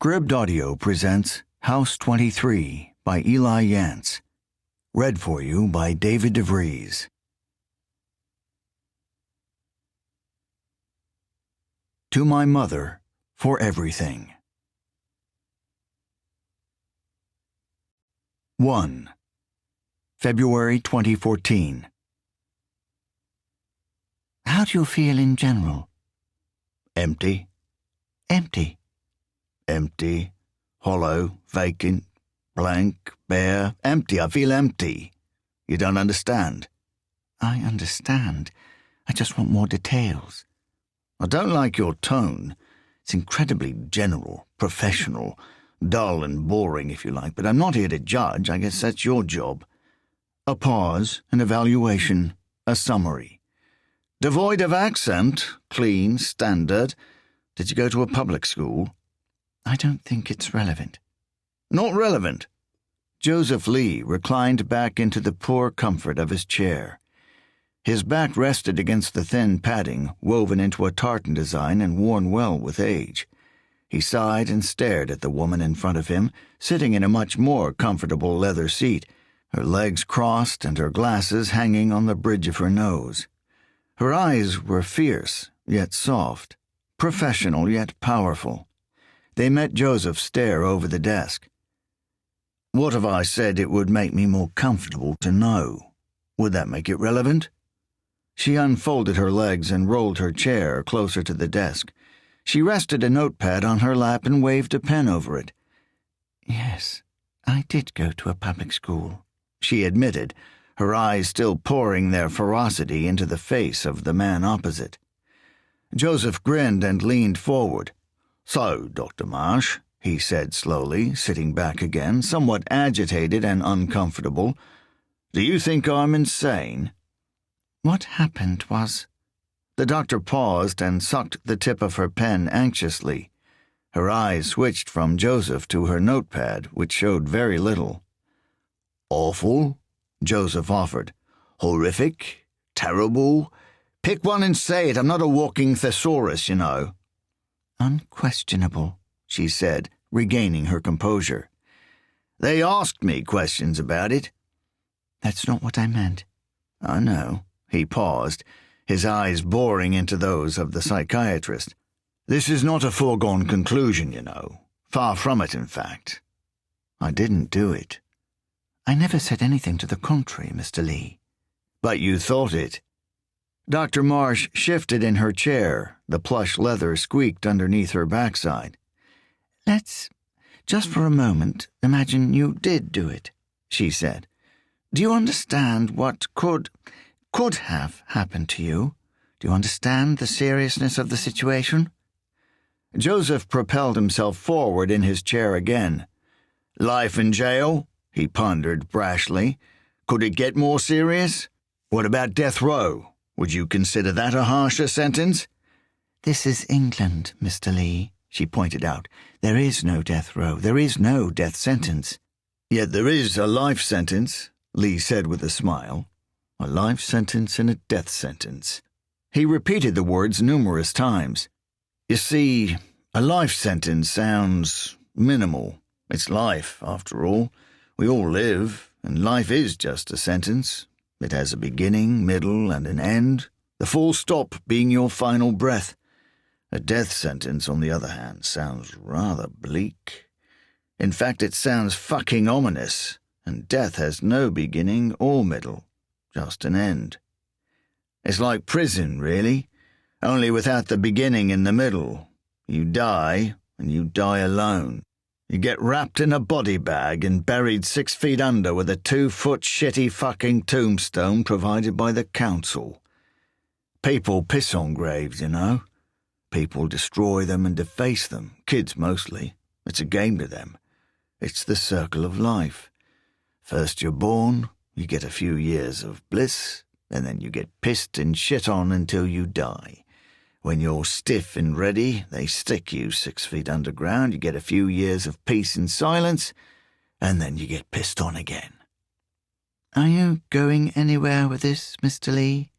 Scribd Audio presents House 23 by Eli Yance. Read for you by David DeVries. To my mother, for everything. 1. February 2014. How do you feel in general? Empty, Empty. empty, hollow, vacant, blank, bare, empty. I feel empty. You don't understand. I understand. I just want more details. I don't like your tone. It's incredibly general, professional, dull and boring, if you like, but I'm not here to judge. I guess that's your job. A pause, an evaluation, a summary. Devoid of accent, clean, standard. Did you go to a public school? I don't think it's relevant. Not relevant. Joseph Lee reclined back into the poor comfort of his chair. His back rested against the thin padding woven into a tartan design and worn well with age. He sighed and stared at the woman in front of him, sitting in a much more comfortable leather seat, her legs crossed and her glasses hanging on the bridge of her nose. Her eyes were fierce, yet soft, professional, yet powerful. They met Joseph stare over the desk. What if I said it would make me more comfortable to know? Would that make it relevant? She unfolded her legs and rolled her chair closer to the desk. She rested a notepad on her lap and waved a pen over it. Yes, I did go to a public school, she admitted, her eyes still pouring their ferocity into the face of the man opposite. Joseph grinned and leaned forward. So, Dr. Marsh, he said slowly, sitting back again, somewhat agitated and uncomfortable, do you think I'm insane? What happened was... The doctor paused and sucked the tip of her pen anxiously. Her eyes switched from Joseph to her notepad, which showed very little. Awful? Joseph offered. Horrific? Terrible? Pick one and say it. I'm not a walking thesaurus, you know. Unquestionable, she said, regaining her composure. They asked me questions about it. That's not what I meant. I know. He paused, his eyes boring into those of the psychiatrist. This is not a foregone conclusion, you know. Far from it, in fact. I didn't do it. I never said anything to the contrary, Mr. Lee. But you thought it. Dr. Marsh shifted in her chair. The plush leather squeaked underneath her backside. Let's, just for a moment, imagine you did do it, she said. Do you understand what could have happened to you? Do you understand the seriousness of the situation? Joseph propelled himself forward in his chair again. Life in jail? He pondered brashly. Could it get more serious? What about death row? Would you consider that a harsher sentence? This is England, Mr. Lee, she pointed out. There is no death row. There is no death sentence. Yet there is a life sentence, Lee said with a smile. A life sentence and a death sentence. He repeated the words numerous times. You see, a life sentence sounds minimal. It's life, after all. We all live, and life is just a sentence. It has a beginning, middle, and an end, the full stop being your final breath. A death sentence, on the other hand, sounds rather bleak. In fact, it sounds fucking ominous, and death has no beginning or middle, just an end. It's like prison, really, only without the beginning in the middle. You die, and you die alone. You get wrapped in a body bag and buried 6 feet under with a 2-foot shitty fucking tombstone provided by the council. People piss on graves, you know. People destroy them and deface them, kids mostly. It's a game to them. It's the circle of life. First you're born, you get a few years of bliss, and then you get pissed and shit on until you die. When you're stiff and ready, they stick you 6 feet underground, you get a few years of peace and silence, and then you get pissed on again. Are you going anywhere with this, Mr. Lee?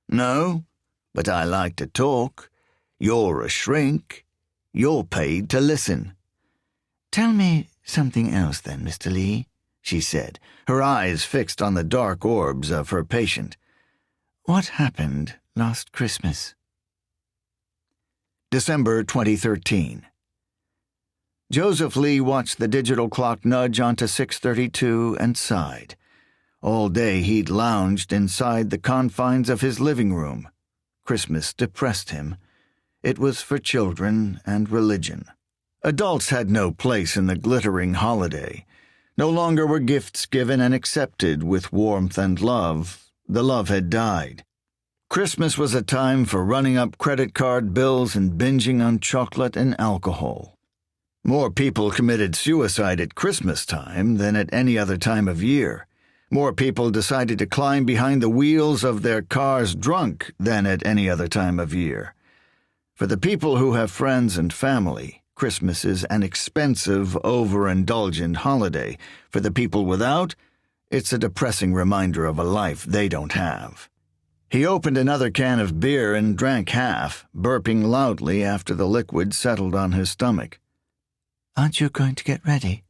No, but I like to talk. You're a shrink. You're paid to listen. Tell me something else then, Mr. Lee, she said, her eyes fixed on the dark orbs of her patient. What happened last Christmas? December 2013. Joseph Lee watched the digital clock nudge onto 6:32 and sighed. All day he'd lounged inside the confines of his living room. Christmas depressed him. It was for children and religion. Adults had no place in the glittering holiday. No longer were gifts given and accepted with warmth and love. The love had died. Christmas was a time for running up credit card bills and binging on chocolate and alcohol. More people committed suicide at Christmas time than at any other time of year. More people decided to climb behind the wheels of their cars drunk than at any other time of year. For the people who have friends and family, Christmas is an expensive, overindulgent holiday. For the people without, it's a depressing reminder of a life they don't have. He opened another can of beer and drank half, burping loudly after the liquid settled on his stomach. Aren't you going to get ready?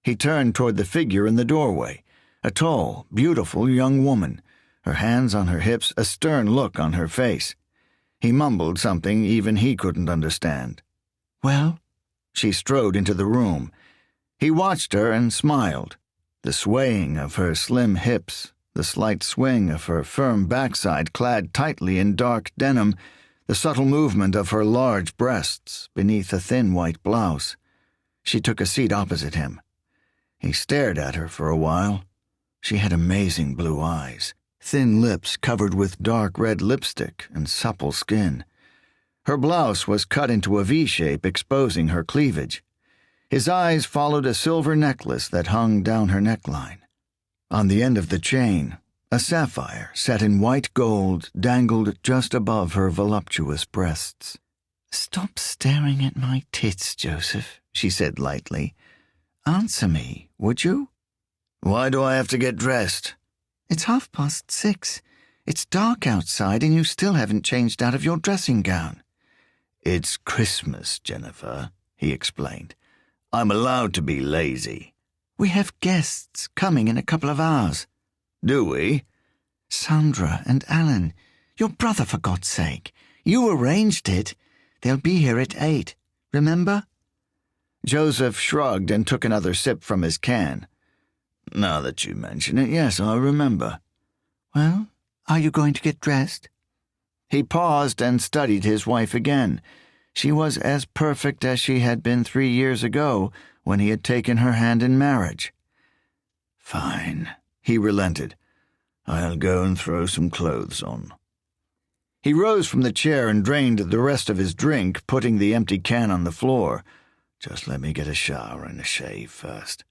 He turned toward the figure in the doorway, a tall, beautiful young woman, her hands on her hips, a stern look on her face. He mumbled something even he couldn't understand. Well? She strode into the room. He watched her and smiled. The swaying of her slim hips, the slight swing of her firm backside clad tightly in dark denim, the subtle movement of her large breasts beneath a thin white blouse. She took a seat opposite him. He stared at her for a while. She had amazing blue eyes, thin lips covered with dark red lipstick and supple skin. Her blouse was cut into a V-shape, exposing her cleavage. His eyes followed a silver necklace that hung down her neckline. On the end of the chain, a sapphire set in white gold dangled just above her voluptuous breasts. Stop staring at my tits, Joseph, she said lightly. Answer me, would you? Why do I have to get dressed? It's 6:30. It's dark outside and you still haven't changed out of your dressing gown. It's Christmas, Jennifer, he explained. I'm allowed to be lazy. We have guests coming in a couple of hours. Do we? Sandra and Alan. Your brother, for God's sake. You arranged it. They'll be here at 8. Remember? Joseph shrugged and took another sip from his can. Now that you mention it, yes, I remember. Well, are you going to get dressed? He paused and studied his wife again. She was as perfect as she had been 3 years ago when he had taken her hand in marriage. Fine, he relented. I'll go and throw some clothes on. He rose from the chair and drained the rest of his drink, putting the empty can on the floor. Just let me get a shower and a shave first.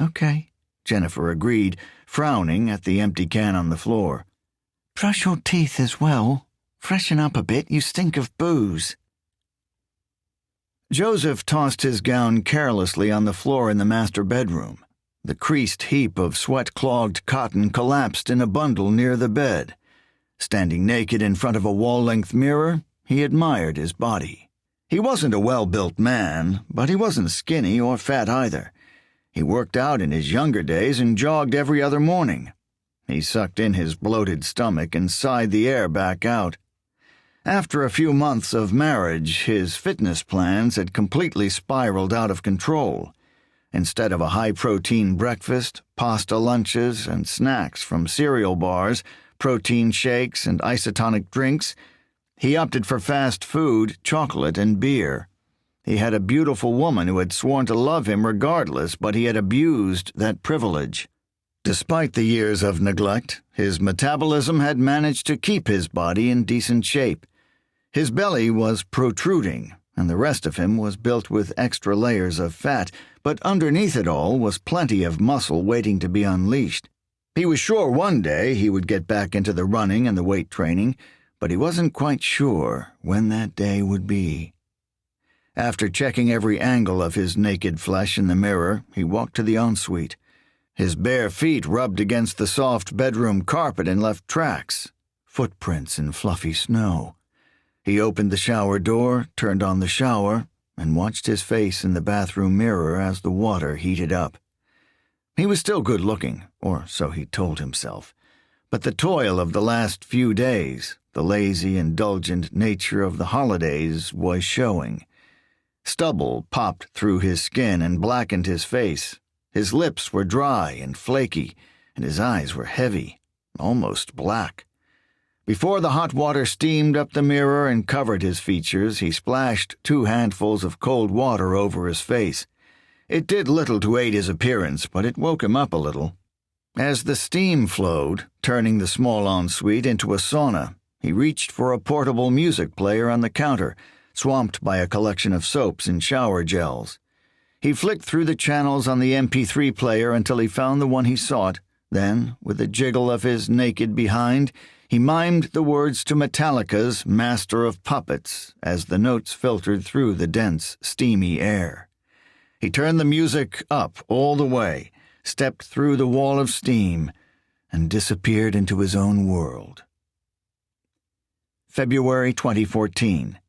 Okay, Jennifer agreed, frowning at the empty can on the floor. Brush your teeth as well. Freshen up a bit, you stink of booze. Joseph tossed his gown carelessly on the floor in the master bedroom. The creased heap of sweat-clogged cotton collapsed in a bundle near the bed. Standing naked in front of a wall-length mirror, he admired his body. He wasn't a well-built man, but he wasn't skinny or fat either. He worked out in his younger days and jogged every other morning. He sucked in his bloated stomach and sighed the air back out. After a few months of marriage, his fitness plans had completely spiraled out of control. Instead of a high-protein breakfast, pasta lunches, and snacks from cereal bars, protein shakes, and isotonic drinks, he opted for fast food, chocolate, and beer. He had a beautiful woman who had sworn to love him regardless, but he had abused that privilege. Despite the years of neglect, his metabolism had managed to keep his body in decent shape. His belly was protruding, and the rest of him was built with extra layers of fat, but underneath it all was plenty of muscle waiting to be unleashed. He was sure one day he would get back into the running and the weight training, but he wasn't quite sure when that day would be. After checking every angle of his naked flesh in the mirror, he walked to the ensuite. His bare feet rubbed against the soft bedroom carpet and left tracks, footprints in fluffy snow. He opened the shower door, turned on the shower, and watched his face in the bathroom mirror as the water heated up. He was still good-looking, or so he told himself, but the toil of the last few days, the lazy, indulgent nature of the holidays, was showing. Stubble popped through his skin and blackened his face. His lips were dry and flaky, and his eyes were heavy, almost black. Before the hot water steamed up the mirror and covered his features, he splashed 2 handfuls of cold water over his face. It did little to aid his appearance, but it woke him up a little. As the steam flowed, turning the small ensuite into a sauna, he reached for a portable music player on the counter, swamped by a collection of soaps and shower gels. He flicked through the channels on the MP3 player until he found the one he sought. Then, with a jiggle of his naked behind, he mimed the words to Metallica's Master of Puppets as the notes filtered through the dense, steamy air. He turned the music up all the way, stepped through the wall of steam, and disappeared into his own world. February 2014.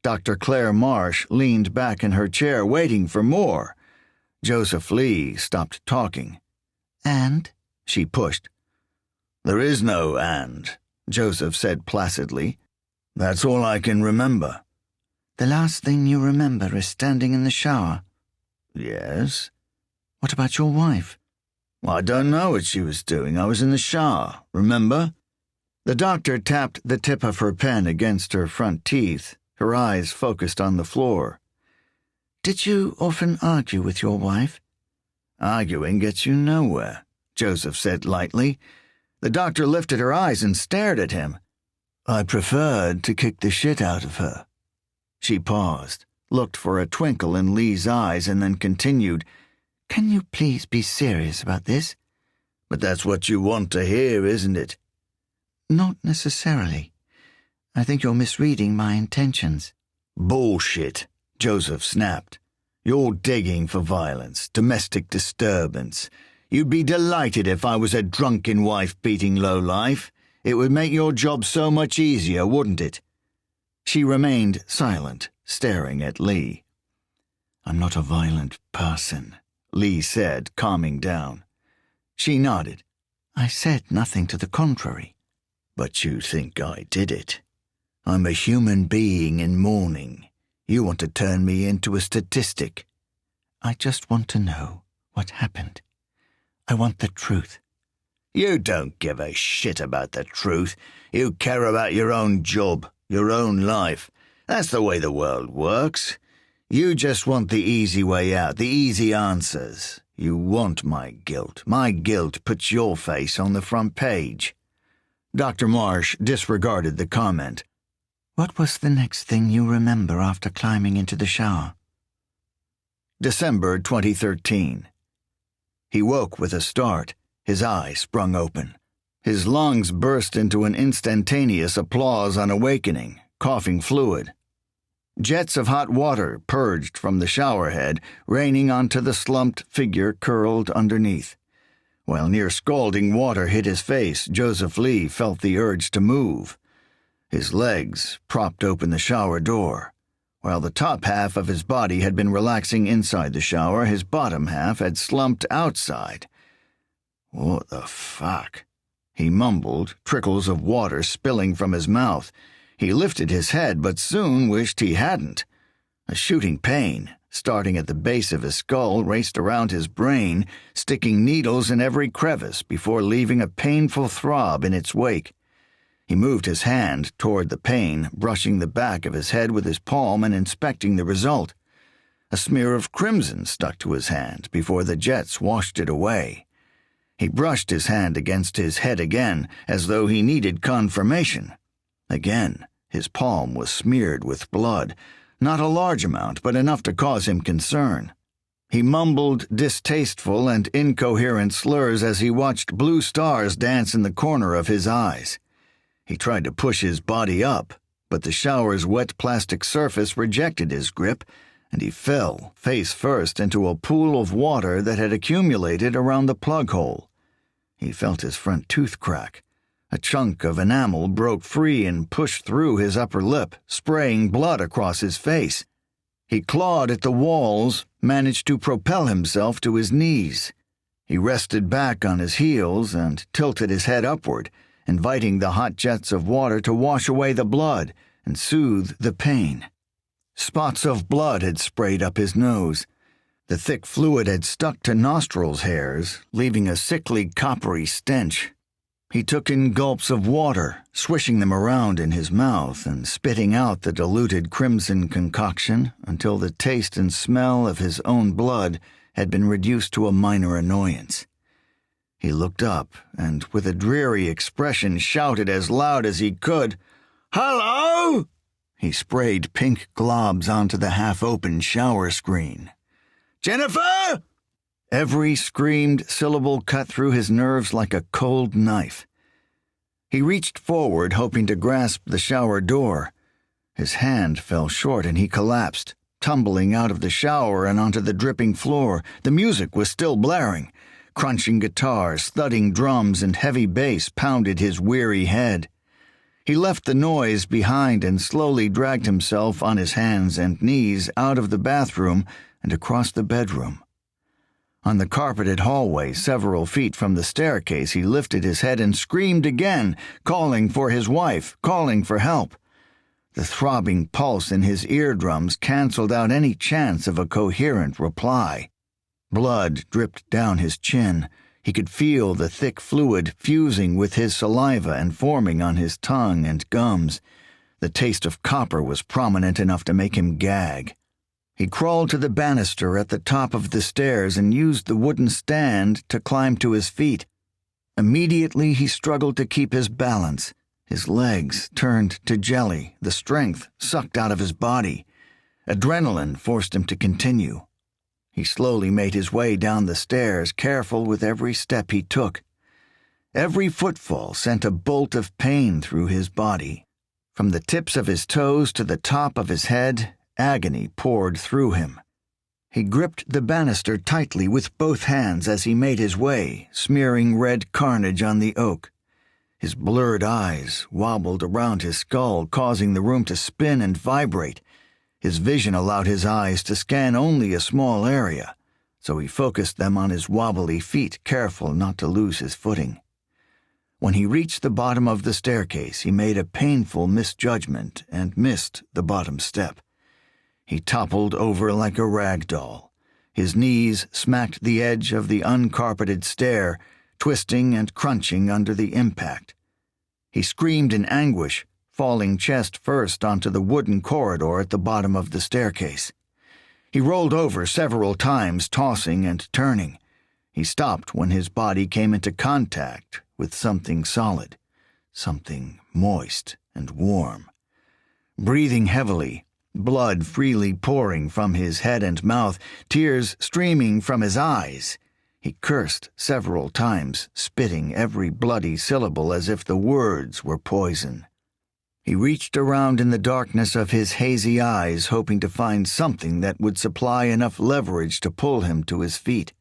Dr. Claire Marsh leaned back in her chair, waiting for more. Joseph Lee stopped talking. And? She pushed. There is no and, Joseph said placidly. That's all I can remember. The last thing you remember is standing in the shower. Yes. What about your wife? I don't know what she was doing. I was in the shower, remember? The doctor tapped the tip of her pen against her front teeth, her eyes focused on the floor. Did you often argue with your wife? Arguing gets you nowhere, Joseph said lightly. The doctor lifted her eyes and stared at him. I preferred to kick the shit out of her. She paused, looked for a twinkle in Lee's eyes, and then continued, Can you please be serious about this? But that's what you want to hear, isn't it? Not necessarily. I think you're misreading my intentions. Bullshit, Joseph snapped. You're digging for violence, domestic disturbance. You'd be delighted if I was a drunken wife-beating lowlife. It would make your job so much easier, wouldn't it? She remained silent, staring at Lee. I'm not a violent person, Lee said, calming down. She nodded. I said nothing to the contrary. But you think I did it. I'm a human being in mourning. You want to turn me into a statistic. I just want to know what happened. I want the truth. You don't give a shit about the truth. You care about your own job, your own life. That's the way the world works. You just want the easy way out, the easy answers. You want my guilt. My guilt puts your face on the front page. Dr. Marsh disregarded the comment. What was the next thing you remember after climbing into the shower? December 2013. He woke with a start. His eye sprung open. His lungs burst into an instantaneous applause on awakening, coughing fluid. Jets of hot water purged from the shower head, raining onto the slumped figure curled underneath. While near scalding water hit his face, Joseph Lee felt the urge to move. His legs propped open the shower door. While the top half of his body had been relaxing inside the shower, his bottom half had slumped outside. What the fuck? He mumbled, trickles of water spilling from his mouth. He lifted his head, but soon wished he hadn't. A shooting pain, starting at the base of his skull, raced around his brain, sticking needles in every crevice before leaving a painful throb in its wake. He moved his hand toward the pain, brushing the back of his head with his palm and inspecting the result. A smear of crimson stuck to his hand before the jets washed it away. He brushed his hand against his head again, as though he needed confirmation. Again, his palm was smeared with blood, not a large amount, but enough to cause him concern. He mumbled distasteful and incoherent slurs as he watched blue stars dance in the corner of his eyes. He tried to push his body up, but the shower's wet plastic surface rejected his grip, and he fell, face first, into a pool of water that had accumulated around the plug hole. He felt his front tooth crack. A chunk of enamel broke free and pushed through his upper lip, spraying blood across his face. He clawed at the walls, managed to propel himself to his knees. He rested back on his heels and tilted his head upward, inviting the hot jets of water to wash away the blood and soothe the pain. Spots of blood had sprayed up his nose. The thick fluid had stuck to nostrils hairs, leaving a sickly coppery stench. He took in gulps of water, swishing them around in his mouth and spitting out the diluted crimson concoction until the taste and smell of his own blood had been reduced to a minor annoyance. He looked up and, with a dreary expression, shouted as loud as he could, "Hello!" He sprayed pink globs onto the half-open shower screen. "Jennifer!" Every screamed syllable cut through his nerves like a cold knife. He reached forward, hoping to grasp the shower door. His hand fell short and he collapsed, tumbling out of the shower and onto the dripping floor. The music was still blaring. Crunching guitars, thudding drums, and heavy bass pounded his weary head. He left the noise behind and slowly dragged himself on his hands and knees out of the bathroom and across the bedroom. On the carpeted hallway, several feet from the staircase, he lifted his head and screamed again, calling for his wife, calling for help. The throbbing pulse in his eardrums canceled out any chance of a coherent reply. Blood dripped down his chin. He could feel the thick fluid fusing with his saliva and forming on his tongue and gums. The taste of copper was prominent enough to make him gag. He crawled to the banister at the top of the stairs and used the wooden stand to climb to his feet. Immediately he struggled to keep his balance. His legs turned to jelly, the strength sucked out of his body. Adrenaline forced him to continue. He slowly made his way down the stairs, careful with every step he took. Every footfall sent a bolt of pain through his body. From the tips of his toes to the top of his head, agony poured through him. He gripped the banister tightly with both hands as he made his way, smearing red carnage on the oak. His blurred eyes wobbled around his skull, causing the room to spin and vibrate. His vision allowed his eyes to scan only a small area, so he focused them on his wobbly feet, careful not to lose his footing. When he reached the bottom of the staircase, he made a painful misjudgment and missed the bottom step. He toppled over like a rag doll. His knees smacked the edge of the uncarpeted stair, twisting and crunching under the impact. He screamed in anguish, falling chest first onto the wooden corridor at the bottom of the staircase. He rolled over several times, tossing and turning. He stopped when his body came into contact with something solid, something moist and warm. Breathing heavily, blood freely pouring from his head and mouth, tears streaming from his eyes, he cursed several times, spitting every bloody syllable as if the words were poison. He reached around in the darkness of his hazy eyes, hoping to find something that would supply enough leverage to pull him to his feet.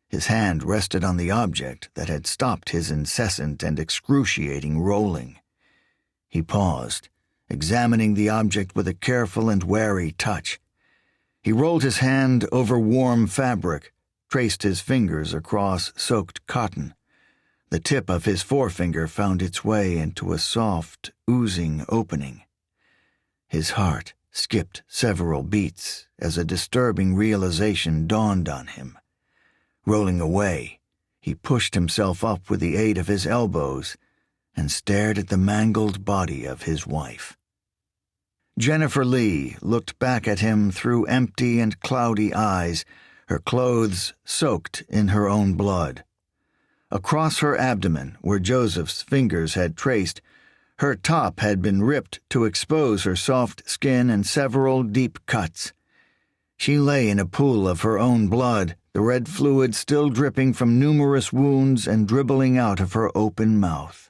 His hand rested on the object that had stopped his incessant and excruciating rolling. He paused, examining the object with a careful and wary touch. He rolled his hand over warm fabric, traced his fingers across soaked cotton. The tip of his forefinger found its way into a soft, oozing opening. His heart skipped several beats as a disturbing realization dawned on him. Rolling away, he pushed himself up with the aid of his elbows and stared at the mangled body of his wife. Jennifer Lee looked back at him through empty and cloudy eyes, her clothes soaked in her own blood. Across her abdomen, where Joseph's fingers had traced, her top had been ripped to expose her soft skin and several deep cuts. She lay in a pool of her own blood, the red fluid still dripping from numerous wounds and dribbling out of her open mouth.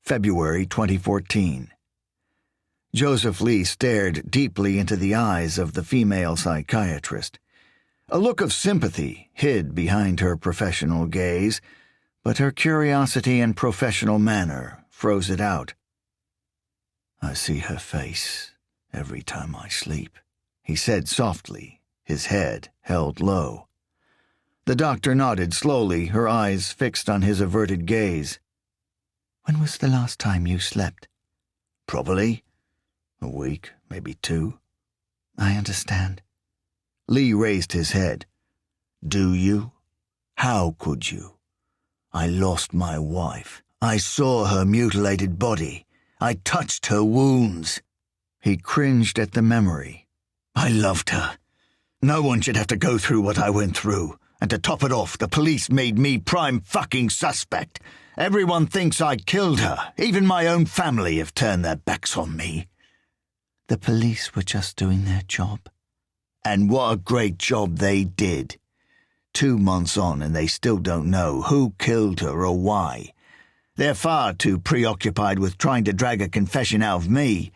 February 2014. Joseph Lee stared deeply into the eyes of the female psychiatrist. A look of sympathy hid behind her professional gaze, but her curiosity and professional manner froze it out. "I see her face, every time I sleep," he said softly, his head held low. The doctor nodded slowly, her eyes fixed on his averted gaze. "When was the last time you slept?" "Probably a week, maybe 2. "I understand." Lee raised his head. "Do you? How could you? I lost my wife. I saw her mutilated body. I touched her wounds." He cringed at the memory. "I loved her. No one should have to go through what I went through. And to top it off, the police made me prime fucking suspect. Everyone thinks I killed her. Even my own family have turned their backs on me." "The police were just doing their job." And what a great job they did. 2 months on and they still don't know who killed her or why. They're far too preoccupied with trying to drag a confession out of me.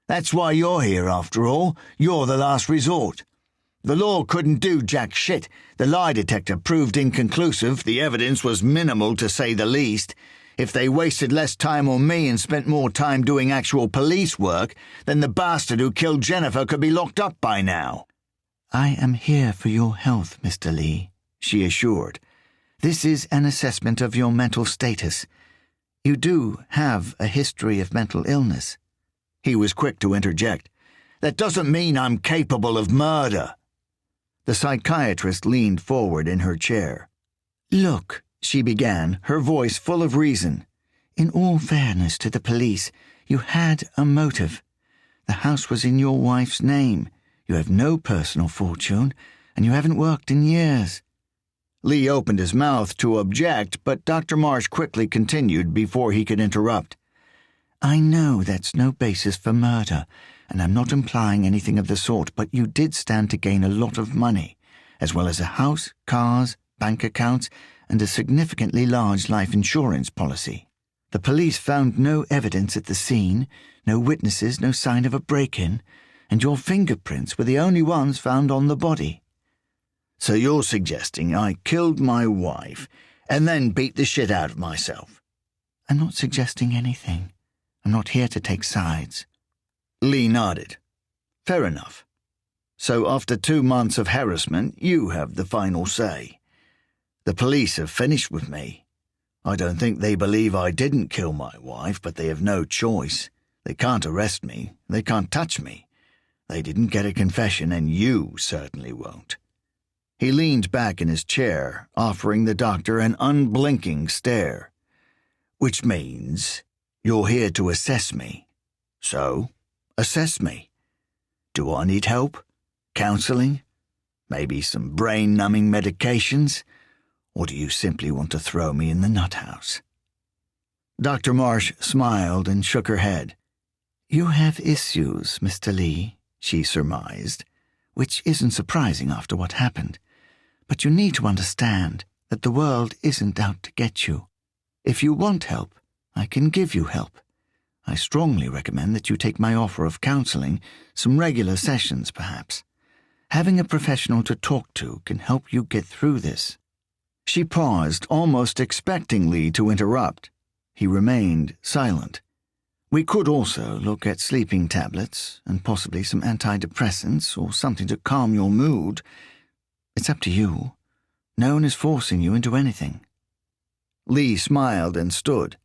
That's why you're here, after all. You're the last resort. The law couldn't do jack shit. The lie detector proved inconclusive. The evidence was minimal, to say the least. If they wasted less time on me and spent more time doing actual police work, then the bastard who killed Jennifer could be locked up by now. "I am here for your health, Mr. Lee," she assured. "This is an assessment of your mental status. You do have a history of mental illness." He was quick to interject. "That doesn't mean I'm capable of murder." The psychiatrist leaned forward in her chair. "Look," she began, her voice full of reason. "In all fairness to the police, you had a motive. The house was in your wife's name. You have no personal fortune, and you haven't worked in years." Lee opened his mouth to object, but Dr. Marsh quickly continued before he could interrupt. "I know that's no basis for murder, and I'm not implying anything of the sort, but you did stand to gain a lot of money, as well as a house, cars, bank accounts, and a significantly large life insurance policy. The police found no evidence at the scene, no witnesses, no sign of a break-in, and your fingerprints were the only ones found on the body." "So you're suggesting I killed my wife and then beat the shit out of myself?" "I'm not suggesting anything. I'm not here to take sides." Lee nodded. "Fair enough. So after 2 months of harassment, you have the final say. The police have finished with me. I don't think they believe I didn't kill my wife, but they have no choice. They can't arrest me. They can't touch me. They didn't get a confession, and you certainly won't." He leaned back in his chair, offering the doctor an unblinking stare. "Which means you're here to assess me. So, assess me. Do I need help? Counseling? Maybe some brain-numbing medications? Or do you simply want to throw me in the nut house?" Dr. Marsh smiled and shook her head. "You have issues, Mr. Lee," she surmised, "which isn't surprising after what happened. But you need to understand that the world isn't out to get you. If you want help, I can give you help. I strongly recommend that you take my offer of counseling, some regular sessions perhaps. Having a professional to talk to can help you get through this." She paused, almost expecting Lee to interrupt. He remained silent. "We could also look at sleeping tablets and possibly some antidepressants or something to calm your mood. It's up to you. No one is forcing you into anything." Lee smiled and stood.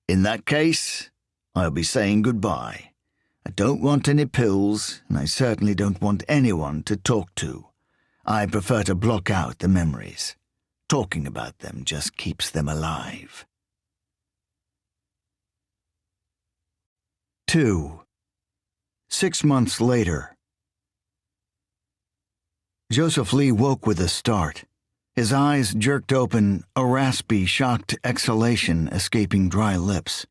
"In that case, I'll be saying goodbye. I don't want any pills, and I certainly don't want anyone to talk to. I prefer to block out the memories. Talking about them just keeps them alive." 2. 6 months later. Joseph Lee woke with a start. His eyes jerked open, a raspy, shocked exhalation escaping dry lips.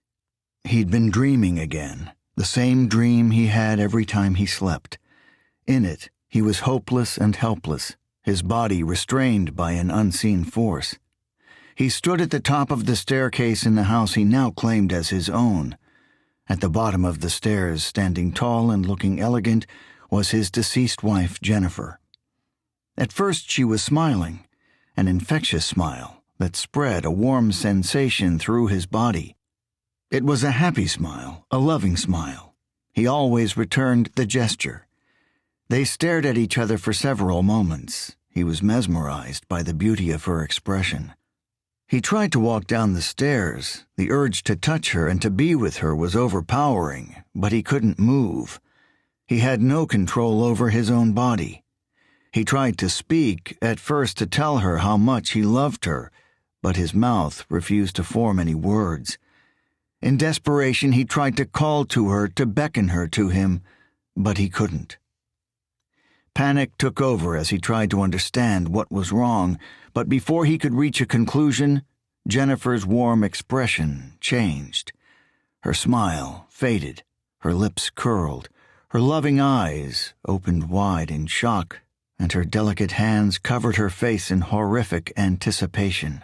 He'd been dreaming again, the same dream he had every time he slept. In it, he was hopeless and helpless, his body restrained by an unseen force. He stood at the top of the staircase in the house he now claimed as his own. At the bottom of the stairs, standing tall and looking elegant, was his deceased wife, Jennifer. At first she was smiling, an infectious smile that spread a warm sensation through his body. It was a happy smile, a loving smile. He always returned the gesture. They stared at each other for several moments. He was mesmerized by the beauty of her expression. He tried to walk down the stairs. The urge to touch her and to be with her was overpowering, but he couldn't move. He had no control over his own body. He tried to speak, at first to tell her how much he loved her, but his mouth refused to form any words. In desperation, he tried to call to her, to beckon her to him, but he couldn't. Panic took over as he tried to understand what was wrong, but before he could reach a conclusion, Jennifer's warm expression changed. Her smile faded, her lips curled, her loving eyes opened wide in shock, and her delicate hands covered her face in horrific anticipation.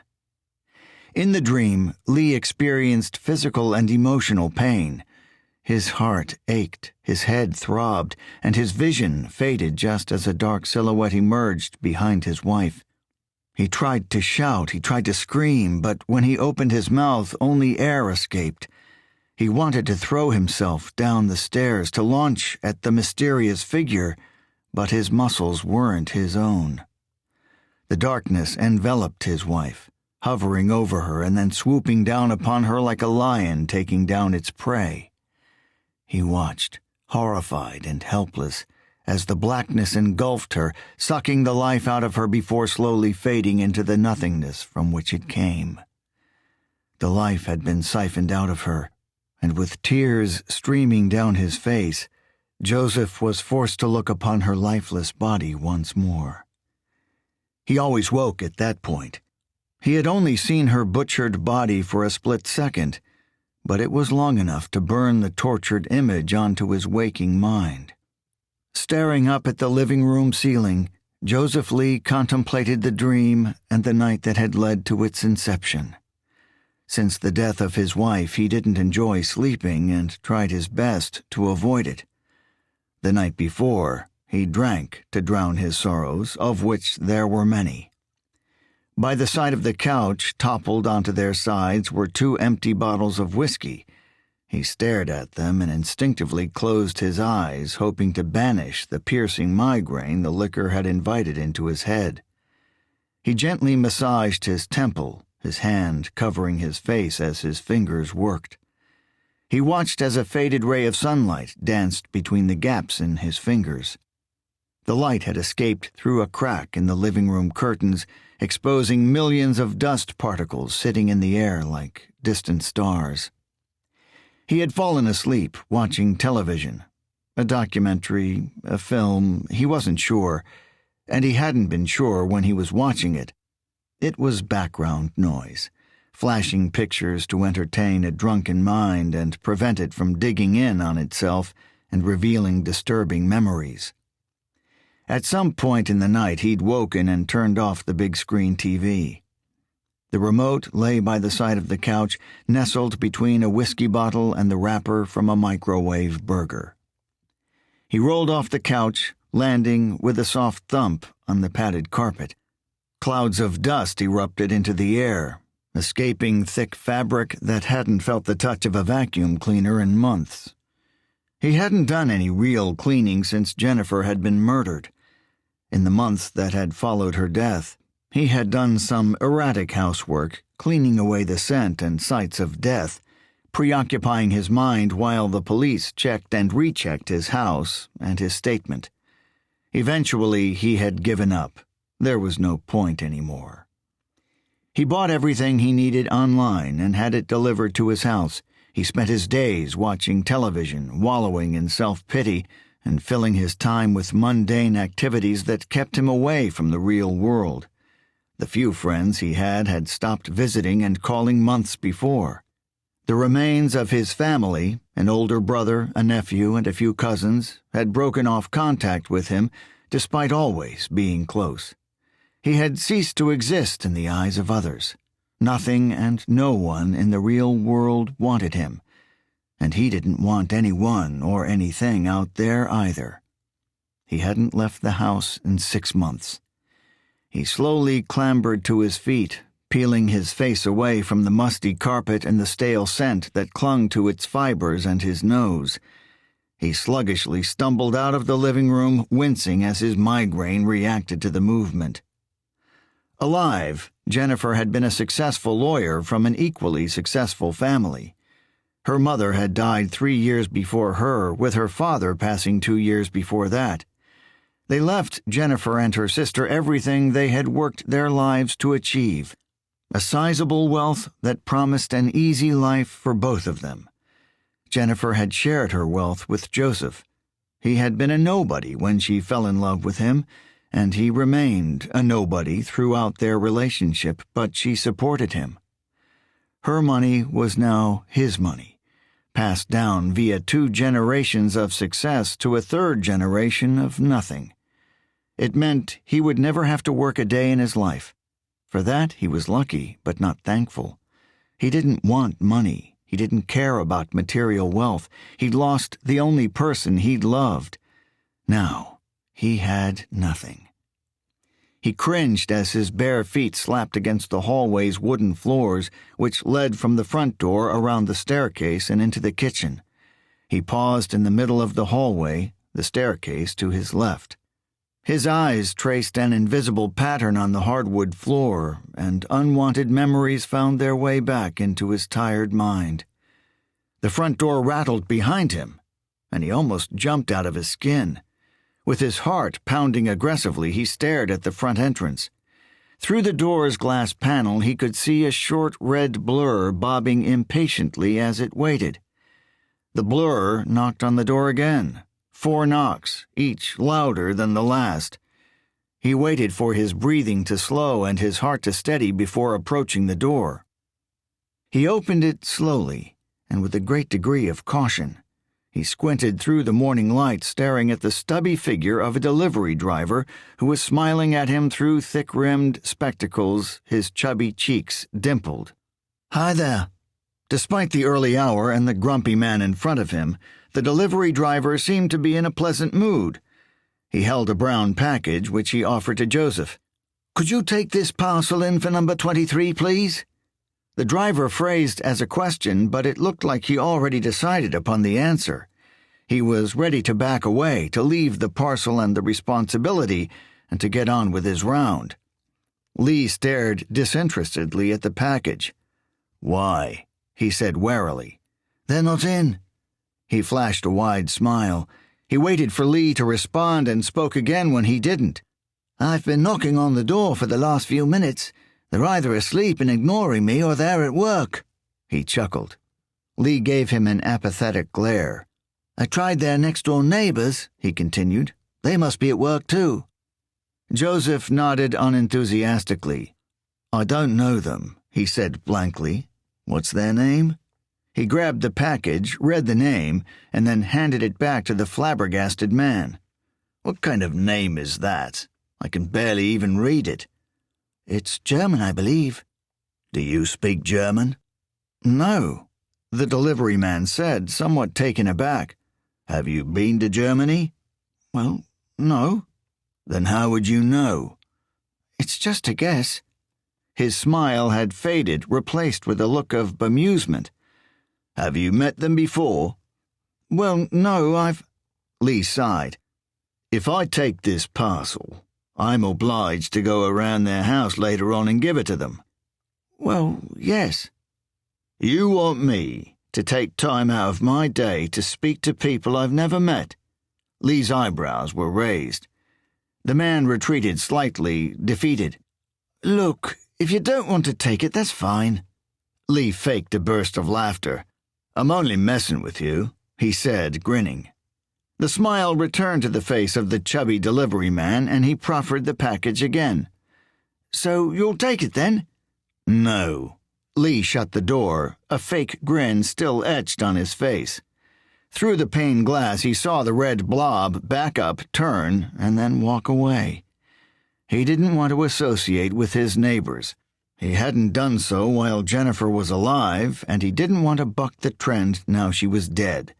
In the dream, Lee experienced physical and emotional pain. His heart ached, his head throbbed, and his vision faded just as a dark silhouette emerged behind his wife. He tried to shout, he tried to scream, but when he opened his mouth, only air escaped. He wanted to throw himself down the stairs to launch at the mysterious figure, but his muscles weren't his own. The darkness enveloped his wife, hovering over her and then swooping down upon her like a lion taking down its prey. He watched, horrified and helpless, as the blackness engulfed her, sucking the life out of her before slowly fading into the nothingness from which it came. The life had been siphoned out of her, and with tears streaming down his face, Joseph was forced to look upon her lifeless body once more. He always woke at that point. He had only seen her butchered body for a split second, but it was long enough to burn the tortured image onto his waking mind. Staring up at the living room ceiling, Joseph Lee contemplated the dream and the night that had led to its inception. Since the death of his wife, he didn't enjoy sleeping and tried his best to avoid it. The night before, he drank to drown his sorrows, of which there were many. By the side of the couch, toppled onto their sides, were 2 empty bottles of whiskey. He stared at them and instinctively closed his eyes, hoping to banish the piercing migraine the liquor had invited into his head. He gently massaged his temple, his hand covering his face as his fingers worked. He watched as a faded ray of sunlight danced between the gaps in his fingers. The light had escaped through a crack in the living room curtains, exposing millions of dust particles sitting in the air like distant stars. He had fallen asleep watching television, a documentary, a film, he wasn't sure, and he hadn't been sure when he was watching it. It was background noise, flashing pictures to entertain a drunken mind and prevent it from digging in on itself and revealing disturbing memories. At some point in the night, he'd woken and turned off the big-screen TV. The remote lay by the side of the couch, nestled between a whiskey bottle and the wrapper from a microwave burger. He rolled off the couch, landing with a soft thump on the padded carpet. Clouds of dust erupted into the air, escaping thick fabric that hadn't felt the touch of a vacuum cleaner in months. He hadn't done any real cleaning since Jennifer had been murdered. In the months that had followed her death, he had done some erratic housework, cleaning away the scent and sights of death, preoccupying his mind while the police checked and rechecked his house and his statement. Eventually, he had given up. There was no point anymore. He bought everything he needed online and had it delivered to his house. He spent his days watching television, wallowing in self-pity, and filling his time with mundane activities that kept him away from the real world. The few friends he had stopped visiting and calling months before. The remains of his family, an older brother, a nephew, and a few cousins, had broken off contact with him, despite always being close. He had ceased to exist in the eyes of others. Nothing and no one in the real world wanted him, and he didn't want anyone or anything out there either. He hadn't left the house in 6 months. He slowly clambered to his feet, peeling his face away from the musty carpet and the stale scent that clung to its fibers and his nose. He sluggishly stumbled out of the living room, wincing as his migraine reacted to the movement. Alive, Jennifer had been a successful lawyer from an equally successful family. Her mother had died 3 years before her, with her father passing 2 years before that. They left Jennifer and her sister everything they had worked their lives to achieve, a sizable wealth that promised an easy life for both of them. Jennifer had shared her wealth with Joseph. He had been a nobody when she fell in love with him, and he remained a nobody throughout their relationship, but she supported him. Her money was now his money, passed down via 2 generations of success to a 3rd generation of nothing. It meant he would never have to work a day in his life. For that he was lucky, but not thankful. He didn't want money. He didn't care about material wealth. He'd lost the only person he'd loved. Now, he had nothing. He cringed as his bare feet slapped against the hallway's wooden floors, which led from the front door around the staircase and into the kitchen. He paused in the middle of the hallway, the staircase to his left. His eyes traced an invisible pattern on the hardwood floor, and unwanted memories found their way back into his tired mind. The front door rattled behind him, and he almost jumped out of his skin. With his heart pounding aggressively, he stared at the front entrance. Through the door's glass panel, he could see a short red blur bobbing impatiently as it waited. The blur knocked on the door again. 4 knocks, each louder than the last. He waited for his breathing to slow and his heart to steady before approaching the door. He opened it slowly, and with a great degree of caution. He squinted through the morning light, staring at the stubby figure of a delivery driver who was smiling at him through thick-rimmed spectacles, his chubby cheeks dimpled. "Hi there." Despite the early hour and the grumpy man in front of him, the delivery driver seemed to be in a pleasant mood. He held a brown package, which he offered to Joseph. "Could you take this parcel in for number 23, please?" The driver phrased as a question, but it looked like he already decided upon the answer. He was ready to back away, to leave the parcel and the responsibility, and to get on with his round. Lee stared disinterestedly at the package. "Why?" he said warily. "They're not in." He flashed a wide smile. He waited for Lee to respond and spoke again when he didn't. "I've been knocking on the door for the last few minutes. They're either asleep and ignoring me or they're at work." He chuckled. Lee gave him an apathetic glare. "I tried their next-door neighbors," he continued. "They must be at work too." Joseph nodded unenthusiastically. "I don't know them," he said blankly. "What's their name?" He grabbed the package, read the name, and then handed it back to the flabbergasted man. "What kind of name is that? I can barely even read it." "It's German, I believe." "Do you speak German?" "No," the delivery man said, somewhat taken aback. "Have you been to Germany?" "Well, no." "Then how would you know?" "It's just a guess." His smile had faded, replaced with a look of bemusement. "Have you met them before?" "Well, no, Lee sighed. "If I take this parcel, I'm obliged to go around their house later on and give it to them." "Well, yes." "You want me to take time out of my day to speak to people I've never met?" Lee's eyebrows were raised. The man retreated slightly, defeated. "Look, if you don't want to take it, that's fine." Lee faked a burst of laughter. "I'm only messing with you," he said, grinning. The smile returned to the face of the chubby delivery man, and he proffered the package again. "So you'll take it, then?" "No." Lee shut the door, a fake grin still etched on his face. Through the pane glass he saw the red blob back up, turn, and then walk away. He didn't want to associate with his neighbors. He hadn't done so while Jennifer was alive, and he didn't want to buck the trend now she was dead.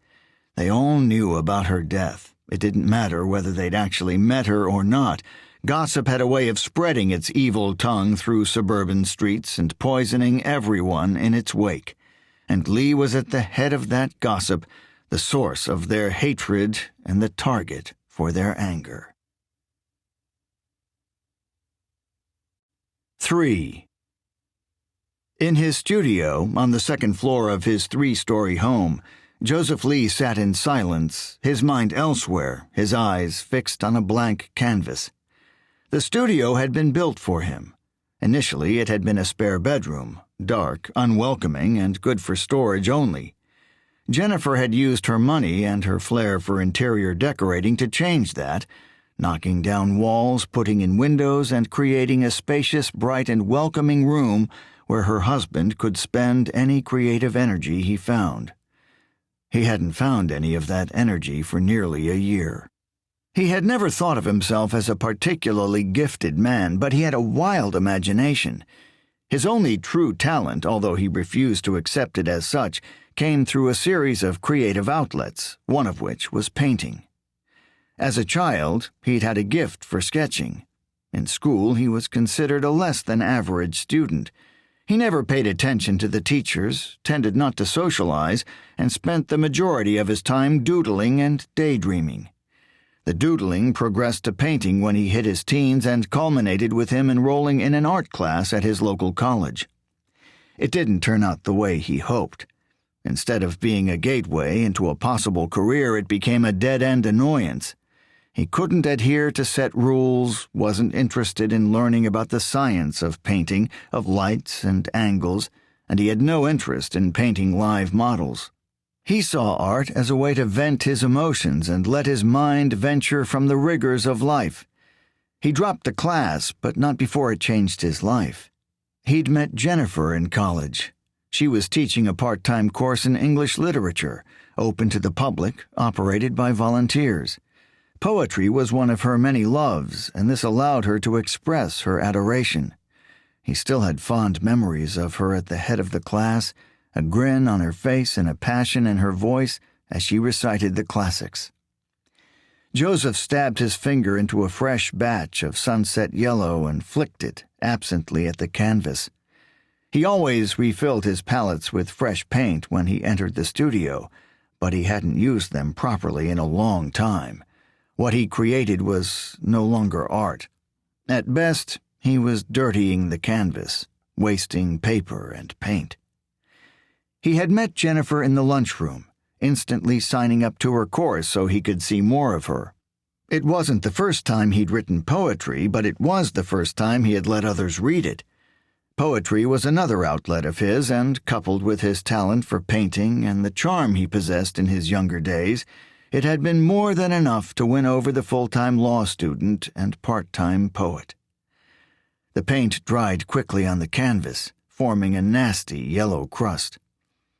They all knew about her death. It didn't matter whether they'd actually met her or not. Gossip had a way of spreading its evil tongue through suburban streets and poisoning everyone in its wake. And Lee was at the head of that gossip, the source of their hatred and the target for their anger. 3. In his studio on the second floor of his 3-story home, Joseph Lee sat in silence, his mind elsewhere, his eyes fixed on a blank canvas. The studio had been built for him. Initially, it had been a spare bedroom, dark, unwelcoming, and good for storage only. Jennifer had used her money and her flair for interior decorating to change that, knocking down walls, putting in windows, and creating a spacious, bright, and welcoming room where her husband could spend any creative energy he found. He hadn't found any of that energy for nearly a year. He had never thought of himself as a particularly gifted man, but he had a wild imagination. His only true talent, although he refused to accept it as such, came through a series of creative outlets, one of which was painting. As a child, he'd had a gift for sketching. In school, he was considered a less than average student. He never paid attention to the teachers, tended not to socialize, and spent the majority of his time doodling and daydreaming. The doodling progressed to painting when he hit his teens and culminated with him enrolling in an art class at his local college. It didn't turn out the way he hoped. Instead of being a gateway into a possible career, it became a dead-end annoyance. He couldn't adhere to set rules, wasn't interested in learning about the science of painting, of lights and angles, and he had no interest in painting live models. He saw art as a way to vent his emotions and let his mind venture from the rigors of life. He dropped the class, but not before it changed his life. He'd met Jennifer in college. She was teaching a part-time course in English literature, open to the public, operated by volunteers. Poetry was one of her many loves, and this allowed her to express her adoration. He still had fond memories of her at the head of the class, a grin on her face and a passion in her voice as she recited the classics. Joseph stabbed his finger into a fresh batch of sunset yellow and flicked it absently at the canvas. He always refilled his palettes with fresh paint when he entered the studio, but he hadn't used them properly in a long time. What he created was no longer art. At best, he was dirtying the canvas, wasting paper and paint. He had met Jennifer in the lunchroom, instantly signing up to her course so he could see more of her. It wasn't the first time he'd written poetry, but it was the first time he had let others read it. Poetry was another outlet of his, and coupled with his talent for painting and the charm he possessed in his younger days, it had been more than enough to win over the full-time law student and part-time poet. The paint dried quickly on the canvas, forming a nasty yellow crust.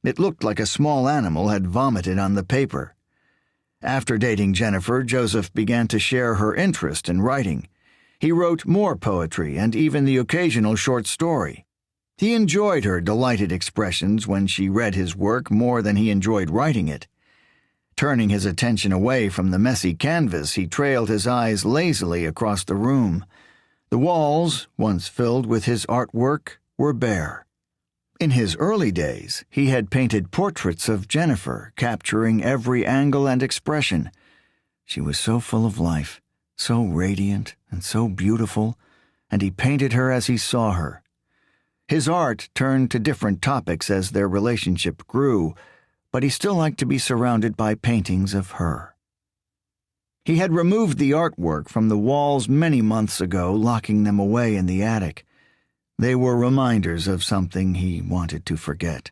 It looked like a small animal had vomited on the paper. After dating Jennifer, Joseph began to share her interest in writing. He wrote more poetry and even the occasional short story. He enjoyed her delighted expressions when she read his work more than he enjoyed writing it. Turning his attention away from the messy canvas, he trailed his eyes lazily across the room. The walls, once filled with his artwork, were bare. In his early days, he had painted portraits of Jennifer, capturing every angle and expression. She was so full of life, so radiant and so beautiful, and he painted her as he saw her. His art turned to different topics as their relationship grew, but he still liked to be surrounded by paintings of her. He had removed the artwork from the walls many months ago, locking them away in the attic. They were reminders of something he wanted to forget.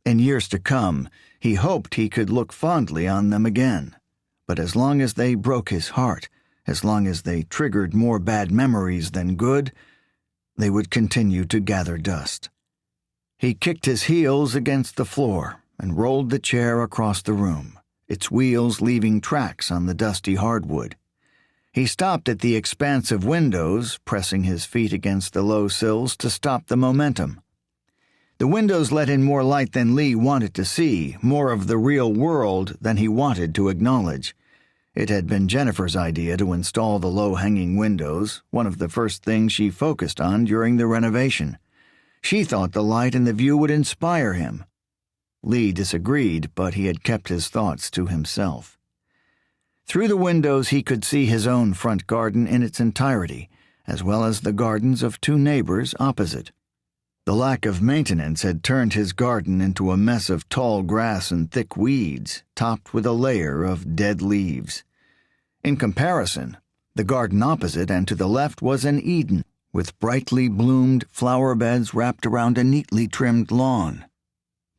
In years to come, he hoped he could look fondly on them again, but as long as they broke his heart, as long as they triggered more bad memories than good, they would continue to gather dust. He kicked his heels against the floor and rolled the chair across the room, its wheels leaving tracks on the dusty hardwood. He stopped at the expansive windows, pressing his feet against the low sills to stop the momentum. The windows let in more light than Lee wanted to see, more of the real world than he wanted to acknowledge. It had been Jennifer's idea to install the low-hanging windows, one of the first things she focused on during the renovation. She thought the light and the view would inspire him. Lee disagreed, but he had kept his thoughts to himself. Through the windows he could see his own front garden in its entirety, as well as the gardens of two neighbors opposite. The lack of maintenance had turned his garden into a mess of tall grass and thick weeds, topped with a layer of dead leaves. In comparison, the garden opposite and to the left was an Eden, with brightly bloomed flower beds wrapped around a neatly trimmed lawn.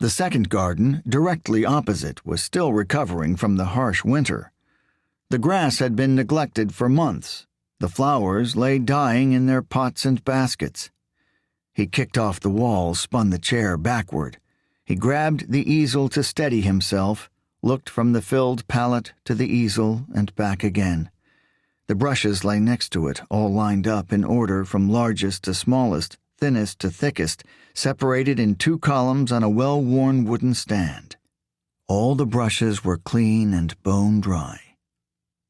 The second garden, directly opposite, was still recovering from the harsh winter. The grass had been neglected for months. The flowers lay dying in their pots and baskets. He kicked off the wall, spun the chair backward. He grabbed the easel to steady himself, looked from the filled palette to the easel and back again. The brushes lay next to it, all lined up in order from largest to smallest, thinnest to thickest, separated in two columns on a well-worn wooden stand. All the brushes were clean and bone dry.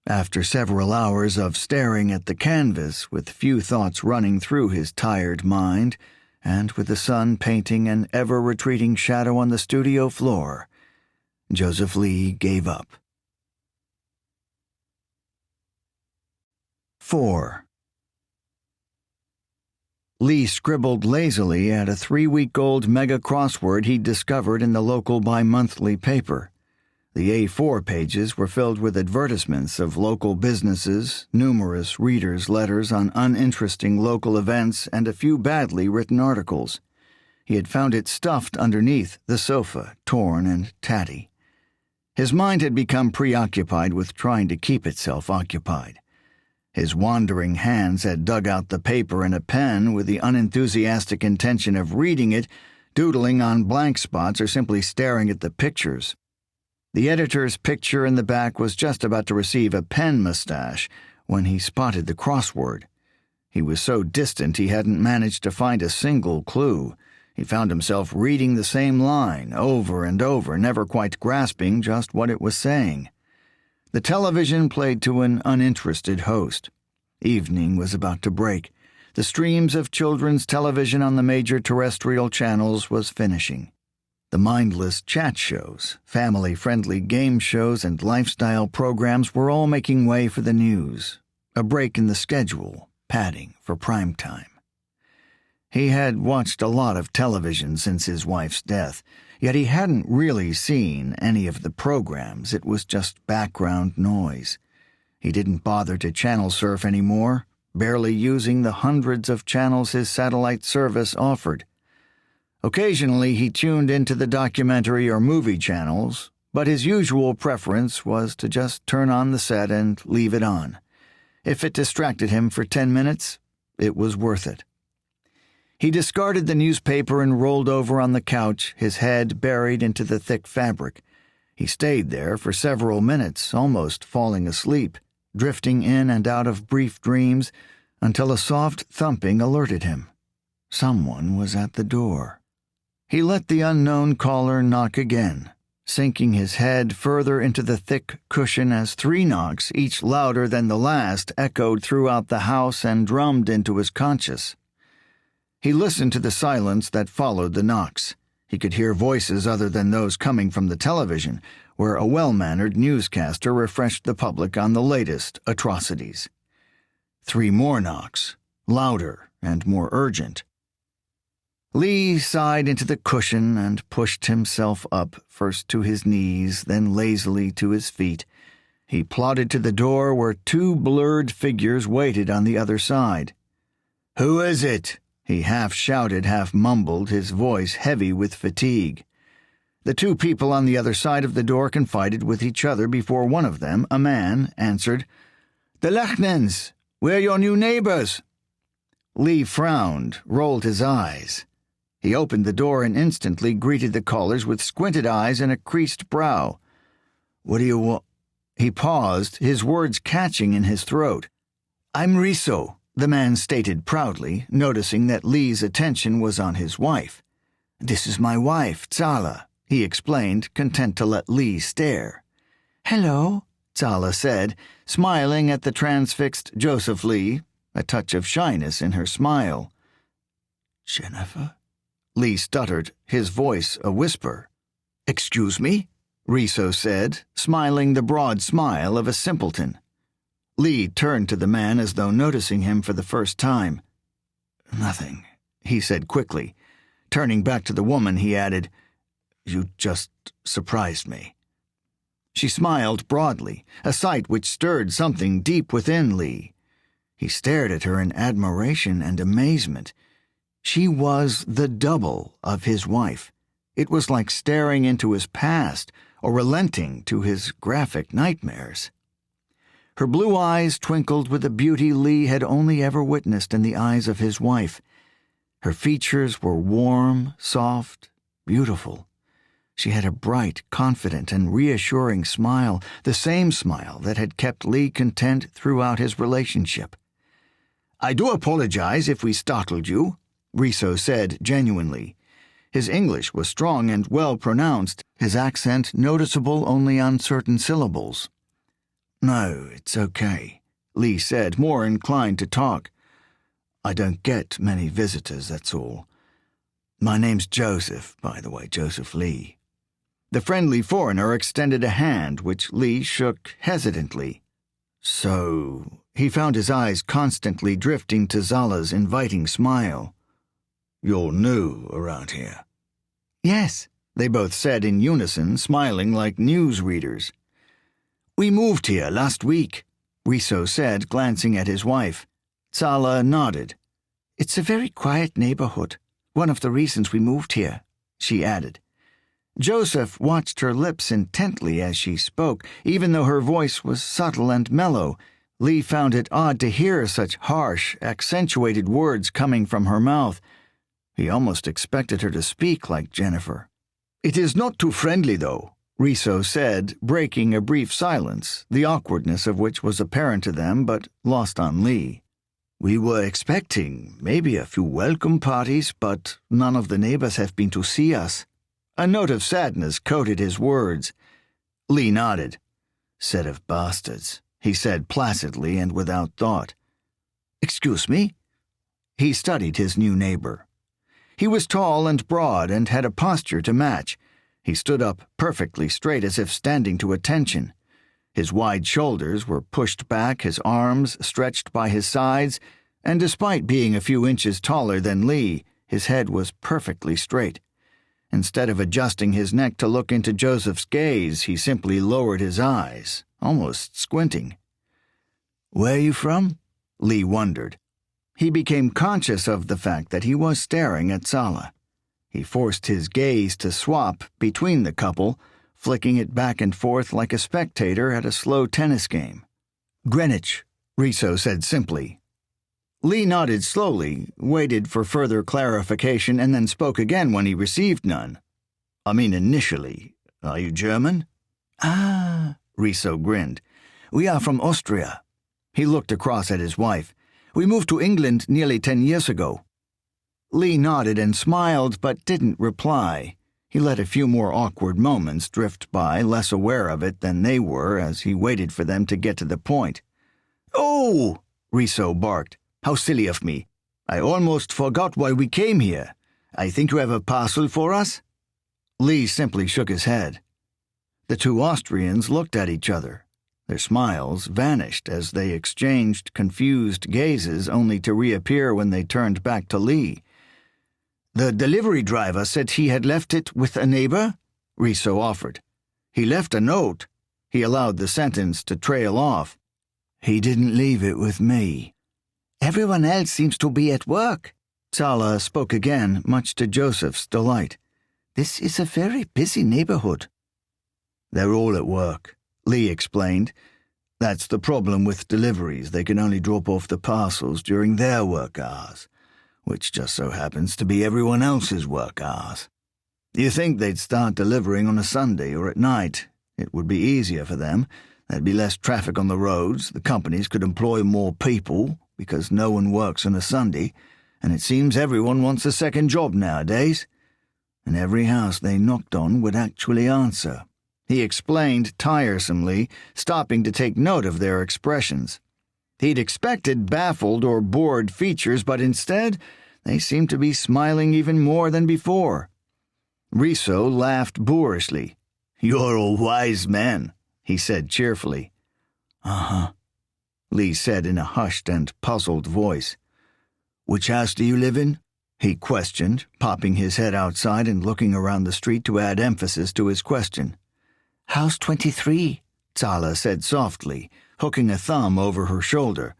After several hours of staring at the canvas, with few thoughts running through his tired mind, and with the sun painting an ever-retreating shadow on the studio floor, Joseph Lee gave up. 4. Lee scribbled lazily at a 3-week-old mega crossword he'd discovered in the local bi-monthly paper. The A4 pages were filled with advertisements of local businesses, numerous readers' letters on uninteresting local events, and a few badly written articles. He had found it stuffed underneath the sofa, torn and tatty. His mind had become preoccupied with trying to keep itself occupied. His wandering hands had dug out the paper and a pen with the unenthusiastic intention of reading it, doodling on blank spots, or simply staring at the pictures. The editor's picture in the back was just about to receive a pen mustache when he spotted the crossword. He was so distant he hadn't managed to find a single clue. He found himself reading the same line over and over, never quite grasping just what it was saying. The television played to an uninterested host. Evening was about to break. The streams of children's television on the major terrestrial channels was finishing. The mindless chat shows, family-friendly game shows, and lifestyle programs were all making way for the news, a break in the schedule, padding for prime time. He had watched a lot of television since his wife's death, yet he hadn't really seen any of the programs. It was just background noise. He didn't bother to channel surf anymore, barely using the hundreds of channels his satellite service offered. Occasionally he tuned into the documentary or movie channels, but his usual preference was to just turn on the set and leave it on. If it distracted him for 10 minutes, it was worth it. He discarded the newspaper and rolled over on the couch, his head buried into the thick fabric. He stayed there for several minutes, almost falling asleep, drifting in and out of brief dreams, until a soft thumping alerted him. Someone was at the door. He let the unknown caller knock again, sinking his head further into the thick cushion as 3 knocks, each louder than the last, echoed throughout the house and drummed into his conscience. He listened to the silence that followed the knocks. He could hear voices other than those coming from the television, where a well-mannered newscaster refreshed the public on the latest atrocities. 3 more knocks, louder and more urgent. Lee sighed into the cushion and pushed himself up, first to his knees, then lazily to his feet. He plodded to the door where 2 blurred figures waited on the other side. "Who is it?" he half shouted, half mumbled, his voice heavy with fatigue. The 2 people on the other side of the door confided with each other before one of them, a man, answered, "The Lechnens! We're your new neighbors." Lee frowned, rolled his eyes. He opened the door and instantly greeted the callers with squinted eyes and a creased brow. "What do you want?" He paused, his words catching in his throat. "I'm Riso," the man stated proudly, noticing that Lee's attention was on his wife. "This is my wife, Tsala," he explained, content to let Lee stare. "Hello," Tsala said, smiling at the transfixed Joseph Lee, a touch of shyness in her smile. "Jennifer?" Lee stuttered, his voice a whisper. "Excuse me?" Riso said, smiling the broad smile of a simpleton. Lee turned to the man as though noticing him for the first time. "Nothing," he said quickly. Turning back to the woman, he added, "You just surprised me." She smiled broadly, a sight which stirred something deep within Lee. He stared at her in admiration and amazement. She was the double of his wife. It was like staring into his past or relenting to his graphic nightmares. Her blue eyes twinkled with a beauty Lee had only ever witnessed in the eyes of his wife. Her features were warm, soft, beautiful. She had a bright, confident, and reassuring smile, the same smile that had kept Lee content throughout his relationship. "I do apologize if we startled you," Riso said genuinely. His English was strong and well pronounced, his accent noticeable only on certain syllables. "No, it's okay," Lee said, more inclined to talk. "I don't get many visitors, that's all. My name's Joseph, by the way, Joseph Lee." The friendly foreigner extended a hand, which Lee shook hesitantly. "So," he found his eyes constantly drifting to Zala's inviting smile. "You're new around here?" "Yes," they both said in unison, smiling like newsreaders. "We moved here last week," Riso said, glancing at his wife. Zala nodded. "It's a very quiet neighborhood. One of the reasons we moved here," she added. Joseph watched her lips intently as she spoke. Even though her voice was subtle and mellow, Lee found it odd to hear such harsh, accentuated words coming from her mouth. He almost expected her to speak like Jennifer. "It is not too friendly, though," Riso said, breaking a brief silence, the awkwardness of which was apparent to them but lost on Lee. "We were expecting maybe a few welcome parties, but none of the neighbors have been to see us." A note of sadness coated his words. Lee nodded. "Set of bastards," he said placidly and without thought. "Excuse me?" He studied his new neighbor. He was tall and broad and had a posture to match. He stood up perfectly straight as if standing to attention. His wide shoulders were pushed back, his arms stretched by his sides, and despite being a few inches taller than Lee, his head was perfectly straight. Instead of adjusting his neck to look into Joseph's gaze, he simply lowered his eyes, almost squinting. "Where are you from?" Lee wondered. He became conscious of the fact that he was staring at Zala. He forced his gaze to swap between the couple, flicking it back and forth like a spectator at a slow tennis game. "Greenwich," Riso said simply. Lee nodded slowly, waited for further clarification, and then spoke again when he received none. "I mean initially. Are you German?" "Ah," Riso grinned. "We are from Austria." He looked across at his wife. "We moved to England nearly 10 years ago." Lee nodded and smiled, but didn't reply. He let a few more awkward moments drift by, less aware of it than they were, as he waited for them to get to the point. "Oh!" Riso barked. "How silly of me. I almost forgot why we came here. I think you have a parcel for us?" Lee simply shook his head. The two Austrians looked at each other. Their smiles vanished as they exchanged confused gazes, only to reappear when they turned back to Lee. "The delivery driver said he had left it with a neighbor?" Riso offered. "He left a note." He allowed the sentence to trail off. "He didn't leave it with me." "Everyone else seems to be at work." Zala spoke again, much to Joseph's delight. "This is a very busy neighborhood." "They're all at work," Lee explained. "That's the problem with deliveries. They can only drop off the parcels during their work hours, which just so happens to be everyone else's work hours. You think they'd start delivering on a Sunday or at night. It would be easier for them. There'd be less traffic on the roads. The companies could employ more people, because no one works on a Sunday, and it seems everyone wants a second job nowadays. And every house they knocked on would actually answer," he explained tiresomely, stopping to take note of their expressions. He'd expected baffled or bored features, but instead they seemed to be smiling even more than before. Riso laughed boorishly. "You're a wise man," he said cheerfully. "Uh-huh," Lee said in a hushed and puzzled voice. "Which house do you live in?" he questioned, popping his head outside and looking around the street to add emphasis to his question. "House 23, Zala said softly, hooking a thumb over her shoulder.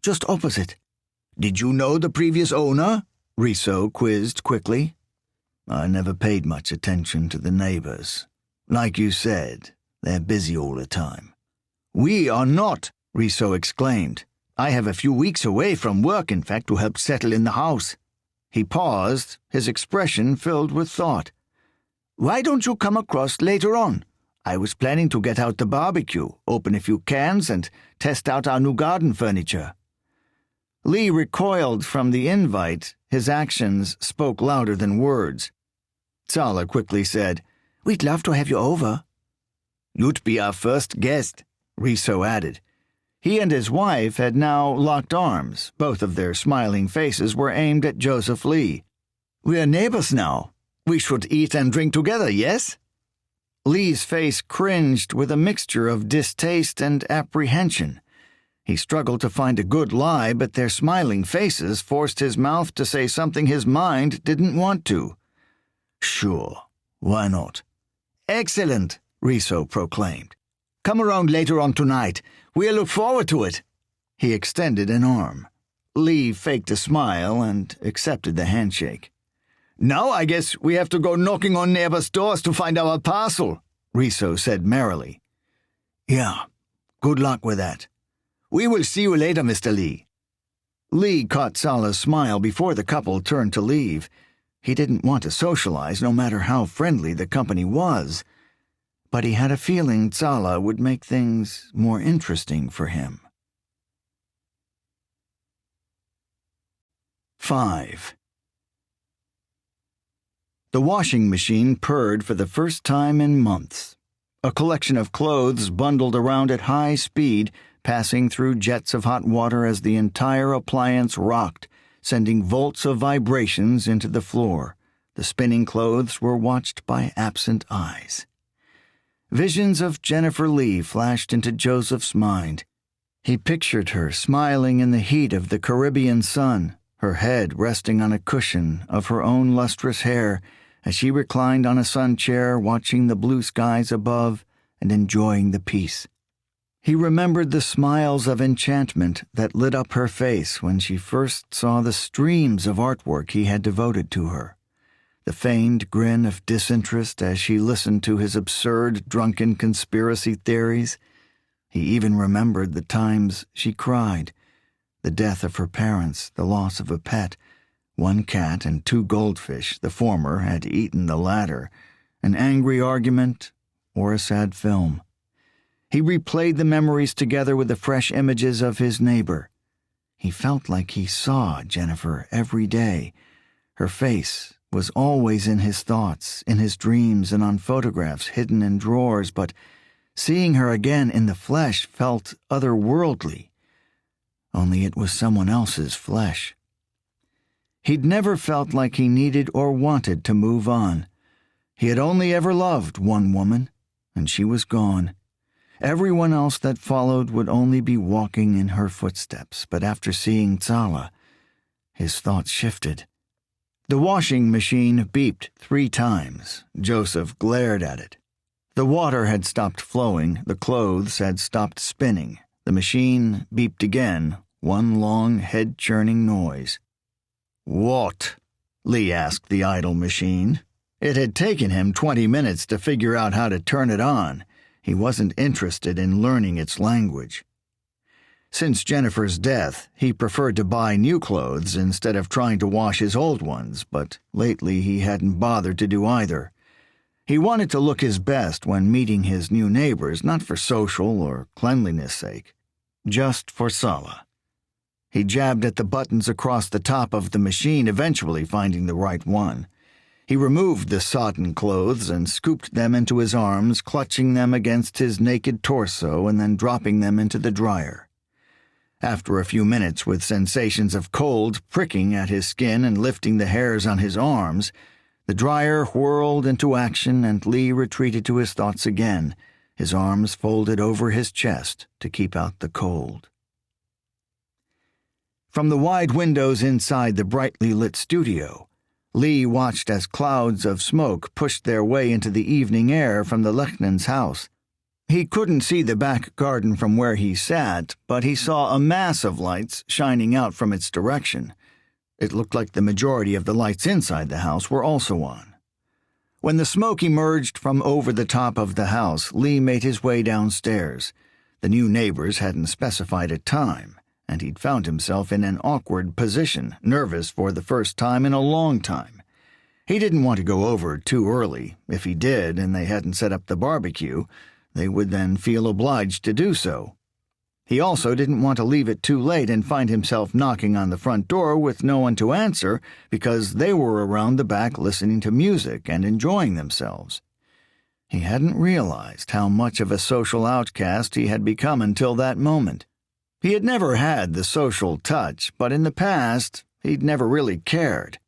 "Just opposite." "Did you know the previous owner?" Riso quizzed quickly. "I never paid much attention to the neighbors. Like you said, they're busy all the time." "We are not," Riso exclaimed. "I have a few weeks away from work, in fact, to help settle in the house." He paused, his expression filled with thought. "Why don't you come across later on? I was planning to get out the barbecue, open a few cans, and test out our new garden furniture." Lee recoiled from the invite. His actions spoke louder than words. Zala quickly said, "We'd love to have you over." "You'd be our first guest," Riso added. He and his wife had now locked arms. Both of their smiling faces were aimed at Joseph Lee. "We're neighbors now. We should eat and drink together, yes?" Lee's face cringed with a mixture of distaste and apprehension. He struggled to find a good lie, but their smiling faces forced his mouth to say something his mind didn't want to. "Sure, why not?" "Excellent," Riso proclaimed. "Come around later on tonight. We'll look forward to it." He extended an arm. Lee faked a smile and accepted the handshake. "Now I guess we have to go knocking on neighbors' doors to find our parcel," Riso said merrily. "Yeah, good luck with that." "We will see you later, Mr. Lee." Lee caught Zala's smile before the couple turned to leave. He didn't want to socialize, no matter how friendly the company was. But he had a feeling Zala would make things more interesting for him. 5. The washing machine purred for the first time in months. A collection of clothes bundled around at high speed, passing through jets of hot water as the entire appliance rocked, sending volts of vibrations into the floor. The spinning clothes were watched by absent eyes. Visions of Jennifer Lee flashed into Joseph's mind. He pictured her smiling in the heat of the Caribbean sun, her head resting on a cushion of her own lustrous hair as she reclined on a sun chair watching the blue skies above and enjoying the peace. He remembered the smiles of enchantment that lit up her face when she first saw the streams of artwork he had devoted to her, the feigned grin of disinterest as she listened to his absurd, drunken conspiracy theories. He even remembered the times she cried, the death of her parents, the loss of a pet, 1 cat and 2 goldfish, the former had eaten the latter, an angry argument, or a sad film. He replayed the memories together with the fresh images of his neighbor. He felt like he saw Jennifer every day. Her face was always in his thoughts, in his dreams, and on photographs hidden in drawers, but seeing her again in the flesh felt otherworldly. Only it was someone else's flesh. He'd never felt like he needed or wanted to move on. He had only ever loved one woman, and she was gone. Everyone else that followed would only be walking in her footsteps, but after seeing Zala, his thoughts shifted. The washing machine beeped 3 times. Joseph glared at it. The water had stopped flowing, the clothes had stopped spinning. The machine beeped again, one long head-churning noise. "What?" Lee asked the idle machine. It had taken him 20 minutes to figure out how to turn it on. He wasn't interested in learning its language. Since Jennifer's death, he preferred to buy new clothes instead of trying to wash his old ones, but lately he hadn't bothered to do either. He wanted to look his best when meeting his new neighbors, not for social or cleanliness' sake, just for Zala. He jabbed at the buttons across the top of the machine, eventually finding the right one. He removed the sodden clothes and scooped them into his arms, clutching them against his naked torso and then dropping them into the dryer. After a few minutes, with sensations of cold pricking at his skin and lifting the hairs on his arms, The dryer whirled into action, and Lee retreated to his thoughts again, his arms folded over his chest to keep out the cold. From the wide windows inside the brightly lit studio, Lee watched as clouds of smoke pushed their way into the evening air from the Lechnans' house. He couldn't see the back garden from where he sat, but he saw a mass of lights shining out from its direction. It looked like the majority of the lights inside the house were also on. When the smoke emerged from over the top of the house, Lee made his way downstairs. The new neighbors hadn't specified a time, and he'd found himself in an awkward position, nervous for the first time in a long time. He didn't want to go over too early. If he did, and they hadn't set up the barbecue, they would then feel obliged to do so. He also didn't want to leave it too late and find himself knocking on the front door with no one to answer because they were around the back listening to music and enjoying themselves. He hadn't realized how much of a social outcast he had become until that moment. He had never had the social touch, but in the past, he'd never really cared.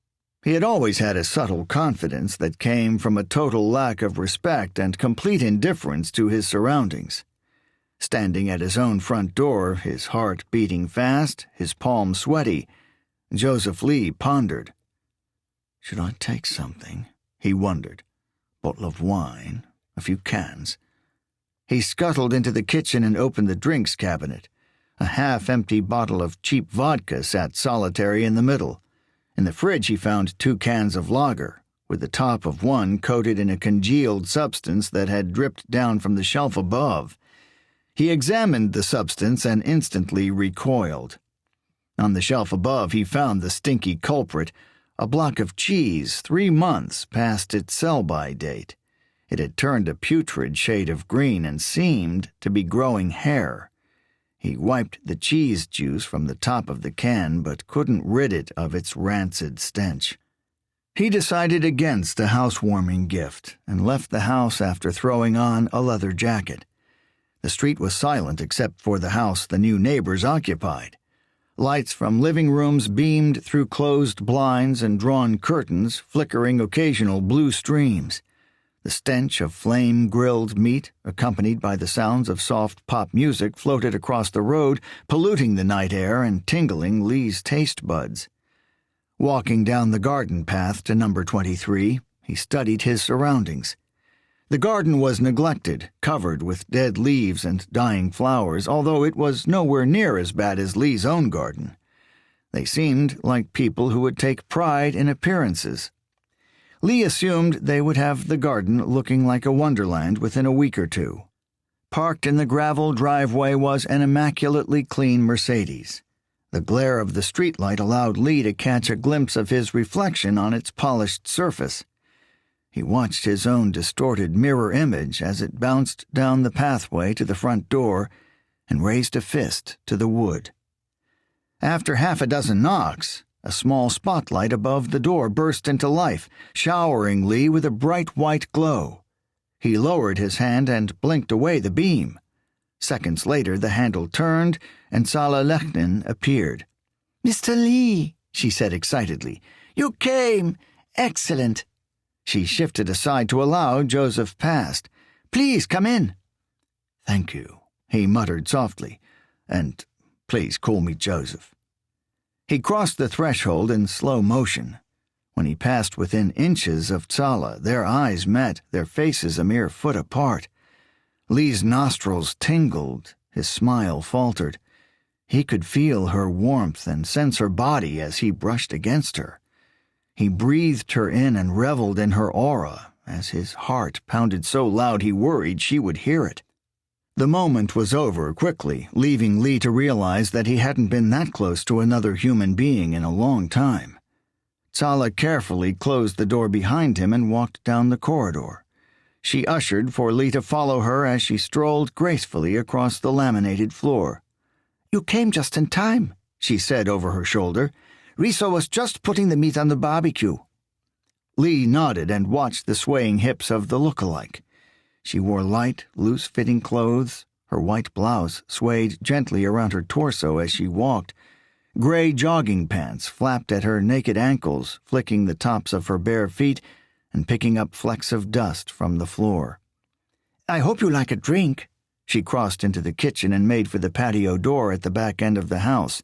He had always had a subtle confidence that came from a total lack of respect and complete indifference to his surroundings. Standing at his own front door, his heart beating fast, his palms sweaty, Joseph Lee pondered. Should I take something? He wondered. Bottle of wine, a few cans. He scuttled into the kitchen and opened the drinks cabinet. A half-empty bottle of cheap vodka sat solitary in the middle. In the fridge he found 2 cans of lager, with the top of one coated in a congealed substance that had dripped down from the shelf above. He examined the substance and instantly recoiled. On the shelf above he found the stinky culprit, a block of cheese 3 months past its sell-by date. It had turned a putrid shade of green and seemed to be growing hair. He wiped the cheese juice from the top of the can but couldn't rid it of its rancid stench. He decided against a housewarming gift and left the house after throwing on a leather jacket. The street was silent except for the house the new neighbors occupied. Lights from living rooms beamed through closed blinds and drawn curtains, flickering occasional blue streams. The stench of flame-grilled meat, accompanied by the sounds of soft pop music, floated across the road, polluting the night air and tingling Lee's taste buds. Walking down the garden path to number 23, he studied his surroundings. The garden was neglected, covered with dead leaves and dying flowers, although it was nowhere near as bad as Lee's own garden. They seemed like people who would take pride in appearances. Lee assumed they would have the garden looking like a wonderland within a week or 2. Parked in the gravel driveway was an immaculately clean Mercedes. The glare of the streetlight allowed Lee to catch a glimpse of his reflection on its polished surface. He watched his own distorted mirror image as it bounced down the pathway to the front door and raised a fist to the wood. After 6 knocks, a small spotlight above the door burst into life, showering Lee with a bright white glow. He lowered his hand and blinked away the beam. Seconds later, the handle turned, and Sala Lechnin appeared. "Mr. Lee," she said excitedly, "you came! Excellent!" She shifted aside to allow Joseph past. "Please, come in." "Thank you," he muttered softly, "and please call me Joseph." He crossed the threshold in slow motion. When he passed within inches of Tsala, their eyes met, their faces a mere foot apart. Lee's nostrils tingled, his smile faltered. He could feel her warmth and sense her body as he brushed against her. He breathed her in and reveled in her aura, as his heart pounded so loud he worried she would hear it. The moment was over quickly, leaving Lee to realize that he hadn't been that close to another human being in a long time. Tsala carefully closed the door behind him and walked down the corridor. She ushered for Lee to follow her as she strolled gracefully across the laminated floor. "You came just in time," she said over her shoulder. "Riso was just putting the meat on the barbecue." Lee nodded and watched the swaying hips of the look-alike. She wore light, loose-fitting clothes. Her white blouse swayed gently around her torso as she walked. Gray jogging pants flapped at her naked ankles, flicking the tops of her bare feet, and picking up flecks of dust from the floor. "I hope you like a drink." She crossed into the kitchen and made for the patio door at the back end of the house.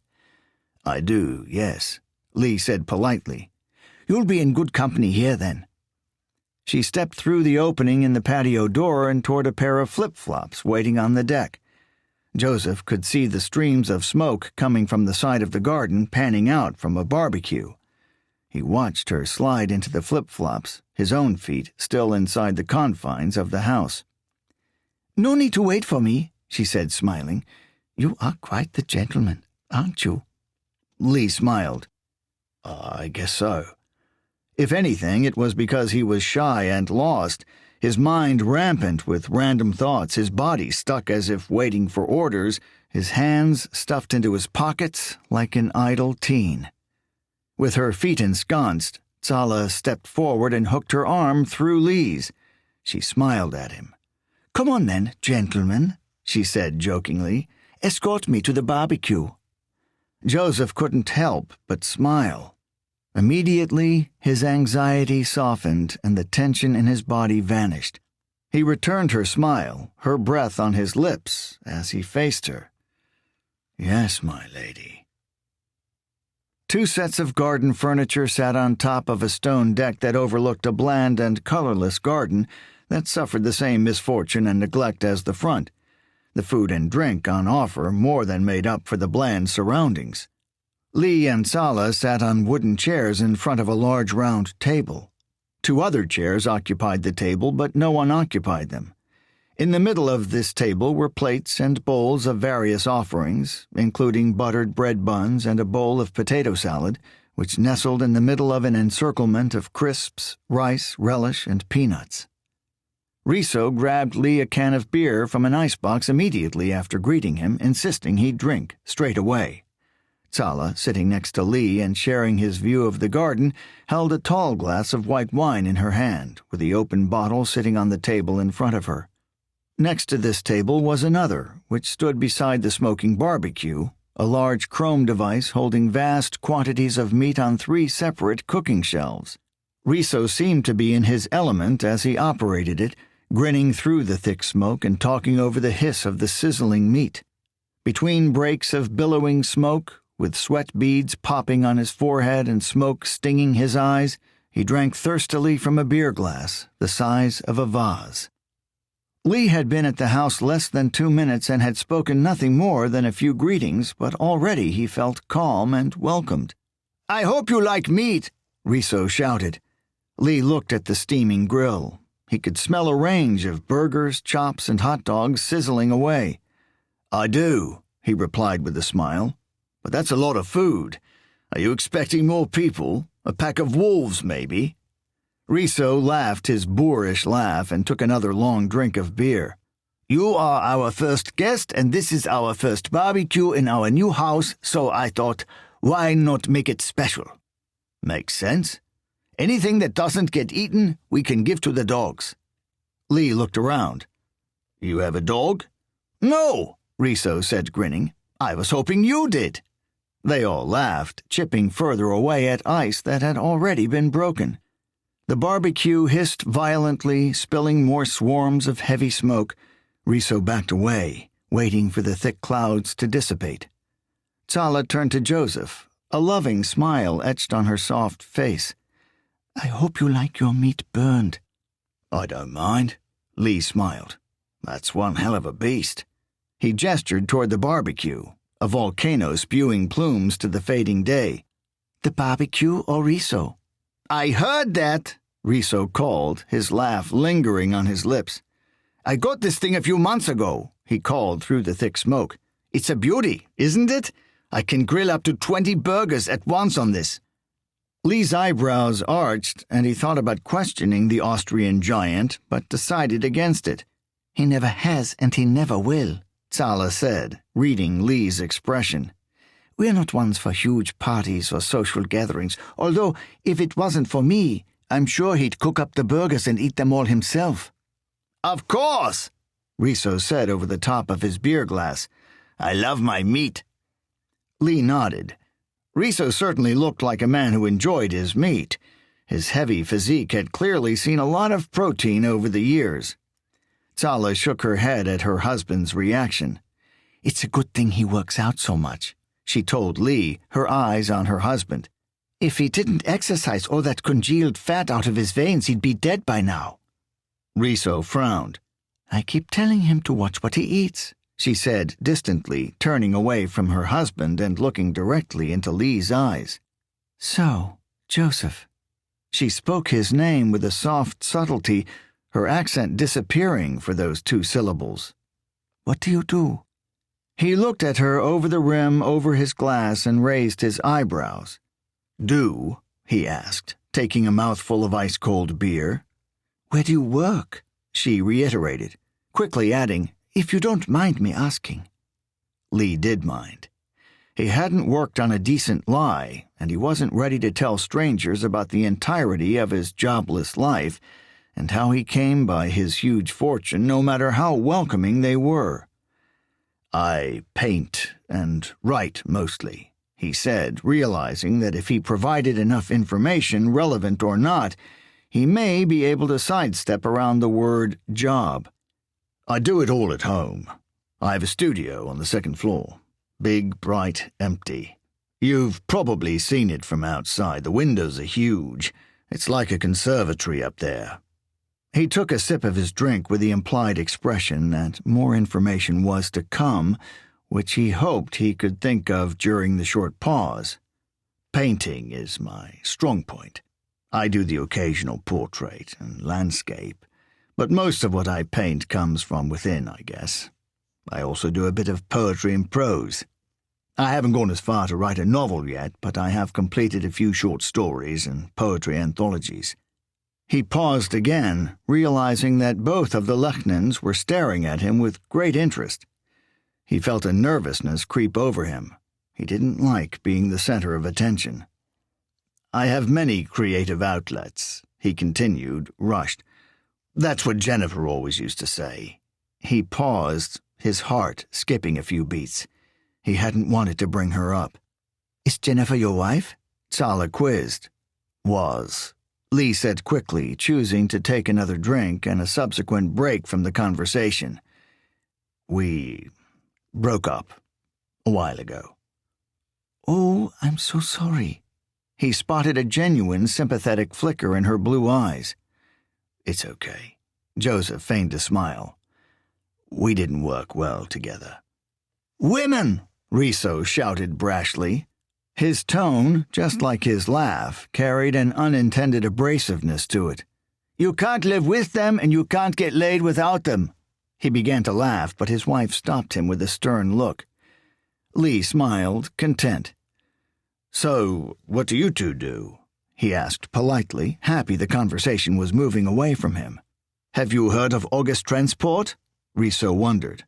"I do, yes," Lee said politely. "You'll be in good company here, then." She stepped through the opening in the patio door and toward a pair of flip-flops waiting on the deck. Joseph could see the streams of smoke coming from the side of the garden panning out from a barbecue. He watched her slide into the flip-flops, his own feet still inside the confines of the house. "No need to wait for me," she said, smiling. "You are quite the gentleman, aren't you?" Lee smiled. "I guess so." If anything, it was because he was shy and lost, his mind rampant with random thoughts, his body stuck as if waiting for orders, his hands stuffed into his pockets like an idle teen. With her feet ensconced, Tsala stepped forward and hooked her arm through Lee's. She smiled at him. "Come on then, gentlemen," she said jokingly. "Escort me to the barbecue." Joseph couldn't help but smile. Immediately, his anxiety softened and the tension in his body vanished. He returned her smile, her breath on his lips, as he faced her. "Yes, my lady." 2 sets of garden furniture sat on top of a stone deck that overlooked a bland and colorless garden that suffered the same misfortune and neglect as the front. The food and drink on offer more than made up for the bland surroundings. Lee and Tsala sat on wooden chairs in front of a large round table. 2 other chairs occupied the table, but no one occupied them. In the middle of this table were plates and bowls of various offerings, including buttered bread buns and a bowl of potato salad, which nestled in the middle of an encirclement of crisps, rice, relish, and peanuts. Riso grabbed Lee a can of beer from an icebox immediately after greeting him, insisting he drink straight away. Tsala, sitting next to Lee and sharing his view of the garden, held a tall glass of white wine in her hand, with the open bottle sitting on the table in front of her. Next to this table was another, which stood beside the smoking barbecue, a large chrome device holding vast quantities of meat on 3 separate cooking shelves. Riso seemed to be in his element as he operated it, grinning through the thick smoke and talking over the hiss of the sizzling meat. Between breaks of billowing smoke, with sweat beads popping on his forehead and smoke stinging his eyes, he drank thirstily from a beer glass the size of a vase. Lee had been at the house less than 2 minutes and had spoken nothing more than a few greetings, but already he felt calm and welcomed. "I hope you like meat," Riso shouted. Lee looked at the steaming grill. He could smell a range of burgers, chops, and hot dogs sizzling away. "I do," he replied with a smile. "But that's a lot of food. Are you expecting more people? A pack of wolves, maybe?" Riso laughed his boorish laugh and took another long drink of beer. "You are our first guest, and this is our first barbecue in our new house, so I thought, why not make it special?" "Makes sense. Anything that doesn't get eaten, we can give to the dogs." Lee looked around. "You have a dog?" "No," Riso said, grinning. "I was hoping you did." They all laughed, chipping further away at ice that had already been broken. The barbecue hissed violently, spilling more swarms of heavy smoke. Riso backed away, waiting for the thick clouds to dissipate. Tsala turned to Joseph, a loving smile etched on her soft face. "I hope you like your meat burned." "I don't mind," Lee smiled. "That's one hell of a beast." He gestured toward the barbecue, a volcano spewing plumes to the fading day. "The barbecue or Riso?" "I heard that," Riso called, his laugh lingering on his lips. "I got this thing a few months ago," he called through the thick smoke. "It's a beauty, isn't it? I can grill up to 20 burgers at once on this." Lee's eyebrows arched, and he thought about questioning the Austrian giant, but decided against it. "He never has, and he never will," Tsala said, reading Lee's expression. "We're not ones for huge parties or social gatherings, although, if it wasn't for me, I'm sure he'd cook up the burgers and eat them all himself." "Of course," Riso said over the top of his beer glass. "I love my meat." Lee nodded. Riso certainly looked like a man who enjoyed his meat. His heavy physique had clearly seen a lot of protein over the years. Tsala shook her head at her husband's reaction. It's a good thing he works out so much, she told Lee, her eyes on her husband. If he didn't exercise all that congealed fat out of his veins, he'd be dead by now. Riso frowned. I keep telling him to watch what he eats, she said distantly, turning away from her husband and looking directly into Lee's eyes. So, Joseph. She spoke his name with a soft subtlety, her accent disappearing for those 2 syllables. What do you do? He looked at her over the rim over his glass and raised his eyebrows. Do? He asked, taking a mouthful of ice-cold beer. Where do you work? She reiterated, quickly adding, if you don't mind me asking. Lee did mind. He hadn't worked on a decent lie, and he wasn't ready to tell strangers about the entirety of his jobless life and how he came by his huge fortune, no matter how welcoming they were. I paint and write mostly, he said, realizing that if he provided enough information, relevant or not, he may be able to sidestep around the word job. I do it all at home. I have a studio on the 2nd floor. Big, bright, empty. You've probably seen it from outside. The windows are huge. It's like a conservatory up there. He took a sip of his drink with the implied expression that more information was to come, which he hoped he could think of during the short pause. Painting is my strong point. I do the occasional portrait and landscape, but most of what I paint comes from within, I guess. I also do a bit of poetry and prose. I haven't gone as far to write a novel yet, but I have completed a few short stories and poetry anthologies. He paused again, realizing that both of the Lechnans were staring at him with great interest. He felt a nervousness creep over him. He didn't like being the center of attention. I have many creative outlets, he continued, rushed. That's what Jennifer always used to say. He paused, his heart skipping a few beats. He hadn't wanted to bring her up. Is Jennifer your wife? Tsala quizzed. Was, Lee said quickly, choosing to take another drink and a subsequent break from the conversation. We broke up a while ago. Oh, I'm so sorry. He spotted a genuine sympathetic flicker in her blue eyes. It's okay. Joseph feigned a smile. We didn't work well together. Women! Riso shouted brashly. His tone, just like his laugh, carried an unintended abrasiveness to it. You can't live with them and you can't get laid without them. He began to laugh, but his wife stopped him with a stern look. Lee smiled, content. So, what do you 2 do? He asked politely, happy the conversation was moving away from him. Have you heard of August Transport? Riso wondered.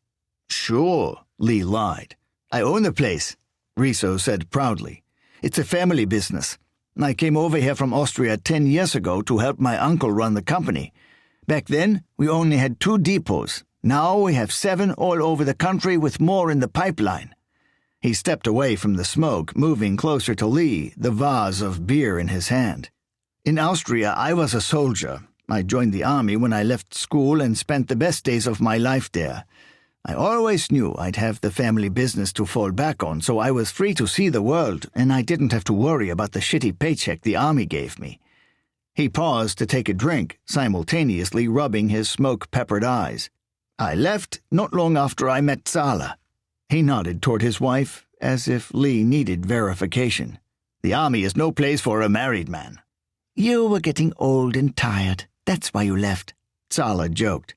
Sure, Lee lied. I own the place, Riso said proudly. It's a family business. I came over here from Austria 10 years ago to help my uncle run the company. Back then, we only had 2 depots. Now we have 7 all over the country with more in the pipeline. He stepped away from the smoke, moving closer to Lee, the vase of beer in his hand. In Austria, I was a soldier. I joined the army when I left school and spent the best days of my life there. I always knew I'd have the family business to fall back on, so I was free to see the world, and I didn't have to worry about the shitty paycheck the army gave me. He paused to take a drink, simultaneously rubbing his smoke-peppered eyes. I left not long after I met Tsala. He nodded toward his wife, as if Lee needed verification. The army is no place for a married man. You were getting old and tired. That's why you left, Tsala joked.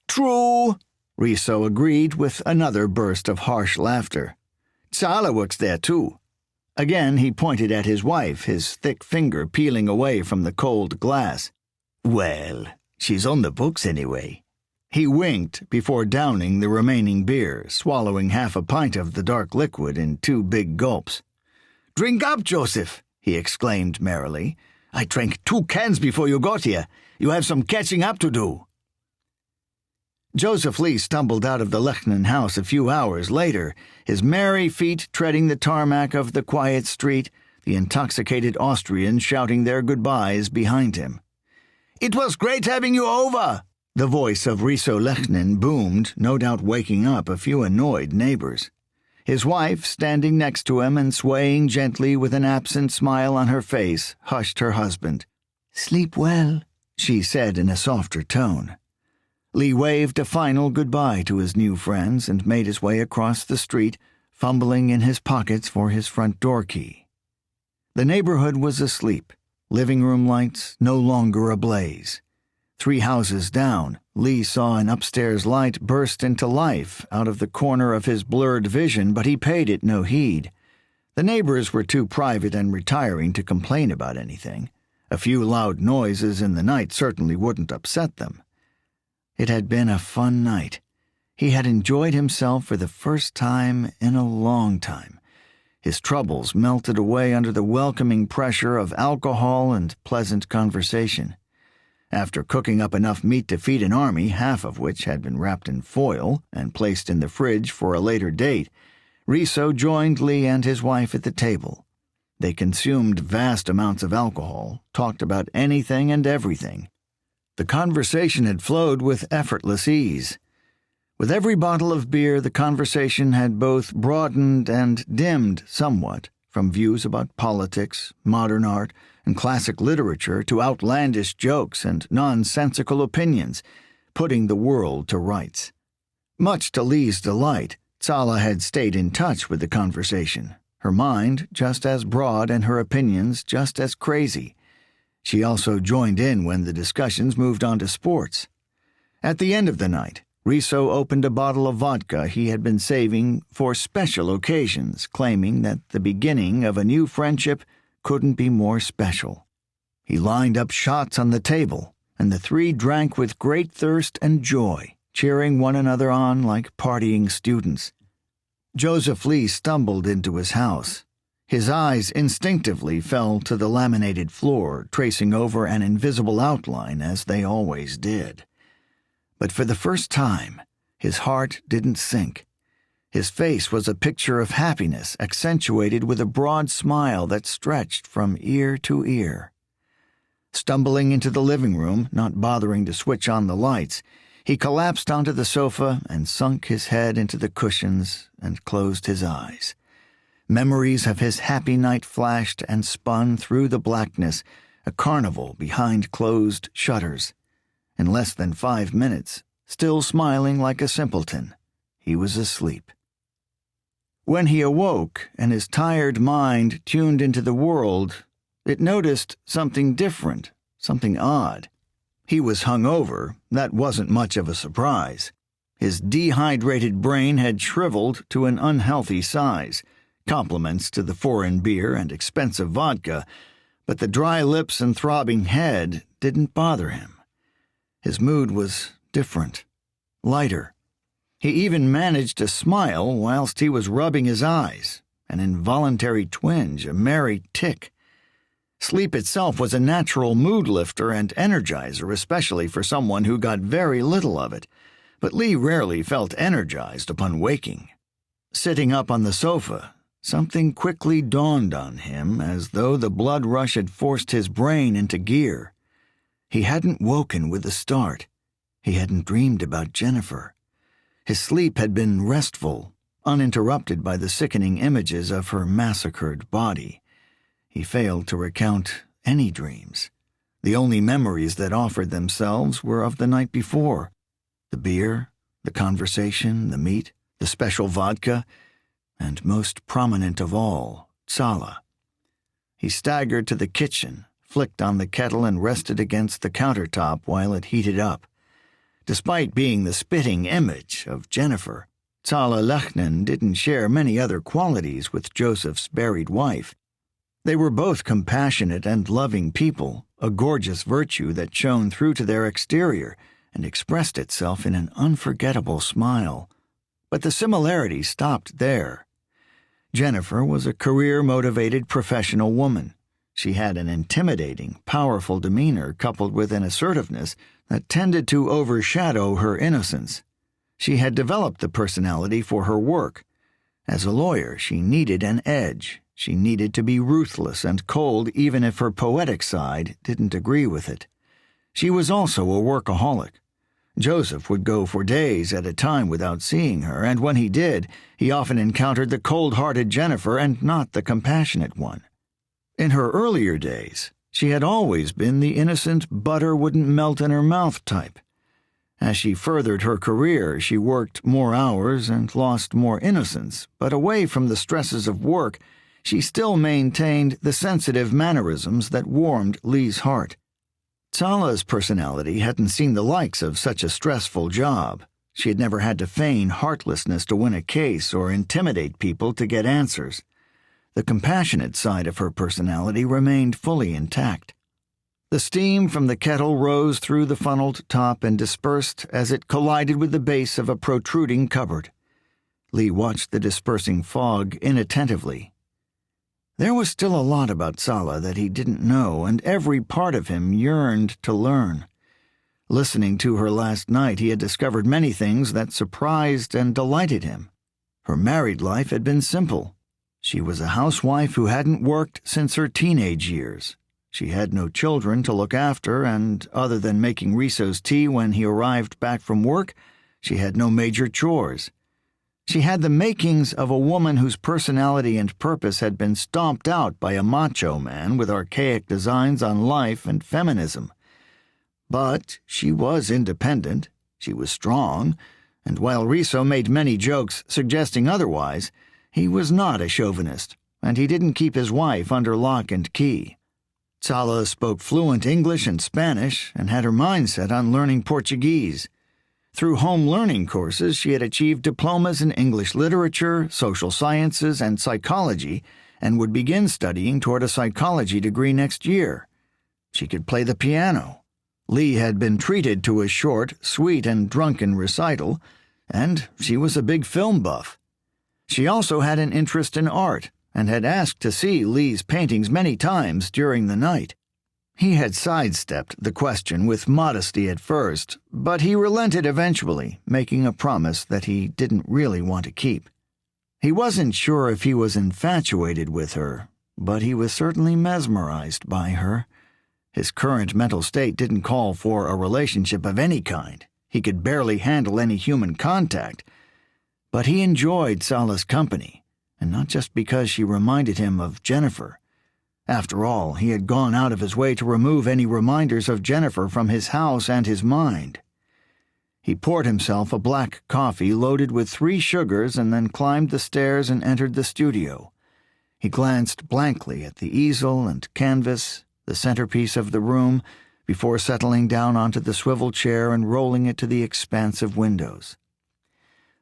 True, Riso agreed with another burst of harsh laughter. Tsala works there too. Again he pointed at his wife, his thick finger peeling away from the cold glass. Well, she's on the books anyway. He winked before downing the remaining beer, swallowing half a pint of the dark liquid in 2 big gulps. Drink up, Joseph, he exclaimed merrily. I drank 2 cans before you got here. You have some catching up to do. Joseph Lee stumbled out of the Lechnan house a few hours later, his merry feet treading the tarmac of the quiet street, the intoxicated Austrians shouting their goodbyes behind him. "It was great having you over," the voice of Riso Lechnin boomed, no doubt waking up a few annoyed neighbors. His wife, standing next to him and swaying gently with an absent smile on her face, hushed her husband. "Sleep well," she said in a softer tone. Lee waved a final goodbye to his new friends and made his way across the street, fumbling in his pockets for his front door key. The neighborhood was asleep, living room lights no longer ablaze. 3 houses down, Lee saw an upstairs light burst into life out of the corner of his blurred vision, but he paid it no heed. The neighbors were too private and retiring to complain about anything. A few loud noises in the night certainly wouldn't upset them. It had been a fun night. He had enjoyed himself for the first time in a long time. His troubles melted away under the welcoming pressure of alcohol and pleasant conversation. After cooking up enough meat to feed an army, half of which had been wrapped in foil and placed in the fridge for a later date, Riso joined Lee and his wife at the table. They consumed vast amounts of alcohol, talked about anything and everything. The conversation had flowed with effortless ease. With every bottle of beer, the conversation had both broadened and dimmed somewhat, from views about politics, modern art, and classic literature to outlandish jokes and nonsensical opinions, putting the world to rights. Much to Lee's delight, Tsala had stayed in touch with the conversation, her mind just as broad and her opinions just as crazy. She also joined in when the discussions moved on to sports. At the end of the night, Riso opened a bottle of vodka he had been saving for special occasions, claiming that the beginning of a new friendship couldn't be more special. He lined up shots on the table, and the 3 drank with great thirst and joy, cheering one another on like partying students. Joseph Lee stumbled into his house. His eyes instinctively fell to the laminated floor, tracing over an invisible outline as they always did. But for the first time, his heart didn't sink. His face was a picture of happiness, accentuated with a broad smile that stretched from ear to ear. Stumbling into the living room, not bothering to switch on the lights, he collapsed onto the sofa and sunk his head into the cushions and closed his eyes. Memories of his happy night flashed and spun through the blackness, a carnival behind closed shutters. In less than 5 minutes, still smiling like a simpleton, he was asleep. When he awoke and his tired mind tuned into the world, it noticed something different, something odd. He was hungover, that wasn't much of a surprise. His dehydrated brain had shriveled to an unhealthy size, compliments to the foreign beer and expensive vodka, but the dry lips and throbbing head didn't bother him. His mood was different, lighter. He even managed to smile whilst he was rubbing his eyes, an involuntary twinge, a merry tick. Sleep itself was a natural mood lifter and energizer, especially for someone who got very little of it, but Lee rarely felt energized upon waking. Sitting up on the sofa, something quickly dawned on him, as though the blood rush had forced his brain into gear. He hadn't woken with a start. He hadn't dreamed about Jennifer. His sleep had been restful, uninterrupted by the sickening images of her massacred body. He failed to recount any dreams. The only memories that offered themselves were of the night before. The beer, the conversation, the meat, the special vodka, and most prominent of all, Tsala. He staggered to the kitchen, flicked on the kettle and rested against the countertop while it heated up. Despite being the spitting image of Jennifer, Tsala Lechnin didn't share many other qualities with Joseph's buried wife. They were both compassionate and loving people, a gorgeous virtue that shone through to their exterior and expressed itself in an unforgettable smile. But the similarity stopped there. Jennifer was a career-motivated professional woman. She had an intimidating, powerful demeanor coupled with an assertiveness that tended to overshadow her innocence. She had developed the personality for her work. As a lawyer, she needed an edge, She needed to be ruthless and cold even if her poetic side didn't agree with it. She was also a workaholic. Joseph would go for days at a time without seeing her, and when he did, he often encountered the cold-hearted Jennifer and not the compassionate one. In her earlier days, she had always been the innocent butter-wouldn't-melt-in-her-mouth type. As she furthered her career, she worked more hours and lost more innocence, but away from the stresses of work, she still maintained the sensitive mannerisms that warmed Lee's heart. Sala's personality hadn't seen the likes of such a stressful job. She had never had to feign heartlessness to win a case or intimidate people to get answers. The compassionate side of her personality remained fully intact. The steam from the kettle rose through the funneled top and dispersed as it collided with the base of a protruding cupboard. Lee watched the dispersing fog inattentively. There was still a lot about Sala that he didn't know, and every part of him yearned to learn. Listening to her last night, he had discovered many things that surprised and delighted him. Her married life had been simple. She was a housewife who hadn't worked since her teenage years. She had no children to look after, and other than making Riso's tea when he arrived back from work, she had no major chores. She had the makings of a woman whose personality and purpose had been stomped out by a macho man with archaic designs on life and feminism. But she was independent, she was strong, and while Riso made many jokes suggesting otherwise, he was not a chauvinist, and he didn't keep his wife under lock and key. Sala spoke fluent English and Spanish and had her mind set on learning Portuguese. Through home learning courses, she had achieved diplomas in English literature, social sciences, and psychology, and would begin studying toward a psychology degree next year. She could play the piano. Lee had been treated to a short, sweet, and drunken recital, and she was a big film buff. She also had an interest in art, and had asked to see Lee's paintings many times during the night. He had sidestepped the question with modesty at first, but he relented eventually, making a promise that he didn't really want to keep. He wasn't sure if he was infatuated with her, but he was certainly mesmerized by her. His current mental state didn't call for a relationship of any kind. He could barely handle any human contact. But he enjoyed Sala's company, and not just because she reminded him of Jennifer. After all, he had gone out of his way to remove any reminders of Jennifer from his house and his mind. He poured himself a black coffee loaded with 3 sugars and then climbed the stairs and entered the studio. He glanced blankly at the easel and canvas, the centerpiece of the room, before settling down onto the swivel chair and rolling it to the expansive windows.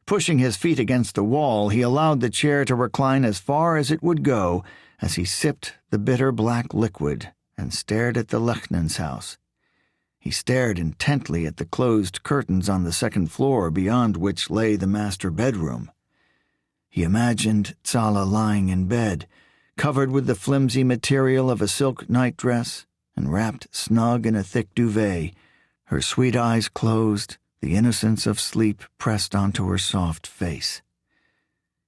Pushing his feet against the wall, he allowed the chair to recline as far as it would go as he sipped the bitter black liquid and stared at the Lechnan's house. He stared intently at the closed curtains on the second floor beyond which lay the master bedroom. He imagined Sala lying in bed, covered with the flimsy material of a silk nightdress and wrapped snug in a thick duvet, her sweet eyes closed, the innocence of sleep pressed onto her soft face.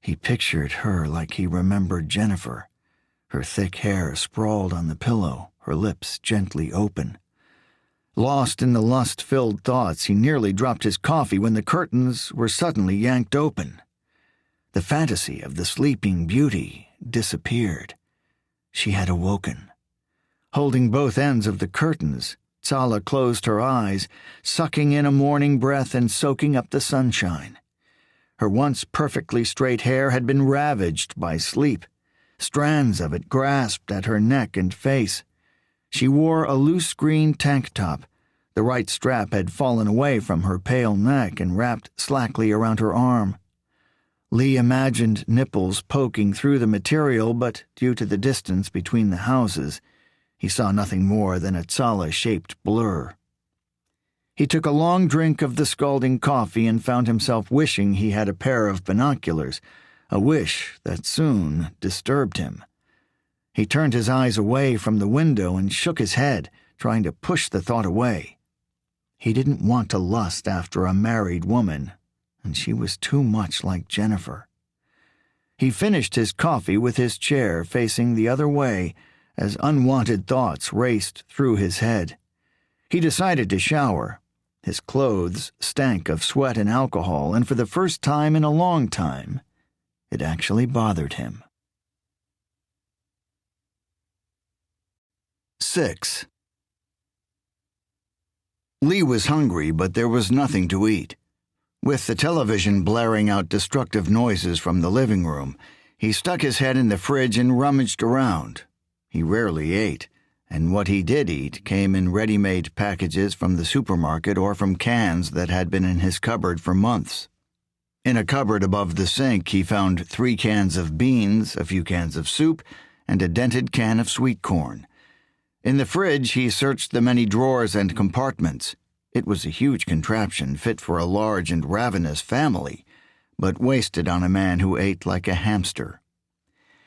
He pictured her like he remembered Jennifer, her thick hair sprawled on the pillow, her lips gently open. Lost in the lust-filled thoughts, he nearly dropped his coffee when the curtains were suddenly yanked open. The fantasy of the sleeping beauty disappeared. She had awoken. Holding both ends of the curtains, Sala closed her eyes, sucking in a morning breath and soaking up the sunshine. Her once perfectly straight hair had been ravaged by sleep. Strands of it grasped at her neck and face. She wore a loose green tank top. The right strap had fallen away from her pale neck and wrapped slackly around her arm. Lee imagined nipples poking through the material, but due to the distance between the houses, he saw nothing more than a Sala-shaped blur. He took a long drink of the scalding coffee and found himself wishing he had a pair of binoculars, a wish that soon disturbed him. He turned his eyes away from the window and shook his head, trying to push the thought away. He didn't want to lust after a married woman, and she was too much like Jennifer. He finished his coffee with his chair facing the other way as unwanted thoughts raced through his head. He decided to shower. His clothes stank of sweat and alcohol, and for the first time in a long time, it actually bothered him. 6. Lee was hungry, but there was nothing to eat. With the television blaring out destructive noises from the living room, he stuck his head in the fridge and rummaged around. He rarely ate, and what he did eat came in ready-made packages from the supermarket or from cans that had been in his cupboard for months. In a cupboard above the sink, he found 3 cans of beans, a few cans of soup, and a dented can of sweet corn. In the fridge, he searched the many drawers and compartments. It was a huge contraption fit for a large and ravenous family, but wasted on a man who ate like a hamster.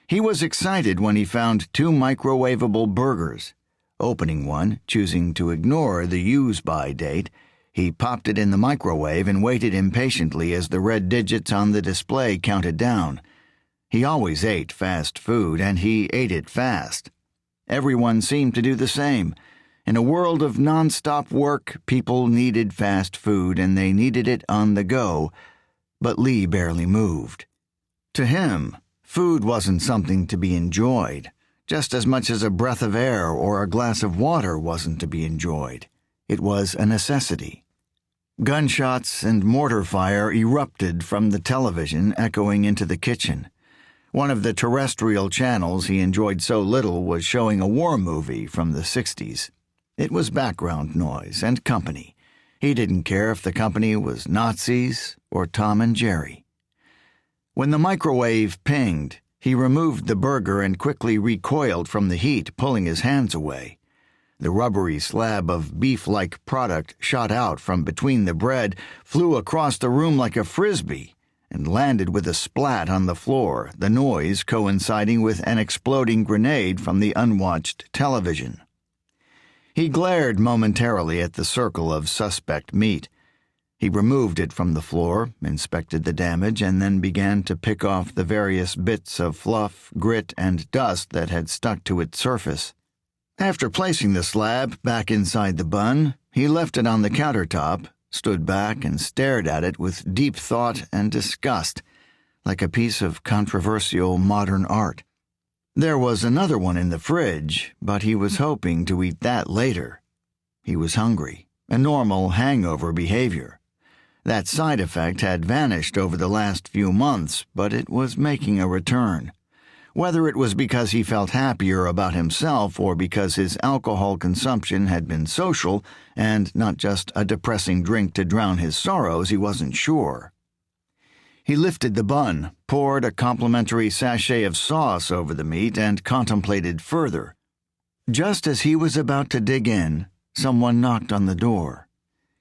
He was excited when he found 2 microwavable burgers. Opening one, choosing to ignore the use-by date, he popped it in the microwave and waited impatiently as the red digits on the display counted down. He always ate fast food, and he ate it fast. Everyone seemed to do the same. In a world of non-stop work, people needed fast food, and they needed it on the go, but Lee barely moved. To him, food wasn't something to be enjoyed, just as much as a breath of air or a glass of water wasn't to be enjoyed. It was a necessity. Gunshots and mortar fire erupted from the television, echoing into the kitchen. One of the terrestrial channels he enjoyed so little was showing a war movie from the 60s. It was background noise and company. He didn't care if the company was Nazis or Tom and Jerry. When the microwave pinged, he removed the burger and quickly recoiled from the heat, pulling his hands away. The rubbery slab of beef-like product shot out from between the bread, flew across the room like a frisbee, and landed with a splat on the floor, the noise coinciding with an exploding grenade from the unwatched television. He glared momentarily at the circle of suspect meat. He removed it from the floor, inspected the damage, and then began to pick off the various bits of fluff, grit, and dust that had stuck to its surface. After placing the slab back inside the bun, he left it on the countertop, stood back and stared at it with deep thought and disgust, like a piece of controversial modern art. There was another one in the fridge, but he was hoping to eat that later. He was hungry, a normal hangover behavior. That side effect had vanished over the last few months, but it was making a return. Whether it was because he felt happier about himself or because his alcohol consumption had been social and not just a depressing drink to drown his sorrows, he wasn't sure. He lifted the bun, poured a complimentary sachet of sauce over the meat, and contemplated further. Just as he was about to dig in, someone knocked on the door.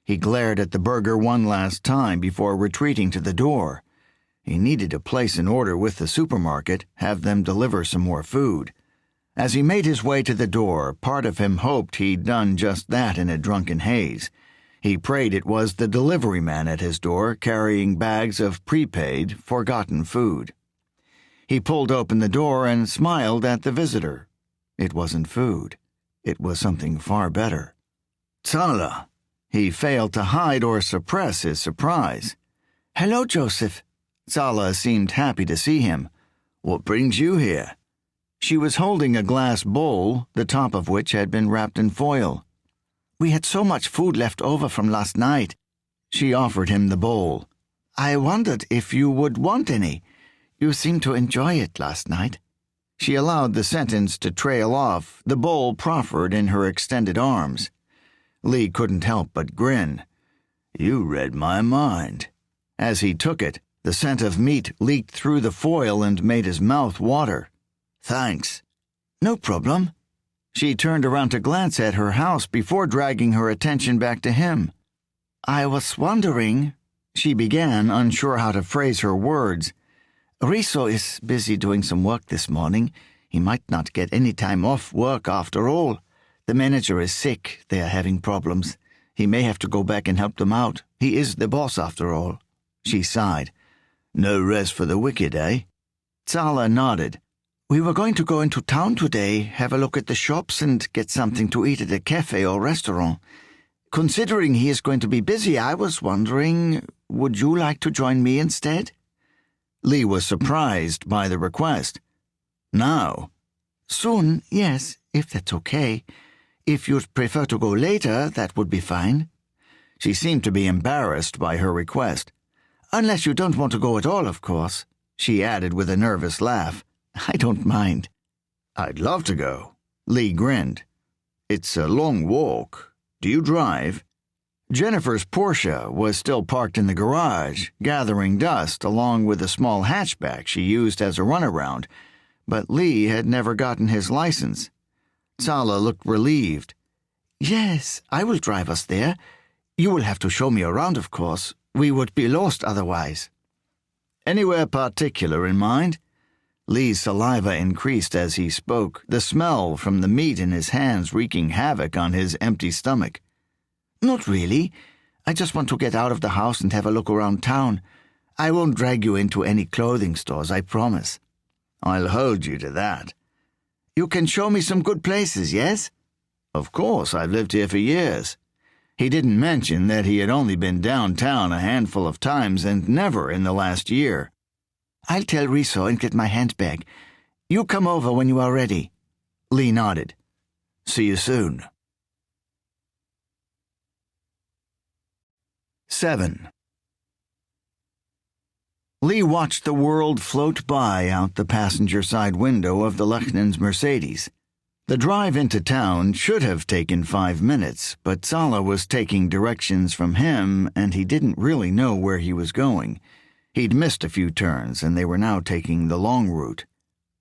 He glared at the burger one last time before retreating to the door. He needed to place an order with the supermarket, have them deliver some more food. As he made his way to the door, part of him hoped he'd done just that in a drunken haze. He prayed it was the delivery man at his door carrying bags of prepaid, forgotten food. He pulled open the door and smiled at the visitor. It wasn't food. It was something far better. Tsala! He failed to hide or suppress his surprise. "Hello, Joseph." Tsala seemed happy to see him. "What brings you here?" She was holding a glass bowl, the top of which had been wrapped in foil. "We had so much food left over from last night." She offered him the bowl. "I wondered if you would want any. You seemed to enjoy it last night." She allowed the sentence to trail off, the bowl proffered in her extended arms. Lee couldn't help but grin. "You read my mind." As he took it, the scent of meat leaked through the foil and made his mouth water. "Thanks." "No problem." She turned around to glance at her house before dragging her attention back to him. "I was wondering," she began, unsure how to phrase her words. "Riso is busy doing some work this morning. He might not get any time off work after all. The manager is sick. They are having problems. He may have to go back and help them out. He is the boss after all." She sighed. "No rest for the wicked, eh?" Zala nodded. We were going to go into town today, have a look at the shops and get something to eat at a cafe or restaurant. Considering he is going to be busy, I was wondering, would you like to join me instead? Lee was surprised by the request. Now? Soon, yes, if that's okay. If you'd prefer to go later, that would be fine. She seemed to be embarrassed by her request. Unless you don't want to go at all, of course, she added with a nervous laugh. I don't mind. I'd love to go. Lee grinned. It's a long walk. Do you drive? Jennifer's Porsche was still parked in the garage, gathering dust along with a small hatchback she used as a runaround, but Lee had never gotten his license. Zala looked relieved. Yes, I will drive us there. You will have to show me around, of course. We would be lost otherwise. Anywhere particular in mind? Lee's saliva increased as he spoke, the smell from the meat in his hands wreaking havoc on his empty stomach. Not really. I just want to get out of the house and have a look around town. I won't drag you into any clothing stores, I promise. I'll hold you to that. You can show me some good places, yes? Of course, I've lived here for years. He didn't mention that he had only been downtown a handful of times and never in the last year. I'll tell Riso and get my handbag. You come over when you are ready. Lee nodded. See you soon. 7. Lee watched the world float by out the passenger side window of the Lechnans' Mercedes. The drive into town should have taken 5 minutes, but Zala was taking directions from him, and he didn't really know where he was going. He'd missed a few turns, and they were now taking the long route.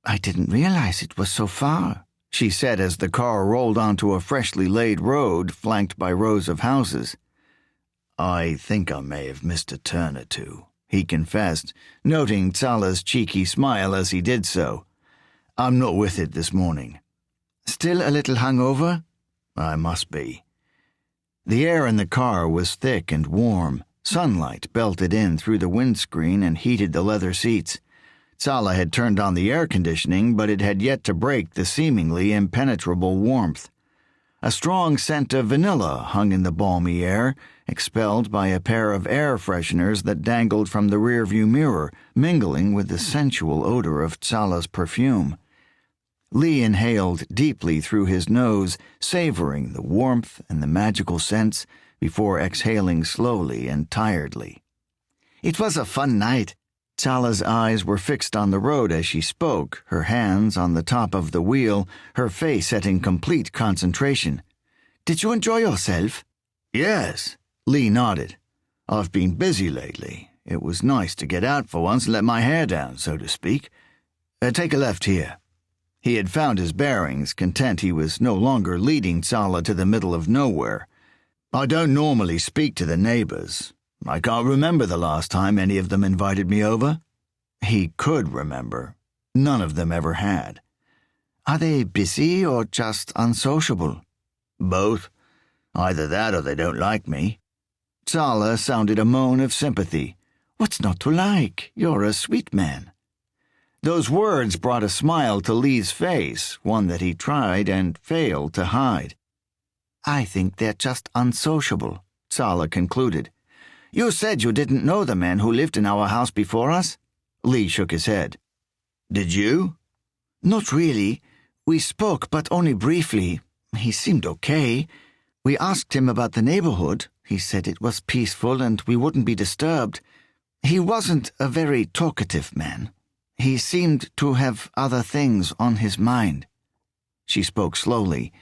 I didn't realize it was so far, she said as the car rolled onto a freshly laid road flanked by rows of houses. I think I may have missed a turn or two, he confessed, noting Zala's cheeky smile as he did so. I'm not with it this morning. Still a little hungover? I must be. The air in the car was thick and warm. Sunlight belted in through the windscreen and heated the leather seats. Zala had turned on the air conditioning, but it had yet to break the seemingly impenetrable warmth. A strong scent of vanilla hung in the balmy air, expelled by a pair of air fresheners that dangled from the rearview mirror, mingling with the sensual odor of Zala's perfume. Lee inhaled deeply through his nose, savoring the warmth and the magical scents, before exhaling slowly and tiredly. It was a fun night. Zala's eyes were fixed on the road as she spoke, her hands on the top of the wheel, her face set in complete concentration. Did you enjoy yourself? Yes, Lee nodded. I've been busy lately. It was nice to get out for once and let my hair down, so to speak. Take a left here. He had found his bearings, content he was no longer leading Zala to the middle of nowhere. I don't normally speak to the neighbors. I can't remember the last time any of them invited me over. He could remember. None of them ever had. Are they busy or just unsociable? Both. Either that or they don't like me. Zala sounded a moan of sympathy. What's not to like? You're a sweet man. Those words brought a smile to Lee's face, one that he tried and failed to hide. I think they're just unsociable, Zala concluded. You said you didn't know the man who lived in our house before us? Lee shook his head. Did you? Not really. We spoke, but only briefly. He seemed okay. We asked him about the neighborhood. He said it was peaceful and we wouldn't be disturbed. He wasn't a very talkative man. He seemed to have other things on his mind. She spoke slowly.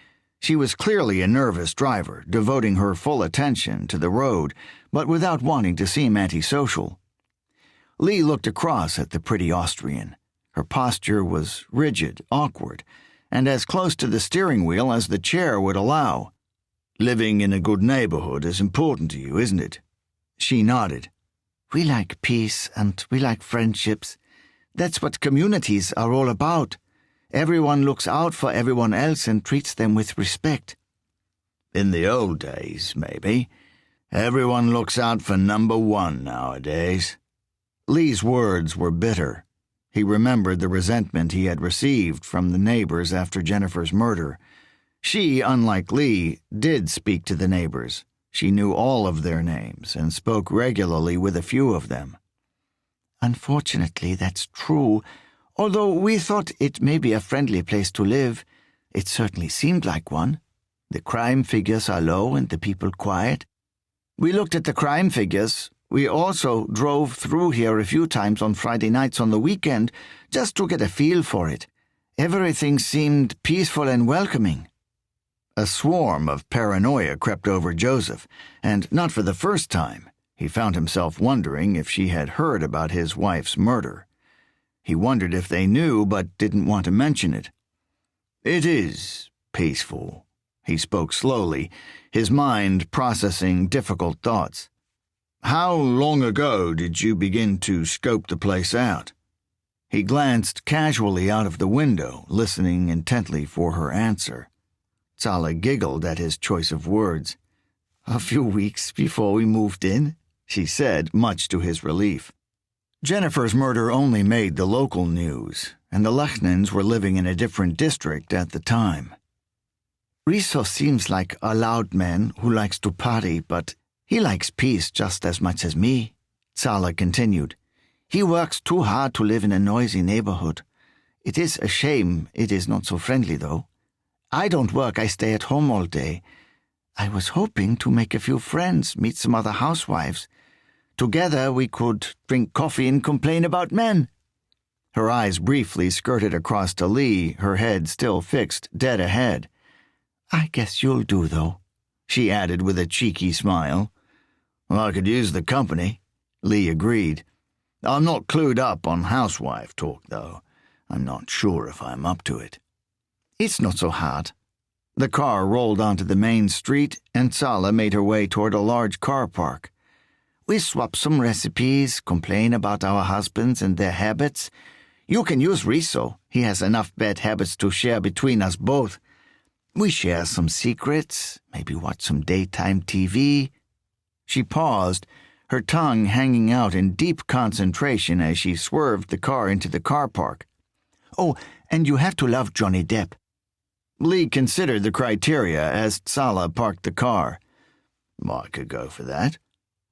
She was clearly a nervous driver, devoting her full attention to the road, but without wanting to seem antisocial. Lee looked across at the pretty Austrian. Her posture was rigid, awkward, and as close to the steering wheel as the chair would allow. Living in a good neighborhood is important to you, isn't it? She nodded. We like peace and we like friendships. That's what communities are all about. Everyone looks out for everyone else and treats them with respect. In the old days, maybe. Everyone looks out for number one nowadays. Lee's words were bitter. He remembered the resentment he had received from the neighbors after Jennifer's murder. She, unlike Lee, did speak to the neighbors. She knew all of their names and spoke regularly with a few of them. Unfortunately, that's true. Although we thought it may be a friendly place to live, it certainly seemed like one. The crime figures are low and the people quiet. We looked at the crime figures. We also drove through here a few times on Friday nights on the weekend just to get a feel for it. Everything seemed peaceful and welcoming. A swarm of paranoia crept over Joseph, and not for the first time. He found himself wondering if she had heard about his wife's murder. He wondered if they knew but didn't want to mention it. "It is peaceful," he spoke slowly, his mind processing difficult thoughts. "How long ago did you begin to scope the place out?" He glanced casually out of the window, listening intently for her answer. Sala giggled at his choice of words. "A few weeks before we moved in," she said, much to his relief. Jennifer's murder only made the local news, and the Lechnans were living in a different district at the time. "Riso seems like a loud man who likes to party, but he likes peace just as much as me," Sala continued. "He works too hard to live in a noisy neighborhood. It is a shame it is not so friendly, though. I don't work, I stay at home all day. I was hoping to make a few friends, meet some other housewives. Together we could drink coffee and complain about men." Her eyes briefly skirted across to Lee, her head still fixed dead ahead. "I guess you'll do, though," she added with a cheeky smile. "Well, I could use the company," Lee agreed. "I'm not clued up on housewife talk, though. I'm not sure if I'm up to it." "It's not so hard." The car rolled onto the main street, and Sala made her way toward a large car park. "We swap some recipes, complain about our husbands and their habits. You can use Riso. He has enough bad habits to share between us both. We share some secrets, maybe watch some daytime TV." She paused, her tongue hanging out in deep concentration as she swerved the car into the car park. "Oh, and you have to love Johnny Depp." Lee considered the criteria as Sala parked the car. "I could go for that.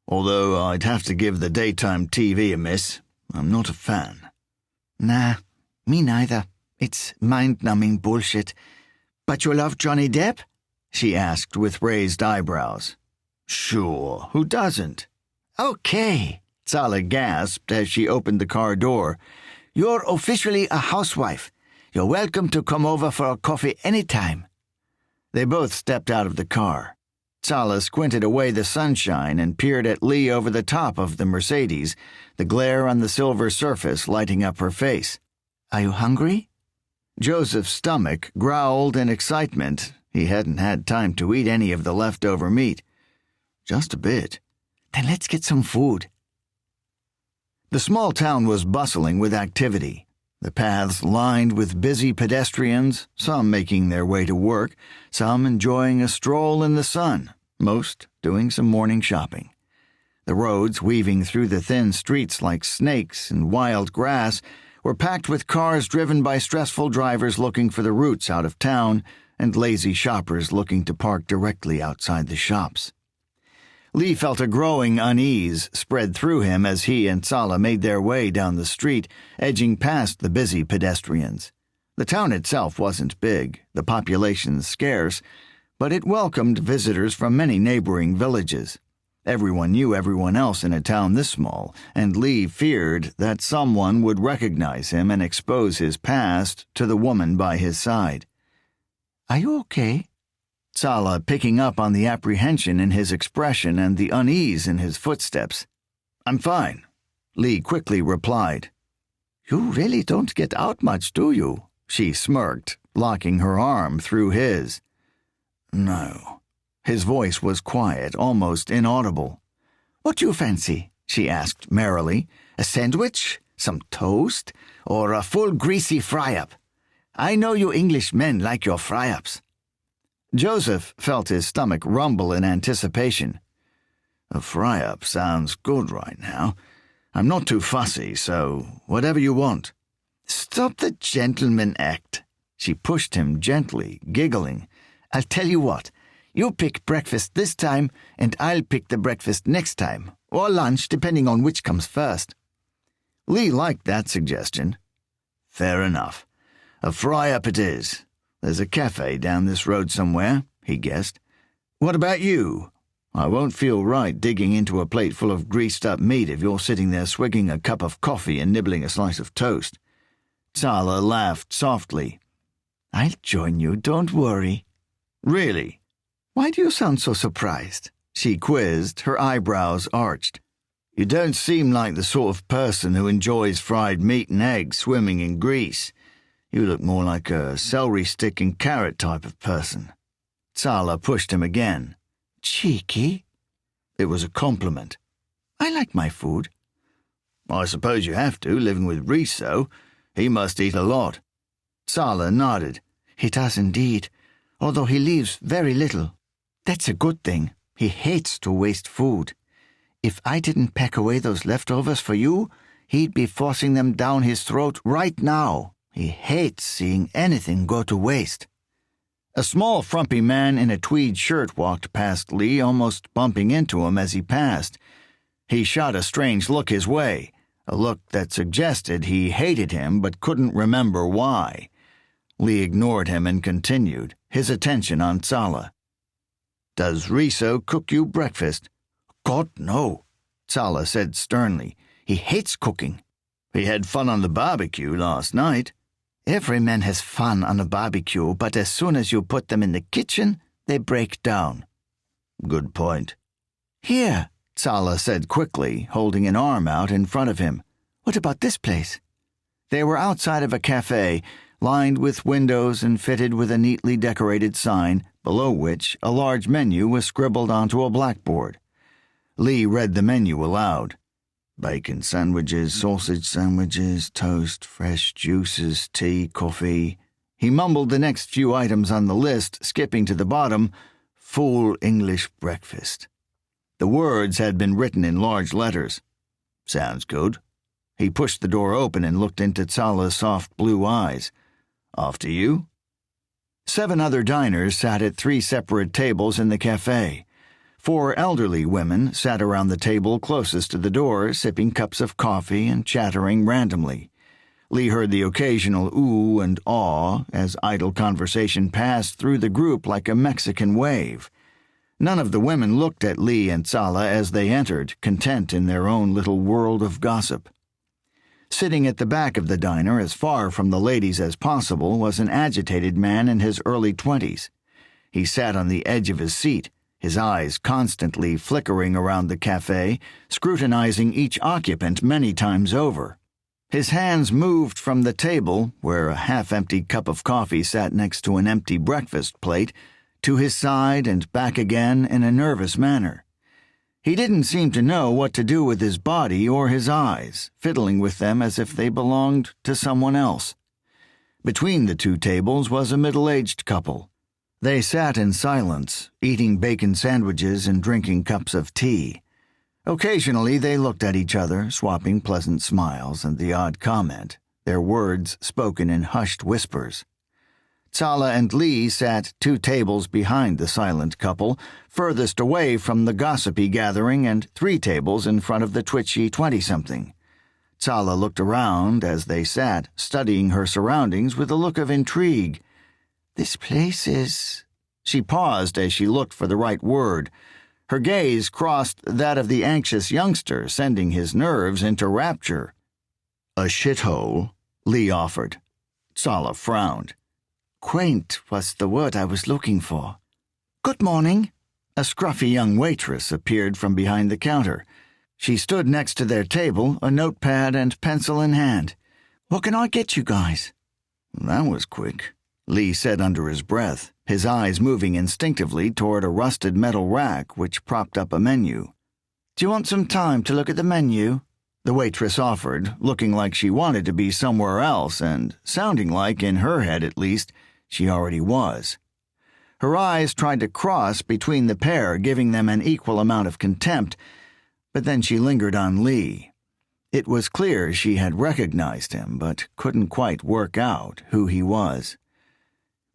Although I'd have to give the daytime TV a miss. I'm not a fan." "Nah, me neither. It's mind-numbing bullshit. But you love Johnny Depp?" she asked with raised eyebrows. "Sure, who doesn't?" "Okay," Sala gasped as she opened the car door. "You're officially a housewife. You're welcome to come over for a coffee anytime." They both stepped out of the car. Sala squinted away the sunshine and peered at Lee over the top of the Mercedes, the glare on the silver surface lighting up her face. "Are you hungry?" Joseph's stomach growled in excitement. He hadn't had time to eat any of the leftover meat. "Just a bit." "Then let's get some food." The small town was bustling with activity. The paths lined with busy pedestrians, some making their way to work, some enjoying a stroll in the sun, most doing some morning shopping. The roads, weaving through the thin streets like snakes and wild grass, were packed with cars driven by stressful drivers looking for the routes out of town and lazy shoppers looking to park directly outside the shops. Lee felt a growing unease spread through him as he and Sala made their way down the street, edging past the busy pedestrians. The town itself wasn't big, the population scarce, but it welcomed visitors from many neighboring villages. Everyone knew everyone else in a town this small, and Lee feared that someone would recognize him and expose his past to the woman by his side. "Are you okay?" Sala picking up on the apprehension in his expression and the unease in his footsteps. "I'm fine," Lee quickly replied. "You really don't get out much, do you?" she smirked, locking her arm through his. "No." His voice was quiet, almost inaudible. "What do you fancy?" she asked merrily. "A sandwich? Some toast? Or a full greasy fry-up? I know you English men like your fry-ups." Joseph felt his stomach rumble in anticipation. "A fry-up sounds good right now. I'm not too fussy, so whatever you want." Stop the gentleman act. She pushed him gently, giggling. I'll tell you what. You pick breakfast this time, and I'll pick the breakfast next time, or lunch, depending on which comes first. Lee liked that suggestion. Fair enough. A fry-up it is. There's a cafe down this road somewhere, he guessed. What about you? I won't feel right digging into a plate full of greased-up meat if you're sitting there swigging a cup of coffee and nibbling a slice of toast. Tala laughed softly. I'll join you, don't worry. Really? Why do you sound so surprised? She quizzed, her eyebrows arched. You don't seem like the sort of person who enjoys fried meat and eggs swimming in grease. You look more like a celery stick and carrot type of person. Tala pushed him again. Cheeky? It was a compliment. I like my food. I suppose you have to, living with Riso. He must eat a lot. Tala nodded. He does indeed, although he leaves very little. That's a good thing. He hates to waste food. If I didn't pack away those leftovers for you, he'd be forcing them down his throat right now. He hates seeing anything go to waste. A small, frumpy man in a tweed shirt walked past Lee, almost bumping into him as he passed. He shot a strange look his way, a look that suggested he hated him but couldn't remember why. Lee ignored him and continued, his attention on Tala. Does Riso cook you breakfast? God, no, Tala said sternly. He hates cooking. He had fun on the barbecue last night. Every man has fun on a barbecue, but as soon as you put them in the kitchen, they break down. Good point. Here, Tala said quickly, holding an arm out in front of him. What about this place? They were outside of a cafe, lined with windows and fitted with a neatly decorated sign, below which a large menu was scribbled onto a blackboard. Lee read the menu aloud. Bacon sandwiches, sausage sandwiches, toast, fresh juices, tea, coffee. He mumbled the next few items on the list, skipping to the bottom, full English breakfast. The words had been written in large letters. Sounds good. He pushed the door open and looked into Tala's soft blue eyes. Off to you? 7 other diners sat at 3 separate tables in the cafe. 4 elderly women sat around the table closest to the door, sipping cups of coffee and chattering randomly. Lee heard the occasional ooh and aw as idle conversation passed through the group like a Mexican wave. None of the women looked at Lee and Tala as they entered, content in their own little world of gossip. Sitting at the back of the diner, as far from the ladies as possible, was an agitated man in his early 20s. He sat on the edge of his seat, his eyes constantly flickering around the cafe, scrutinizing each occupant many times over. His hands moved from the table, where a half-empty cup of coffee sat next to an empty breakfast plate, to his side and back again in a nervous manner. He didn't seem to know what to do with his body or his eyes, fiddling with them as if they belonged to someone else. Between the 2 tables was a middle-aged couple. They sat in silence, eating bacon sandwiches and drinking cups of tea. Occasionally they looked at each other, swapping pleasant smiles and the odd comment, their words spoken in hushed whispers. Tala and Lee sat 2 tables behind the silent couple, furthest away from the gossipy gathering, and 3 tables in front of the twitchy 20-something. Tala looked around as they sat, studying her surroundings with a look of intrigue. This place is... She paused as she looked for the right word. Her gaze crossed that of the anxious youngster, sending his nerves into rapture. A shithole, Lee offered. Tala frowned. Quaint was the word I was looking for. Good morning. A scruffy young waitress appeared from behind the counter. She stood next to their table, a notepad and pencil in hand. What can I get you guys? That was quick, Lee said under his breath, his eyes moving instinctively toward a rusted metal rack which propped up a menu. Do you want some time to look at the menu? The waitress offered, looking like she wanted to be somewhere else and sounding like, in her head at least, she already was. Her eyes tried to cross between the pair, giving them an equal amount of contempt, but then she lingered on Lee. It was clear she had recognized him, but couldn't quite work out who he was.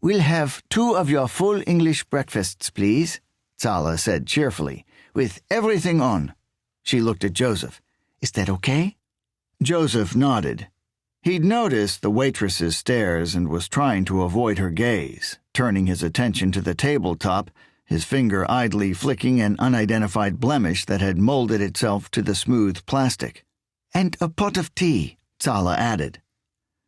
"We'll have 2 of your full English breakfasts, please," Zala said cheerfully, "with everything on." She looked at Joseph. "Is that okay?" Joseph nodded. He'd noticed the waitress's stares and was trying to avoid her gaze, turning his attention to the tabletop, his finger idly flicking an unidentified blemish that had molded itself to the smooth plastic. "And a pot of tea," Zala added.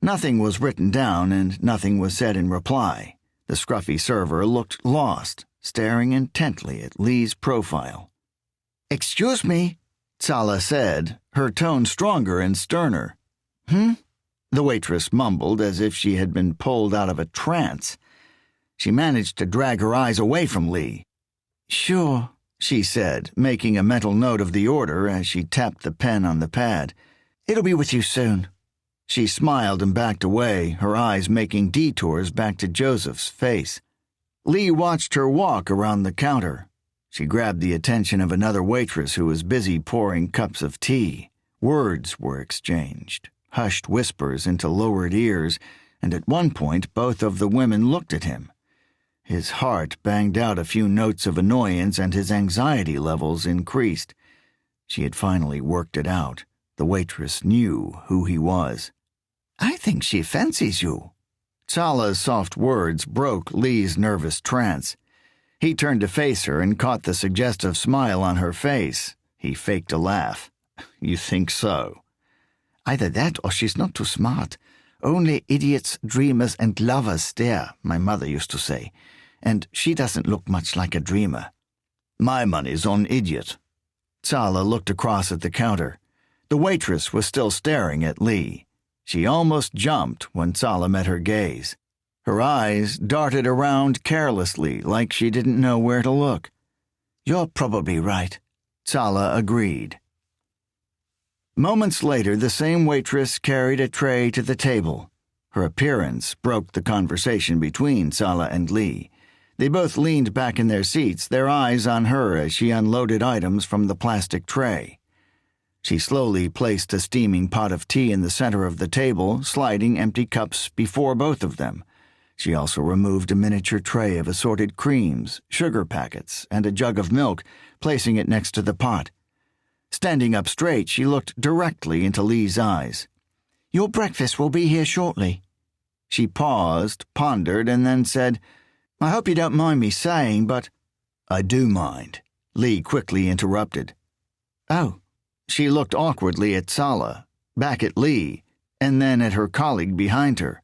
Nothing was written down and nothing was said in reply. The scruffy server looked lost, staring intently at Lee's profile. "Excuse me," Zala said, her tone stronger and sterner. The waitress mumbled as if she had been pulled out of a trance. She managed to drag her eyes away from Lee. "Sure," she said, making a mental note of the order as she tapped the pen on the pad. "It'll be with you soon." She smiled and backed away, her eyes making detours back to Joseph's face. Lee watched her walk around the counter. She grabbed the attention of another waitress who was busy pouring cups of tea. Words were exchanged, hushed whispers into lowered ears, and at one point both of the women looked at him. His heart banged out a few notes of annoyance and his anxiety levels increased. She had finally worked it out. The waitress knew who he was. "I think she fancies you." Zala's soft words broke Lee's nervous trance. He turned to face her and caught the suggestive smile on her face. He faked a laugh. "You think so?" "Either that or she's not too smart. Only idiots, dreamers, and lovers stare, my mother used to say. And she doesn't look much like a dreamer." "My money's on idiot." Zala looked across at the counter. The waitress was still staring at Lee. She almost jumped when Zala met her gaze. Her eyes darted around carelessly, like she didn't know where to look. "You're probably right," Zala agreed. Moments later, the same waitress carried a tray to the table. Her appearance broke the conversation between Zala and Lee. They both leaned back in their seats, their eyes on her as she unloaded items from the plastic tray. She slowly placed a steaming pot of tea in the center of the table, sliding empty cups before both of them. She also removed a miniature tray of assorted creams, sugar packets, and a jug of milk, placing it next to the pot. Standing up straight, she looked directly into Lee's eyes. "Your breakfast will be here shortly." She paused, pondered, and then said, "I hope you don't mind me saying, but—" "I do mind," Lee quickly interrupted. "Oh." She looked awkwardly at Zala, back at Lee, and then at her colleague behind her.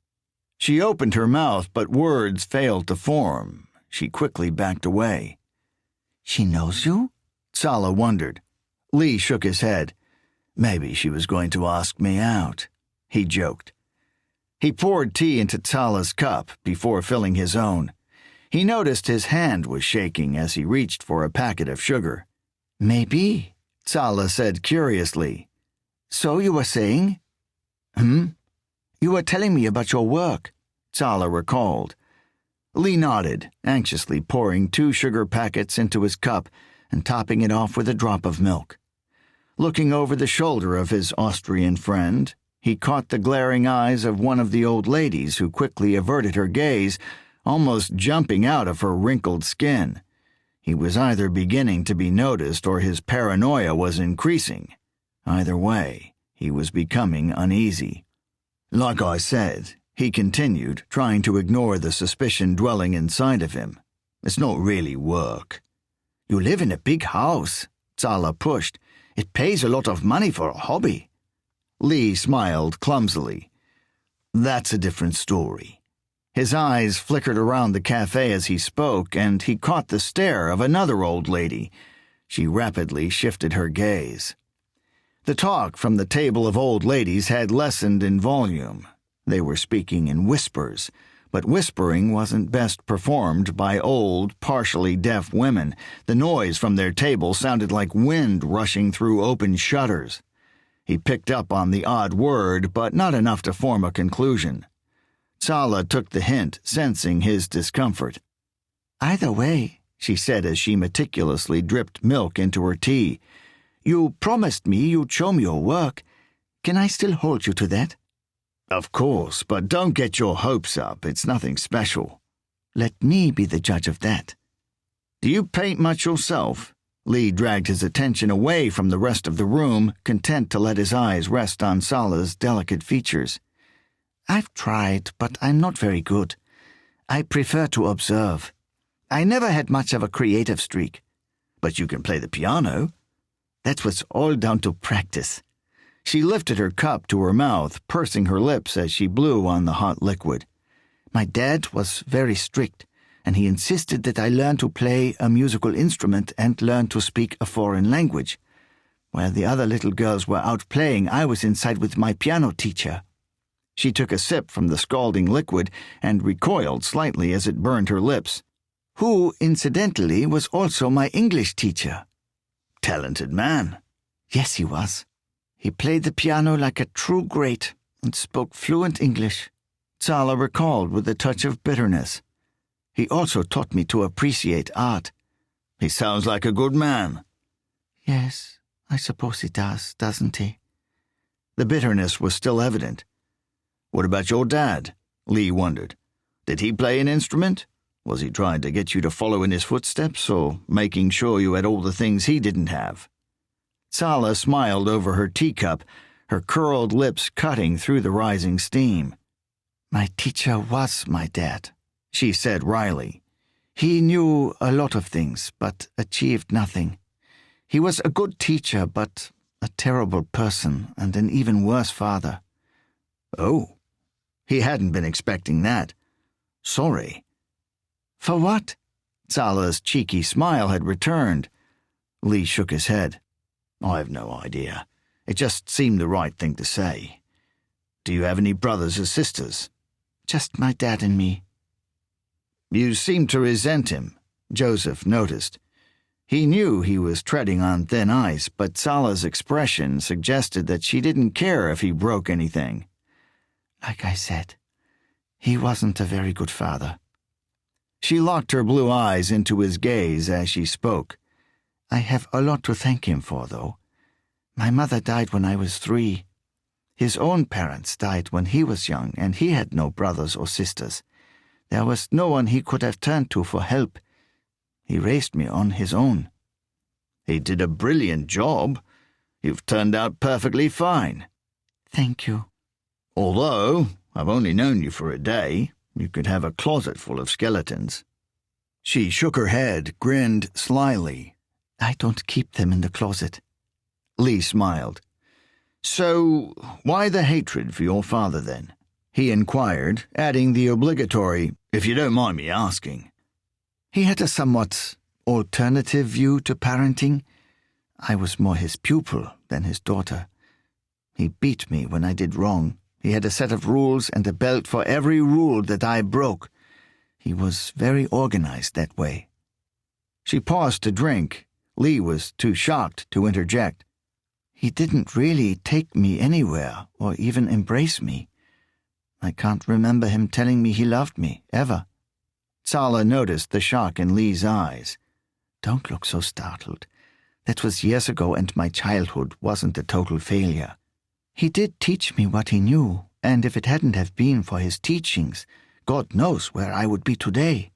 She opened her mouth, but words failed to form. She quickly backed away. "She knows you?" Zala wondered. Lee shook his head. "Maybe she was going to ask me out," he joked. He poured tea into Zala's cup before filling his own. He noticed his hand was shaking as he reached for a packet of sugar. "Maybe," Zala said curiously. "So you were saying?" "You were telling me about your work," Zala recalled. Lee nodded, anxiously pouring 2 sugar packets into his cup and topping it off with a drop of milk. Looking over the shoulder of his Austrian friend, he caught the glaring eyes of one of the old ladies who quickly averted her gaze, almost jumping out of her wrinkled skin. He was either beginning to be noticed or his paranoia was increasing. Either way, he was becoming uneasy. "Like I said," he continued, trying to ignore the suspicion dwelling inside of him, "it's not really work." "You live in a big house," Zala pushed. "It pays a lot of money for a hobby." Lee smiled clumsily. "That's a different story." His eyes flickered around the cafe as he spoke, and he caught the stare of another old lady. She rapidly shifted her gaze. The talk from the table of old ladies had lessened in volume. They were speaking in whispers, but whispering wasn't best performed by old, partially deaf women. The noise from their table sounded like wind rushing through open shutters. He picked up on the odd word, but not enough to form a conclusion. Zala took the hint, sensing his discomfort. "Either way," she said as she meticulously dripped milk into her tea, "you promised me you'd show me your work. Can I still hold you to that? Of course, but don't get your hopes up. It's nothing special. Let me be the judge of that. Do you paint much yourself? Lee dragged his attention away from the rest of the room, content to let his eyes rest on Sala's delicate features. I've tried, but I'm not very good. I prefer to observe. I never had much of a creative streak. But you can play the piano. That was all down to practice. She lifted her cup to her mouth, pursing her lips as she blew on the hot liquid. My dad was very strict, and he insisted that I learn to play a musical instrument and learn to speak a foreign language. While the other little girls were out playing, I was inside with my piano teacher. She took a sip from the scalding liquid and recoiled slightly as it burned her lips. Who, incidentally, was also my English teacher. Talented man. Yes, he was. He played the piano like a true great and spoke fluent English. Sala recalled with a touch of bitterness. He also taught me to appreciate art. He sounds like a good man. Yes, I suppose he does, doesn't he? The bitterness was still evident. What about your dad? Lee wondered. Did he play an instrument? Was he trying to get you to follow in his footsteps, or making sure you had all the things he didn't have? Sala smiled over her teacup, her curled lips cutting through the rising steam. My teacher was my dad, she said wryly. He knew a lot of things, but achieved nothing. He was a good teacher, but a terrible person and an even worse father. Oh, he hadn't been expecting that. Sorry. For what? Sala's cheeky smile had returned. Lee shook his head. I've no idea. It just seemed the right thing to say. Do you have any brothers or sisters? Just my dad and me. You seem to resent him, Joseph noticed. He knew he was treading on thin ice, but Sala's expression suggested that she didn't care if he broke anything. Like I said, he wasn't a very good father. She locked her blue eyes into his gaze as she spoke. I have a lot to thank him for, though. My mother died when I was 3. His own parents died when he was young, and he had no brothers or sisters. There was no one he could have turned to for help. He raised me on his own. He did a brilliant job. You've turned out perfectly fine. Thank you. Although I've only known you for a day, you could have a closet full of skeletons. She shook her head, grinned slyly. I don't keep them in the closet. Lee smiled. So, why the hatred for your father, then? He inquired, adding the obligatory, if you don't mind me asking. He had a somewhat alternative view to parenting. I was more his pupil than his daughter. He beat me when I did wrong. He had a set of rules and a belt for every rule that I broke. He was very organized that way. She paused to drink. Lee was too shocked to interject. He didn't really take me anywhere or even embrace me. I can't remember him telling me he loved me, ever. Sala noticed the shock in Lee's eyes. Don't look so startled. That was years ago, and my childhood wasn't a total failure. He did teach me what he knew, and if it hadn't have been for his teachings, God knows where I would be today.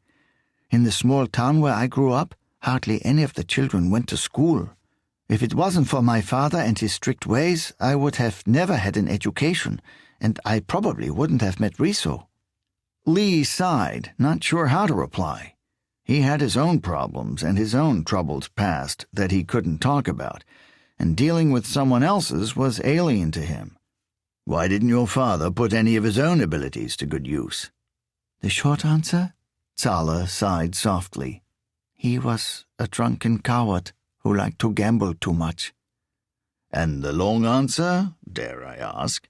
In the small town where I grew up, hardly any of the children went to school. If it wasn't for my father and his strict ways, I would have never had an education, and I probably wouldn't have met Riso. Lee sighed, not sure how to reply. He had his own problems and his own troubled past that he couldn't talk about, and dealing with someone else's was alien to him. Why didn't your father put any of his own abilities to good use? The short answer? Sala sighed softly. He was a drunken coward who liked to gamble too much. And the long answer, dare I ask?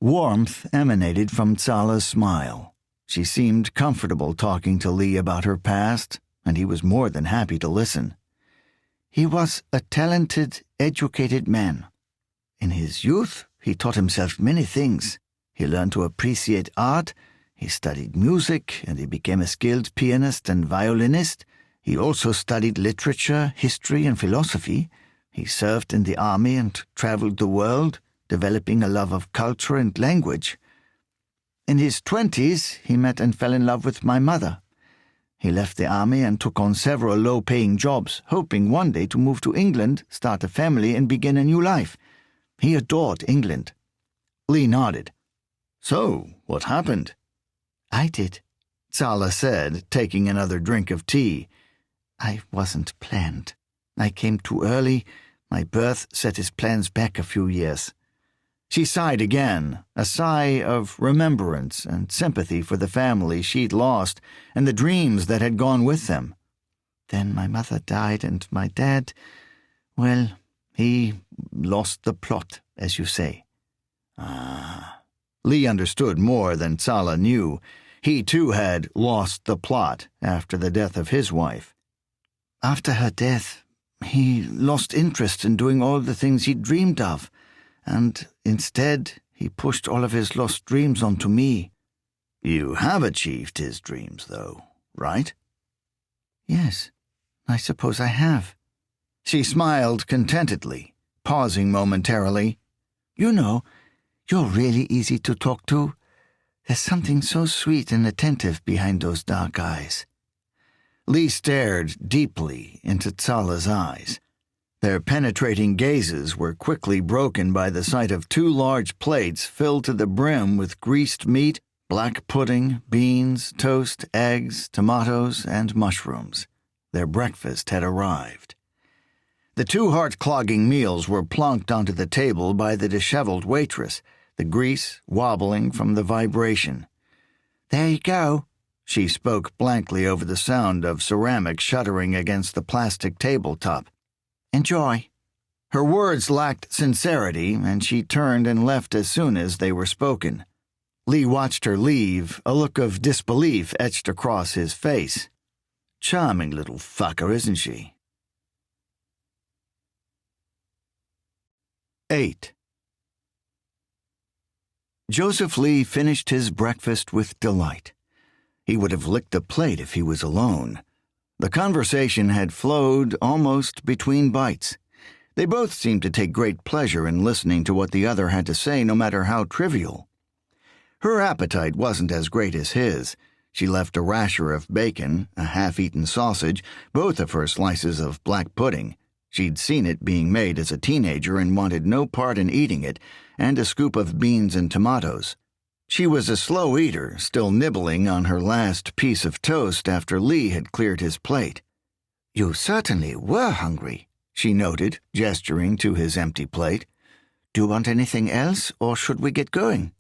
Warmth emanated from Sala's smile. She seemed comfortable talking to Lee about her past, and he was more than happy to listen. He was a talented, educated man. In his youth, he taught himself many things. He learned to appreciate art, he studied music, and he became a skilled pianist and violinist. He also studied literature, history, and philosophy. He served in the army and traveled the world. developing a love of culture and language. In his 20s, he met and fell in love with my mother. He left the army and took on several low-paying jobs, hoping one day to move to England, start a family, and begin a new life. He adored England. Lee nodded. So, what happened? I did, Tsala said, taking another drink of tea. I wasn't planned. I came too early. My birth set his plans back a few years. She sighed again, a sigh of remembrance and sympathy for the family she'd lost and the dreams that had gone with them. Then my mother died, and my dad, well, he lost the plot, as you say. Ah. Lee understood more than Tsala knew. He, too, had lost the plot after the death of his wife. After her death, he lost interest in doing all the things he'd dreamed of, and instead he pushed all of his lost dreams onto me. You have achieved his dreams, though, right? Yes, I suppose I have. She smiled contentedly, pausing momentarily. You know, you're really easy to talk to. There's something so sweet and attentive behind those dark eyes. Lee stared deeply into Tsala's eyes. Their penetrating gazes were quickly broken by the sight of 2 large plates filled to the brim with greased meat, black pudding, beans, toast, eggs, tomatoes, and mushrooms. Their breakfast had arrived. The 2 heart-clogging meals were plonked onto the table by the disheveled waitress, the grease wobbling from the vibration. There you go. She spoke blankly over the sound of ceramic shuddering against the plastic tabletop. Enjoy. Her words lacked sincerity, and she turned and left as soon as they were spoken. Lee watched her leave, a look of disbelief etched across his face. Charming little fucker, isn't she? 8. Joseph Lee finished his breakfast with delight. He would have licked a plate if he was alone. The conversation had flowed almost between bites. They both seemed to take great pleasure in listening to what the other had to say, no matter how trivial. Her appetite wasn't as great as his. She left a rasher of bacon, a half-eaten sausage, both of her slices of black pudding. She'd seen it being made as a teenager and wanted no part in eating it, and a scoop of beans and tomatoes. She was a slow eater, still nibbling on her last piece of toast after Lee had cleared his plate. You certainly were hungry, she noted, gesturing to his empty plate. Do you want anything else, or should we get going?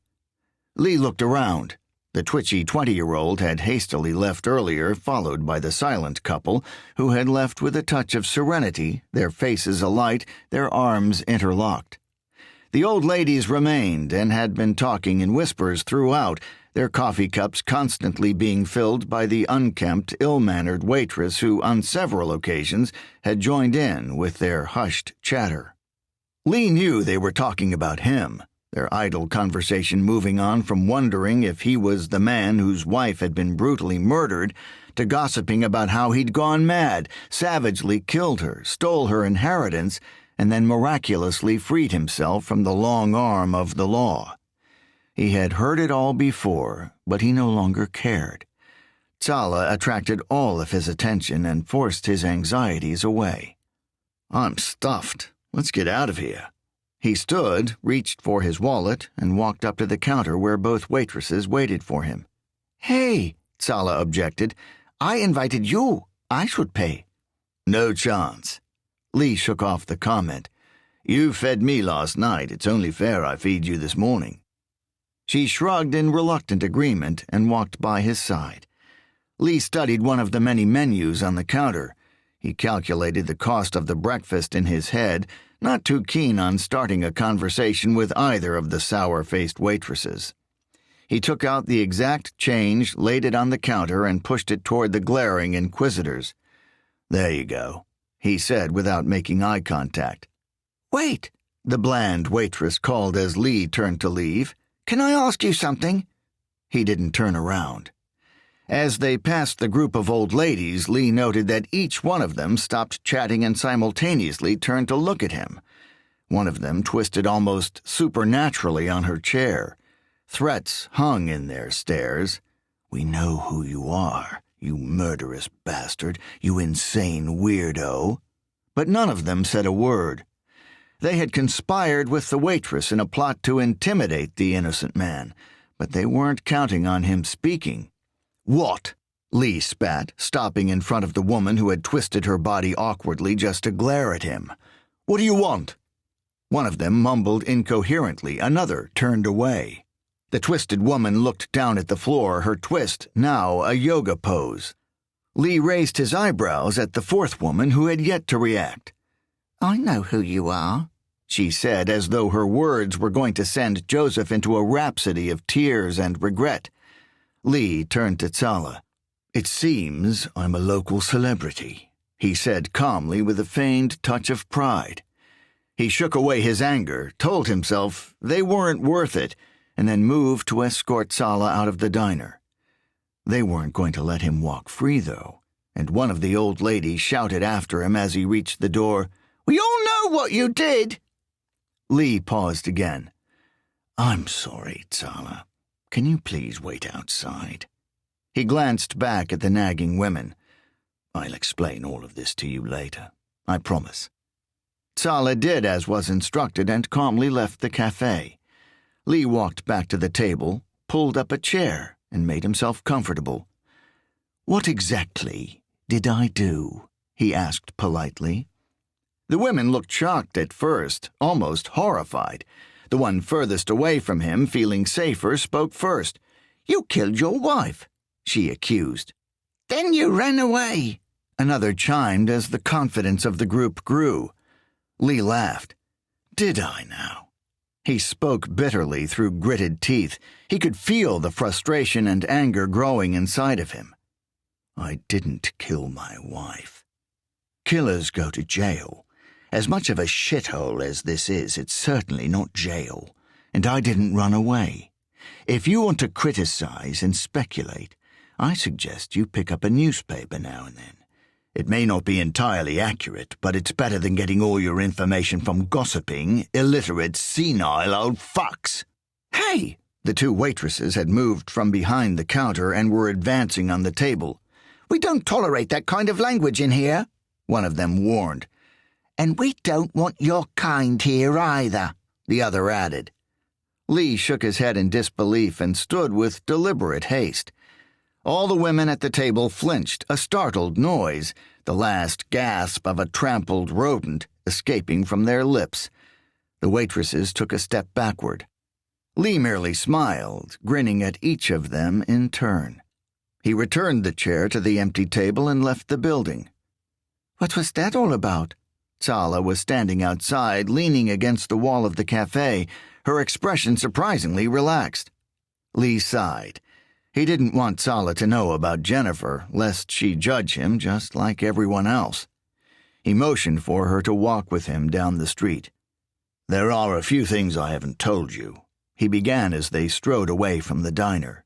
Lee looked around. The twitchy 20-year-old had hastily left earlier, followed by the silent couple, who had left with a touch of serenity, their faces alight, their arms interlocked. The old ladies remained and had been talking in whispers throughout, their coffee cups constantly being filled by the unkempt, ill-mannered waitress who, on several occasions, had joined in with their hushed chatter. Lee knew they were talking about him, their idle conversation moving on from wondering if he was the man whose wife had been brutally murdered to gossiping about how he'd gone mad, savagely killed her, stole her inheritance, and then miraculously freed himself from the long arm of the law. He had heard it all before, but he no longer cared. Tsala attracted all of his attention and forced his anxieties away. I'm stuffed. Let's get out of here. He stood, reached for his wallet, and walked up to the counter where both waitresses waited for him. Hey, Tsala objected. I invited you. I should pay. No chance. Lee shook off the comment. You fed me last night. It's only fair I feed you this morning. She shrugged in reluctant agreement and walked by his side. Lee studied one of the many menus on the counter. He calculated the cost of the breakfast in his head, not too keen on starting a conversation with either of the sour-faced waitresses. He took out the exact change, laid it on the counter, and pushed it toward the glaring inquisitors. There you go, he said without making eye contact. Wait, the bland waitress called as Lee turned to leave. Can I ask you something? He didn't turn around. As they passed the group of old ladies, Lee noted that each one of them stopped chatting and simultaneously turned to look at him. One of them twisted almost supernaturally on her chair. Threats hung in their stares. "We know who you are, you murderous bastard, you insane weirdo." But none of them said a word. They had conspired with the waitress in a plot to intimidate the innocent man, but they weren't counting on him speaking. "What?" Lee spat, stopping in front of the woman who had twisted her body awkwardly just to glare at him. "What do you want?" One of them mumbled incoherently. Another turned away. The twisted woman looked down at the floor, her twist now a yoga pose. Lee raised his eyebrows at the fourth woman who had yet to react. "I know who you are," she said, as though her words were going to send Joseph into a rhapsody of tears and regret. Lee turned to Tsala. "It seems I'm a local celebrity," he said calmly with a feigned touch of pride. He shook away his anger, told himself they weren't worth it, and then moved to escort Tsala out of the diner. They weren't going to let him walk free, though, and one of the old ladies shouted after him as he reached the door, "We all know what you did!" Lee paused again. "I'm sorry, Tsala. Can you please wait outside?" He glanced back at the nagging women. "I'll explain all of this to you later. I promise." Tsala did as was instructed and calmly left the cafe. Lee walked back to the table, pulled up a chair, and made himself comfortable. "What exactly did I do?" he asked politely. The women looked shocked at first, almost horrified. The one furthest away from him, feeling safer, spoke first. "You killed your wife," she accused. "Then you ran away," another chimed as the confidence of the group grew. Lee laughed. "Did I now?" He spoke bitterly through gritted teeth. He could feel the frustration and anger growing inside of him. "I didn't kill my wife. Killers go to jail. As much of a shithole as this is, it's certainly not jail. And I didn't run away. If you want to criticize and speculate, I suggest you pick up a newspaper now and then. It may not be entirely accurate, but it's better than getting all your information from gossiping, illiterate, senile old fucks." "Hey!" The two waitresses had moved from behind the counter and were advancing on the table. "We don't tolerate that kind of language in here," one of them warned. "And we don't want your kind here either," the other added. Lee shook his head in disbelief and stood with deliberate haste. All the women at the table flinched, a startled noise, the last gasp of a trampled rodent escaping from their lips. The waitresses took a step backward. Lee merely smiled, grinning at each of them in turn. He returned the chair to the empty table and left the building. "What was that all about?" Tsala was standing outside, leaning against the wall of the cafe, her expression surprisingly relaxed. Lee sighed. He didn't want Tsala to know about Jennifer, lest she judge him just like everyone else. He motioned for her to walk with him down the street. "There are a few things I haven't told you," he began as they strode away from the diner.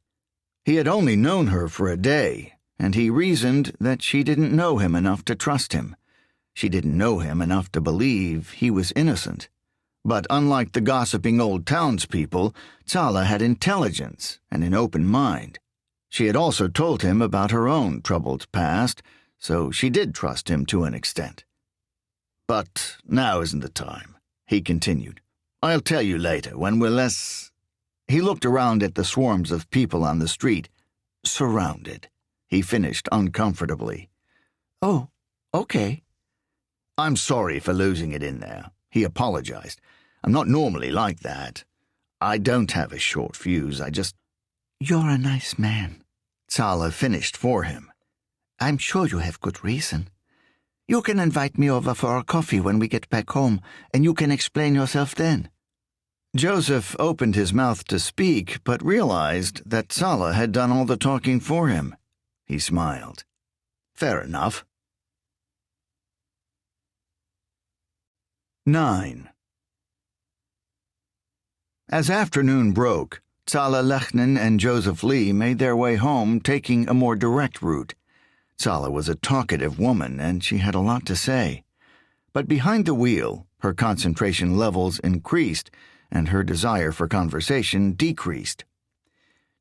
He had only known her for a day, and he reasoned that she didn't know him enough to trust him. She didn't know him enough to believe he was innocent. But unlike the gossiping old townspeople, Tsala had intelligence and an open mind. She had also told him about her own troubled past, so she did trust him to an extent. "But now isn't the time," he continued. "I'll tell you later, when we're less—" He looked around at the swarms of people on the street. "Surrounded," he finished uncomfortably. "Oh, okay." "I'm sorry for losing it in there," he apologized. "I'm not normally like that. I don't have a short fuse, I just—" "You're a nice man," Tsala finished for him. "I'm sure you have good reason. You can invite me over for a coffee when we get back home, and you can explain yourself then." Joseph opened his mouth to speak, but realized that Tsala had done all the talking for him. He smiled. "Fair enough." 9. As afternoon broke, Tsala Lechnen and Joseph Lee made their way home, taking a more direct route. Tsala was a talkative woman, and she had a lot to say. But behind the wheel, her concentration levels increased and her desire for conversation decreased.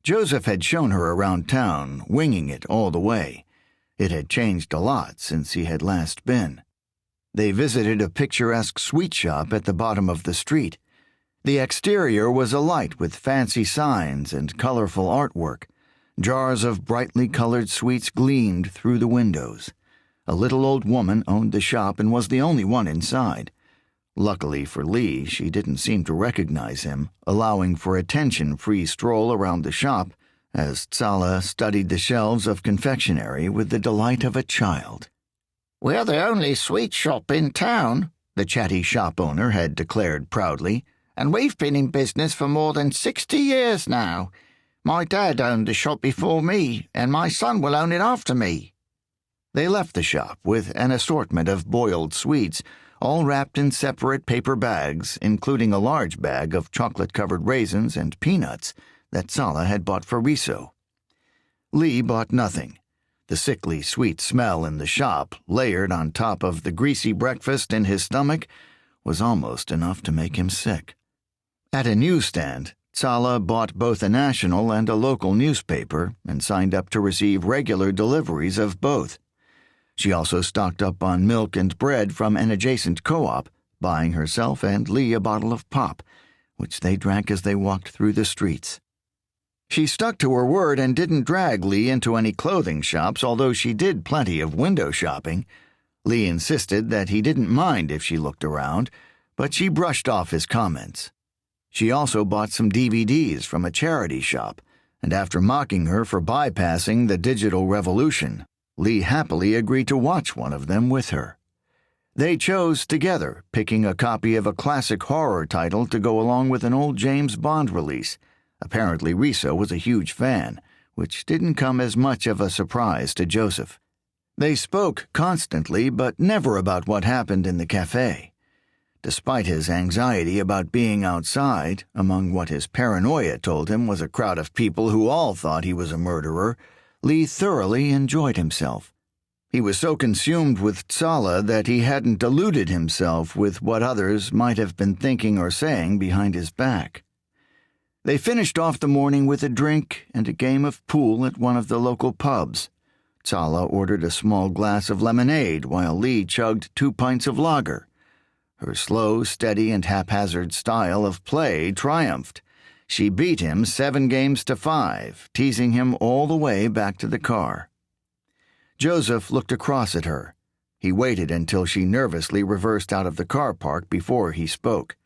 Joseph had shown her around town, winging it all the way. It had changed a lot since he had last been. They visited a picturesque sweet shop at the bottom of the street. The exterior was alight with fancy signs and colorful artwork. Jars of brightly colored sweets gleamed through the windows. A little old woman owned the shop and was the only one inside. Luckily for Lee, she didn't seem to recognize him, allowing for a tension-free stroll around the shop as Tsala studied the shelves of confectionery with the delight of a child. "We're the only sweet shop in town," the chatty shop owner had declared proudly, "and we've been in business for more than 60 years now. My dad owned the shop before me, and my son will own it after me." They left the shop with an assortment of boiled sweets, all wrapped in separate paper bags, including a large bag of chocolate-covered raisins and peanuts that Tsala had bought for Riso. Lee bought nothing. The sickly sweet smell in the shop, layered on top of the greasy breakfast in his stomach, was almost enough to make him sick. At a newsstand, Tsala bought both a national and a local newspaper and signed up to receive regular deliveries of both. She also stocked up on milk and bread from an adjacent co-op, buying herself and Lee a bottle of pop, which they drank as they walked through the streets. She stuck to her word and didn't drag Lee into any clothing shops, although she did plenty of window shopping. Lee insisted that he didn't mind if she looked around, but she brushed off his comments. She also bought some DVDs from a charity shop, and after mocking her for bypassing the digital revolution, Lee happily agreed to watch one of them with her. They chose together, picking a copy of a classic horror title to go along with an old James Bond release. Apparently Riso was a huge fan, which didn't come as much of a surprise to Joseph. They spoke constantly, but never about what happened in the cafe. Despite his anxiety about being outside, among what his paranoia told him was a crowd of people who all thought he was a murderer, Lee thoroughly enjoyed himself. He was so consumed with Tsala that he hadn't deluded himself with what others might have been thinking or saying behind his back. They finished off the morning with a drink and a game of pool at one of the local pubs. Tsala ordered a small glass of lemonade while Lee chugged 2 pints of lager. Her slow, steady, and haphazard style of play triumphed. She beat him 7-5, teasing him all the way back to the car. Joseph looked across at her. He waited until she nervously reversed out of the car park before he spoke.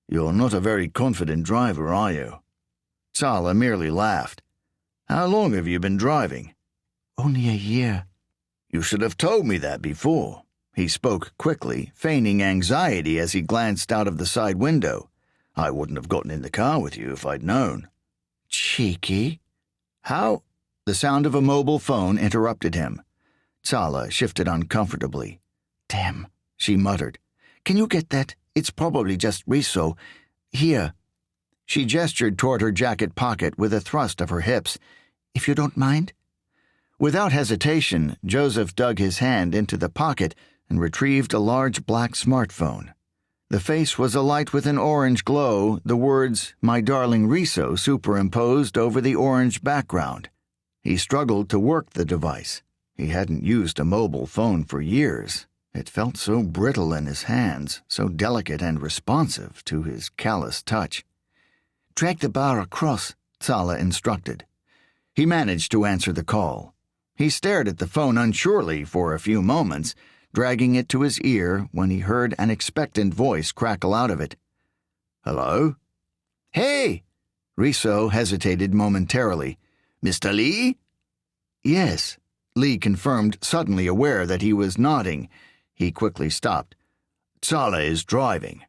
"You're not a very confident driver, are you?" Tsala merely laughed. "How long have you been driving?" "Only a year." "You should have told me that before." He spoke quickly, feigning anxiety as he glanced out of the side window. "I wouldn't have gotten in the car with you if I'd known." "Cheeky." "How—" The sound of a mobile phone interrupted him. Tsala shifted uncomfortably. "Damn," she muttered. "Can you get that? It's probably just Riso. Here." She gestured toward her jacket pocket with a thrust of her hips. "If you don't mind." Without hesitation, Joseph dug his hand into the pocket and retrieved a large black smartphone. The face was alight with an orange glow, the words, "My darling Riso," superimposed over the orange background. He struggled to work the device. He hadn't used a mobile phone for years. It felt so brittle in his hands, so delicate and responsive to his callous touch. "Drag the bar across," Tsala instructed. He managed to answer the call. He stared at the phone unsurely for a few moments, dragging it to his ear when he heard an expectant voice crackle out of it. "Hello?" "Hey!" Riso hesitated momentarily. "Mr. Lee?" "Yes," Lee confirmed, suddenly aware that he was nodding. He quickly stopped. "Tsala is driving."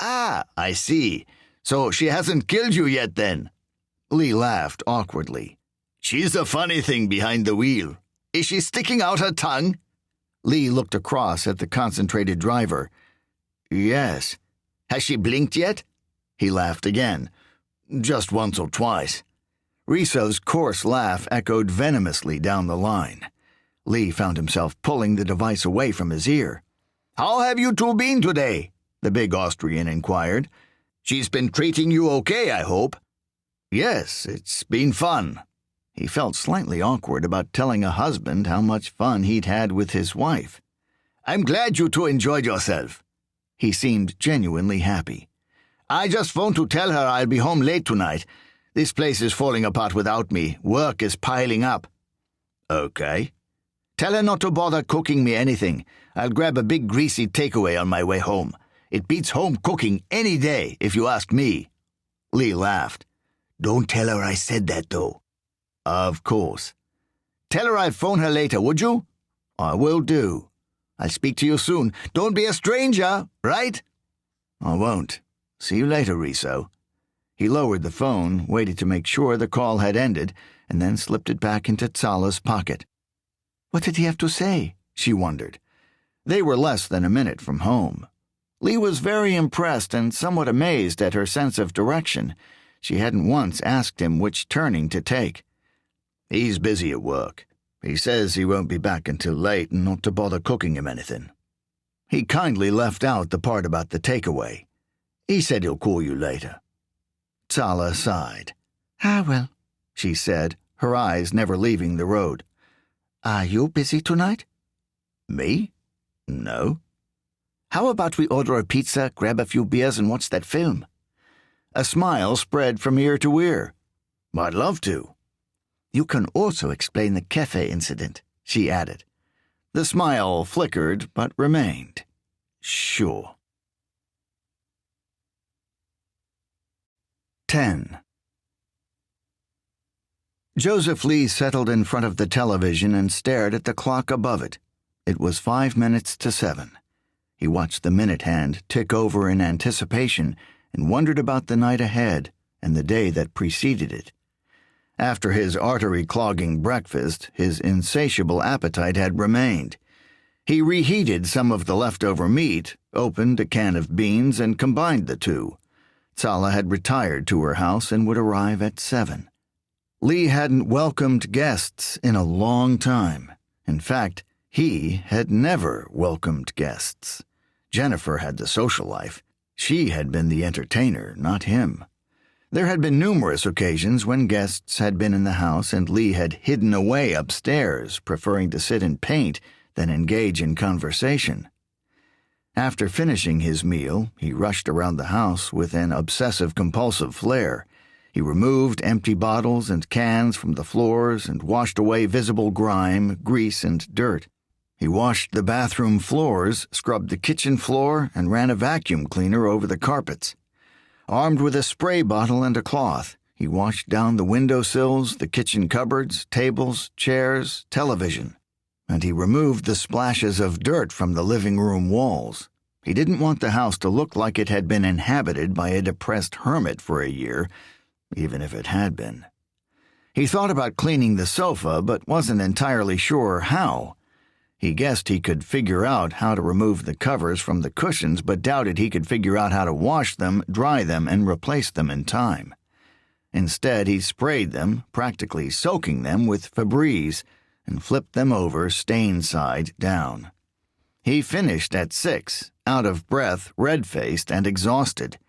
"Ah, I see. So she hasn't killed you yet, then?" Lee laughed awkwardly. "She's a funny thing behind the wheel. Is she sticking out her tongue?" Lee looked across at the concentrated driver. "Yes." "Has she blinked yet?" He laughed again. "Just once or twice." Riso's coarse laugh echoed venomously down the line. Lee found himself pulling the device away from his ear. "How have you two been today?" the big Austrian inquired. "She's been treating you okay, I hope." "Yes, it's been fun." He felt slightly awkward about telling a husband how much fun he'd had with his wife. "I'm glad you two enjoyed yourself." He seemed genuinely happy. "I just phoned to tell her I'll be home late tonight. This place is falling apart without me. Work is piling up." "Okay." "Tell her not to bother cooking me anything. I'll grab a big greasy takeaway on my way home. It beats home cooking any day, if you ask me." Lee laughed. "Don't tell her I said that, though." "Of course." "Tell her I'll phone her later, would you?" "I will do." "I'll speak to you soon. Don't be a stranger, right?" "I won't. See you later, Riso." He lowered the phone, waited to make sure the call had ended, and then slipped it back into Tsala's pocket. What did he have to say? She wondered. They were less than a minute from home. Lee was very impressed and somewhat amazed at her sense of direction. She hadn't once asked him which turning to take. "He's busy at work. He says he won't be back until late and not to bother cooking him anything." He kindly left out the part about the takeaway. "He said he'll call you later." Tsala sighed. "Ah, well," she said, her eyes never leaving the road. "Are you busy tonight?" "Me? No." "How about we order a pizza, grab a few beers, and watch that film?" A smile spread from ear to ear. "I'd love to." "You can also explain the cafe incident," she added. The smile flickered but remained. "Sure." 10. Joseph Lee settled in front of the television and stared at the clock above it. It was 5 minutes to 7. He watched the minute hand tick over in anticipation and wondered about the night ahead and the day that preceded it. After his artery-clogging breakfast, his insatiable appetite had remained. He reheated some of the leftover meat, opened a can of beans, and combined the two. Tsala had retired to her house and would arrive at 7. Lee hadn't welcomed guests in a long time. In fact, he had never welcomed guests. Jennifer had the social life. She had been the entertainer, not him. There had been numerous occasions when guests had been in the house and Lee had hidden away upstairs, preferring to sit and paint than engage in conversation. After finishing his meal, he rushed around the house with an obsessive-compulsive flair. He removed empty bottles and cans from the floors and washed away visible grime, grease, and dirt. He washed the bathroom floors, scrubbed the kitchen floor, and ran a vacuum cleaner over the carpets. Armed with a spray bottle and a cloth, he washed down the windowsills, the kitchen cupboards, tables, chairs, television. And he removed the splashes of dirt from the living room walls. He didn't want the house to look like it had been inhabited by a depressed hermit for a year, even if it had been. He thought about cleaning the sofa, but wasn't entirely sure how. He guessed he could figure out how to remove the covers from the cushions, but doubted he could figure out how to wash them, dry them, and replace them in time. Instead, he sprayed them, practically soaking them with Febreze, and flipped them over stain side down. He finished at 6, out of breath, red-faced, and exhausted.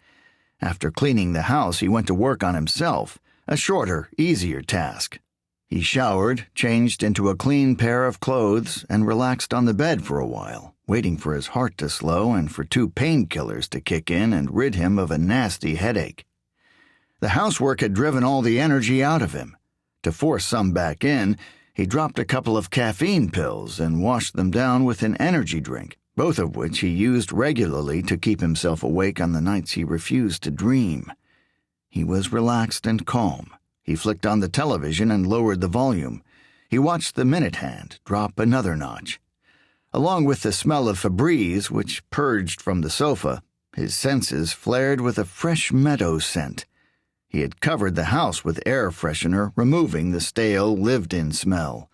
After cleaning the house, he went to work on himself, a shorter, easier task. He showered, changed into a clean pair of clothes, and relaxed on the bed for a while, waiting for his heart to slow and for 2 painkillers to kick in and rid him of a nasty headache. The housework had driven all the energy out of him. To force some back in, he dropped a couple of caffeine pills and washed them down with an energy drink, both of which he used regularly to keep himself awake on the nights he refused to dream. He was relaxed and calm. He flicked on the television and lowered the volume. He watched the minute hand drop another notch. Along with the smell of Febreze, which purged from the sofa, his senses flared with a fresh meadow scent. He had covered the house with air freshener, removing the stale, lived-in smell.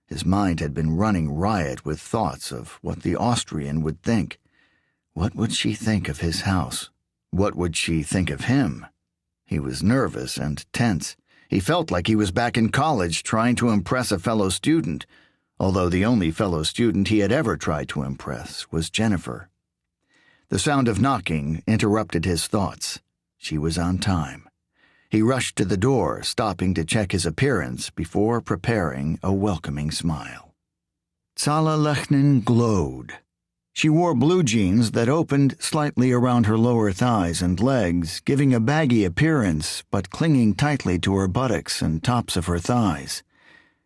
His mind had been running riot with thoughts of what the Austrian would think. What would she think of his house? What would she think of him? He was nervous and tense. He felt like he was back in college trying to impress a fellow student, although the only fellow student he had ever tried to impress was Jennifer. The sound of knocking interrupted his thoughts. She was on time. He rushed to the door, stopping to check his appearance before preparing a welcoming smile. Tzala Lechnin glowed. She wore blue jeans that opened slightly around her lower thighs and legs, giving a baggy appearance but clinging tightly to her buttocks and tops of her thighs.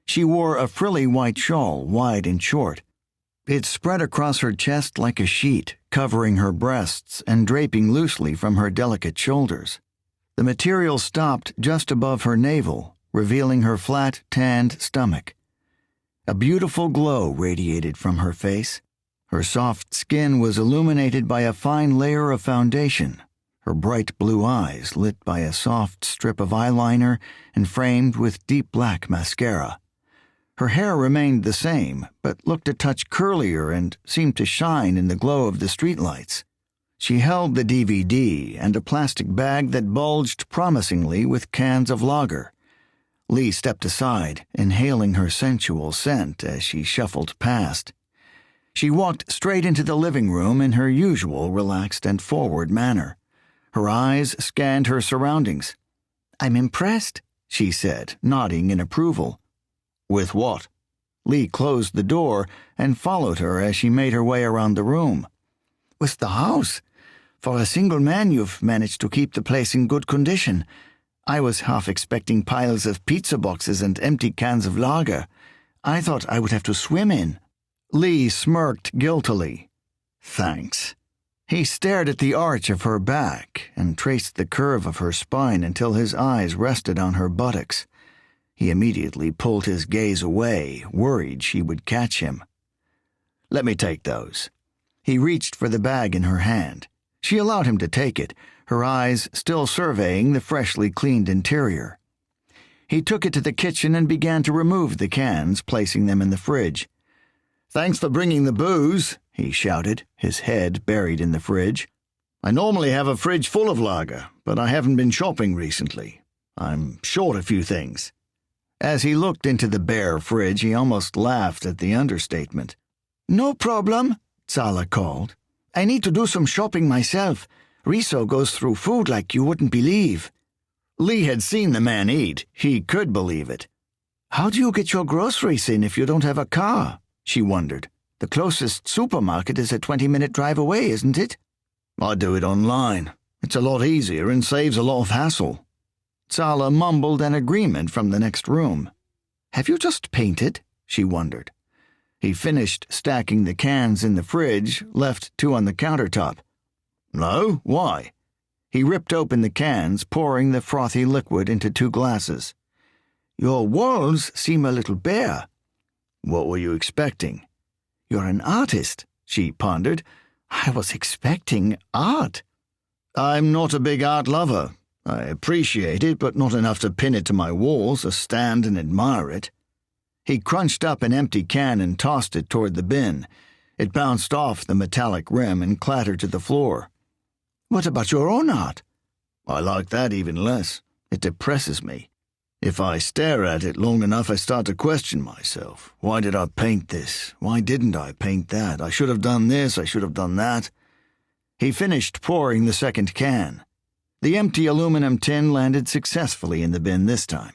She wore a frilly white shawl, wide and short. It spread across her chest like a sheet, covering her breasts and draping loosely from her delicate shoulders. The material stopped just above her navel, revealing her flat, tanned stomach. A beautiful glow radiated from her face. Her soft skin was illuminated by a fine layer of foundation, her bright blue eyes lit by a soft strip of eyeliner and framed with deep black mascara. Her hair remained the same, but looked a touch curlier and seemed to shine in the glow of the streetlights. She held the DVD and a plastic bag that bulged promisingly with cans of lager. Lee stepped aside, inhaling her sensual scent as she shuffled past. She walked straight into the living room in her usual relaxed and forward manner. Her eyes scanned her surroundings. "I'm impressed," she said, nodding in approval. "With what?" Lee closed the door and followed her as she made her way around the room. "With the house. For a single man, you've managed to keep the place in good condition. I was half expecting piles of pizza boxes and empty cans of lager. I thought I would have to swim in." Lee smirked guiltily. "Thanks." He stared at the arch of her back and traced the curve of her spine until his eyes rested on her buttocks. He immediately pulled his gaze away, worried she would catch him. "Let me take those." He reached for the bag in her hand. She allowed him to take it, her eyes still surveying the freshly cleaned interior. He took it to the kitchen and began to remove the cans, placing them in the fridge. "Thanks for bringing the booze," he shouted, his head buried in the fridge. "I normally have a fridge full of lager, but I haven't been shopping recently. I'm short a few things." As he looked into the bare fridge, he almost laughed at the understatement. "No problem," Tzala called. "I need to do some shopping myself. Riso goes through food like you wouldn't believe." Lee had seen the man eat. He could believe it. "How do you get your groceries in if you don't have a car?" she wondered. "The closest supermarket is a 20-minute drive away, isn't it?" "I do it online. It's a lot easier and saves a lot of hassle." Tzala mumbled an agreement from the next room. "Have you just painted?" she wondered. He finished stacking the cans in the fridge, left 2 on the countertop. "No, why?" He ripped open the cans, pouring the frothy liquid into 2 glasses. "Your walls seem a little bare." "What were you expecting?" "You're an artist," she pondered. "I was expecting art." "I'm not a big art lover. I appreciate it, but not enough to pin it to my walls or stand and admire it." He crunched up an empty can and tossed it toward the bin. It bounced off the metallic rim and clattered to the floor. "What about your own art?" "I like that even less. It depresses me. If I stare at it long enough, I start to question myself. Why did I paint this? Why didn't I paint that? I should have done this, I should have done that." He finished pouring the second can. The empty aluminum tin landed successfully in the bin this time.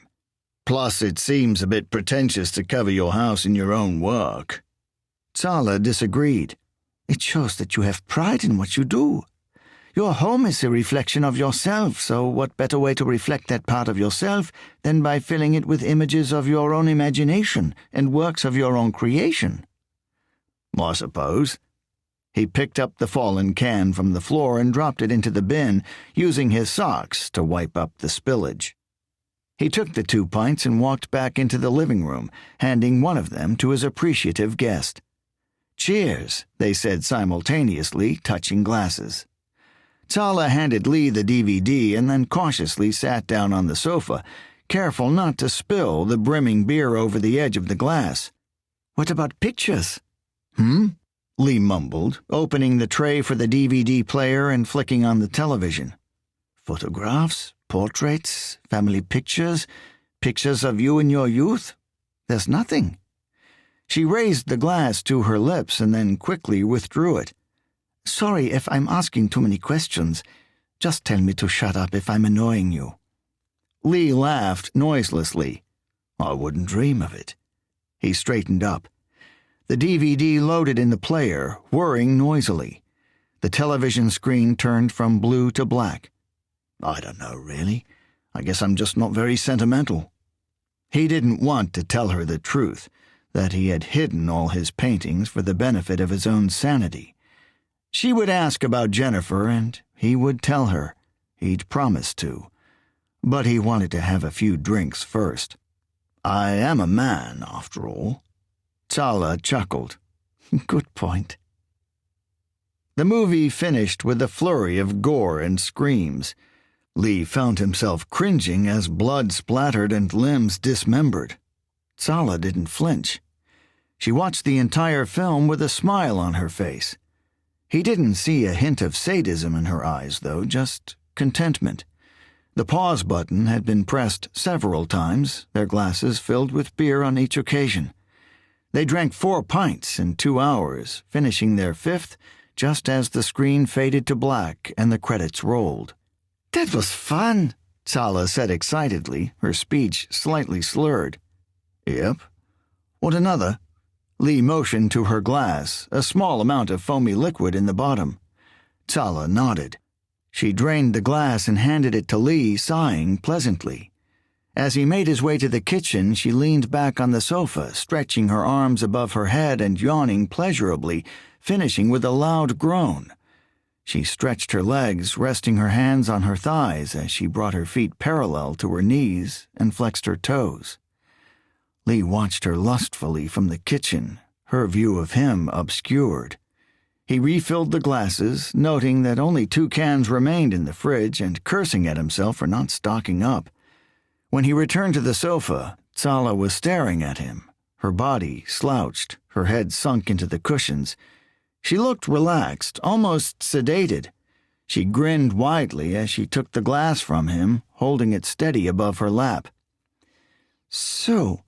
"Plus, it seems a bit pretentious to cover your house in your own work." Tzala disagreed. "It shows that you have pride in what you do. Your home is a reflection of yourself, so what better way to reflect that part of yourself than by filling it with images of your own imagination and works of your own creation?" "I suppose." He picked up the fallen can from the floor and dropped it into the bin, using his socks to wipe up the spillage. He took the 2 pints and walked back into the living room, handing one of them to his appreciative guest. "Cheers," they said simultaneously, touching glasses. Tzala handed Lee the DVD and then cautiously sat down on the sofa, careful not to spill the brimming beer over the edge of the glass. "What about pictures?" Lee mumbled, opening the tray for the DVD player and flicking on the television. "Photographs, portraits, family pictures, pictures of you in your youth? There's nothing." She raised the glass to her lips and then quickly withdrew it. Sorry if I'm asking too many questions. Just tell me to shut up if I'm annoying you. Lee laughed noiselessly. I wouldn't dream of it. He straightened up. The DVD loaded in the player, whirring noisily. The television screen turned from blue to black. I don't know, really. I guess I'm just not very sentimental. He didn't want to tell her the truth, that he had hidden all his paintings for the benefit of his own sanity. She would ask about Jennifer, and he would tell her. He'd promised to. But he wanted to have a few drinks first. I am a man, after all. Tsala chuckled. Good point. The movie finished with a flurry of gore and screams. Lee found himself cringing as blood splattered and limbs dismembered. Tsala didn't flinch. She watched the entire film with a smile on her face. He didn't see a hint of sadism in her eyes, though, just contentment. The pause button had been pressed several times, their glasses filled with beer on each occasion. They drank 4 pints in 2 hours, finishing their 5th just as the screen faded to black and the credits rolled. That was fun, Tsala said excitedly, her speech slightly slurred. Yep. Want another? Lee motioned to her glass, a small amount of foamy liquid in the bottom. Tsala nodded. She drained the glass and handed it to Lee, sighing pleasantly. As he made his way to the kitchen, she leaned back on the sofa, stretching her arms above her head and yawning pleasurably, finishing with a loud groan. She stretched her legs, resting her hands on her thighs as she brought her feet parallel to her knees and flexed her toes. Lee watched her lustfully from the kitchen, her view of him obscured. He refilled the glasses, noting that only 2 cans remained in the fridge and cursing at himself for not stocking up. When he returned to the sofa, Tsala was staring at him, her body slouched, her head sunk into the cushions. She looked relaxed, almost sedated. She grinned widely as she took the glass from him, holding it steady above her lap. So,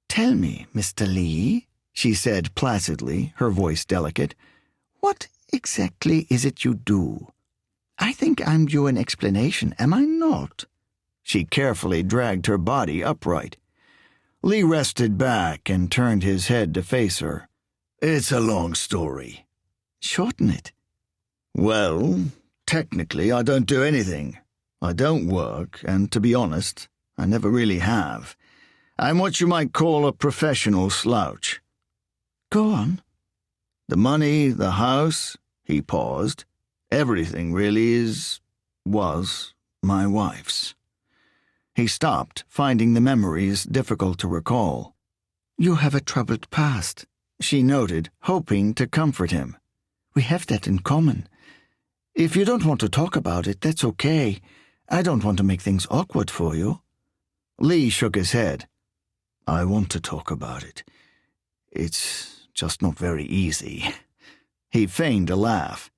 tell me, Mr. Lee, she said placidly, her voice delicate, what exactly is it you do? I think I'm due an explanation, am I not? She carefully dragged her body upright. Lee rested back and turned his head to face her. It's a long story. Shorten it. Well, technically I don't do anything. I don't work, and to be honest, I never really have. I'm what you might call a professional slouch. Go on. The money, the house, he paused. Everything really was my wife's. He stopped, finding the memories difficult to recall. You have a troubled past, she noted, hoping to comfort him. We have that in common. If you don't want to talk about it, that's okay. I don't want to make things awkward for you. Lee shook his head. I want to talk about it. It's just not very easy. He feigned a laugh.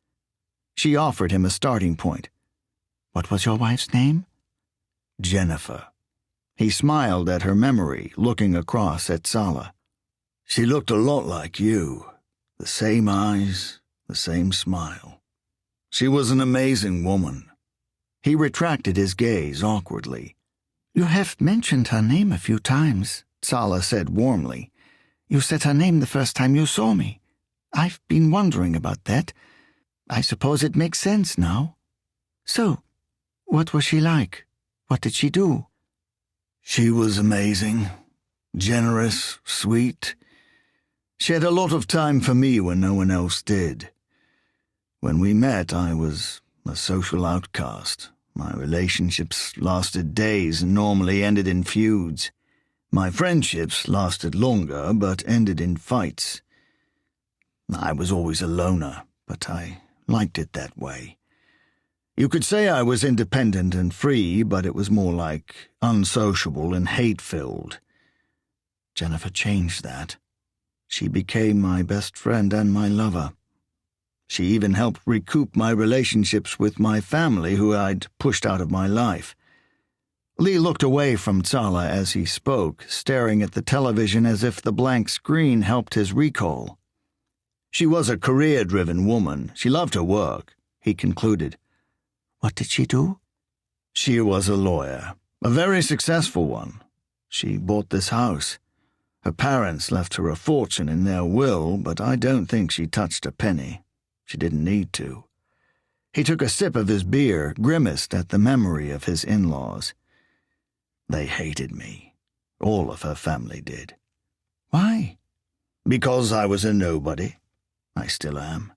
She offered him a starting point. What was your wife's name? Jennifer. He smiled at her memory, looking across at Tsala. She looked a lot like you. The same eyes, the same smile. She was an amazing woman. He retracted his gaze awkwardly. You have mentioned her name a few times, Tsala said warmly. You said her name the first time you saw me. I've been wondering about that. I suppose it makes sense now. So, what was she like? What did she do? She was amazing. Generous, sweet. She had a lot of time for me when no one else did. When we met, I was a social outcast. My relationships lasted days and normally ended in feuds. My friendships lasted longer, but ended in fights. I was always a loner, but I liked it that way. You could say I was independent and free, but it was more like unsociable and hate-filled. Jennifer changed that. She became my best friend and my lover. She even helped recoup my relationships with my family, who I'd pushed out of my life. Lee looked away from Tsala as he spoke, staring at the television as if the blank screen helped his recall. She was a career-driven woman. She loved her work, he concluded. What did she do? She was a lawyer, a very successful one. She bought this house. Her parents left her a fortune in their will, but I don't think she touched a penny. She didn't need to. He took a sip of his beer, grimaced at the memory of his in-laws. They hated me. All of her family did. Why? Because I was a nobody. I still am.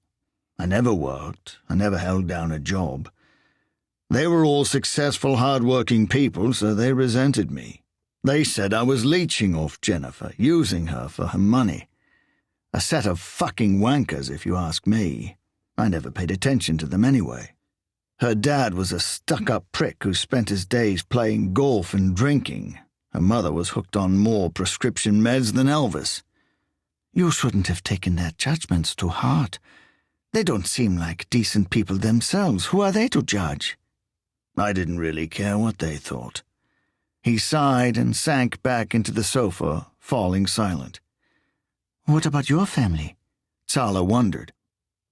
I never worked. I never held down a job. They were all successful, hard-working people, so they resented me. They said I was leeching off Jennifer, using her for her money. A set of fucking wankers, if you ask me. I never paid attention to them anyway. Her dad was a stuck-up prick who spent his days playing golf and drinking. Her mother was hooked on more prescription meds than Elvis. You shouldn't have taken their judgments to heart. They don't seem like decent people themselves. Who are they to judge? I didn't really care what they thought. He sighed and sank back into the sofa, falling silent. What about your family? Tsala wondered.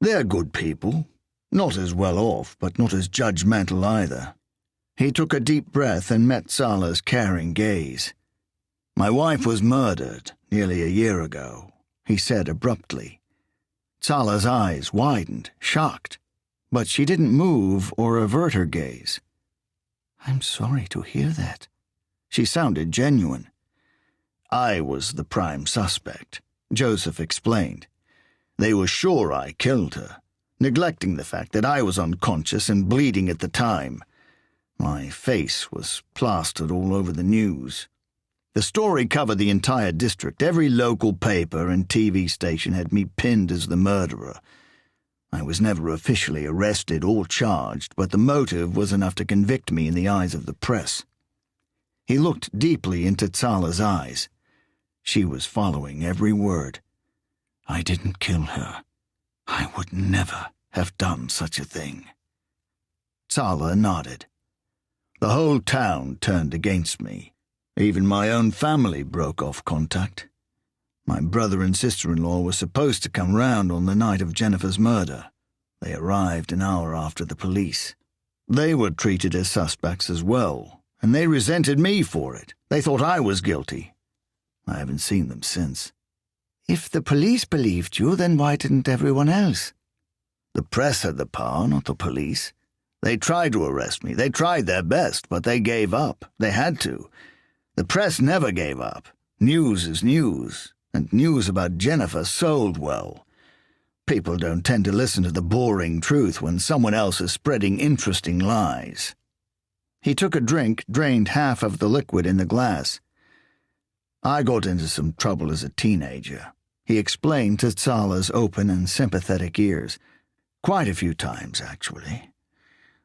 They're good people. Not as well off, but not as judgmental either. He took a deep breath and met Tsala's caring gaze. My wife was murdered nearly a year ago, he said abruptly. Tsala's eyes widened, shocked, but she didn't move or avert her gaze. I'm sorry to hear that. She sounded genuine. I was the prime suspect, Joseph explained. They were sure I killed her, neglecting the fact that I was unconscious and bleeding at the time. My face was plastered all over the news. The story covered the entire district. Every local paper and TV station had me pinned as the murderer. I was never officially arrested or charged, but the motive was enough to convict me in the eyes of the press. He looked deeply into Tsala's eyes. She was following every word. I didn't kill her. I would never have done such a thing. Tsala nodded. The whole town turned against me. Even my own family broke off contact. My brother and sister-in-law were supposed to come round on the night of Jennifer's murder. They arrived an hour after the police. They were treated as suspects as well, and they resented me for it. They thought I was guilty. I haven't seen them since. If the police believed you, then why didn't everyone else? The press had the power, not the police. They tried to arrest me. They tried their best, but they gave up. They had to. The press never gave up. News is news, and news about Jennifer sold well. People don't tend to listen to the boring truth when someone else is spreading interesting lies. He took a drink, drained half of the liquid in the glass. I got into some trouble as a teenager, he explained to Tsala's open and sympathetic ears. Quite a few times, actually.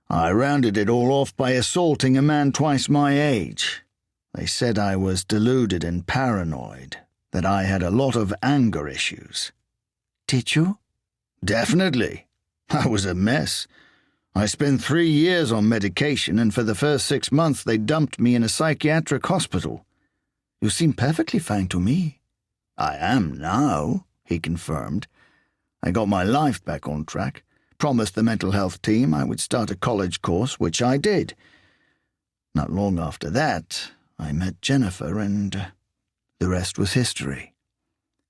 I rounded it all off by assaulting a man twice my age. They said I was deluded and paranoid, that I had a lot of anger issues. Did you? Definitely. I was a mess. I spent 3 years on medication, and for the first 6 months they dumped me in a psychiatric hospital. You seem perfectly fine to me. I am now, he confirmed. I got my life back on track, promised the mental health team I would start a college course, which I did. Not long after that, I met Jennifer, and the rest was history.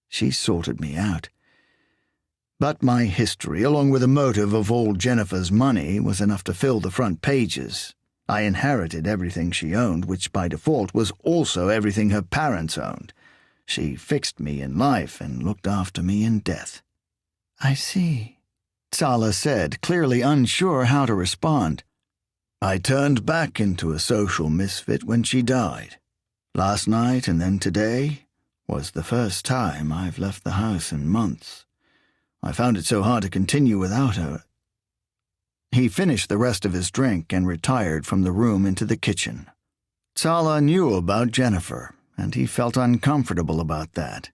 She sorted me out. But my history, along with the motive of all Jennifer's money, was enough to fill the front pages. I inherited everything she owned, which by default was also everything her parents owned. She fixed me in life and looked after me in death. I see, Tsala said, clearly unsure how to respond. I turned back into a social misfit when she died. Last night and then today was the first time I've left the house in months. I found it so hard to continue without her. He finished the rest of his drink and retired from the room into the kitchen. Tsala knew about Jennifer, and he felt uncomfortable about that.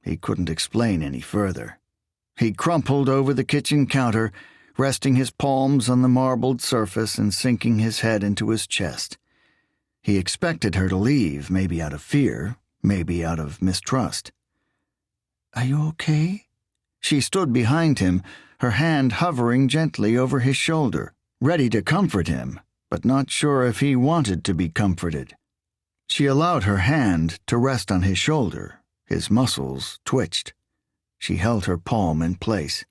He couldn't explain any further. He crumpled over the kitchen counter, resting his palms on the marbled surface and sinking his head into his chest. He expected her to leave, maybe out of fear, maybe out of mistrust. Are you okay? She stood behind him, her hand hovering gently over his shoulder, ready to comfort him, but not sure if he wanted to be comforted. She allowed her hand to rest on his shoulder. His muscles twitched. She held her palm in place.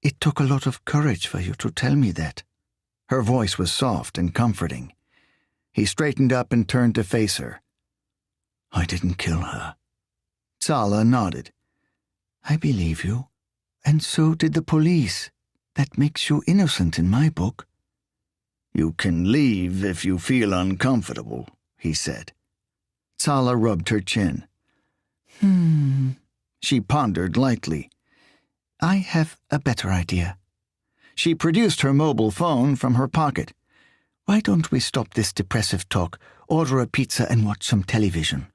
It took a lot of courage for you to tell me that. Her voice was soft and comforting. He straightened up and turned to face her. I didn't kill her. Sala nodded. I believe you. And so did the police. That makes you innocent in my book. You can leave if you feel uncomfortable, he said. Sala rubbed her chin. She pondered lightly. I have a better idea. She produced her mobile phone from her pocket. Why don't we stop this depressive talk, order a pizza and watch some television?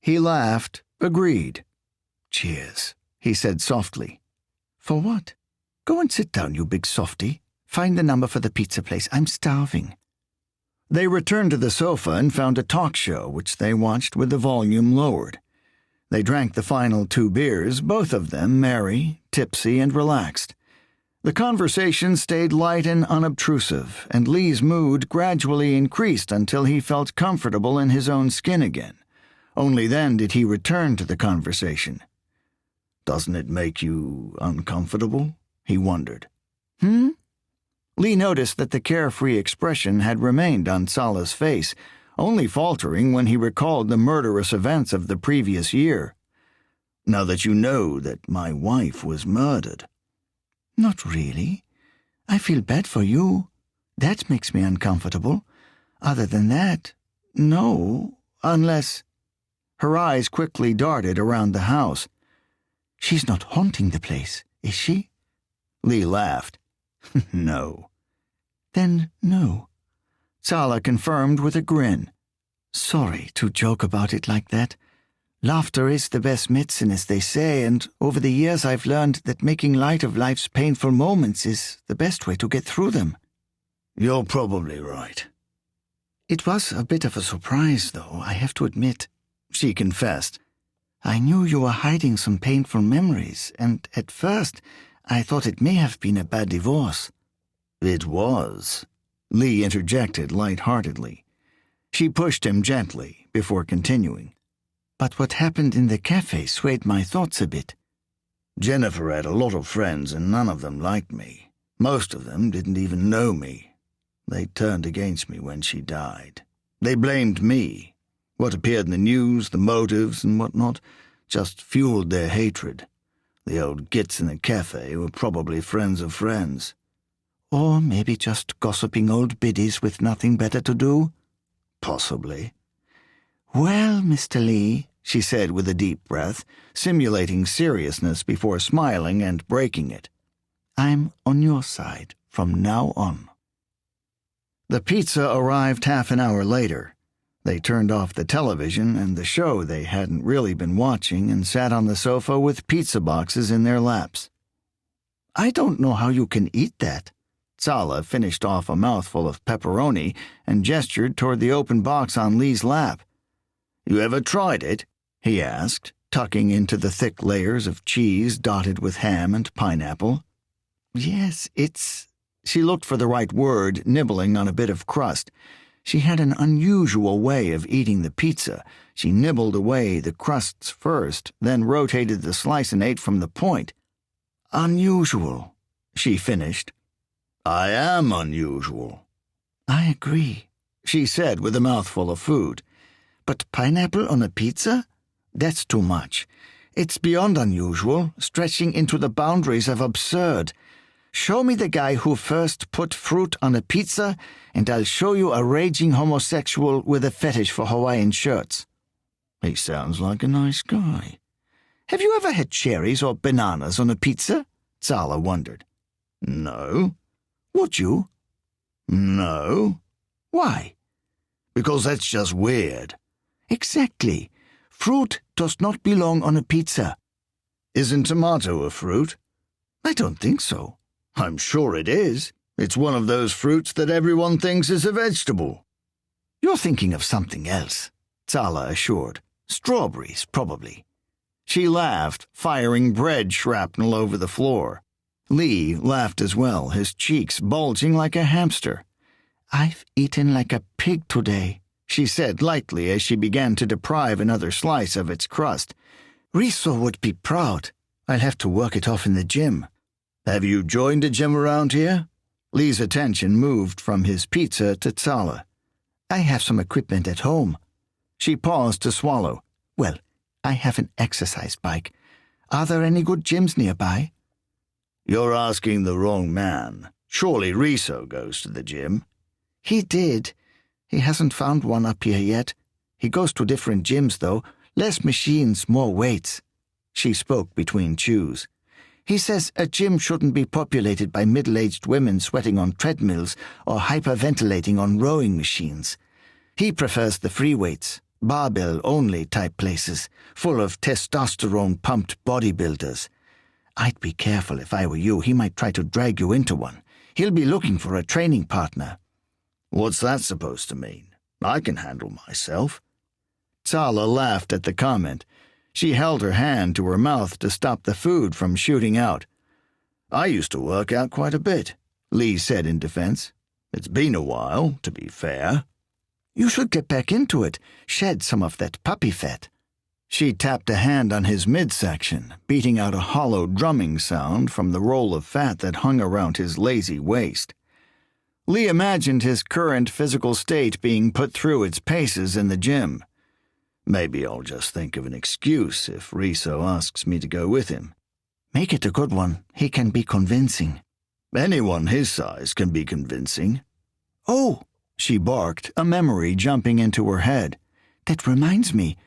He laughed, agreed. Cheers, he said softly. For what? Go and sit down, you big softy. Find the number for the pizza place. I'm starving. They returned to the sofa and found a talk show, which they watched with the volume lowered. They drank the final 2 beers, both of them merry, tipsy, and relaxed. The conversation stayed light and unobtrusive, and Lee's mood gradually increased until he felt comfortable in his own skin again. Only then did he return to the conversation. Doesn't it make you uncomfortable? He wondered. Lee noticed that the carefree expression had remained on Sala's face, only faltering when he recalled the murderous events of the previous year. Now that you know that my wife was murdered. Not really. I feel bad for you. That makes me uncomfortable. Other than that, no, unless... Her eyes quickly darted around the house. She's not haunting the place, is she? Lee laughed. No. Then no. Sala confirmed with a grin. Sorry to joke about it like that. Laughter is the best medicine, as they say, and over the years I've learned that making light of life's painful moments is the best way to get through them. You're probably right. It was a bit of a surprise, though, I have to admit, she confessed. I knew you were hiding some painful memories, and at first I thought it may have been a bad divorce. It was, Lee interjected light-heartedly. She pushed him gently before continuing. But what happened in the cafe swayed my thoughts a bit. Jennifer had a lot of friends and none of them liked me. Most of them didn't even know me. They turned against me when she died. They blamed me. What appeared in the news, the motives and whatnot, just fueled their hatred. The old gits in the cafe were probably friends of friends. Or maybe just gossiping old biddies with nothing better to do? Possibly. Well, Mr. Lee, she said with a deep breath, simulating seriousness before smiling and breaking it. I'm on your side from now on. The pizza arrived half an hour later. They turned off the television and the show they hadn't really been watching and sat on the sofa with pizza boxes in their laps. I don't know how you can eat that. Sala finished off a mouthful of pepperoni and gestured toward the open box on Lee's lap. You ever tried it? He asked, tucking into the thick layers of cheese dotted with ham and pineapple. Yes, it's... She looked for the right word, nibbling on a bit of crust. She had an unusual way of eating the pizza. She nibbled away the crusts first, then rotated the slice and ate from the point. Unusual, she finished. I am unusual. I agree, she said with a mouthful of food. But pineapple on a pizza? That's too much. It's beyond unusual, stretching into the boundaries of absurd. Show me the guy who first put fruit on a pizza, and I'll show you a raging homosexual with a fetish for Hawaiian shirts. He sounds like a nice guy. Have you ever had cherries or bananas on a pizza? Sala wondered. No. Would you? No. Why? Because that's just weird. Exactly. Fruit does not belong on a pizza. Isn't tomato a fruit? I don't think so. I'm sure it is. It's one of those fruits that everyone thinks is a vegetable. You're thinking of something else, Zala assured. Strawberries, probably. She laughed, firing bread shrapnel over the floor. Lee laughed as well, his cheeks bulging like a hamster. I've eaten like a pig today, she said lightly as she began to deprive another slice of its crust. Riso would be proud. I'll have to work it off in the gym. Have you joined a gym around here? Lee's attention moved from his pizza to Zala. I have some equipment at home. She paused to swallow. Well, I have an exercise bike. Are there any good gyms nearby? You're asking the wrong man. Surely Riso goes to the gym. He did. He hasn't found one up here yet. He goes to different gyms, though. Less machines, more weights. She spoke between chews. He says a gym shouldn't be populated by middle-aged women sweating on treadmills or hyperventilating on rowing machines. He prefers the free weights, barbell-only type places, full of testosterone-pumped bodybuilders. I'd be careful if I were you. He might try to drag you into one. He'll be looking for a training partner. What's that supposed to mean? I can handle myself. Zala laughed at the comment. She held her hand to her mouth to stop the food from shooting out. I used to work out quite a bit, Lee said in defense. It's been a while, to be fair. You should get back into it, shed some of that puppy fat. She tapped a hand on his midsection, beating out a hollow drumming sound from the roll of fat that hung around his lazy waist. Lee imagined his current physical state being put through its paces in the gym. Maybe I'll just think of an excuse if Riso asks me to go with him. Make it a good one. He can be convincing. Anyone his size can be convincing. Oh, she barked, a memory jumping into her head. That reminds me.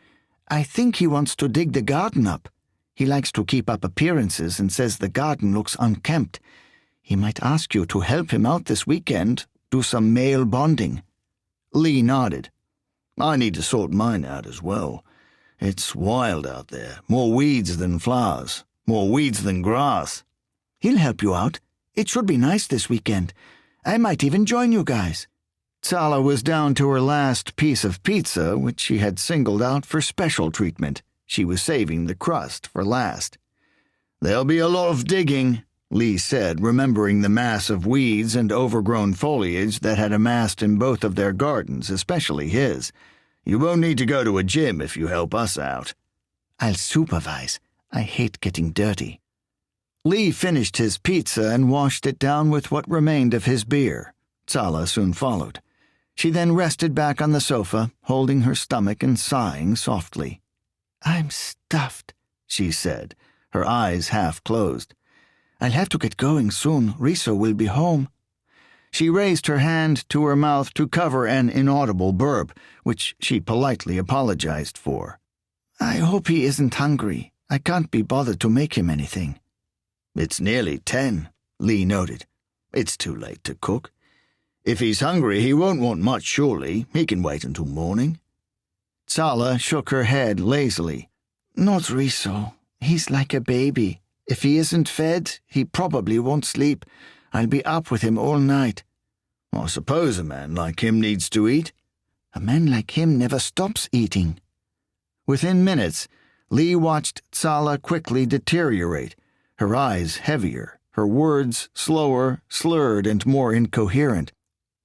I think he wants to dig the garden up. He likes to keep up appearances and says the garden looks unkempt. He might ask you to help him out this weekend, do some male bonding. Lee nodded. I need to sort mine out as well. It's wild out there, more weeds than flowers, more weeds than grass. He'll help you out. It should be nice this weekend. I might even join you guys. Zala was down to her last piece of pizza, which she had singled out for special treatment. She was saving the crust for last. There'll be a lot of digging, Lee said, remembering the mass of weeds and overgrown foliage that had amassed in both of their gardens, especially his. You won't need to go to a gym if you help us out. I'll supervise. I hate getting dirty. Lee finished his pizza and washed it down with what remained of his beer. Zala soon followed. She then rested back on the sofa, holding her stomach and sighing softly. I'm stuffed, she said, her eyes half closed. I'll have to get going soon. Riso will be home. She raised her hand to her mouth to cover an inaudible burp, which she politely apologized for. I hope he isn't hungry. I can't be bothered to make him anything. It's nearly 10, Lee noted. It's too late to cook. If he's hungry, he won't want much, surely. He can wait until morning. Zala shook her head lazily. Not Riso. He's like a baby. If he isn't fed, he probably won't sleep. I'll be up with him all night. I suppose a man like him needs to eat. A man like him never stops eating. Within minutes, Lee watched Zala quickly deteriorate, her eyes heavier, her words slower, slurred, and more incoherent.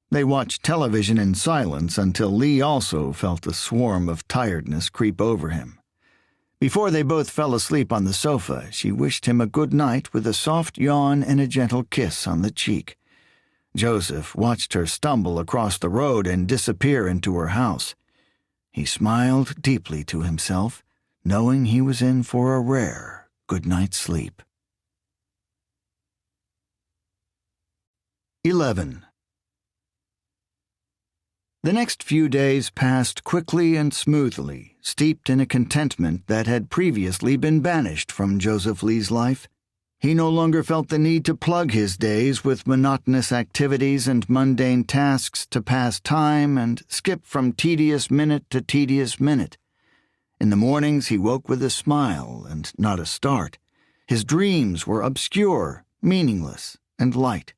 They watched television in silence until Lee also felt a swarm of tiredness creep over him. Before they both fell asleep on the sofa, she wished him a good night with a soft yawn and a gentle kiss on the cheek. Joseph watched her stumble across the road and disappear into her house. He smiled deeply to himself, knowing he was in for a rare good night's sleep. 11. The next few days passed quickly and smoothly, steeped in a contentment that had previously been banished from Joseph Lee's life. He no longer felt the need to plug his days with monotonous activities and mundane tasks to pass time and skip from tedious minute to tedious minute. In the mornings he woke with a smile and not a start. His dreams were obscure, meaningless, and light.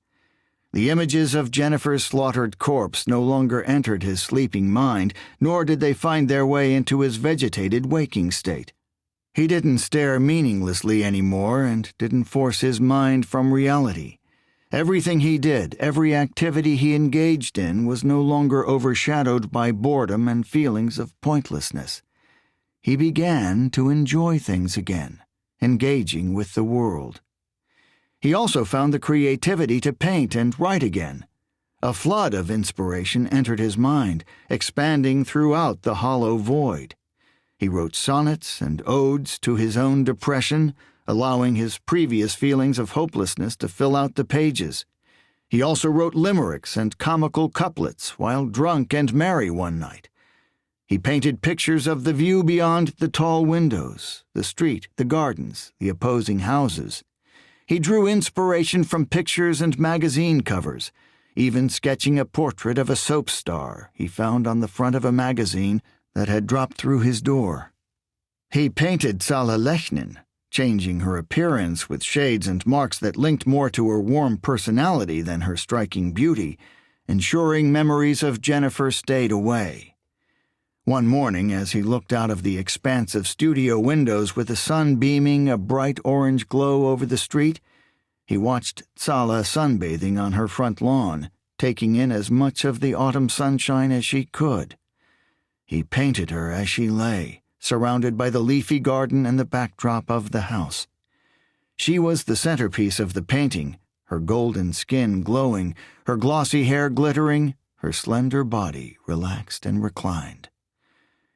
The images of Jennifer's slaughtered corpse no longer entered his sleeping mind, nor did they find their way into his vegetated waking state. He didn't stare meaninglessly anymore and didn't force his mind from reality. Everything he did, every activity he engaged in, was no longer overshadowed by boredom and feelings of pointlessness. He began to enjoy things again, engaging with the world. He also found the creativity to paint and write again. A flood of inspiration entered his mind, expanding throughout the hollow void. He wrote sonnets and odes to his own depression, allowing his previous feelings of hopelessness to fill out the pages. He also wrote limericks and comical couplets while drunk and merry one night. He painted pictures of the view beyond the tall windows, the street, the gardens, the opposing houses. He drew inspiration from pictures and magazine covers, even sketching a portrait of a soap star he found on the front of a magazine that had dropped through his door. He painted Sala Lechnin, changing her appearance with shades and marks that linked more to her warm personality than her striking beauty, ensuring memories of Jennifer stayed away. One morning, as he looked out of the expansive studio windows with the sun beaming a bright orange glow over the street, he watched Sala sunbathing on her front lawn, taking in as much of the autumn sunshine as she could. He painted her as she lay, surrounded by the leafy garden and the backdrop of the house. She was the centerpiece of the painting, her golden skin glowing, her glossy hair glittering, her slender body relaxed and reclined.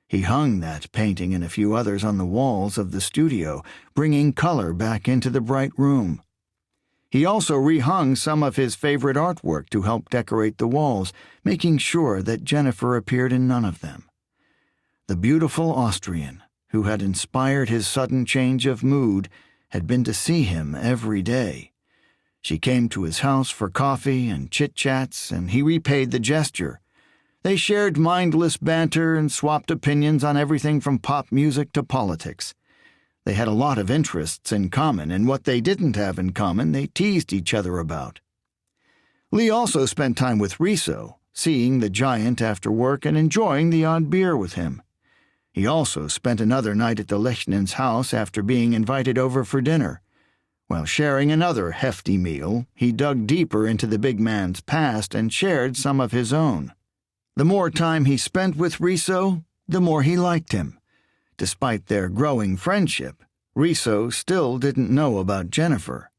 He hung that painting and a few others on the walls of the studio, bringing color back into the bright room. He also rehung some of his favorite artwork to help decorate the walls, making sure that Jennifer appeared in none of them. The beautiful Austrian, who had inspired his sudden change of mood, had been to see him every day. She came to his house for coffee and chit-chats, and he repaid the gesture. They shared mindless banter and swapped opinions on everything from pop music to politics. They had a lot of interests in common, and what they didn't have in common they teased each other about. Lee also spent time with Riso, seeing the giant after work and enjoying the odd beer with him. He also spent another night at the Lechnin's house after being invited over for dinner. While sharing another hefty meal, he dug deeper into the big man's past and shared some of his own. The more time he spent with Riso, the more he liked him. Despite their growing friendship, Riso still didn't know about Jennifer.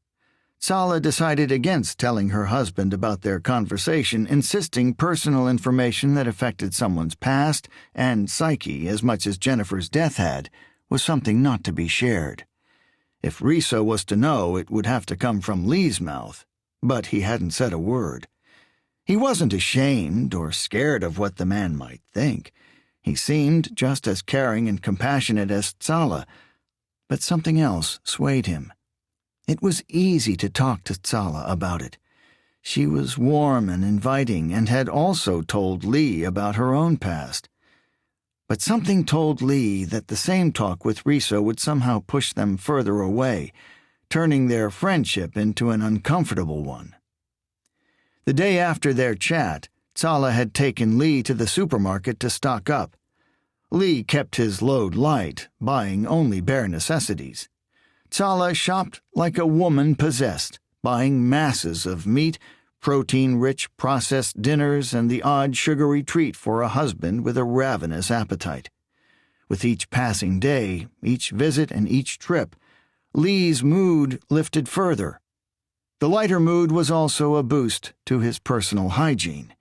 Sala decided against telling her husband about their conversation, insisting personal information that affected someone's past and psyche as much as Jennifer's death had was something not to be shared. If Riso was to know, it would have to come from Lee's mouth, but he hadn't said a word. He wasn't ashamed or scared of what the man might think. He seemed just as caring and compassionate as Sala, but something else swayed him. It was easy to talk to Sala about it. She was warm and inviting and had also told Lee about her own past. But something told Lee that the same talk with Riso would somehow push them further away, turning their friendship into an uncomfortable one. The day after their chat, Sala had taken Lee to the supermarket to stock up. Lee kept his load light, buying only bare necessities. Sala shopped like a woman possessed, buying masses of meat, protein-rich processed dinners, and the odd sugary treat for a husband with a ravenous appetite. With each passing day, each visit, and each trip, Lee's mood lifted further. The lighter mood was also a boost to his personal hygiene.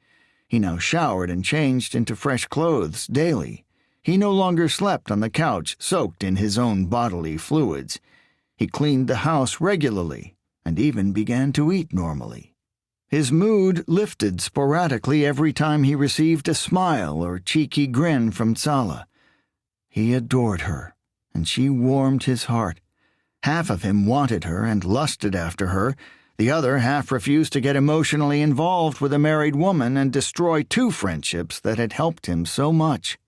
He now showered and changed into fresh clothes daily. He no longer slept on the couch, soaked in his own bodily fluids. He cleaned the house regularly and even began to eat normally. His mood lifted sporadically every time he received a smile or cheeky grin from Sala. He adored her, and she warmed his heart. Half of him wanted her and lusted after her. The other half refused to get emotionally involved with a married woman and destroy two friendships that had helped him so much.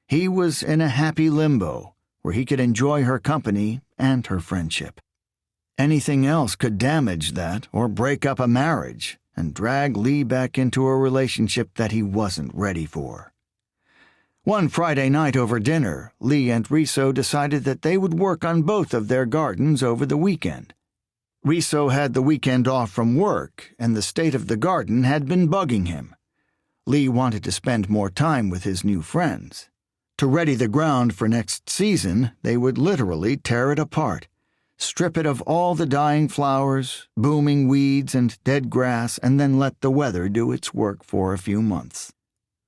He was in a happy limbo, where he could enjoy her company and her friendship. Anything else could damage that or break up a marriage, and drag Lee back into a relationship that he wasn't ready for. One Friday night over dinner, Lee and Riso decided that they would work on both of their gardens over the weekend. Riso had the weekend off from work, and the state of the garden had been bugging him. Lee wanted to spend more time with his new friends. To ready the ground for next season, they would literally tear it apart, strip it of all the dying flowers, booming weeds, and dead grass, and then let the weather do its work for a few months.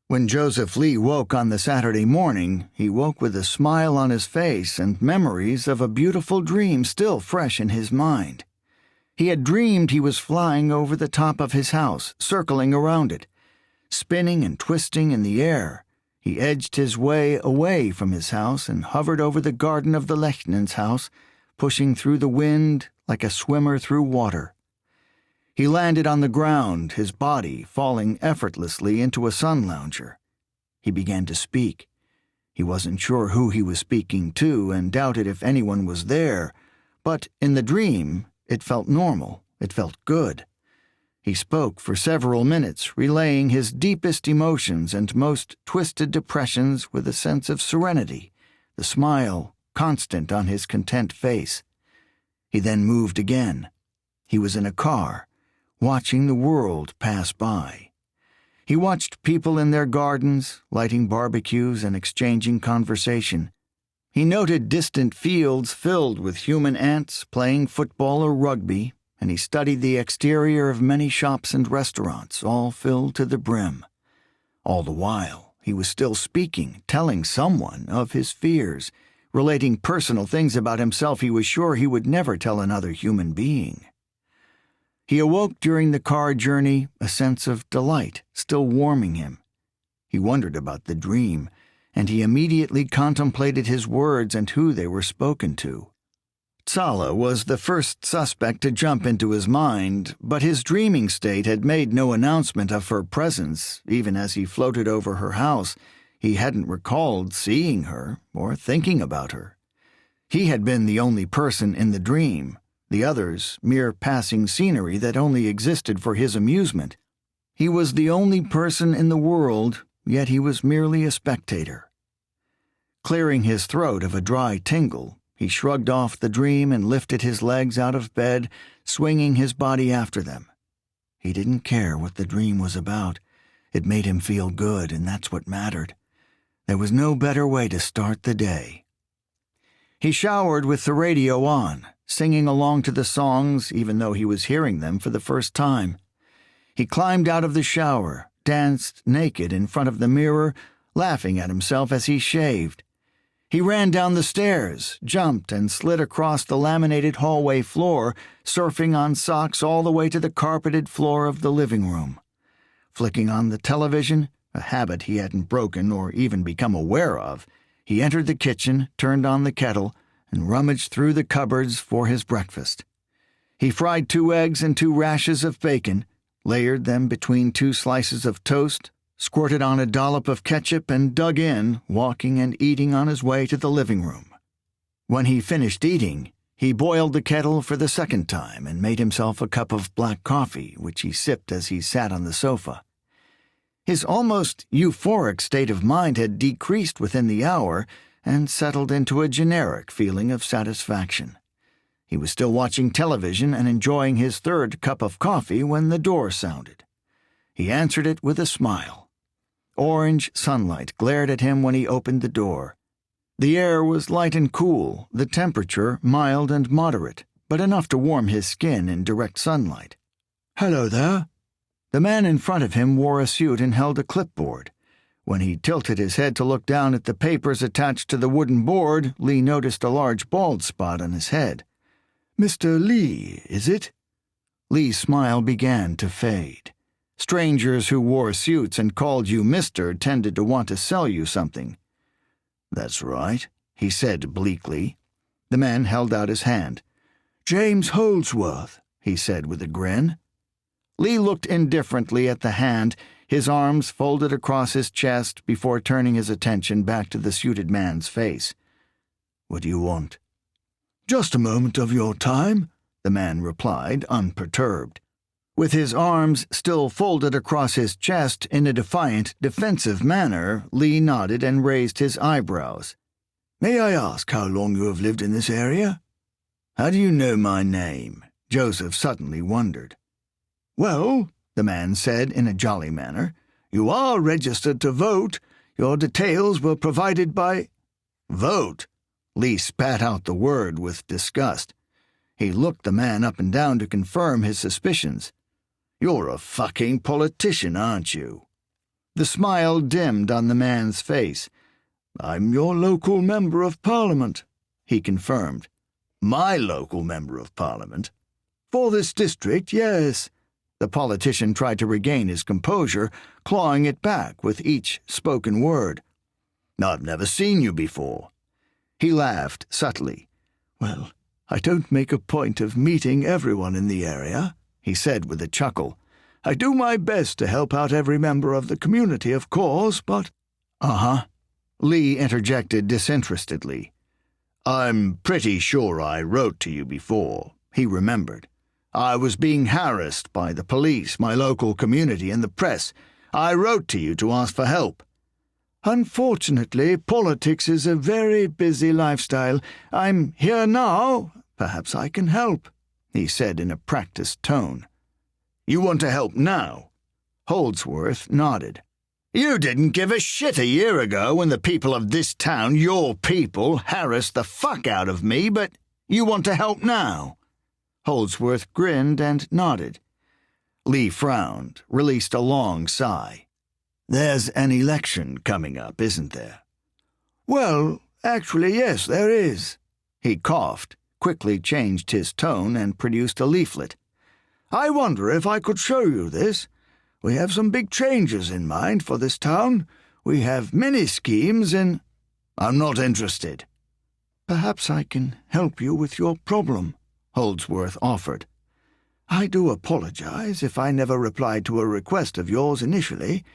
When Joseph Lee woke on the Saturday morning, he woke with a smile on his face and memories of a beautiful dream still fresh in his mind. He had dreamed he was flying over the top of his house, circling around it. Spinning and twisting in the air, he edged his way away from his house and hovered over the garden of the Lechnan's house, pushing through the wind like a swimmer through water. He landed on the ground, his body falling effortlessly into a sun lounger. He began to speak. He wasn't sure who he was speaking to and doubted if anyone was there, but in the dream, it felt normal, it felt good. He spoke for several minutes, relaying his deepest emotions and most twisted depressions with a sense of serenity, the smile constant on his content face. He then moved again. He was in a car, watching the world pass by. He watched people in their gardens, lighting barbecues and exchanging conversation. He noted distant fields filled with human ants playing football or rugby, and he studied the exterior of many shops and restaurants, all filled to the brim. All the while, he was still speaking, telling someone of his fears, relating personal things about himself he was sure he would never tell another human being. He awoke during the car journey, a sense of delight still warming him. He wondered about the dream, and he immediately contemplated his words and who they were spoken to. Tsala was the first suspect to jump into his mind, but his dreaming state had made no announcement of her presence. Even as he floated over her house, he hadn't recalled seeing her or thinking about her. He had been the only person in the dream, the others mere passing scenery that only existed for his amusement. He was the only person in the world, yet he was merely a spectator. Clearing his throat of a dry tingle, he shrugged off the dream and lifted his legs out of bed, swinging his body after them. He didn't care what the dream was about. It made him feel good, and that's what mattered. There was no better way to start the day. He showered with the radio on, singing along to the songs even though he was hearing them for the first time. He climbed out of the shower, danced naked in front of the mirror, laughing at himself as he shaved. He ran down the stairs, jumped, and slid across the laminated hallway floor, surfing on socks all the way to the carpeted floor of the living room. Flicking on the television, a habit he hadn't broken or even become aware of, he entered the kitchen, turned on the kettle, and rummaged through the cupboards for his breakfast. He fried 2 eggs and 2 rashers of bacon, layered them between 2 slices of toast, squirted on a dollop of ketchup, and dug in, walking and eating on his way to the living room. When he finished eating, he boiled the kettle for the second time and made himself a cup of black coffee, which he sipped as he sat on the sofa. His almost euphoric state of mind had decreased within the hour and settled into a generic feeling of satisfaction. He was still watching television and enjoying his 3rd cup of coffee when the door sounded. He answered it with a smile. Orange sunlight glared at him when he opened the door. The air was light and cool, the temperature mild and moderate, but enough to warm his skin in direct sunlight. "Hello there." The man in front of him wore a suit and held a clipboard. When he tilted his head to look down at the papers attached to the wooden board, Lee noticed a large bald spot on his head. "Mr. Lee, is it?" Lee's smile began to fade. Strangers who wore suits and called you Mr. tended to want to sell you something. "That's right," he said bleakly. The man held out his hand. "James Holdsworth," he said with a grin. Lee looked indifferently at the hand, his arms folded across his chest before turning his attention back to the suited man's face. "What do you want?" "Just a moment of your time," the man replied, unperturbed. With his arms still folded across his chest in a defiant, defensive manner, Lee nodded and raised his eyebrows. "May I ask how long you have lived in this area?" "How do you know my name?" Joseph suddenly wondered. "Well," the man said in a jolly manner, "you are registered to vote. Your details were provided by—" "Vote?" Lee spat out the word with disgust. He looked the man up and down to confirm his suspicions. "You're a fucking politician, aren't you?" The smile dimmed on the man's face. "I'm your local member of Parliament," he confirmed. "My local member of Parliament?" "For this district, yes." The politician tried to regain his composure, clawing it back with each spoken word. "I've never seen you before." He laughed subtly. "Well, I don't make a point of meeting everyone in the area," he said with a chuckle. "I do my best to help out every member of the community, of course, but—" "Uh-huh," Lee interjected disinterestedly. "I'm pretty sure I wrote to you before," he remembered. "I was being harassed by the police, my local community, and the press. I wrote to you to ask for help." "Unfortunately, politics is a very busy lifestyle. I'm here now. Perhaps I can help," he said in a practiced tone. "You want to help now?" Holdsworth nodded. "You didn't give a shit a year ago when the people of this town, your people, harassed the fuck out of me, but you want to help now?" Holdsworth grinned and nodded. Lee frowned, released a long sigh. "There's an election coming up, isn't there?" "Well, actually, yes, there is." He coughed, quickly changed his tone, and produced a leaflet. "I wonder if I could show you this. We have some big changes in mind for this town. We have many schemes in—" "I'm not interested." "Perhaps I can help you with your problem," Holdsworth offered. "I do apologize if I never replied to a request of yours initially.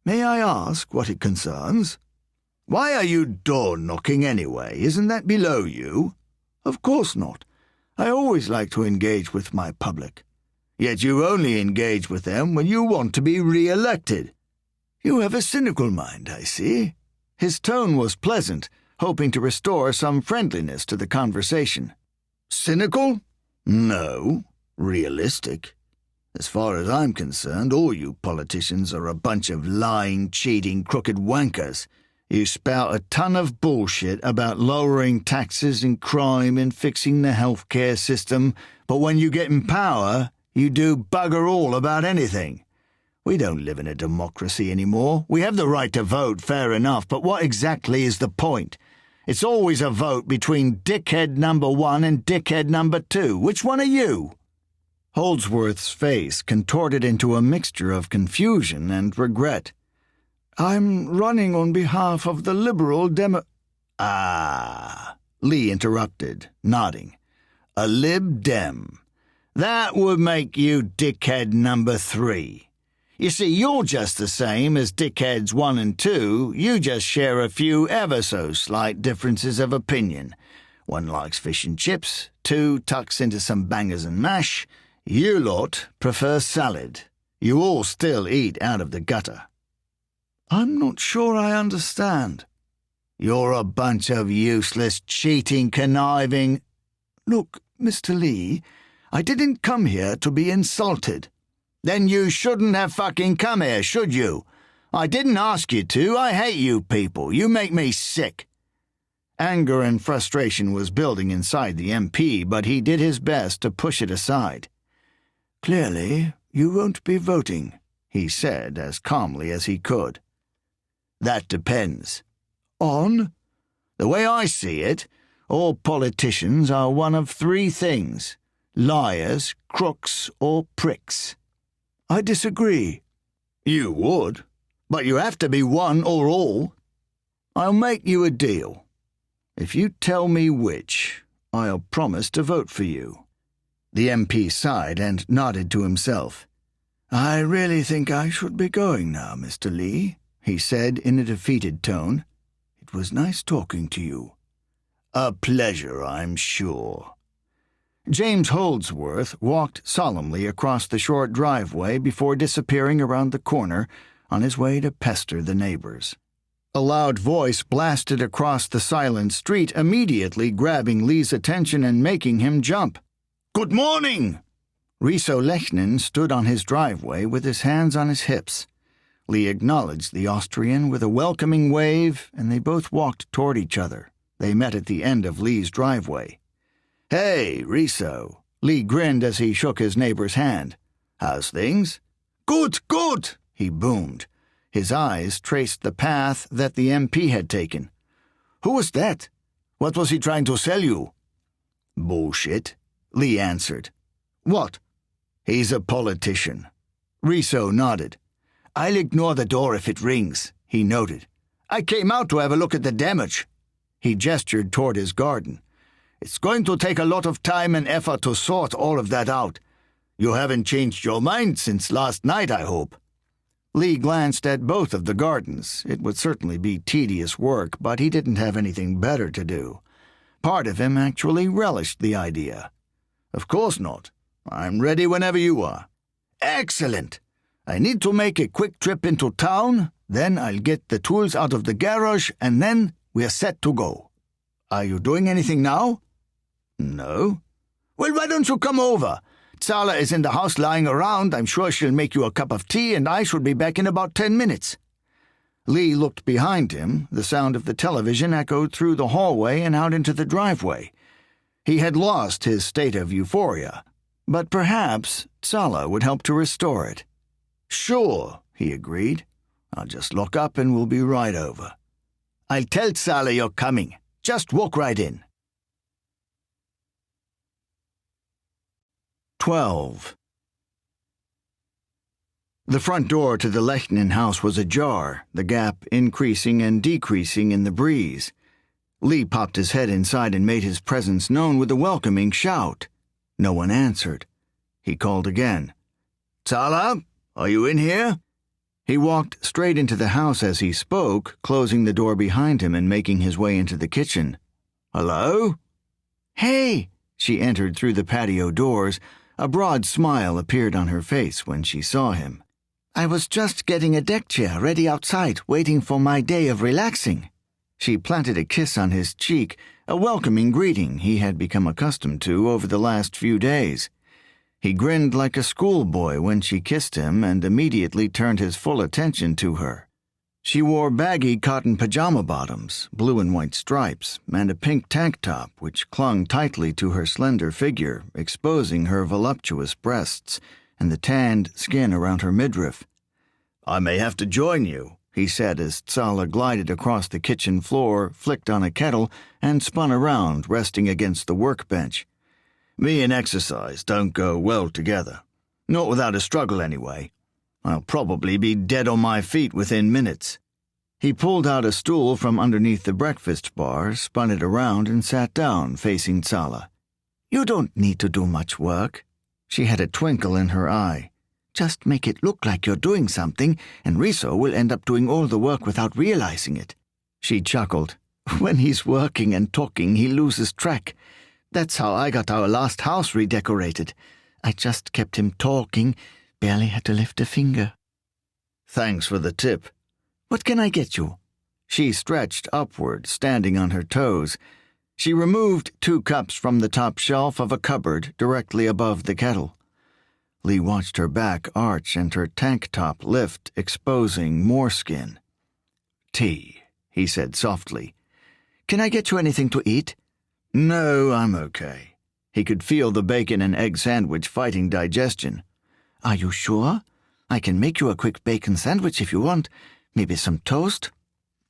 May I ask what it concerns?" "Why are you door-knocking anyway? Isn't that below you?" "Of course not. I always like to engage with my public." "Yet you only engage with them when you want to be re-elected." "You have a cynical mind, I see." His tone was pleasant, hoping to restore some friendliness to the conversation. "Cynical? No. Realistic. As far as I'm concerned, all you politicians are a bunch of lying, cheating, crooked wankers. You spout a ton of bullshit about lowering taxes and crime and fixing the healthcare system, but when you get in power, you do bugger all about anything. We don't live in a democracy anymore. We have the right to vote, fair enough, but what exactly is the point? It's always a vote between dickhead number 1 and dickhead number 2. Which one are you?" Holdsworth's face contorted into a mixture of confusion and regret. "I'm running on behalf of the Liberal Demo—" "Ah," Lee interrupted, nodding. "A Lib Dem. That would make you dickhead number 3. You see, you're just the same as dickheads 1 and 2. You just share a few ever-so-slight differences of opinion. 1 likes fish and chips, 2 tucks into some bangers and mash. You lot prefer salad. You all still eat out of the gutter." "I'm not sure I understand." "You're a bunch of useless, cheating, conniving—" "Look, Mr. Lee, I didn't come here to be insulted." "Then you shouldn't have fucking come here, should you? I didn't ask you to. I hate you people. You make me sick." Anger and frustration was building inside the MP, but he did his best to push it aside. "Clearly, you won't be voting," he said as calmly as he could. "That depends." "On?" "The way I see it, all politicians are one of 3 things: liars, crooks, or pricks." "I disagree." "You would, but you have to be one or all. I'll make you a deal. If you tell me which, I'll promise to vote for you." The MP sighed and nodded to himself. "I really think I should be going now, Mr. Lee," he said in a defeated tone. "It was nice talking to you." "A pleasure, I'm sure." James Holdsworth walked solemnly across the short driveway before disappearing around the corner on his way to pester the neighbors. A loud voice blasted across the silent street, immediately grabbing Lee's attention and making him jump. "Good morning!" Riso Lechnin stood on his driveway with his hands on his hips. Lee acknowledged the Austrian with a welcoming wave, and they both walked toward each other. They met at the end of Lee's driveway. "Hey, Riso," Lee grinned as he shook his neighbor's hand. "How's things?" "Good, good," he boomed. His eyes traced the path that the MP had taken. "Who was that? What was he trying to sell you?" "Bullshit," Lee answered. "What?" "He's a politician." Riso nodded. "I'll ignore the door if it rings," he noted. "I came out to have a look at the damage." He gestured toward his garden. "It's going to take a lot of time and effort to sort all of that out. You haven't changed your mind since last night, I hope." Lee glanced at both of the gardens. It would certainly be tedious work, but he didn't have anything better to do. Part of him actually relished the idea. "Of course not. I'm ready whenever you are." "Excellent. I need to make a quick trip into town, then I'll get the tools out of the garage, and then we're set to go." "Are you doing anything now?" "No." "Well, why don't you come over? Zala is in the house lying around. I'm sure she'll make you a cup of tea, and I should be back in about 10 minutes. Lee looked behind him. The sound of the television echoed through the hallway and out into the driveway. He had lost his state of euphoria, but perhaps Zala would help to restore it. "Sure," he agreed. "I'll just lock up and we'll be right over." "I'll tell Zala you're coming. Just walk right in." 12. The front door to the Lechnin house was ajar, the gap increasing and decreasing in the breeze. Lee popped his head inside and made his presence known with a welcoming shout. No one answered. He called again. "Zala, are you in here?" He walked straight into the house as he spoke, closing the door behind him and making his way into the kitchen. "Hello?" "Hey!" She entered through the patio doors. A broad smile appeared on her face when she saw him. "I was just getting a deck chair ready outside, waiting for my day of relaxing." She planted a kiss on his cheek, a welcoming greeting he had become accustomed to over the last few days. He grinned like a schoolboy when she kissed him and immediately turned his full attention to her. She wore baggy cotton pajama bottoms, blue and white stripes, and a pink tank top which clung tightly to her slender figure, exposing her voluptuous breasts and the tanned skin around her midriff. "I may have to join you," he said as Zala glided across the kitchen floor, flicked on a kettle, and spun around, resting against the workbench. "Me and exercise don't go well together. Not without a struggle, anyway. I'll probably be dead on my feet within minutes." He pulled out a stool from underneath the breakfast bar, spun it around, and sat down, facing Zala. "You don't need to do much work." She had a twinkle in her eye. "Just make it look like you're doing something, and Riso will end up doing all the work without realizing it." She chuckled. "When he's working and talking, he loses track. That's how I got our last house redecorated. I just kept him talking, barely had to lift a finger." "Thanks for the tip." "What can I get you?" She stretched upward, standing on her toes. She removed 2 cups from the top shelf of a cupboard directly above the kettle. Lee watched her back arch and her tank top lift, exposing more skin. "Tea," he said softly. "Can I get you anything to eat?" "No, I'm okay." He could feel the bacon and egg sandwich fighting digestion. "Are you sure? I can make you a quick bacon sandwich if you want. Maybe some toast?"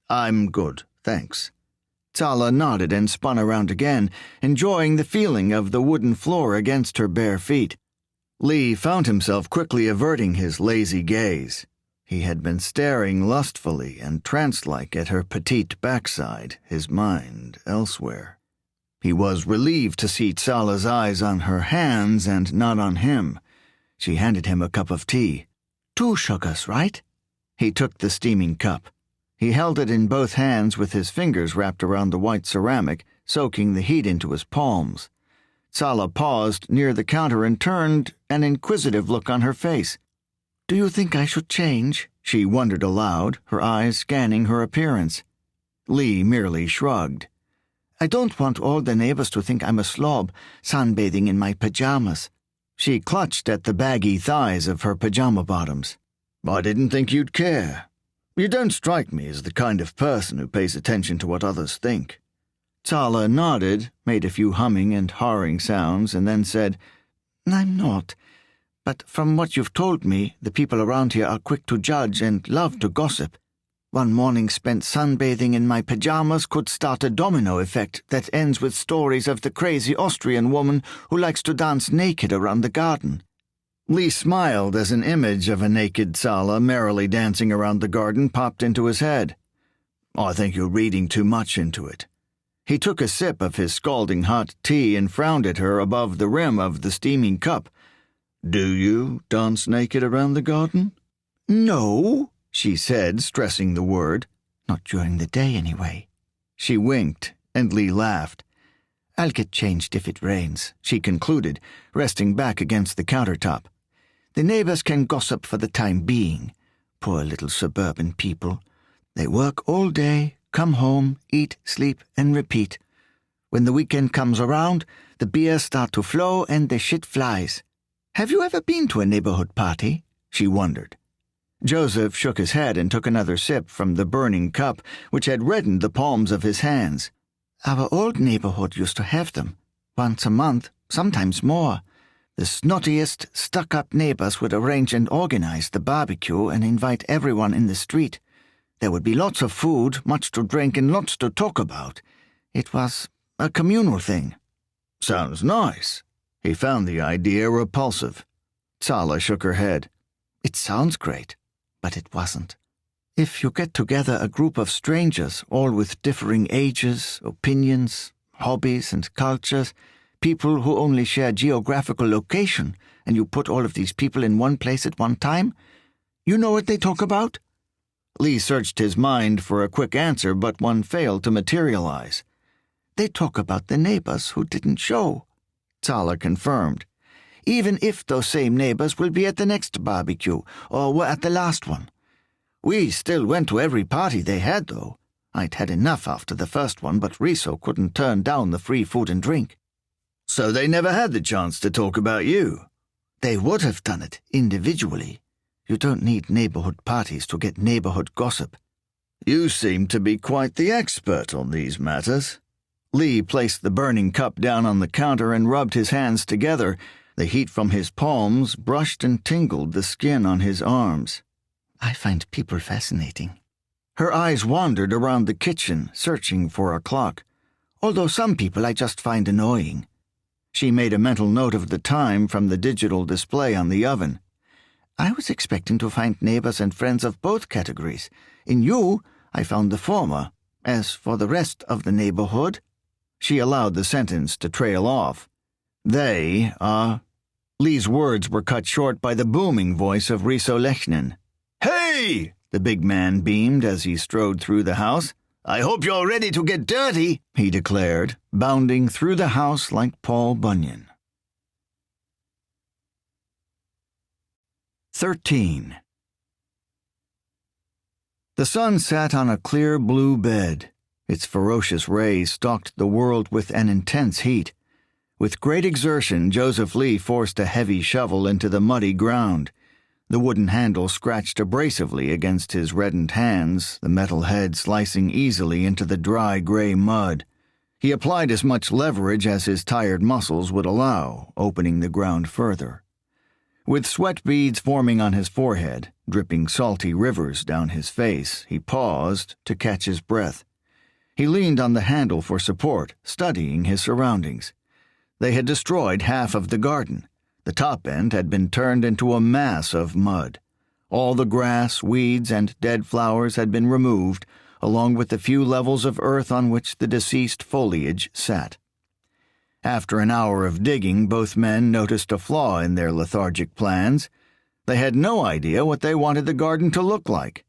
"I'm good, thanks." Zala nodded and spun around again, enjoying the feeling of the wooden floor against her bare feet. Lee found himself quickly averting his lazy gaze. He had been staring lustfully and trance-like at her petite backside, his mind elsewhere. He was relieved to see Zala's eyes on her hands and not on him. She handed him a cup of tea. 2 sugars, right? He took the steaming cup. He held it in both hands with his fingers wrapped around the white ceramic, soaking the heat into his palms. Sala paused near the counter and turned, an inquisitive look on her face. "Do you think I should change?" she wondered aloud, her eyes scanning her appearance. Lee merely shrugged. "I don't want all the neighbors to think I'm a slob, sunbathing in my pajamas." She clutched at the baggy thighs of her pajama bottoms. "I didn't think you'd care. You don't strike me as the kind of person who pays attention to what others think." Sala nodded, made a few humming and harring sounds, and then said, "I'm not. But from what you've told me, the people around here are quick to judge and love to gossip. One morning spent sunbathing in my pajamas could start a domino effect that ends with stories of the crazy Austrian woman who likes to dance naked around the garden." Lee smiled as an image of a naked Sala merrily dancing around the garden popped into his head. "I think you're reading too much into it." He took a sip of his scalding hot tea and frowned at her above the rim of the steaming cup. "Do you dance naked around the garden?" "No," she said, stressing the word. "Not during the day, anyway." She winked, and Lee laughed. "I'll get changed if it rains," she concluded, resting back against the countertop. "The neighbors can gossip for the time being. Poor little suburban people. They work all day, come home, eat, sleep, and repeat. When the weekend comes around, the beers start to flow and the shit flies. Have you ever been to a neighborhood party?" she wondered. Joseph shook his head and took another sip from the burning cup, which had reddened the palms of his hands. "Our old neighborhood used to have them. Once a month, sometimes more. The snottiest, stuck-up neighbors would arrange and organize the barbecue and invite everyone in the street. There would be lots of food, much to drink, and lots to talk about. It was a communal thing." "Sounds nice." He found the idea repulsive. Sala shook her head. "It sounds great, but it wasn't. If you get together a group of strangers, all with differing ages, opinions, hobbies, and cultures, people who only share geographical location, and you put all of these people in one place at one time, you know what they talk about?" Lee searched his mind for a quick answer, but one failed to materialize. "They talk about the neighbors who didn't show," Sala confirmed. "Even if those same neighbors will be at the next barbecue, or were at the last one. We still went to every party they had, though. I'd had enough after the first one, but Riso couldn't turn down the free food and drink." "So they never had the chance to talk about you?" "They would have done it, individually. You don't need neighborhood parties to get neighborhood gossip." "You seem to be quite the expert on these matters." Lee placed the burning cup down on the counter and rubbed his hands together. The heat from his palms brushed and tingled the skin on his arms. "I find people fascinating." Her eyes wandered around the kitchen, searching for a clock. "Although some people I just find annoying." She made a mental note of the time from the digital display on the oven. "I was expecting to find neighbors and friends of both categories. In you, I found the former. As for the rest of the neighborhood—" She allowed the sentence to trail off. "They are—" Lee's words were cut short by the booming voice of Riso Lechnen. "Hey!" the big man beamed as he strode through the house. "I hope you're ready to get dirty," he declared, bounding through the house like Paul Bunyan. 13. The sun sat on a clear blue bed. Its ferocious rays stalked the world with an intense heat. With great exertion, Joseph Lee forced a heavy shovel into the muddy ground. The wooden handle scratched abrasively against his reddened hands, the metal head slicing easily into the dry gray mud. He applied as much leverage as his tired muscles would allow, opening the ground further. With sweat beads forming on his forehead, dripping salty rivers down his face, he paused to catch his breath. He leaned on the handle for support, studying his surroundings. They had destroyed half of the garden. The top end had been turned into a mass of mud. All the grass, weeds, and dead flowers had been removed, along with the few levels of earth on which the deceased foliage sat. After an hour of digging, both men noticed a flaw in their lethargic plans. They had no idea what they wanted the garden to look like.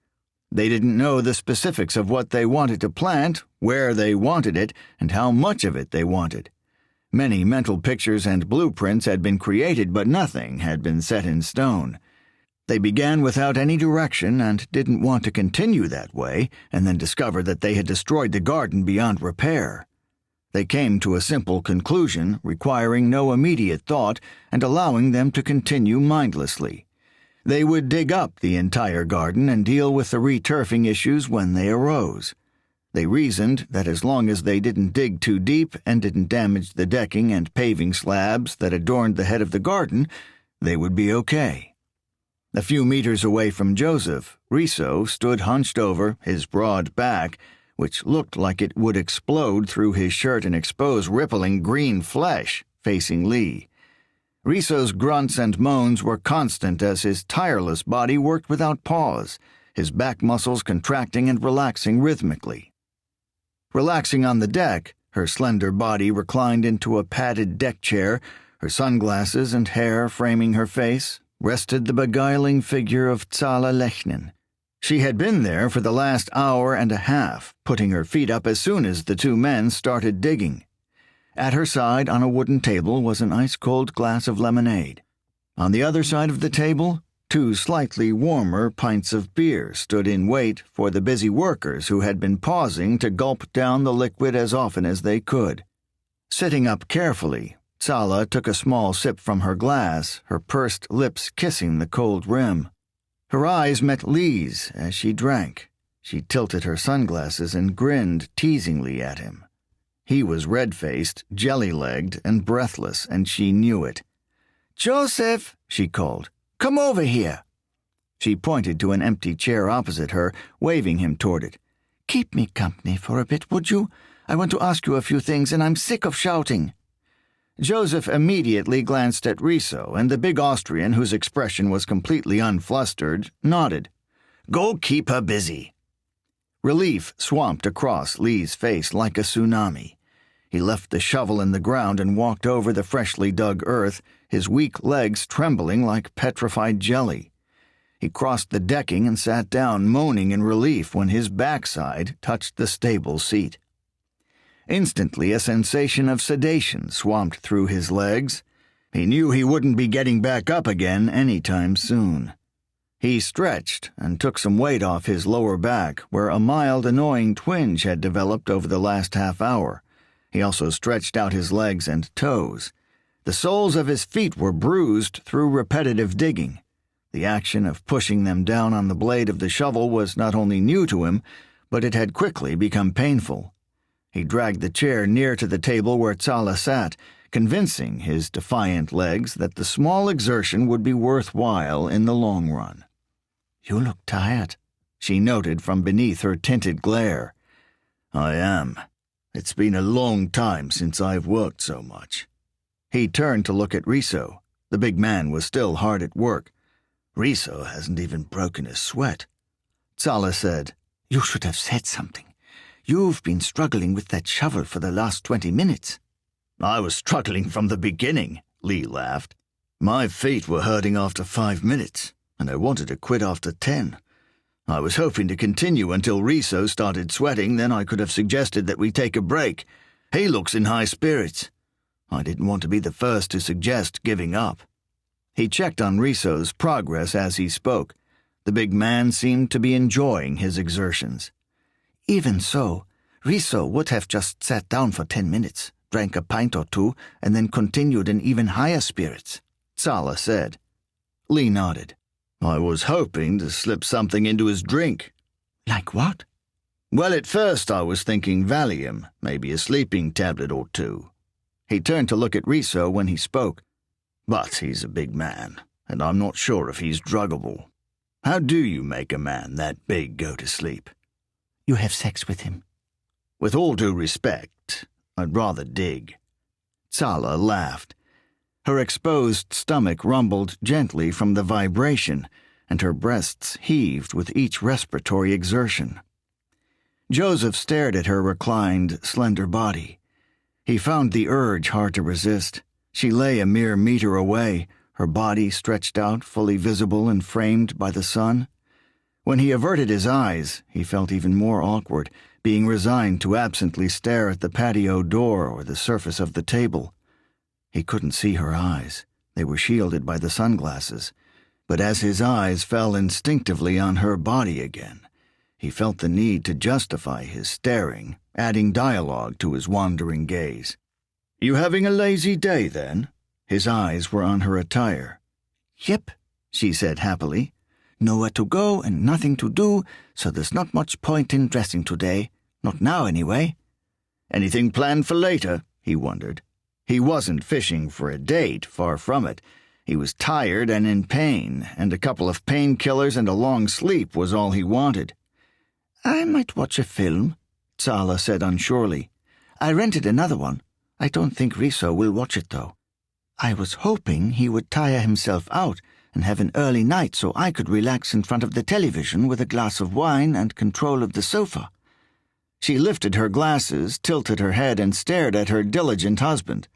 They didn't know the specifics of what they wanted to plant, where they wanted it, and how much of it they wanted. Many mental pictures and blueprints had been created, but nothing had been set in stone. They began without any direction and didn't want to continue that way, and then discovered that they had destroyed the garden beyond repair. They came to a simple conclusion, requiring no immediate thought and allowing them to continue mindlessly. They would dig up the entire garden and deal with the returfing issues when they arose. They reasoned that as long as they didn't dig too deep and didn't damage the decking and paving slabs that adorned the head of the garden, they would be okay. A few meters away from Joseph, Riso stood hunched over, his broad back, which looked like it would explode through his shirt and expose rippling green flesh, facing Lee. Riso's grunts and moans were constant as his tireless body worked without pause, his back muscles contracting and relaxing rhythmically. Relaxing on the deck, her slender body reclined into a padded deck chair, her sunglasses and hair framing her face, rested the beguiling figure of Tsala Lechnin. She had been there for the last hour and a half, putting her feet up as soon as the two men started digging. At her side on a wooden table was an ice-cold glass of lemonade. On the other side of the table, 2 slightly warmer pints of beer stood in wait for the busy workers who had been pausing to gulp down the liquid as often as they could. Sitting up carefully, Tsala took a small sip from her glass, her pursed lips kissing the cold rim. Her eyes met Lee's as she drank. She tilted her sunglasses and grinned teasingly at him. He was red-faced, jelly-legged, and breathless, and she knew it. "Joseph," she called, "come over here." She pointed to an empty chair opposite her, waving him toward it. "Keep me company for a bit, would you? I want to ask you a few things, and I'm sick of shouting." Joseph immediately glanced at Riso, and the big Austrian, whose expression was completely unflustered, nodded. "Go keep her busy." Relief swamped across Lee's face like a tsunami. He left the shovel in the ground and walked over the freshly dug earth, his weak legs trembling like petrified jelly. He crossed the decking and sat down, moaning in relief when his backside touched the stable seat. Instantly, a sensation of sedation swamped through his legs. He knew he wouldn't be getting back up again any time soon. He stretched and took some weight off his lower back, where a mild, annoying twinge had developed over the last half hour. He also stretched out his legs and toes. The soles of his feet were bruised through repetitive digging. The action of pushing them down on the blade of the shovel was not only new to him, but it had quickly become painful. He dragged the chair near to the table where Tsala sat, convincing his defiant legs that the small exertion would be worthwhile in the long run. "You look tired," she noted from beneath her tinted glare. "I am. It's been a long time since I've worked so much." He turned to look at Riso. The big man was still hard at work. "Riso hasn't even broken a sweat." Tsala said, "You should have said something. You've been struggling with that shovel for the last 20 minutes. "I was struggling from the beginning," Lee laughed. "My feet were hurting after 5 minutes, and I wanted to quit after 10. I was hoping to continue until Riso started sweating, then I could have suggested that we take a break. He looks in high spirits. I didn't want to be the first to suggest giving up." He checked on Riso's progress as he spoke. The big man seemed to be enjoying his exertions. "Even so, Riso would have just sat down for 10 minutes, drank a pint or two, and then continued in even higher spirits," Tsala said. Lee nodded. "I was hoping to slip something into his drink." "Like what?" "Well, at first I was thinking Valium, maybe a sleeping tablet or 2. He turned to look at Riso when he spoke. "But he's a big man, and I'm not sure if he's druggable. How do you make a man that big go to sleep?" "You have sex with him." "With all due respect, I'd rather dig." Tsala laughed. Her exposed stomach rumbled gently from the vibration, and her breasts heaved with each respiratory exertion. Joseph stared at her reclined, slender body. He found the urge hard to resist. She lay a mere meter away, her body stretched out, fully visible and framed by the sun. When he averted his eyes, he felt even more awkward, being resigned to absently stare at the patio door or the surface of the table. He couldn't see her eyes. They were shielded by the sunglasses. But as his eyes fell instinctively on her body again, he felt the need to justify his staring, adding dialogue to his wandering gaze. "You having a lazy day, then?" His eyes were on her attire. "Yep," she said happily. "Nowhere to go and nothing to do, so there's not much point in dressing today. Not now, anyway." "Anything planned for later?" he wondered. He wasn't fishing for a date, far from it. He was tired and in pain, and a couple of painkillers and a long sleep was all he wanted. "I might watch a film," Tsala said unsurely. "I rented another one. I don't think Riso will watch it, though. I was hoping he would tire himself out and have an early night so I could relax in front of the television with a glass of wine and control of the sofa." She lifted her glasses, tilted her head, and stared at her diligent husband.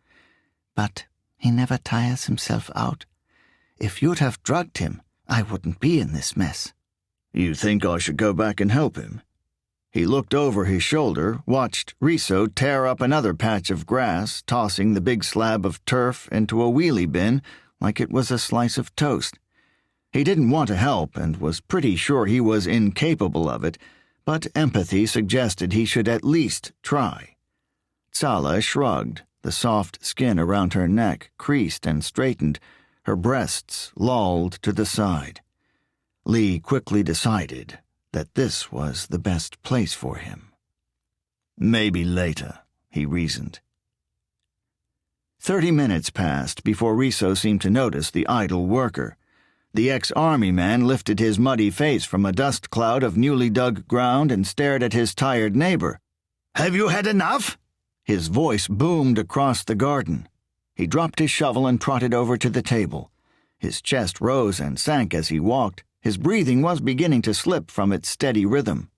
"But he never tires himself out. If you'd have drugged him, I wouldn't be in this mess." "You think I should go back and help him?" He looked over his shoulder, watched Riso tear up another patch of grass, tossing the big slab of turf into a wheelie bin like it was a slice of toast. He didn't want to help and was pretty sure he was incapable of it, but empathy suggested he should at least try. Tsala shrugged, the soft skin around her neck creased and straightened, her breasts lolled to the side. Lee quickly decided that this was the best place for him. "Maybe later," he reasoned. 30 minutes passed before Riso seemed to notice the idle worker. The ex-army man lifted his muddy face from a dust cloud of newly dug ground and stared at his tired neighbor. "Have you had enough?" His voice boomed across the garden. He dropped his shovel and trotted over to the table. His chest rose and sank as he walked. His breathing was beginning to slip from its steady rhythm.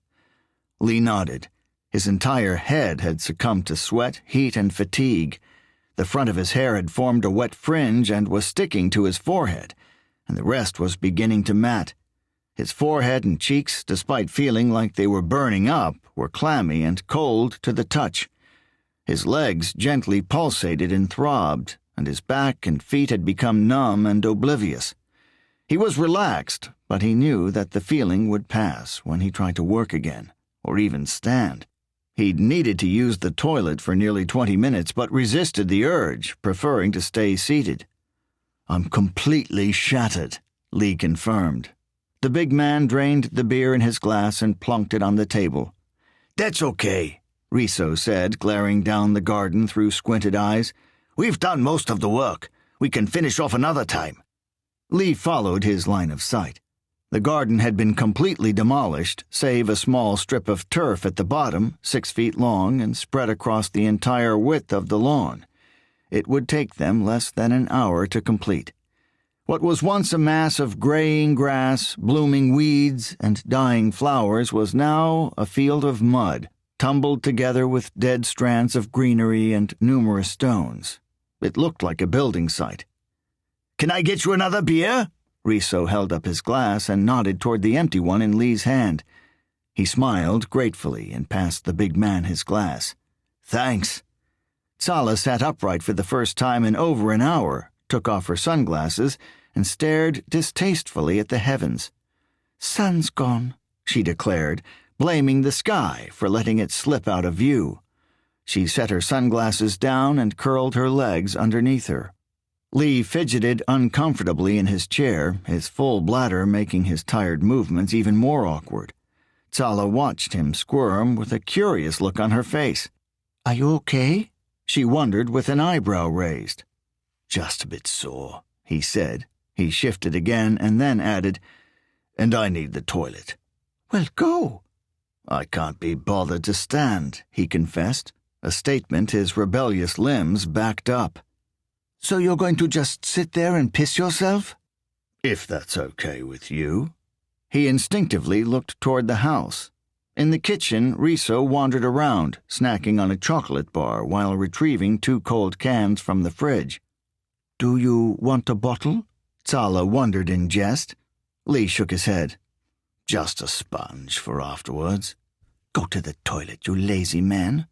Lee nodded. His entire head had succumbed to sweat, heat, and fatigue. The front of his hair had formed a wet fringe and was sticking to his forehead, and the rest was beginning to mat. His forehead and cheeks, despite feeling like they were burning up, were clammy and cold to the touch. His legs gently pulsated and throbbed, and his back and feet had become numb and oblivious. He was relaxed, but he knew that the feeling would pass when he tried to work again, or even stand. He'd needed to use the toilet for nearly 20 minutes, but resisted the urge, preferring to stay seated. "I'm completely shattered," Lee confirmed. The big man drained the beer in his glass and plunked it on the table. "That's okay," Riso said, glaring down the garden through squinted eyes. "We've done most of the work. We can finish off another time." Lee followed his line of sight. The garden had been completely demolished, save a small strip of turf at the bottom, 6 feet long, and spread across the entire width of the lawn. It would take them less than an hour to complete. What was once a mass of graying grass, blooming weeds, and dying flowers was now a field of mud, tumbled together with dead strands of greenery and numerous stones. It looked like a building site. "Can I get you another beer?" Riso held up his glass and nodded toward the empty one in Lee's hand. He smiled gratefully and passed the big man his glass. "Thanks." Tsala sat upright for the first time in over an hour, took off her sunglasses, and stared distastefully at the heavens. "Sun's gone," she declared, blaming the sky for letting it slip out of view. She set her sunglasses down and curled her legs underneath her. Lee fidgeted uncomfortably in his chair, his full bladder making his tired movements even more awkward. Tsala watched him squirm with a curious look on her face. "Are you okay?" she wondered with an eyebrow raised. "Just a bit sore," he said. He shifted again and then added, "And I need the toilet." "Well, go." "I can't be bothered to stand," he confessed, a statement his rebellious limbs backed up. "So you're going to just sit there and piss yourself?" "If that's okay with you." He instinctively looked toward the house. In the kitchen, Riso wandered around, snacking on a chocolate bar while retrieving 2 cold cans from the fridge. "Do you want a bottle?" Tsala wondered in jest. Lee shook his head. "Just a sponge for afterwards." "Go to the toilet, you lazy man."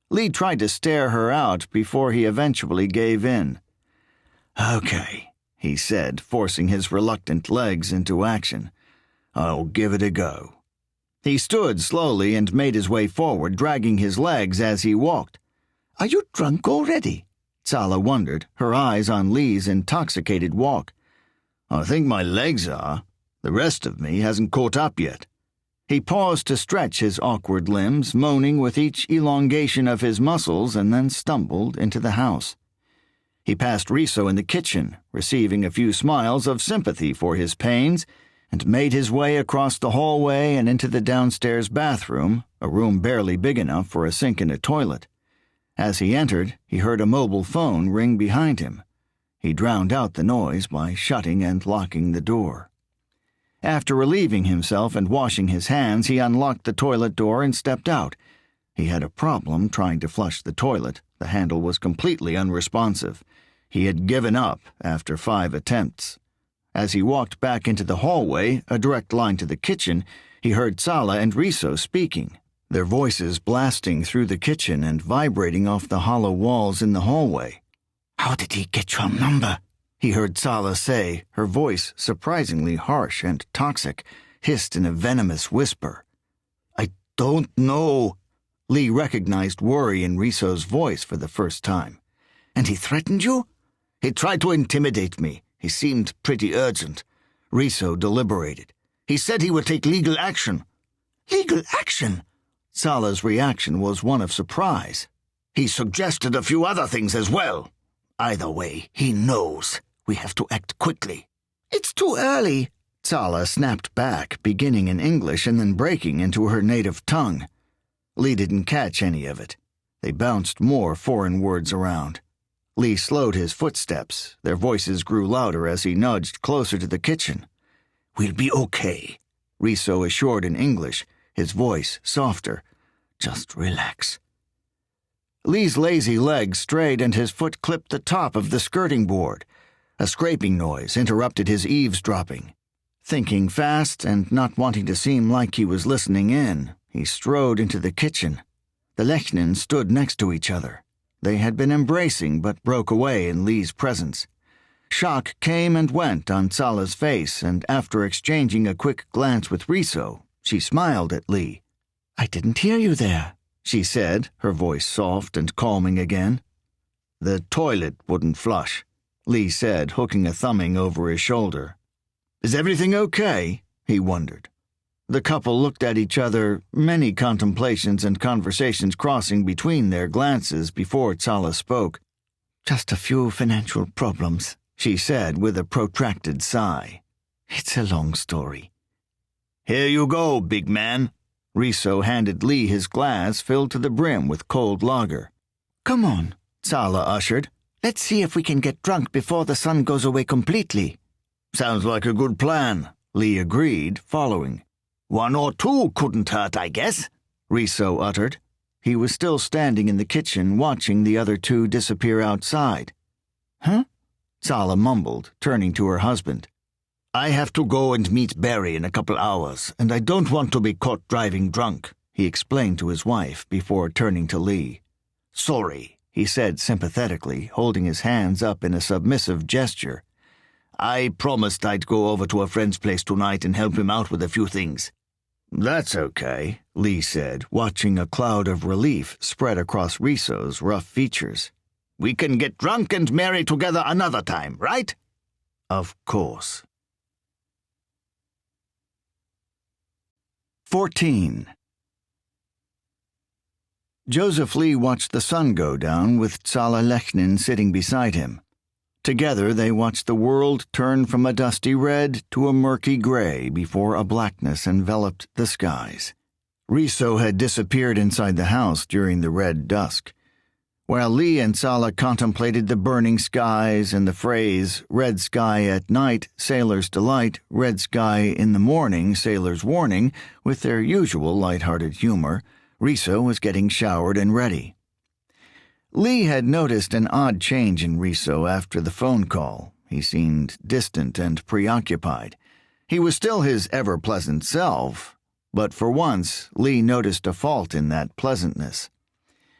Lee tried to stare her out before he eventually gave in. "Okay," he said, forcing his reluctant legs into action. "I'll give it a go." He stood slowly and made his way forward, dragging his legs as he walked. "Are you drunk already?" Sala wondered, her eyes on Lee's intoxicated walk. "I think my legs are. The rest of me hasn't caught up yet." He paused to stretch his awkward limbs, moaning with each elongation of his muscles, and then stumbled into the house. He passed Riso in the kitchen, receiving a few smiles of sympathy for his pains, and made his way across the hallway and into the downstairs bathroom, a room barely big enough for a sink and a toilet. As he entered, he heard a mobile phone ring behind him. He drowned out the noise by shutting and locking the door. After relieving himself and washing his hands, he unlocked the toilet door and stepped out. He had a problem trying to flush the toilet. The handle was completely unresponsive. He had given up after 5 attempts. As he walked back into the hallway, a direct line to the kitchen, he heard Sala and Riso speaking, their voices blasting through the kitchen and vibrating off the hollow walls in the hallway. "How did he get your number?" he heard Sala say, her voice surprisingly harsh and toxic, hissed in a venomous whisper. "I don't know." Lee recognized worry in Riso's voice for the first time. "And he threatened you?" "He tried to intimidate me. He seemed pretty urgent." Riso deliberated. "He said he would take legal action." "Legal action?" Sala's reaction was one of surprise. "He suggested a few other things as well. Either way, he knows. We have to act quickly." "It's too early," Sala snapped back, beginning in English and then breaking into her native tongue. Lee didn't catch any of it. They bounced more foreign words around. Lee slowed his footsteps. Their voices grew louder as he nudged closer to the kitchen. "We'll be okay," Riso assured in English, his voice softer. "Just relax." Lee's lazy leg strayed and his foot clipped the top of the skirting board. A scraping noise interrupted his eavesdropping. Thinking fast and not wanting to seem like he was listening in, he strode into the kitchen. The Lechnins stood next to each other. They had been embracing but broke away in Lee's presence. Shock came and went on Sala's face, and after exchanging a quick glance with Riso, she smiled at Lee. "I didn't hear you there," she said, her voice soft and calming again. "The toilet wouldn't flush," Lee said, hooking a thumbing over his shoulder. "Is everything okay?" he wondered. The couple looked at each other, many contemplations and conversations crossing between their glances before Sala spoke. "Just a few financial problems," she said with a protracted sigh. "It's a long story." "Here you go, big man." Riso handed Lee his glass filled to the brim with cold lager. "Come on," Sala ushered. "Let's see if we can get drunk before the sun goes away completely." "Sounds like a good plan," Lee agreed, following. "1 or 2 couldn't hurt, I guess," Riso uttered. He was still standing in the kitchen watching the other 2 disappear outside. "Huh?" Sala mumbled, turning to her husband. "I have to go and meet Barry in a couple hours, and I don't want to be caught driving drunk," he explained to his wife before turning to Lee. "Sorry," he said sympathetically, holding his hands up in a submissive gesture. "I promised I'd go over to a friend's place tonight and help him out with a few things." "That's okay," Lee said, watching a cloud of relief spread across Riso's rough features. "We can get drunk and marry together another time, right?" "Of course." 14. Joseph Lee watched the sun go down with Sala Lechnin sitting beside him. Together they watched the world turn from a dusty red to a murky gray before a blackness enveloped the skies. Riso had disappeared inside the house during the red dusk. While Lee and Sala contemplated the burning skies and the phrase, "Red sky at night, sailor's delight, red sky in the morning, sailor's warning," with their usual light-hearted humor, Riso was getting showered and ready. Lee had noticed an odd change in Riso after the phone call. He seemed distant and preoccupied. He was still his ever-pleasant self, but for once Lee noticed a fault in that pleasantness.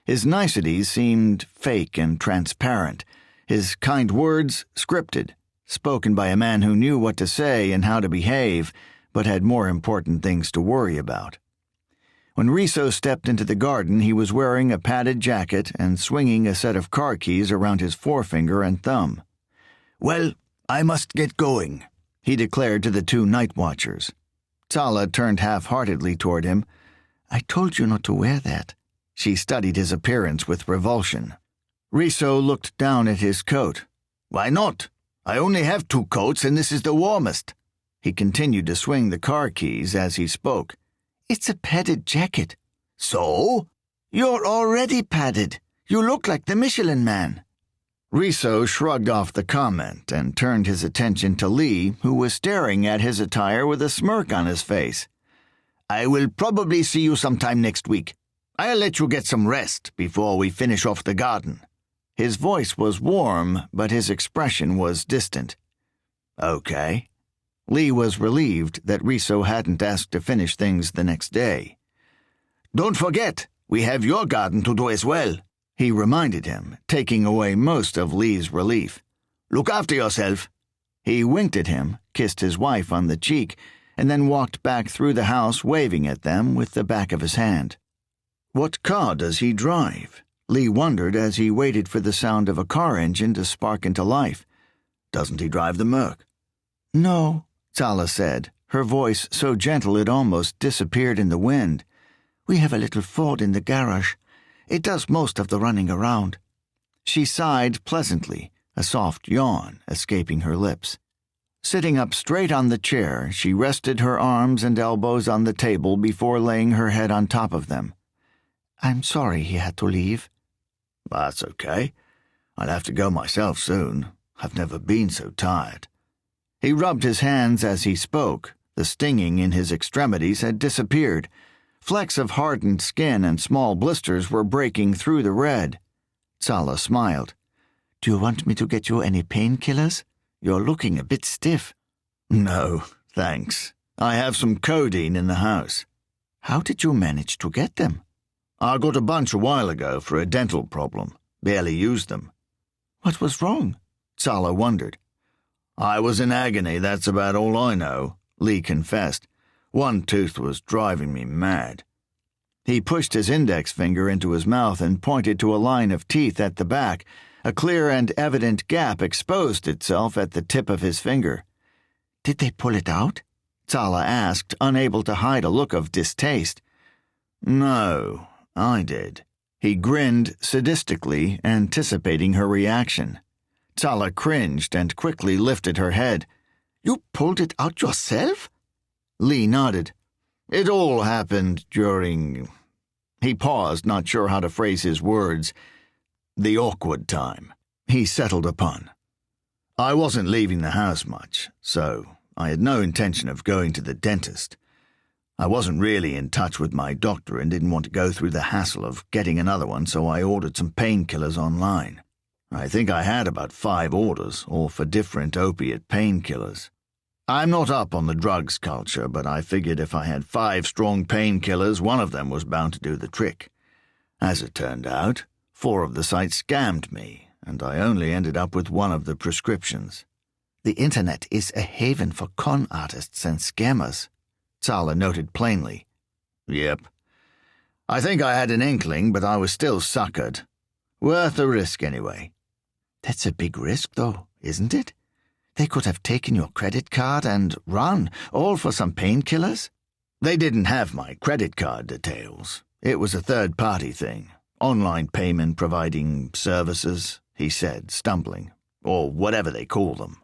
His niceties seemed fake and transparent, his kind words scripted, spoken by a man who knew what to say and how to behave, but had more important things to worry about. When Riso stepped into the garden, he was wearing a padded jacket and swinging a set of car keys around his forefinger and thumb. "Well, I must get going," he declared to the two night watchers. Tsala turned half-heartedly toward him. "I told you not to wear that." She studied his appearance with revulsion. Riso looked down at his coat. "Why not? I only have 2 coats, and this is the warmest." He continued to swing the car keys as he spoke. "It's a padded jacket." "So? You're already padded. You look like the Michelin Man." Riso shrugged off the comment and turned his attention to Lee, who was staring at his attire with a smirk on his face. "I will probably see you sometime next week. I'll let you get some rest before we finish off the garden." His voice was warm, but his expression was distant. "Okay." Lee was relieved that Riso hadn't asked to finish things the next day. "Don't forget, we have your garden to do as well," he reminded him, taking away most of Lee's relief. "Look after yourself." He winked at him, kissed his wife on the cheek, and then walked back through the house waving at them with the back of his hand. "What car does he drive?" Lee wondered as he waited for the sound of a car engine to spark into life. "Doesn't he drive the Merc?" "No," Tsala said, her voice so gentle it almost disappeared in the wind. "We have a little Ford in the garage. It does most of the running around." She sighed pleasantly, a soft yawn escaping her lips. Sitting up straight on the chair, she rested her arms and elbows on the table before laying her head on top of them. "I'm sorry he had to leave." "That's okay. I'll have to go myself soon. I've never been so tired." He rubbed his hands as he spoke. The stinging in his extremities had disappeared. Flecks of hardened skin and small blisters were breaking through the red. Tsala smiled. "Do you want me to get you any painkillers? You're looking a bit stiff." "No, thanks. I have some codeine in the house." "How did you manage to get them?" "I got a bunch a while ago for a dental problem. Barely used them." "What was wrong?" Tsala wondered. "I was in agony, that's about all I know," Lee confessed. "One tooth was driving me mad." He pushed his index finger into his mouth and pointed to a line of teeth at the back. A clear and evident gap exposed itself at the tip of his finger. "Did they pull it out?" Tsala asked, unable to hide a look of distaste. "No, I did." He grinned sadistically, anticipating her reaction. Tsala cringed and quickly lifted her head. "You pulled it out yourself?" Lee nodded. "It all happened during—" He paused, not sure how to phrase his words. "The awkward time," he settled upon. "I wasn't leaving the house much, so I had no intention of going to the dentist. I wasn't really in touch with my doctor and didn't want to go through the hassle of getting another one, so I ordered some painkillers online. I think I had about 5 orders, all for different opiate painkillers. I'm not up on the drugs culture, but I figured if I had 5 strong painkillers, one of them was bound to do the trick. As it turned out, 4 of the sites scammed me, and I only ended up with one of the prescriptions." "The internet is a haven for con artists and scammers," Tsala noted plainly. "Yep. I think I had an inkling, but I was still suckered. Worth the risk anyway." "That's a big risk, though, isn't it? They could have taken your credit card and run, all for some painkillers." "They didn't have my credit card details. It was a third-party thing. Online payment providing services," he said, stumbling. "Or whatever they call them."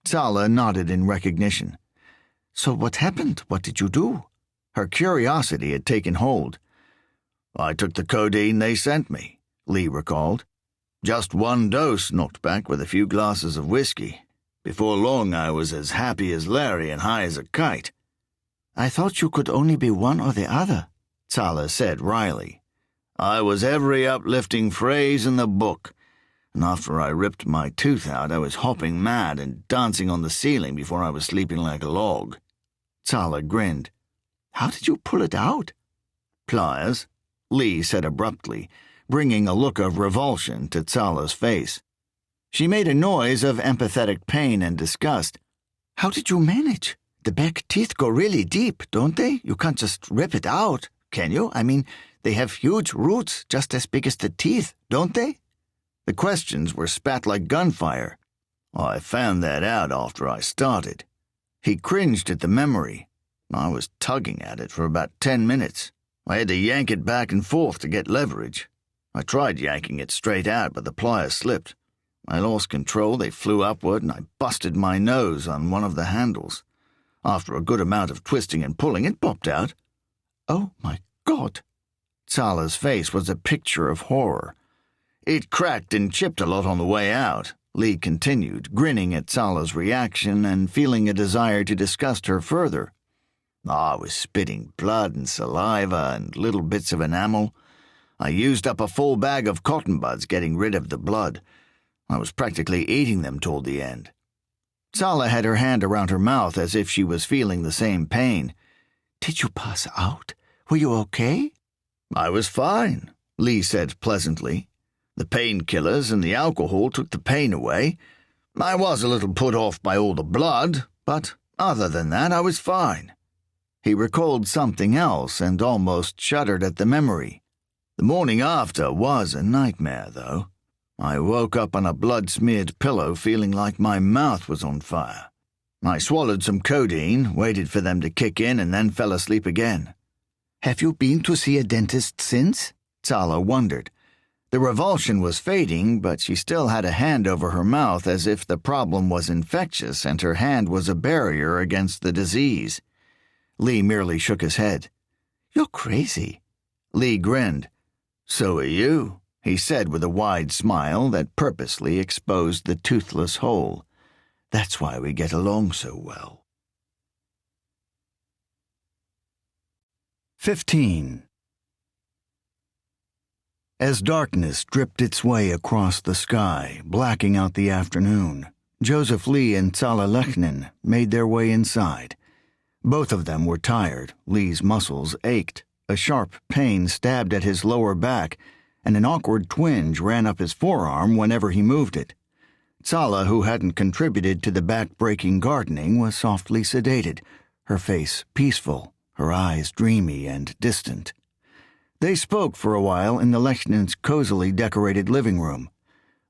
Tsala nodded in recognition. "So what happened? What did you do?" Her curiosity had taken hold. "I took the codeine they sent me," Lee recalled. "Just 1 dose knocked back with a few glasses of whiskey. Before long I was as happy as Larry and high as a kite." "I thought you could only be one or the other," Tsala said wryly. "I was every uplifting phrase in the book, and after I ripped my tooth out I was hopping mad and dancing on the ceiling before I was sleeping like a log." Tsala grinned. "How did you pull it out?" "Pliers," Lee said abruptly, bringing a look of revulsion to Tsala's face. She made a noise of empathetic pain and disgust. How did you manage? The back teeth go really deep, don't they? You can't just rip it out, can you? I mean, they have huge roots just as big as the teeth, don't they? The questions were spat like gunfire. I found that out after I started. He cringed at the memory. I was tugging at it for about 10 minutes. I had to yank it back and forth to get leverage. I tried yanking it straight out, but the pliers slipped. I lost control, they flew upward, and I busted my nose on one of the handles. After a good amount of twisting and pulling, it popped out. Oh, my God. Tsala's face was a picture of horror. It cracked and chipped a lot on the way out, Lee continued, grinning at Tsala's reaction and feeling a desire to disgust her further. I was spitting blood and saliva and little bits of enamel. I used up a full bag of cotton buds getting rid of the blood. I was practically eating them toward the end. Tsala had her hand around her mouth as if she was feeling the same pain. Did you pass out? Were you okay? I was fine, Lee said pleasantly. The painkillers and the alcohol took the pain away. I was a little put off by all the blood, but other than that, I was fine. He recalled something else and almost shuddered at the memory. The morning after was a nightmare, though. I woke up on a blood-smeared pillow feeling like my mouth was on fire. I swallowed some codeine, waited for them to kick in, and then fell asleep again. Have you been to see a dentist since? Tsala wondered. The revulsion was fading, but she still had a hand over her mouth as if the problem was infectious and her hand was a barrier against the disease. Lee merely shook his head. You're crazy. Lee grinned. So are you, he said with a wide smile that purposely exposed the toothless hole. That's why we get along so well. 15. As darkness dripped its way across the sky, blacking out the afternoon, Joseph Lee and Tsala Lechnin made their way inside. Both of them were tired. Lee's muscles ached. A sharp pain stabbed at his lower back, and an awkward twinge ran up his forearm whenever he moved it. Tsala, who hadn't contributed to the back-breaking gardening, was softly sedated, her face peaceful, her eyes dreamy and distant. They spoke for a while in the Lechnins' cozily decorated living room.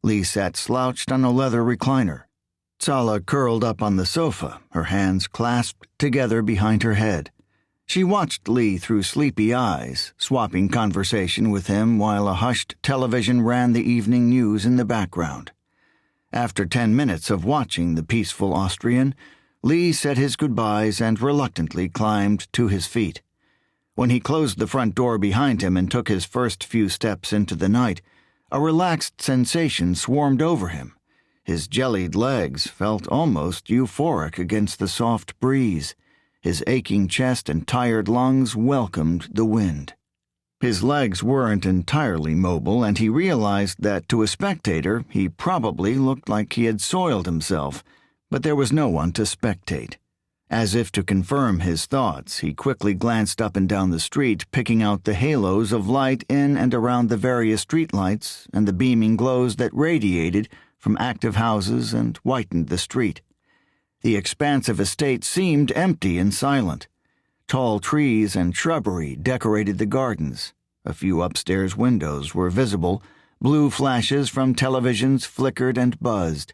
Lee sat slouched on a leather recliner. Tsala curled up on the sofa, her hands clasped together behind her head. She watched Lee through sleepy eyes, swapping conversation with him while a hushed television ran the evening news in the background. After 10 minutes of watching the peaceful Austrian, Lee said his goodbyes and reluctantly climbed to his feet. When he closed the front door behind him and took his first few steps into the night, a relaxed sensation swarmed over him. His jellied legs felt almost euphoric against the soft breeze. His aching chest and tired lungs welcomed the wind. His legs weren't entirely mobile, and he realized that to a spectator he probably looked like he had soiled himself, but there was no one to spectate. As if to confirm his thoughts, he quickly glanced up and down the street, picking out the halos of light in and around the various streetlights and the beaming glows that radiated from active houses and whitened the street. The expansive estate seemed empty and silent. Tall trees and shrubbery decorated the gardens. A few upstairs windows were visible. Blue flashes from televisions flickered and buzzed.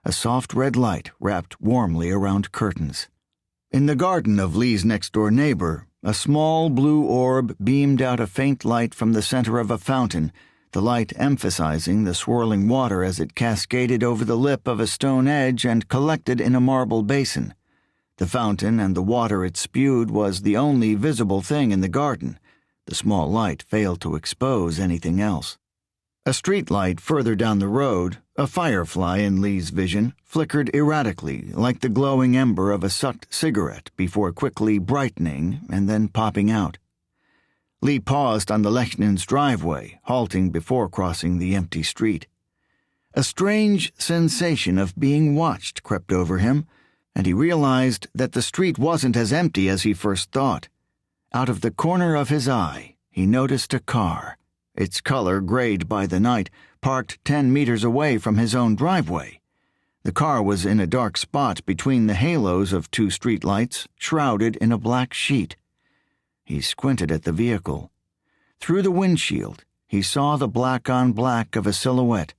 A soft red light wrapped warmly around curtains. In the garden of Lee's next-door neighbor, a small blue orb beamed out a faint light from the center of a fountain, the light emphasizing the swirling water as it cascaded over the lip of a stone edge and collected in a marble basin. The fountain and the water it spewed was the only visible thing in the garden. The small light failed to expose anything else. A street light further down the road, a firefly in Lee's vision, flickered erratically like the glowing ember of a sucked cigarette before quickly brightening and then popping out. Lee paused on the Lechnins' driveway, halting before crossing the empty street. A strange sensation of being watched crept over him, and he realized that the street wasn't as empty as he first thought. Out of the corner of his eye, he noticed a car. its color grayed by the night, parked 10 meters away from his own driveway. The car was in a dark spot between the halos of 2 streetlights, shrouded in a black sheet. He squinted at the vehicle. Through the windshield, he saw the black on black of a silhouette.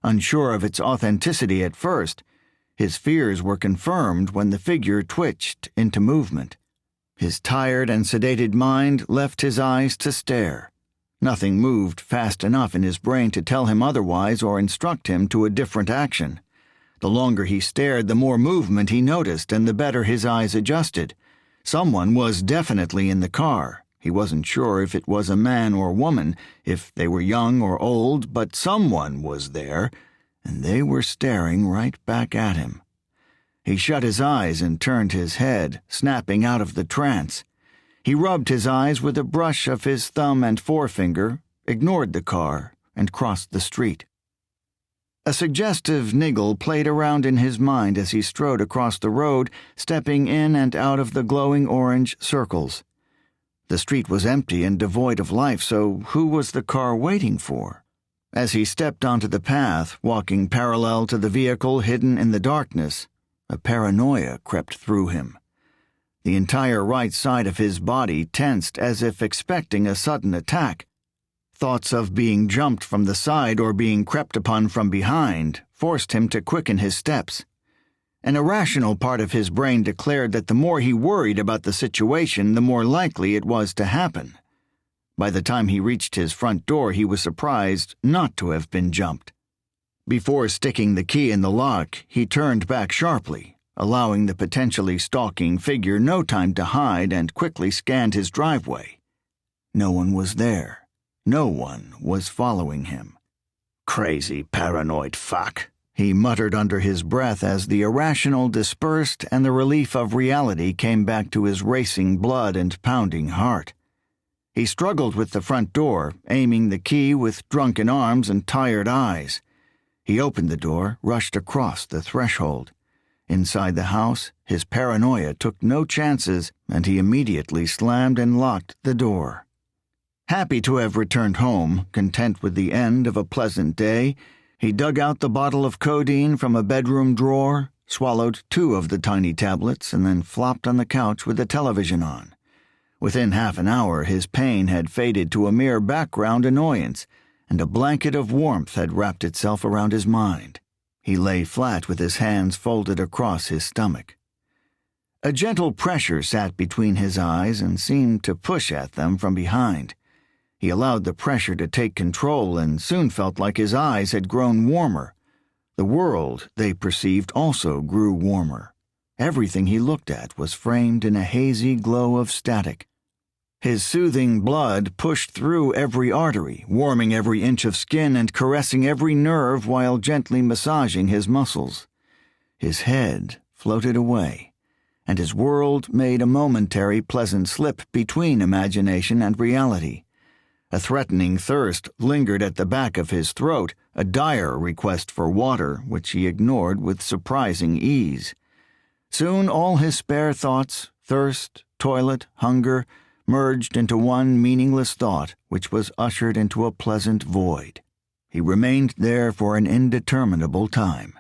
Unsure of its authenticity at first, his fears were confirmed when the figure twitched into movement. His tired and sedated mind left his eyes to stare. Nothing moved fast enough in his brain to tell him otherwise or instruct him to a different action. The longer he stared, the more movement he noticed, and the better his eyes adjusted. Someone was definitely in the car. He wasn't sure if it was a man or woman, if they were young or old, but someone was there, and they were staring right back at him. He shut his eyes and turned his head, snapping out of the trance. He rubbed his eyes with a brush of his thumb and forefinger, ignored the car, and crossed the street. A suggestive niggle played around in his mind as he strode across the road, stepping in and out of the glowing orange circles. The street was empty and devoid of life, so who was the car waiting for? As he stepped onto the path, walking parallel to the vehicle hidden in the darkness, a paranoia crept through him. The entire right side of his body tensed as if expecting a sudden attack. Thoughts of being jumped from the side or being crept upon from behind forced him to quicken his steps. An irrational part of his brain declared that the more he worried about the situation, the more likely it was to happen. By the time he reached his front door, he was surprised not to have been jumped. Before sticking the key in the lock, he turned back sharply, allowing the potentially stalking figure no time to hide, and quickly scanned his driveway. No one was there. No one was following him. "Crazy, paranoid fuck," he muttered under his breath as the irrational dispersed and the relief of reality came back to his racing blood and pounding heart. He struggled with the front door, aiming the key with drunken arms and tired eyes. He opened the door, rushed across the threshold. Inside the house, his paranoia took no chances, and he immediately slammed and locked the door. Happy to have returned home, content with the end of a pleasant day, he dug out the bottle of codeine from a bedroom drawer, swallowed 2 of the tiny tablets, and then flopped on the couch with the television on. Within half an hour, his pain had faded to a mere background annoyance, and a blanket of warmth had wrapped itself around his mind. He lay flat with his hands folded across his stomach. A gentle pressure sat between his eyes and seemed to push at them from behind. He allowed the pressure to take control and soon felt like his eyes had grown warmer. The world, they perceived, also grew warmer. Everything he looked at was framed in a hazy glow of static. His soothing blood pushed through every artery, warming every inch of skin and caressing every nerve while gently massaging his muscles. His head floated away, and his world made a momentary pleasant slip between imagination and reality. A threatening thirst lingered at the back of his throat, a dire request for water, which he ignored with surprising ease. Soon all his spare thoughts, thirst, toilet, hunger, merged into one meaningless thought, which was ushered into a pleasant void. He remained there for an indeterminable time.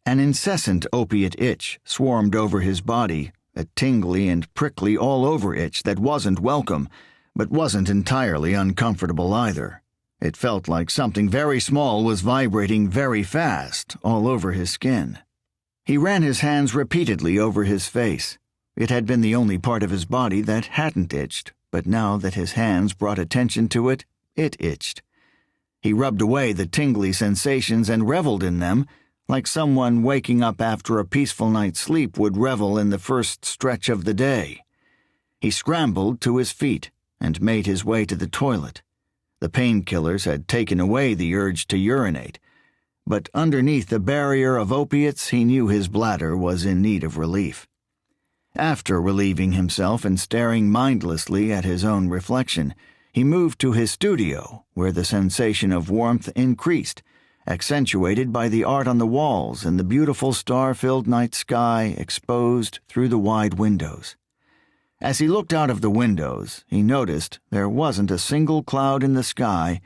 An incessant opiate itch swarmed over his body, a tingly and prickly all-over itch that wasn't welcome, but wasn't entirely uncomfortable either. It felt like something very small was vibrating very fast all over his skin. He ran his hands repeatedly over his face. It had been the only part of his body that hadn't itched, but now that his hands brought attention to it, it itched. He rubbed away the tingly sensations and reveled in them, like someone waking up after a peaceful night's sleep would revel in the first stretch of the day. He scrambled to his feet and made his way to the toilet. The painkillers had taken away the urge to urinate, but underneath the barrier of opiates he knew his bladder was in need of relief. After relieving himself and staring mindlessly at his own reflection, he moved to his studio, where the sensation of warmth increased, accentuated by the art on the walls and the beautiful star-filled night sky exposed through the wide windows. As he looked out of the windows, he noticed there wasn't a single cloud in the sky,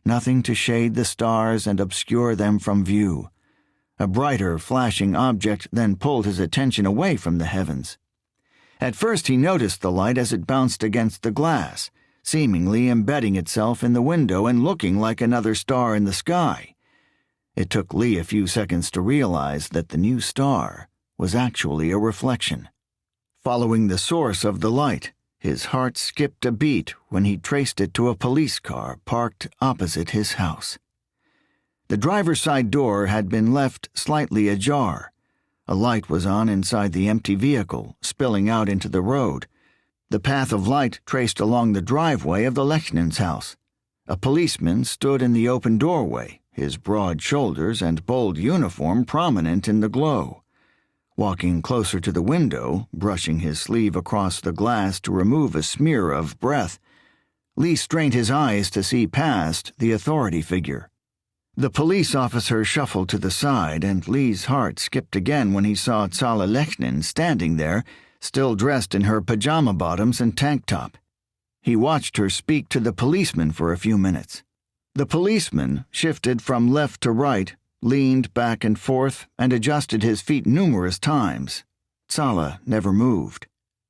nothing to shade the stars and obscure them from view. A brighter, flashing object then pulled his attention away from the heavens. At first he noticed the light as it bounced against the glass, seemingly embedding itself in the window and looking like another star in the sky. It took Lee a few seconds to realize that the new star was actually a reflection. Following the source of the light, his heart skipped a beat when he traced it to a police car parked opposite his house. The driver's side door had been left slightly ajar. A light was on inside the empty vehicle, spilling out into the road. The path of light traced along the driveway of the Lechnans' house. A policeman stood in the open doorway, his broad shoulders and bold uniform prominent in the glow. Walking closer to the window, brushing his sleeve across the glass to remove a smear of breath, Lee strained his eyes to see past the authority figure. The police officer shuffled to the side, and Lee's heart skipped again when he saw Tzala Lechnin standing there, still dressed in her pajama bottoms and tank top. He watched her speak to the policeman for a few minutes. The policeman shifted from left to right, leaned back and forth, and adjusted his feet numerous times. Tzala never moved.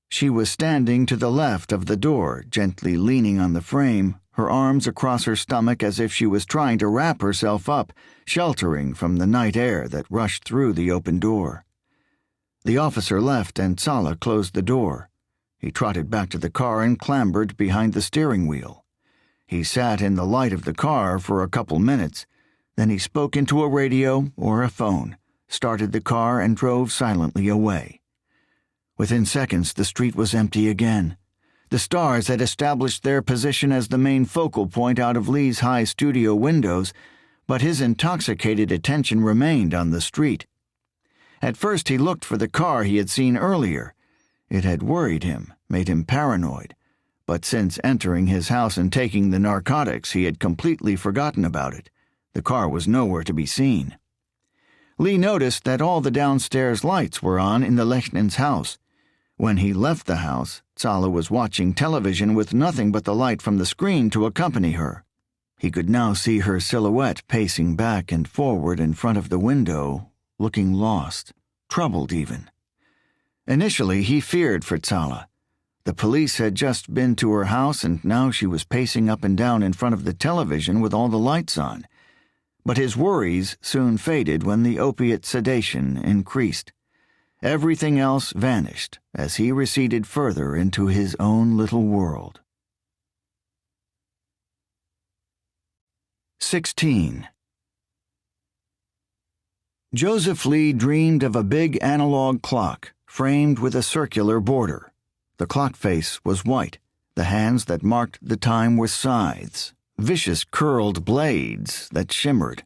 She was standing to the left of the door, gently leaning on the frame, her arms across her stomach as if she was trying to wrap herself up, sheltering from the night air that rushed through the open door. The officer left and Tzala closed the door. He trotted back to the car and clambered behind the steering wheel. He sat in the light of the car for a couple minutes. Then he spoke into a radio or a phone, started the car, and drove silently away. Within seconds, the street was empty again. The stars had established their position as the main focal point out of Lee's high studio windows, but his intoxicated attention remained on the street. At first he looked for the car he had seen earlier. It had worried him, made him paranoid, but since entering his house and taking the narcotics, he had completely forgotten about it. The car was nowhere to be seen. Lee noticed that all the downstairs lights were on in the Lechnans' house. When he left the house, Tzala was watching television with nothing but the light from the screen to accompany her. He could now see her silhouette pacing back and forward in front of the window, looking lost, troubled even. Initially, he feared for Tzala. The police had just been to her house, and now she was pacing up and down in front of the television with all the lights on. But his worries soon faded when the opiate sedation increased. Everything else vanished as he receded further into his own little world. 16. Joseph Lee dreamed of a big analog clock, framed with a circular border. The clock face was white. The hands that marked the time were scythes, vicious curled blades that shimmered.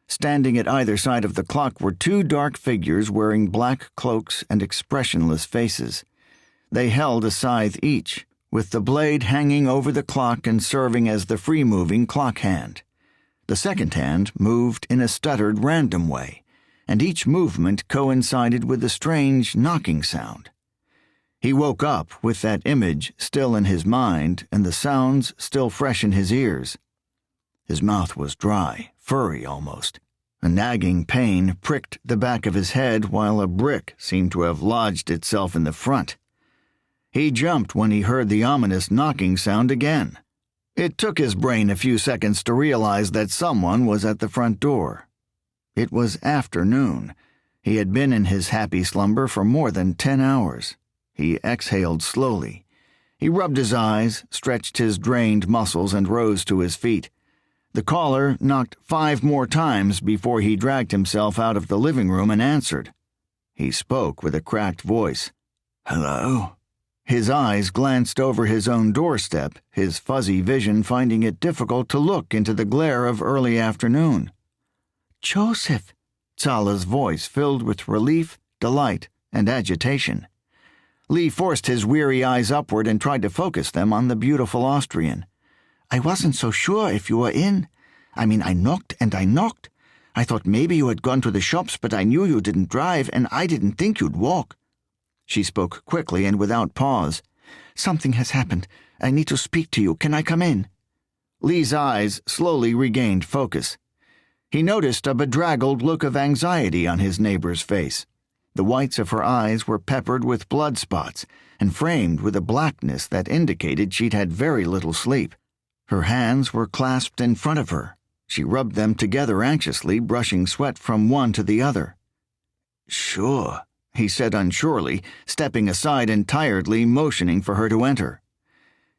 Standing at either side of the clock were two dark figures wearing black cloaks and expressionless faces. They held a scythe each, with the blade hanging over the clock and serving as the free-moving clock hand. The second hand moved in a stuttered random way, and each movement coincided with a strange knocking sound. He woke up with that image still in his mind and the sounds still fresh in his ears. His mouth was dry, furry almost. A nagging pain pricked the back of his head while a brick seemed to have lodged itself in the front. He jumped when he heard the ominous knocking sound again. It took his brain a few seconds to realize that someone was at the front door. It was afternoon. He had been in his happy slumber for more than 10 hours. He exhaled slowly. He rubbed his eyes, stretched his drained muscles, and rose to his feet. The caller knocked 5 more times before he dragged himself out of the living room and answered. He spoke with a cracked voice. "Hello?" His eyes glanced over his own doorstep, his fuzzy vision finding it difficult to look into the glare of early afternoon. "Joseph," Tzala's voice filled with relief, delight, and agitation. Lee forced his weary eyes upward and tried to focus them on the beautiful Austrian. "I wasn't so sure if you were in. I knocked and I knocked. I thought maybe you had gone to the shops, but I knew you didn't drive, and I didn't think you'd walk." She spoke quickly and without pause. Something has happened. I need to speak to you. Can I come in?" Lee's eyes slowly regained focus. He noticed a bedraggled look of anxiety on his neighbor's face. The whites of her eyes were peppered with blood spots and framed with a blackness that indicated she'd had very little sleep. Her hands were clasped in front of her. She rubbed them together anxiously, brushing sweat from one to the other. "Sure," he said unsurely, stepping aside and tiredly motioning for her to enter.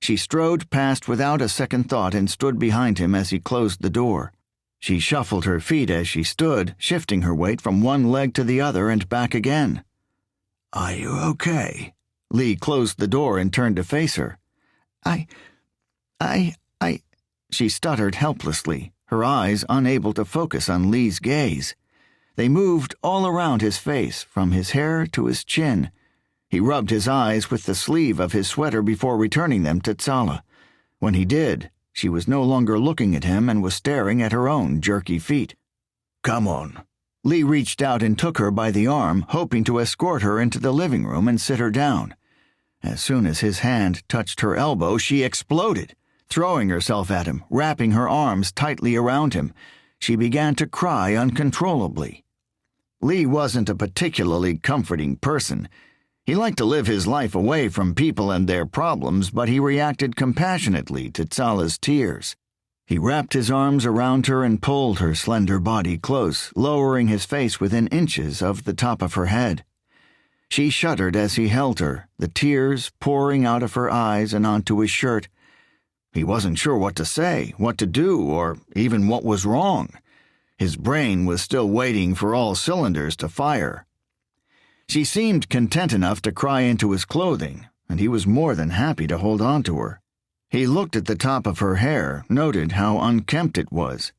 She strode past without a second thought and stood behind him as he closed the door. She shuffled her feet as she stood, shifting her weight from one leg to the other and back again. "Are you okay?" Lee closed the door and turned to face her. I... She stuttered helplessly, her eyes unable to focus on Lee's gaze. They moved all around his face, from his hair to his chin. He rubbed his eyes with the sleeve of his sweater before returning them to Tsala. When he did, she was no longer looking at him and was staring at her own jerky feet. "Come on." Lee reached out and took her by the arm, hoping to escort her into the living room and sit her down. As soon as his hand touched her elbow, she exploded. Throwing herself at him, wrapping her arms tightly around him, she began to cry uncontrollably. Lee wasn't a particularly comforting person. He liked to live his life away from people and their problems, but he reacted compassionately to Tsala's tears. He wrapped his arms around her and pulled her slender body close, lowering his face within inches of the top of her head. She shuddered as he held her, the tears pouring out of her eyes and onto his shirt. He wasn't sure what to say, what to do, or even what was wrong. His brain was still waiting for all cylinders to fire. She seemed content enough to cry into his clothing, and he was more than happy to hold on to her. He looked at the top of her hair, noted how unkempt it was.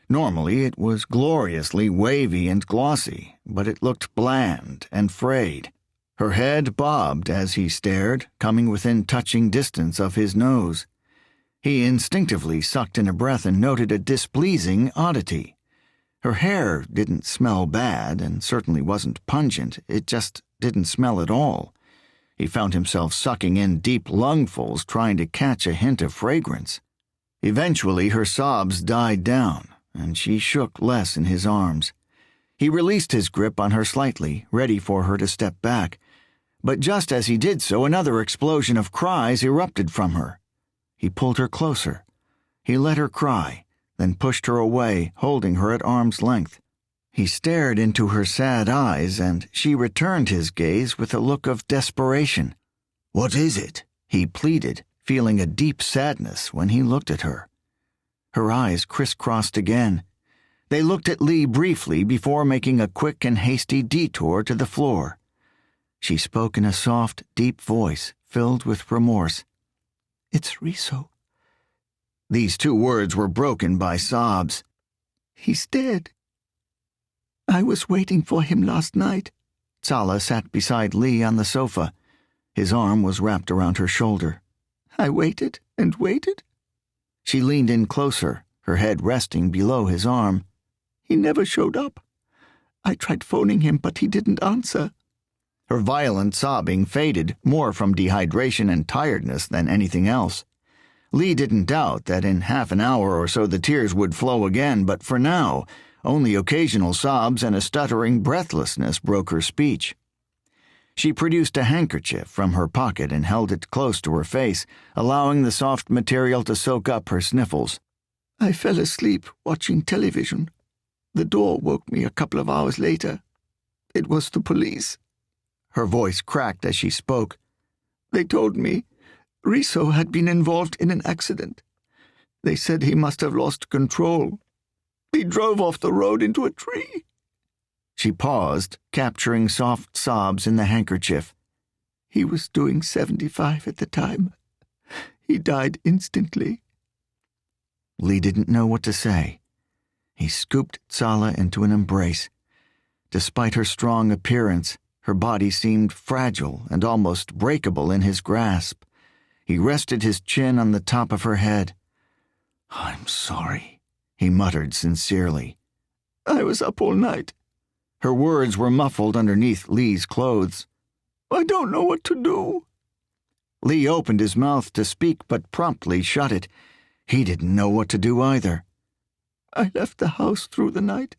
Normally it was gloriously wavy and glossy, but it looked bland and frayed. Her head bobbed as he stared, coming within touching distance of his nose. He instinctively sucked in a breath and noted a displeasing oddity. Her hair didn't smell bad and certainly wasn't pungent, it just didn't smell at all. He found himself sucking in deep lungfuls trying to catch a hint of fragrance. Eventually her sobs died down, and she shook less in his arms. He released his grip on her slightly, ready for her to step back. But just as he did so, another explosion of cries erupted from her. He pulled her closer. He let her cry, then pushed her away, holding her at arm's length. He stared into her sad eyes, and she returned his gaze with a look of desperation. "What is it?" he pleaded, feeling a deep sadness when he looked at her. Her eyes crisscrossed again. They looked at Lee briefly before making a quick and hasty detour to the floor. She spoke in a soft, deep voice filled with remorse. "It's Riso." These two words were broken by sobs. "He's dead. I was waiting for him last night." Tsala sat beside Lee on the sofa. His arm was wrapped around her shoulder. "I waited and waited." She leaned in closer, her head resting below his arm. "He never showed up. I tried phoning him, but he didn't answer." Her violent sobbing faded, more from dehydration and tiredness than anything else. Lee didn't doubt that in half an hour or so the tears would flow again, but for now, only occasional sobs and a stuttering breathlessness broke her speech. She produced a handkerchief from her pocket and held it close to her face, allowing the soft material to soak up her sniffles. "I fell asleep watching television. The door woke me a couple of hours later. It was the police." Her voice cracked as she spoke. "They told me Riso had been involved in an accident. They said he must have lost control. He drove off the road into a tree." She paused, capturing soft sobs in the handkerchief. "He was doing 75 at the time. He died instantly." Lee didn't know what to say. He scooped Tsala into an embrace. Despite her strong appearance, her body seemed fragile and almost breakable in his grasp. He rested his chin on the top of her head. "I'm sorry," he muttered sincerely. "I was up all night." Her words were muffled underneath Lee's clothes. "I don't know what to do." Lee opened his mouth to speak but promptly shut it. He didn't know what to do either. I left the house through the night.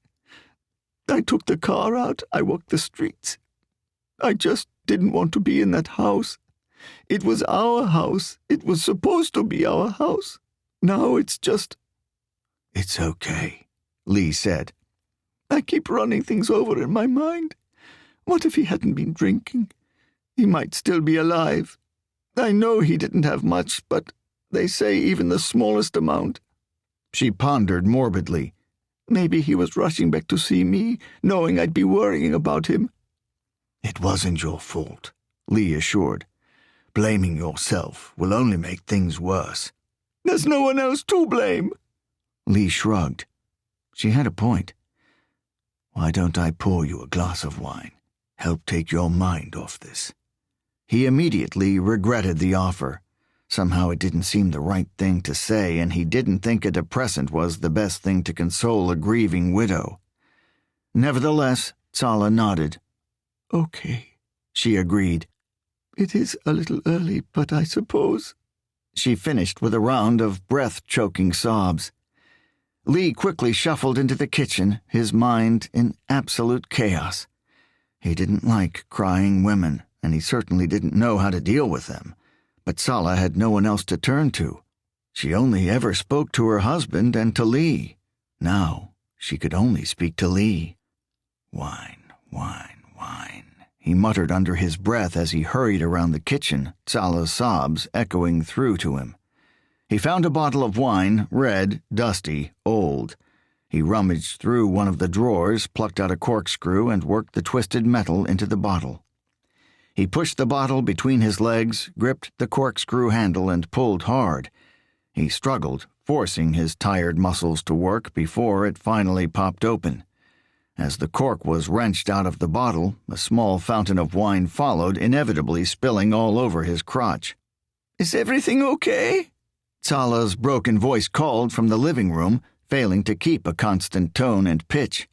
I took the car out. I walked the streets. I just didn't want to be in that house. It was our house. It was supposed to be our house. Now it's just... It's okay, Lee said. I keep running things over in my mind. What if he hadn't been drinking? He might still be alive. I know he didn't have much, but they say even the smallest amount. She pondered morbidly. Maybe he was rushing back to see me, knowing I'd be worrying about him. It wasn't your fault, Lee assured. Blaming yourself will only make things worse. There's no one else to blame. Lee shrugged. She had a point. Why don't I pour you a glass of wine? Help take your mind off this. He immediately regretted the offer. Somehow it didn't seem the right thing to say, and he didn't think a depressant was the best thing to console a grieving widow. Nevertheless, Tsala nodded. Okay, she agreed. It is a little early, but I suppose... She finished with a round of breath-choking sobs. Lee quickly shuffled into the kitchen, his mind in absolute chaos. He didn't like crying women, and he certainly didn't know how to deal with them. But Tsala had no one else to turn to. She only ever spoke to her husband and to Lee. Now she could only speak to Lee. Wine, wine, wine, he muttered under his breath as he hurried around the kitchen, Tsala's sobs echoing through to him. He found a bottle of wine, red, dusty, old. He rummaged through one of the drawers, plucked out a corkscrew, and worked the twisted metal into the bottle. He pushed the bottle between his legs, gripped the corkscrew handle, and pulled hard. He struggled, forcing his tired muscles to work before it finally popped open. As the cork was wrenched out of the bottle, a small fountain of wine followed, inevitably spilling all over his crotch. Is everything okay? Tsala's broken voice called from the living room, failing to keep a constant tone and pitch.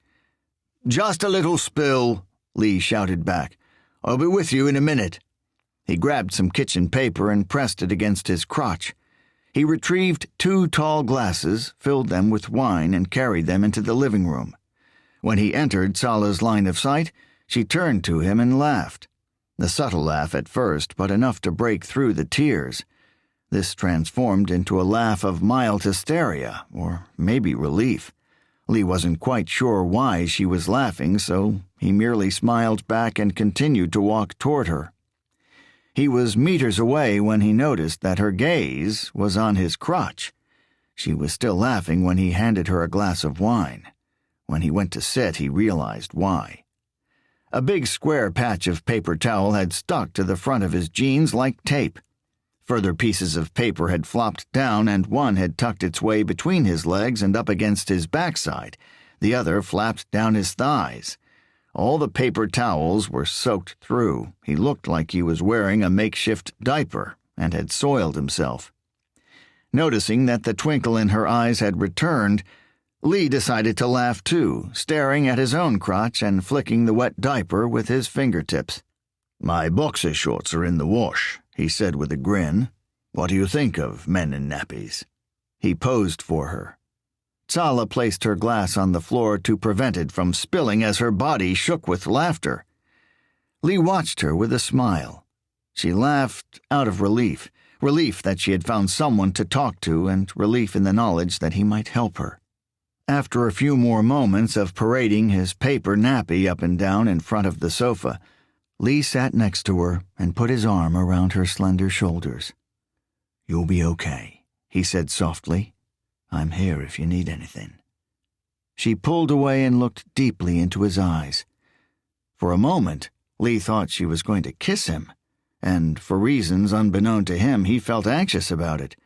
Just a little spill, Lee shouted back. I'll be with you in a minute. He grabbed some kitchen paper and pressed it against his crotch. He retrieved 2 tall glasses, filled them with wine, and carried them into the living room. When he entered Tsala's line of sight, she turned to him and laughed. A subtle laugh at first, but enough to break through the tears. This transformed into a laugh of mild hysteria, or maybe relief. Lee wasn't quite sure why she was laughing, so he merely smiled back and continued to walk toward her. He was meters away when he noticed that her gaze was on his crotch. She was still laughing when he handed her a glass of wine. When he went to sit, he realized why. A big square patch of paper towel had stuck to the front of his jeans like tape. Further pieces of paper had flopped down, and one had tucked its way between his legs and up against his backside. The other flapped down his thighs. All the paper towels were soaked through. He looked like he was wearing a makeshift diaper and had soiled himself. Noticing that the twinkle in her eyes had returned, Lee decided to laugh too, staring at his own crotch and flicking the wet diaper with his fingertips. My boxer shorts are in the wash, he said with a grin. What do you think of men in nappies? He posed for her. Tsala placed her glass on the floor to prevent it from spilling as her body shook with laughter. Lee watched her with a smile. She laughed out of relief that she had found someone to talk to, and relief in the knowledge that he might help her. After a few more moments of parading his paper nappy up and down in front of the sofa, Lee sat next to her and put his arm around her slender shoulders. You'll be okay, he said softly. I'm here if you need anything. She pulled away and looked deeply into his eyes. For a moment, Lee thought she was going to kiss him, and for reasons unbeknown to him, he felt anxious about it.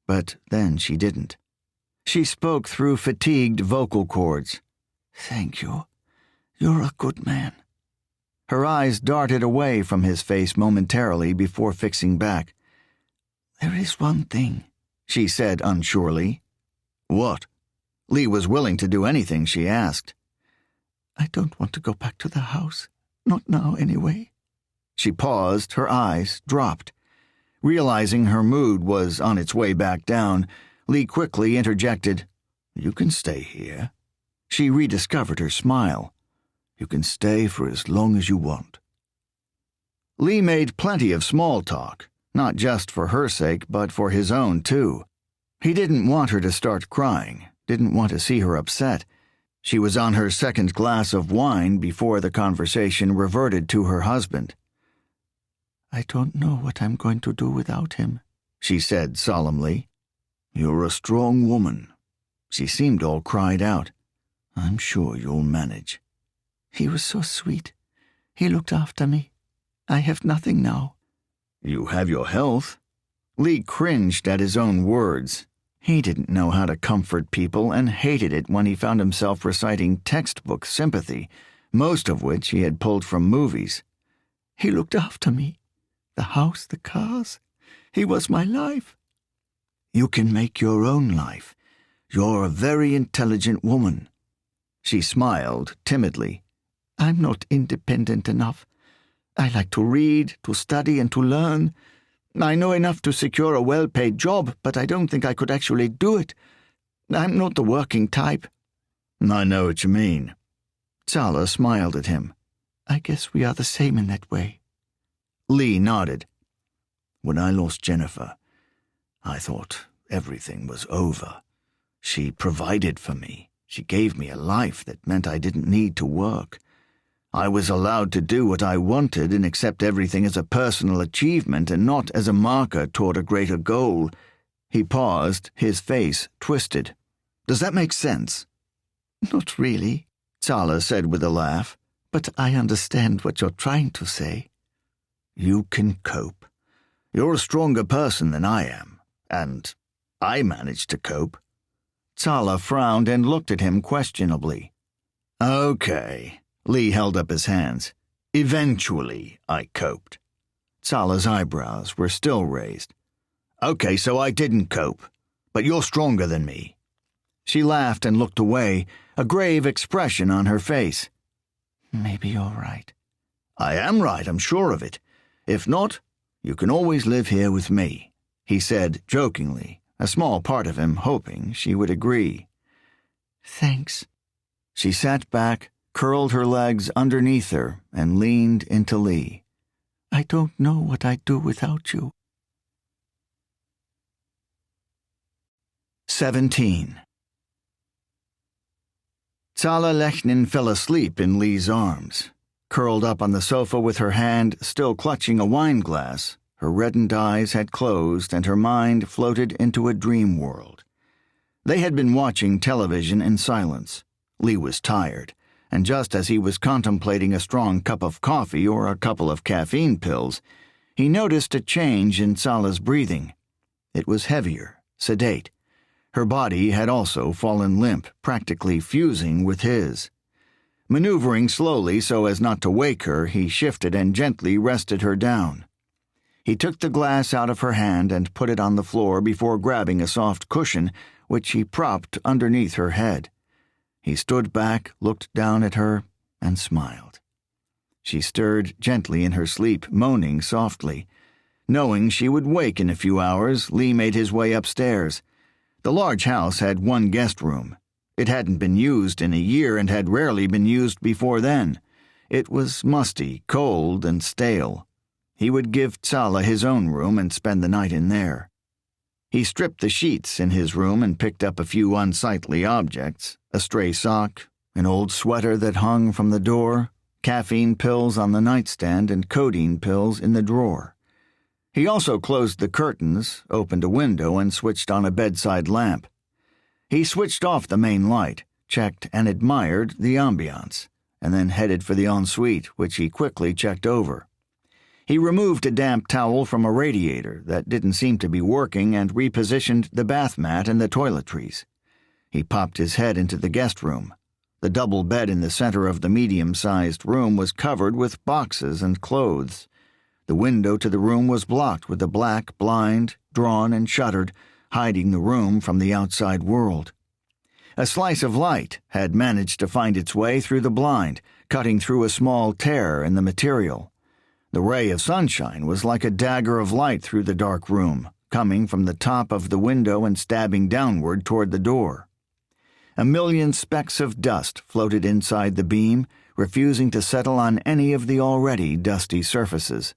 But then she didn't. She spoke through fatigued vocal cords. Thank you. You're a good man. Her eyes darted away from his face momentarily before fixing back. There is one thing, she said unsurely. What? Lee was willing to do anything she asked. I don't want to go back to the house. Not now, anyway. She paused, her eyes dropped. Realizing her mood was on its way back down, Lee quickly interjected, "You can stay here." She rediscovered her smile. "You can stay for as long as you want." Lee made plenty of small talk, not just for her sake, but for his own, too. He didn't want her to start crying, didn't want to see her upset. She was on her second glass of wine before the conversation reverted to her husband. "I don't know what I'm going to do without him," she said solemnly. "You're a strong woman." She seemed all cried out. "I'm sure you'll manage." "He was so sweet. He looked after me. I have nothing now." "You have your health." Lee cringed at his own words. He didn't know how to comfort people and hated it when he found himself reciting textbook sympathy, most of which he had pulled from movies. "He looked after me. The house, the cars. He was my life." "You can make your own life. You're a very intelligent woman." She smiled timidly. "I'm not independent enough. I like to read, to study, and to learn. I know enough to secure a well-paid job, but I don't think I could actually do it. I'm not the working type." "I know what you mean." Tsala smiled at him. "I guess we are the same in that way." Lee nodded. "When I lost Jennifer, I thought everything was over. She provided for me. She gave me a life that meant I didn't need to work. I was allowed to do what I wanted and accept everything as a personal achievement and not as a marker toward a greater goal." He paused, his face twisted. "Does that make sense?" "Not really," Tsala said with a laugh. "But I understand what you're trying to say." "You can cope. You're a stronger person than I am, and I managed to cope." Tsala frowned and looked at him questionably. "Okay." Lee held up his hands. "Eventually, I coped." Tsala's eyebrows were still raised. "Okay, so I didn't cope, but you're stronger than me." She laughed and looked away, a grave expression on her face. "Maybe you're right." "I am right, I'm sure of it. If not, you can always live here with me," he said jokingly, a small part of him hoping she would agree. "Thanks." She sat back, curled her legs underneath her, and leaned into Lee. "I don't know what I'd do without you." 17. Tsala Lechnin fell asleep in Lee's arms. Curled up on the sofa with her hand still clutching a wine glass, her reddened eyes had closed and her mind floated into a dream world. They had been watching television in silence. Lee was tired, and just as he was contemplating a strong cup of coffee or a couple of caffeine pills, he noticed a change in Tsala's breathing. It was heavier, sedate. Her body had also fallen limp, practically fusing with his. Maneuvering slowly so as not to wake her, he shifted and gently rested her down. He took the glass out of her hand and put it on the floor before grabbing a soft cushion, which he propped underneath her head. He stood back, looked down at her, and smiled. She stirred gently in her sleep, moaning softly. Knowing she would wake in a few hours, Lee made his way upstairs. The large house had one guest room. It hadn't been used in a year and had rarely been used before then. It was musty, cold, and stale. He would give Tsala his own room and spend the night in there. He stripped the sheets in his room and picked up a few unsightly objects, a stray sock, an old sweater that hung from the door, caffeine pills on the nightstand and codeine pills in the drawer. He also closed the curtains, opened a window, and switched on a bedside lamp. He switched off the main light, checked and admired the ambiance, and then headed for the ensuite, which he quickly checked over. He removed a damp towel from a radiator that didn't seem to be working and repositioned the bath mat and the toiletries. He popped his head into the guest room. The double bed in the center of the medium-sized room was covered with boxes and clothes. The window to the room was blocked with a black blind, drawn and shuttered, hiding the room from the outside world. A slice of light had managed to find its way through the blind, cutting through a small tear in the material. The ray of sunshine was like a dagger of light through the dark room, coming from the top of the window and stabbing downward toward the door. A million specks of dust floated inside the beam, refusing to settle on any of the already dusty surfaces.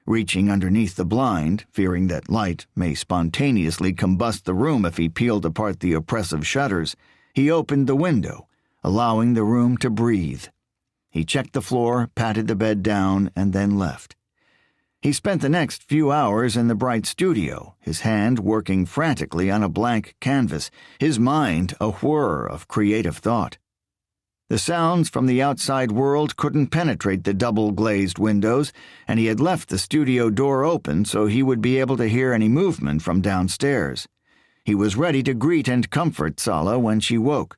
Reaching underneath the blind, fearing that light may spontaneously combust the room if he peeled apart the oppressive shutters, he opened the window, allowing the room to breathe. He checked the floor, patted the bed down, and then left. He spent the next few hours in the bright studio, his hand working frantically on a blank canvas, his mind a whir of creative thought. The sounds from the outside world couldn't penetrate the double-glazed windows, and he had left the studio door open so he would be able to hear any movement from downstairs. He was ready to greet and comfort Sala when she woke.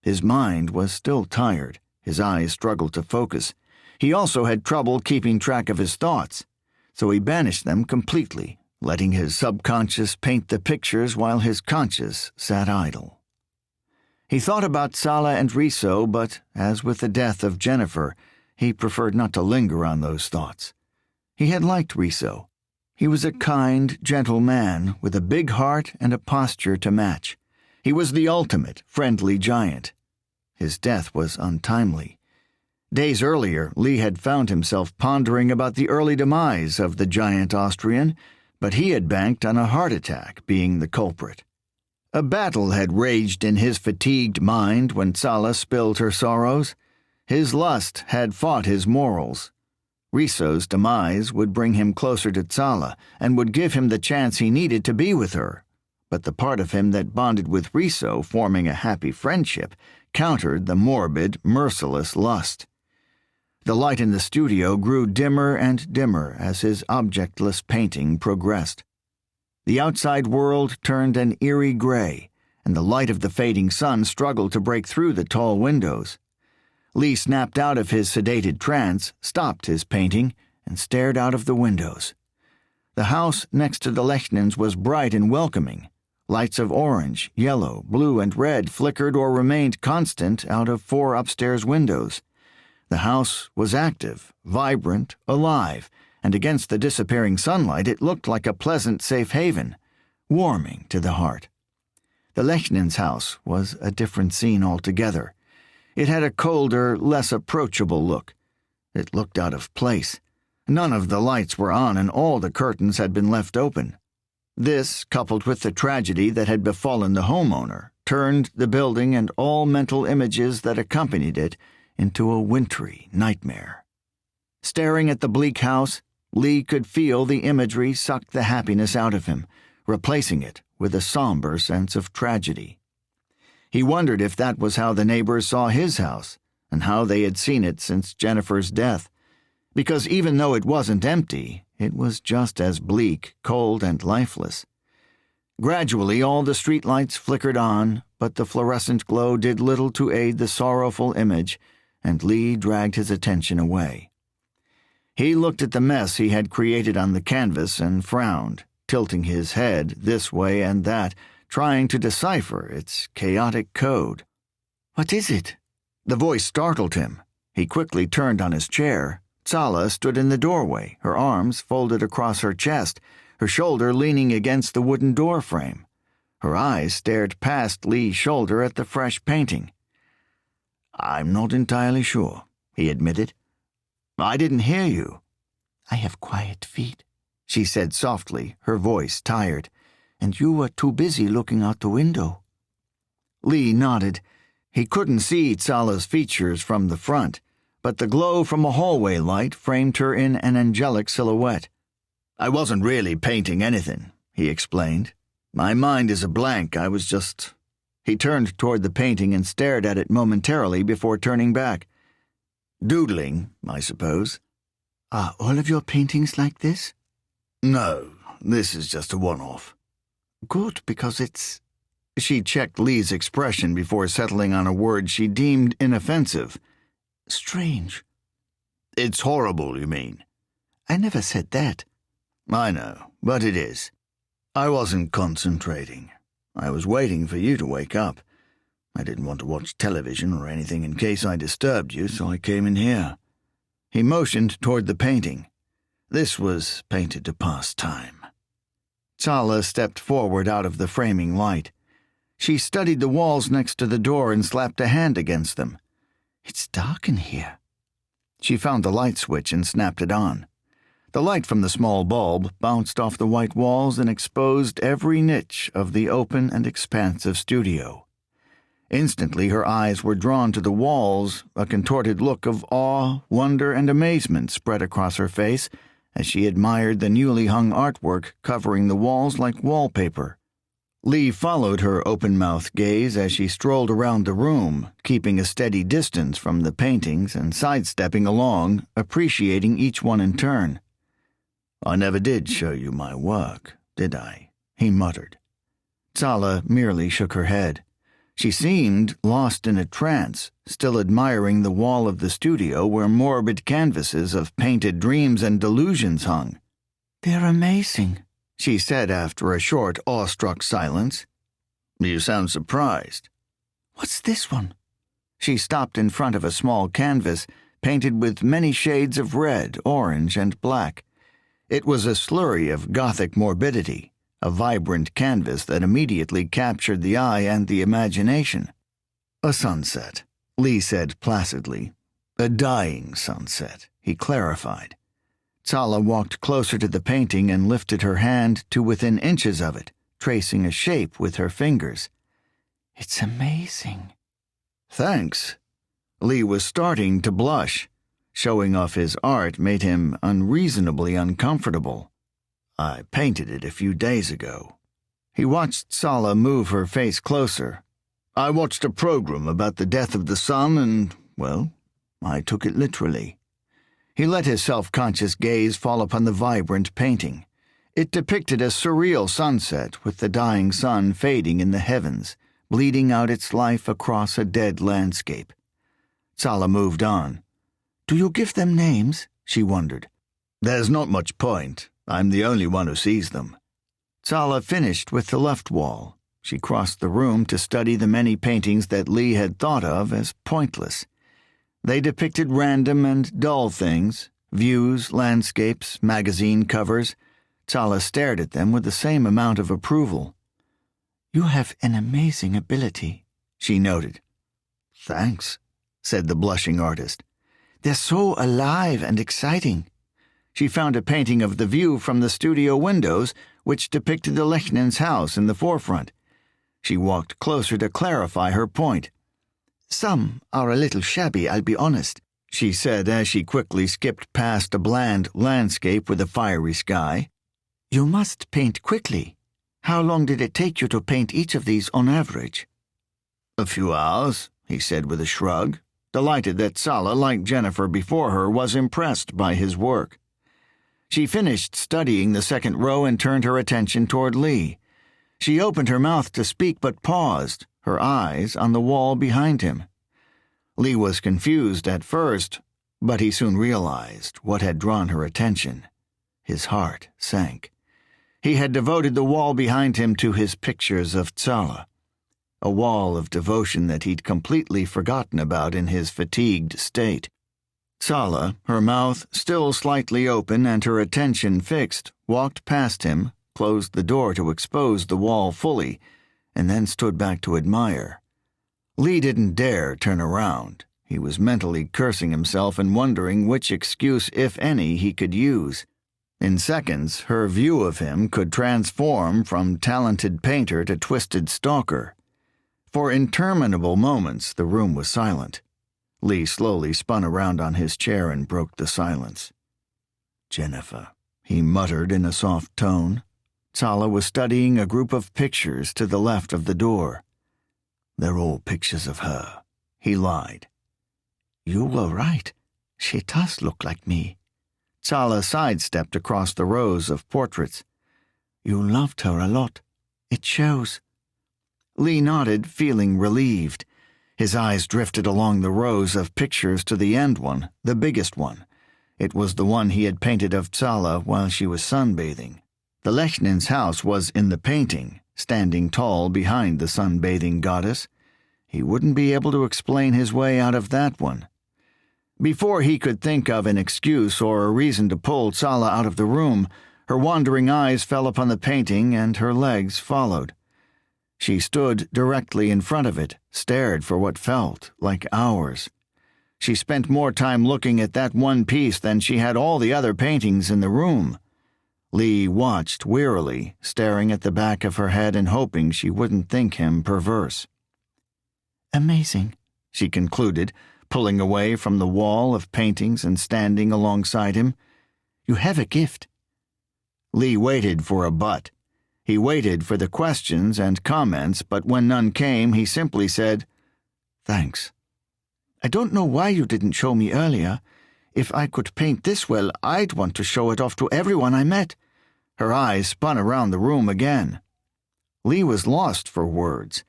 His mind was still tired. His eyes struggled to focus. He also had trouble keeping track of his thoughts, so he banished them completely, letting his subconscious paint the pictures while his conscious sat idle. He thought about Sala and Riso, but, as with the death of Jennifer, he preferred not to linger on those thoughts. He had liked Riso. He was a kind, gentle man with a big heart and a posture to match. He was the ultimate friendly giant. His death was untimely. Days earlier, Lee had found himself pondering about the early demise of the giant Austrian, but he had banked on a heart attack being the culprit. A battle had raged in his fatigued mind when Sala spilled her sorrows. His lust had fought his morals. Riso's demise would bring him closer to Sala and would give him the chance he needed to be with her, but the part of him that bonded with Riso, forming a happy friendship, countered the morbid, merciless lust. The light in the studio grew dimmer and dimmer as his objectless painting progressed. The outside world turned an eerie gray, and the light of the fading sun struggled to break through the tall windows. Lee snapped out of his sedated trance, stopped his painting, and stared out of the windows. The house next to the Lechnins was bright and welcoming. Lights of orange, yellow, blue, and red flickered or remained constant out of 4 upstairs windows. The house was active, vibrant, alive, and against the disappearing sunlight it looked like a pleasant safe haven, warming to the heart. The Lechnins' house was a different scene altogether. It had a colder, less approachable look. It looked out of place. None of the lights were on and all the curtains had been left open. This, coupled with the tragedy that had befallen the homeowner, turned the building and all mental images that accompanied it into a wintry nightmare. Staring at the bleak house, Lee could feel the imagery suck the happiness out of him, replacing it with a somber sense of tragedy. He wondered if that was how the neighbors saw his house, and how they had seen it since Jennifer's death, because even though it wasn't empty, it was just as bleak, cold, and lifeless. Gradually all the streetlights flickered on, but the fluorescent glow did little to aid the sorrowful image, and Lee dragged his attention away. He looked at the mess he had created on the canvas and frowned, tilting his head this way and that, trying to decipher its chaotic code. "What is it?" The voice startled him. He quickly turned on his chair. Sala stood in the doorway, her arms folded across her chest, her shoulder leaning against the wooden door frame. Her eyes stared past Lee's shoulder at the fresh painting. "I'm not entirely sure," he admitted. "I didn't hear you." "I have quiet feet," she said softly, her voice tired, "and you were too busy looking out the window." Lee nodded. He couldn't see Sala's features from the front, but the glow from a hallway light framed her in an angelic silhouette. "I wasn't really painting anything," he explained. "My mind is a blank. I was just—" He turned toward the painting and stared at it momentarily before turning back. "Doodling, I suppose." "Are all of your paintings like this?" "No, this is just a one-off." "Good, because it's—" She checked Lee's expression before settling on a word she deemed inoffensive. "Strange." "It's horrible, you mean?" "I never said that." "I know, but it is. I wasn't concentrating. I was waiting for you to wake up. I didn't want to watch television or anything in case I disturbed you, so I came in here." He motioned toward the painting. This was painted to pass time. Tsala stepped forward out of the framing light. She studied the walls next to the door and slapped a hand against them. It's dark in here. She found the light switch and snapped it on. The light from the small bulb bounced off the white walls and exposed every niche of the open and expansive studio. Instantly her eyes were drawn to the walls, a contorted look of awe, wonder, and amazement spread across her face as she admired the newly hung artwork covering the walls like wallpaper. Lee followed her open-mouthed gaze as she strolled around the room, keeping a steady distance from the paintings and sidestepping along, appreciating each one in turn. "I never did show you my work, did I?" he muttered. Tsala merely shook her head. She seemed lost in a trance, still admiring the wall of the studio where morbid canvases of painted dreams and delusions hung. "They're amazing," she said after a short, awestruck silence. "You sound surprised." "What's this one?" She stopped in front of a small canvas painted with many shades of red, orange, and black. It was a slurry of Gothic morbidity, a vibrant canvas that immediately captured the eye and the imagination. "A sunset," Lee said placidly. "A dying sunset," he clarified. Tsala walked closer to the painting and lifted her hand to within inches of it, tracing a shape with her fingers. "It's amazing." "Thanks." Lee was starting to blush. Showing off his art made him unreasonably uncomfortable. "I painted it a few days ago." He watched Tsala move her face closer. "I watched a program about the death of the sun and, well, I took it literally." He let his self-conscious gaze fall upon the vibrant painting. It depicted a surreal sunset with the dying sun fading in the heavens, bleeding out its life across a dead landscape. Tsala moved on. "Do you give them names?" she wondered. "There's not much point. I'm the only one who sees them." Tsala finished with the left wall. She crossed the room to study the many paintings that Lee had thought of as pointless. They depicted random and dull things, views, landscapes, magazine covers. Tsala stared at them with the same amount of approval. "You have an amazing ability," she noted. "Thanks," said the blushing artist. "They're so alive and exciting." She found a painting of the view from the studio windows, which depicted the Lechnins' house in the forefront. She walked closer to clarify her point. "Some are a little shabby, I'll be honest," she said as she quickly skipped past a bland landscape with a fiery sky. "You must paint quickly. How long did it take you to paint each of these on average?" "A few hours," he said with a shrug, delighted that Tsala, like Jennifer before her, was impressed by his work. She finished studying the second row and turned her attention toward Lee. She opened her mouth to speak but paused, her eyes on the wall behind him. Lee was confused at first, but he soon realized what had drawn her attention. His heart sank. He had devoted the wall behind him to his pictures of Tsala, a wall of devotion that he'd completely forgotten about in his fatigued state. Tsala, her mouth still slightly open and her attention fixed, walked past him, closed the door to expose the wall fully, and then stood back to admire. Lee didn't dare turn around. He was mentally cursing himself and wondering which excuse, if any, he could use. In seconds, her view of him could transform from talented painter to twisted stalker. For interminable moments, the room was silent. Lee slowly spun around on his chair and broke the silence. "Jennifer," he muttered in a soft tone. Tsala was studying a group of pictures to the left of the door. "They're all pictures of her," he lied. "You were right. She does look like me." Tsala sidestepped across the rows of portraits. "You loved her a lot. It shows." Lee nodded, feeling relieved. His eyes drifted along the rows of pictures to the end one, the biggest one. It was the one he had painted of Tsala while she was sunbathing. The Lechnins' house was in the painting, standing tall behind the sunbathing goddess. He wouldn't be able to explain his way out of that one. Before he could think of an excuse or a reason to pull Sala out of the room, her wandering eyes fell upon the painting and her legs followed. She stood directly in front of it, stared for what felt like hours. She spent more time looking at that one piece than she had all the other paintings in the room. Lee watched wearily, staring at the back of her head and hoping she wouldn't think him perverse. Amazing, she concluded, pulling away from the wall of paintings and standing alongside him. You have a gift. Lee waited for a but. He waited for the questions and comments, but when none came, he simply said, "Thanks." I don't know why you didn't show me earlier. If I could paint this well, I'd want to show it off to everyone I met. Her eyes spun around the room again. Lee was lost for words.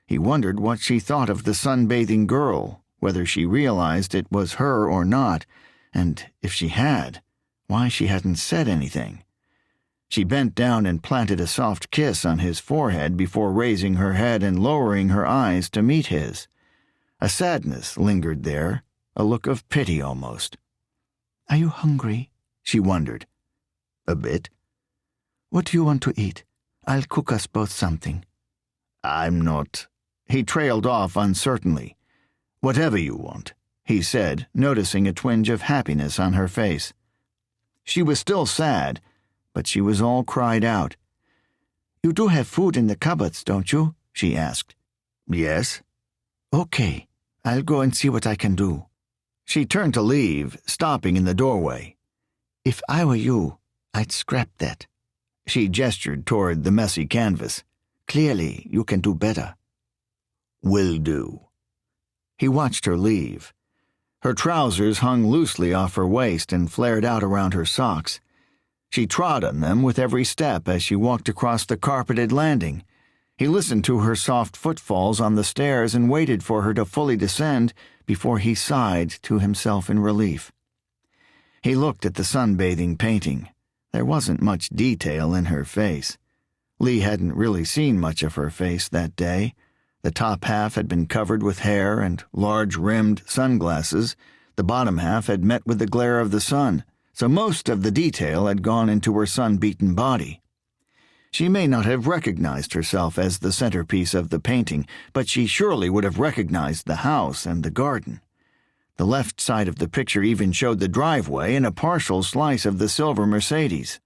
He wondered what she thought of the sunbathing girl, whether she realized it was her or not, and if she had, why she hadn't said anything. She bent down and planted a soft kiss on his forehead before raising her head and lowering her eyes to meet his. A sadness lingered there, a look of pity almost. Are you hungry? She wondered. A bit. What do you want to eat? I'll cook us both something. I'm not. He trailed off uncertainly. Whatever you want, he said, noticing a twinge of happiness on her face. She was still sad, but she was all cried out. You do have food in the cupboards, don't you? She asked. Yes. Okay, I'll go and see what I can do. She turned to leave, stopping in the doorway. If I were you, I'd scrap that. She gestured toward the messy canvas. Clearly, you can do better. Will do. He watched her leave. Her trousers hung loosely off her waist and flared out around her socks. She trod on them with every step as she walked across the carpeted landing. He listened to her soft footfalls on the stairs and waited for her to fully descend before he sighed to himself in relief. He looked at the sunbathing painting. There wasn't much detail in her face. Lee hadn't really seen much of her face that day. The top half had been covered with hair and large-rimmed sunglasses. The bottom half had met with the glare of the sun, so most of the detail had gone into her sun-beaten body. She may not have recognized herself as the centerpiece of the painting, but she surely would have recognized the house and the garden. The left side of the picture even showed the driveway and a partial slice of the silver Mercedes.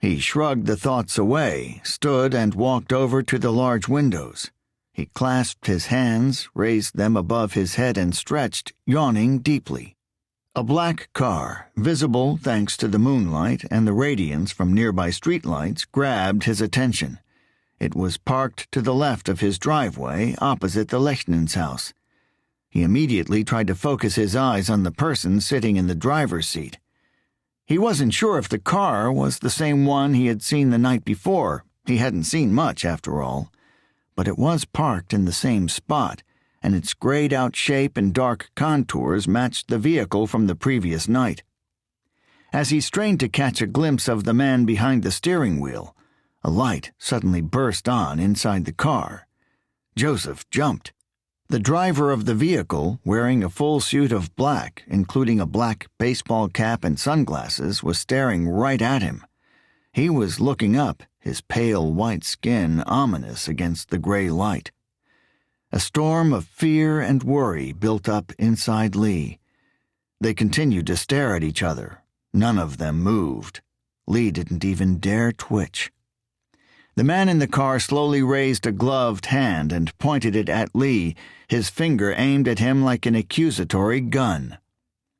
He shrugged the thoughts away, stood and walked over to the large windows. He clasped his hands, raised them above his head and stretched, yawning deeply. A black car, visible thanks to the moonlight and the radiance from nearby streetlights, grabbed his attention. It was parked to the left of his driveway, opposite the Lechnan's house. He immediately tried to focus his eyes on the person sitting in the driver's seat. He wasn't sure if the car was the same one he had seen the night before. He hadn't seen much, after all. But it was parked in the same spot, and its grayed-out shape and dark contours matched the vehicle from the previous night. As he strained to catch a glimpse of the man behind the steering wheel, a light suddenly burst on inside the car. Joseph jumped. The driver of the vehicle, wearing a full suit of black, including a black baseball cap and sunglasses, was staring right at him. He was looking up, his pale white skin ominous against the gray light. A storm of fear and worry built up inside Lee. They continued to stare at each other. None of them moved. Lee didn't even dare twitch. The man in the car slowly raised a gloved hand and pointed it at Lee, his finger aimed at him like an accusatory gun.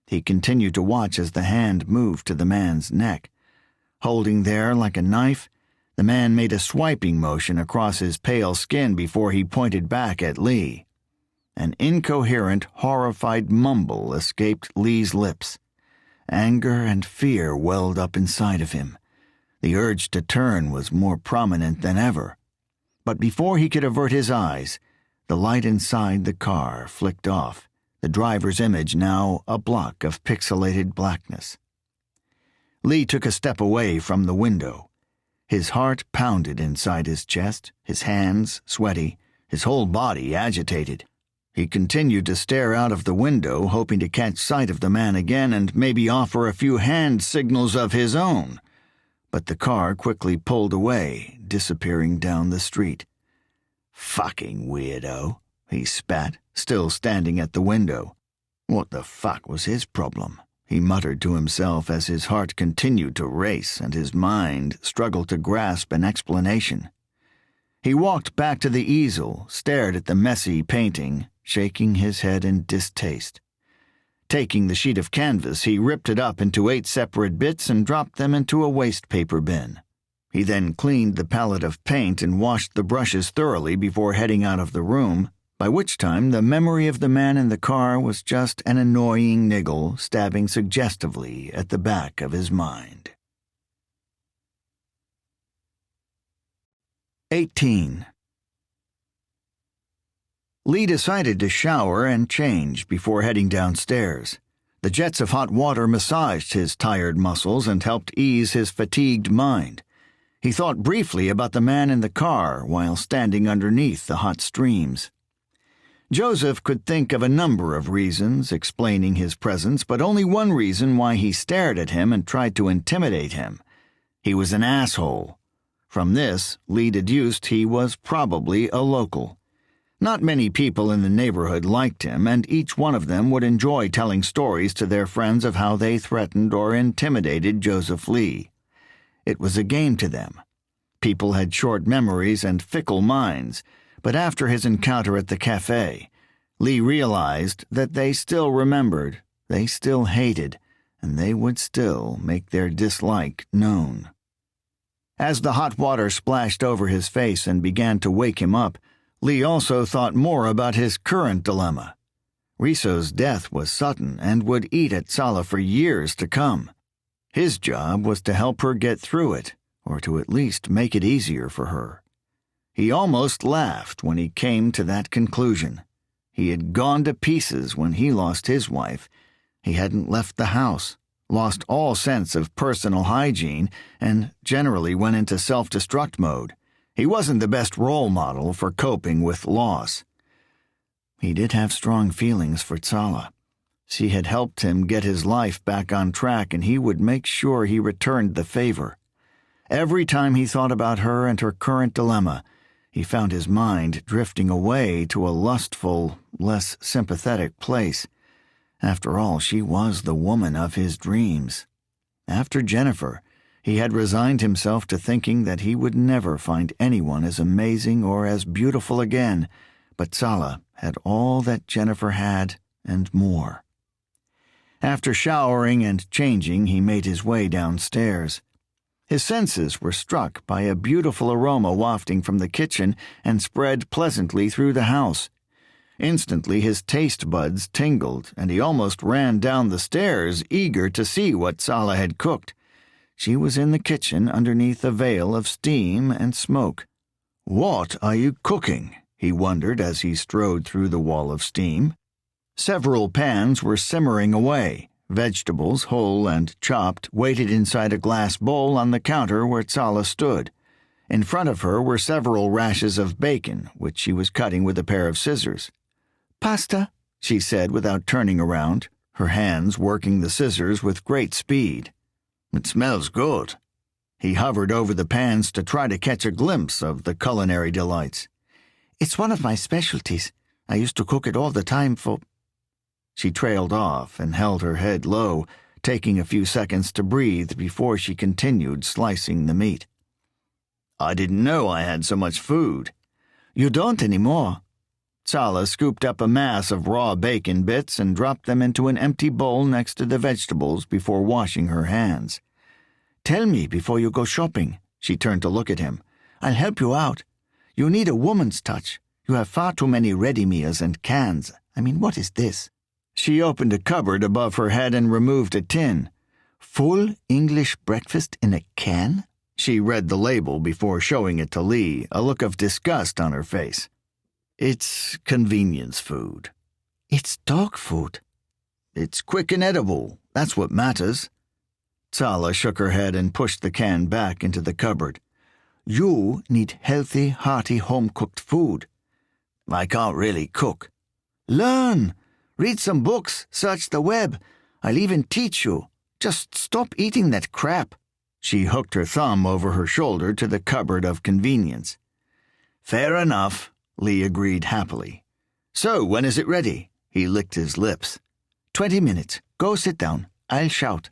He continued to watch as the hand moved to the man's neck. Holding there like a knife, the man made a swiping motion across his pale skin before he pointed back at Lee. An incoherent, horrified mumble escaped Lee's lips. Anger and fear welled up inside of him. The urge to turn was more prominent than ever. But before he could avert his eyes, the light inside the car flicked off, the driver's image now a block of pixelated blackness. Lee took a step away from the window. His heart pounded inside his chest, his hands sweaty, his whole body agitated. He continued to stare out of the window, hoping to catch sight of the man again and maybe offer a few hand signals of his own. But the car quickly pulled away, disappearing down the street. "Fucking weirdo," he spat, still standing at the window. What the fuck was his problem? He muttered to himself as his heart continued to race and his mind struggled to grasp an explanation. He walked back to the easel, stared at the messy painting, shaking his head in distaste. Taking the sheet of canvas, he ripped it up into 8 separate bits and dropped them into a waste paper bin. He then cleaned the palette of paint and washed the brushes thoroughly before heading out of the room, by which time the memory of the man in the car was just an annoying niggle stabbing suggestively at the back of his mind. 18. Lee decided to shower and change before heading downstairs. The jets of hot water massaged his tired muscles and helped ease his fatigued mind. He thought briefly about the man in the car while standing underneath the hot streams. Joseph could think of a number of reasons explaining his presence, but only one reason why he stared at him and tried to intimidate him. He was an asshole. From this, Lee deduced he was probably a local. Not many people in the neighborhood liked him, and each one of them would enjoy telling stories to their friends of how they threatened or intimidated Joseph Lee. It was a game to them. People had short memories and fickle minds, but after his encounter at the cafe, Lee realized that they still remembered, they still hated, and they would still make their dislike known. As the hot water splashed over his face and began to wake him up, Lee also thought more about his current dilemma. Riso's death was sudden and would eat at Sala for years to come. His job was to help her get through it, or to at least make it easier for her. He almost laughed when he came to that conclusion. He had gone to pieces when he lost his wife. He hadn't left the house, lost all sense of personal hygiene, and generally went into self-destruct mode. He wasn't the best role model for coping with loss. He did have strong feelings for Tsala. She had helped him get his life back on track, and he would make sure he returned the favor. Every time he thought about her and her current dilemma, he found his mind drifting away to a lustful, less sympathetic place. After all, she was the woman of his dreams. After Jennifer, he had resigned himself to thinking that he would never find anyone as amazing or as beautiful again, but Sala had all that Jennifer had and more. After showering and changing, he made his way downstairs. His senses were struck by a beautiful aroma wafting from the kitchen and spread pleasantly through the house. Instantly his taste buds tingled, and he almost ran down the stairs, eager to see what Sala had cooked. She was in the kitchen underneath a veil of steam and smoke. "What are you cooking?" he wondered as he strode through the wall of steam. Several pans were simmering away. Vegetables, whole and chopped, waited inside a glass bowl on the counter where Tsala stood. In front of her were several rashers of bacon, which she was cutting with a pair of scissors. "Pasta," she said without turning around, her hands working the scissors with great speed. "It smells good." He hovered over the pans to try to catch a glimpse of the culinary delights. "It's one of my specialties. I used to cook it all the time for—" She trailed off and held her head low, taking a few seconds to breathe before she continued slicing the meat. "I didn't know I had so much food." "You don't anymore." Tsala scooped up a mass of raw bacon bits and dropped them into an empty bowl next to the vegetables before washing her hands. "Tell me before you go shopping." She turned to look at him. "I'll help you out. You need a woman's touch. You have far too many ready meals and cans. I mean, what is this?" She opened a cupboard above her head and removed a tin. "Full English breakfast in a can?" She read the label before showing it to Lee, a look of disgust on her face. "It's convenience food." "It's dog food." "It's quick and edible. That's what matters." Tsala shook her head and pushed the can back into the cupboard. "You need healthy, hearty, home-cooked food." "I can't really cook." Learn. Read some books, search the web. I'll even teach you. Just stop eating that crap." She hooked her thumb over her shoulder to the cupboard of convenience. "Fair enough," Lee agreed happily. "So, when is it ready?" He licked his lips. 20 minutes. Go sit down. I'll shout."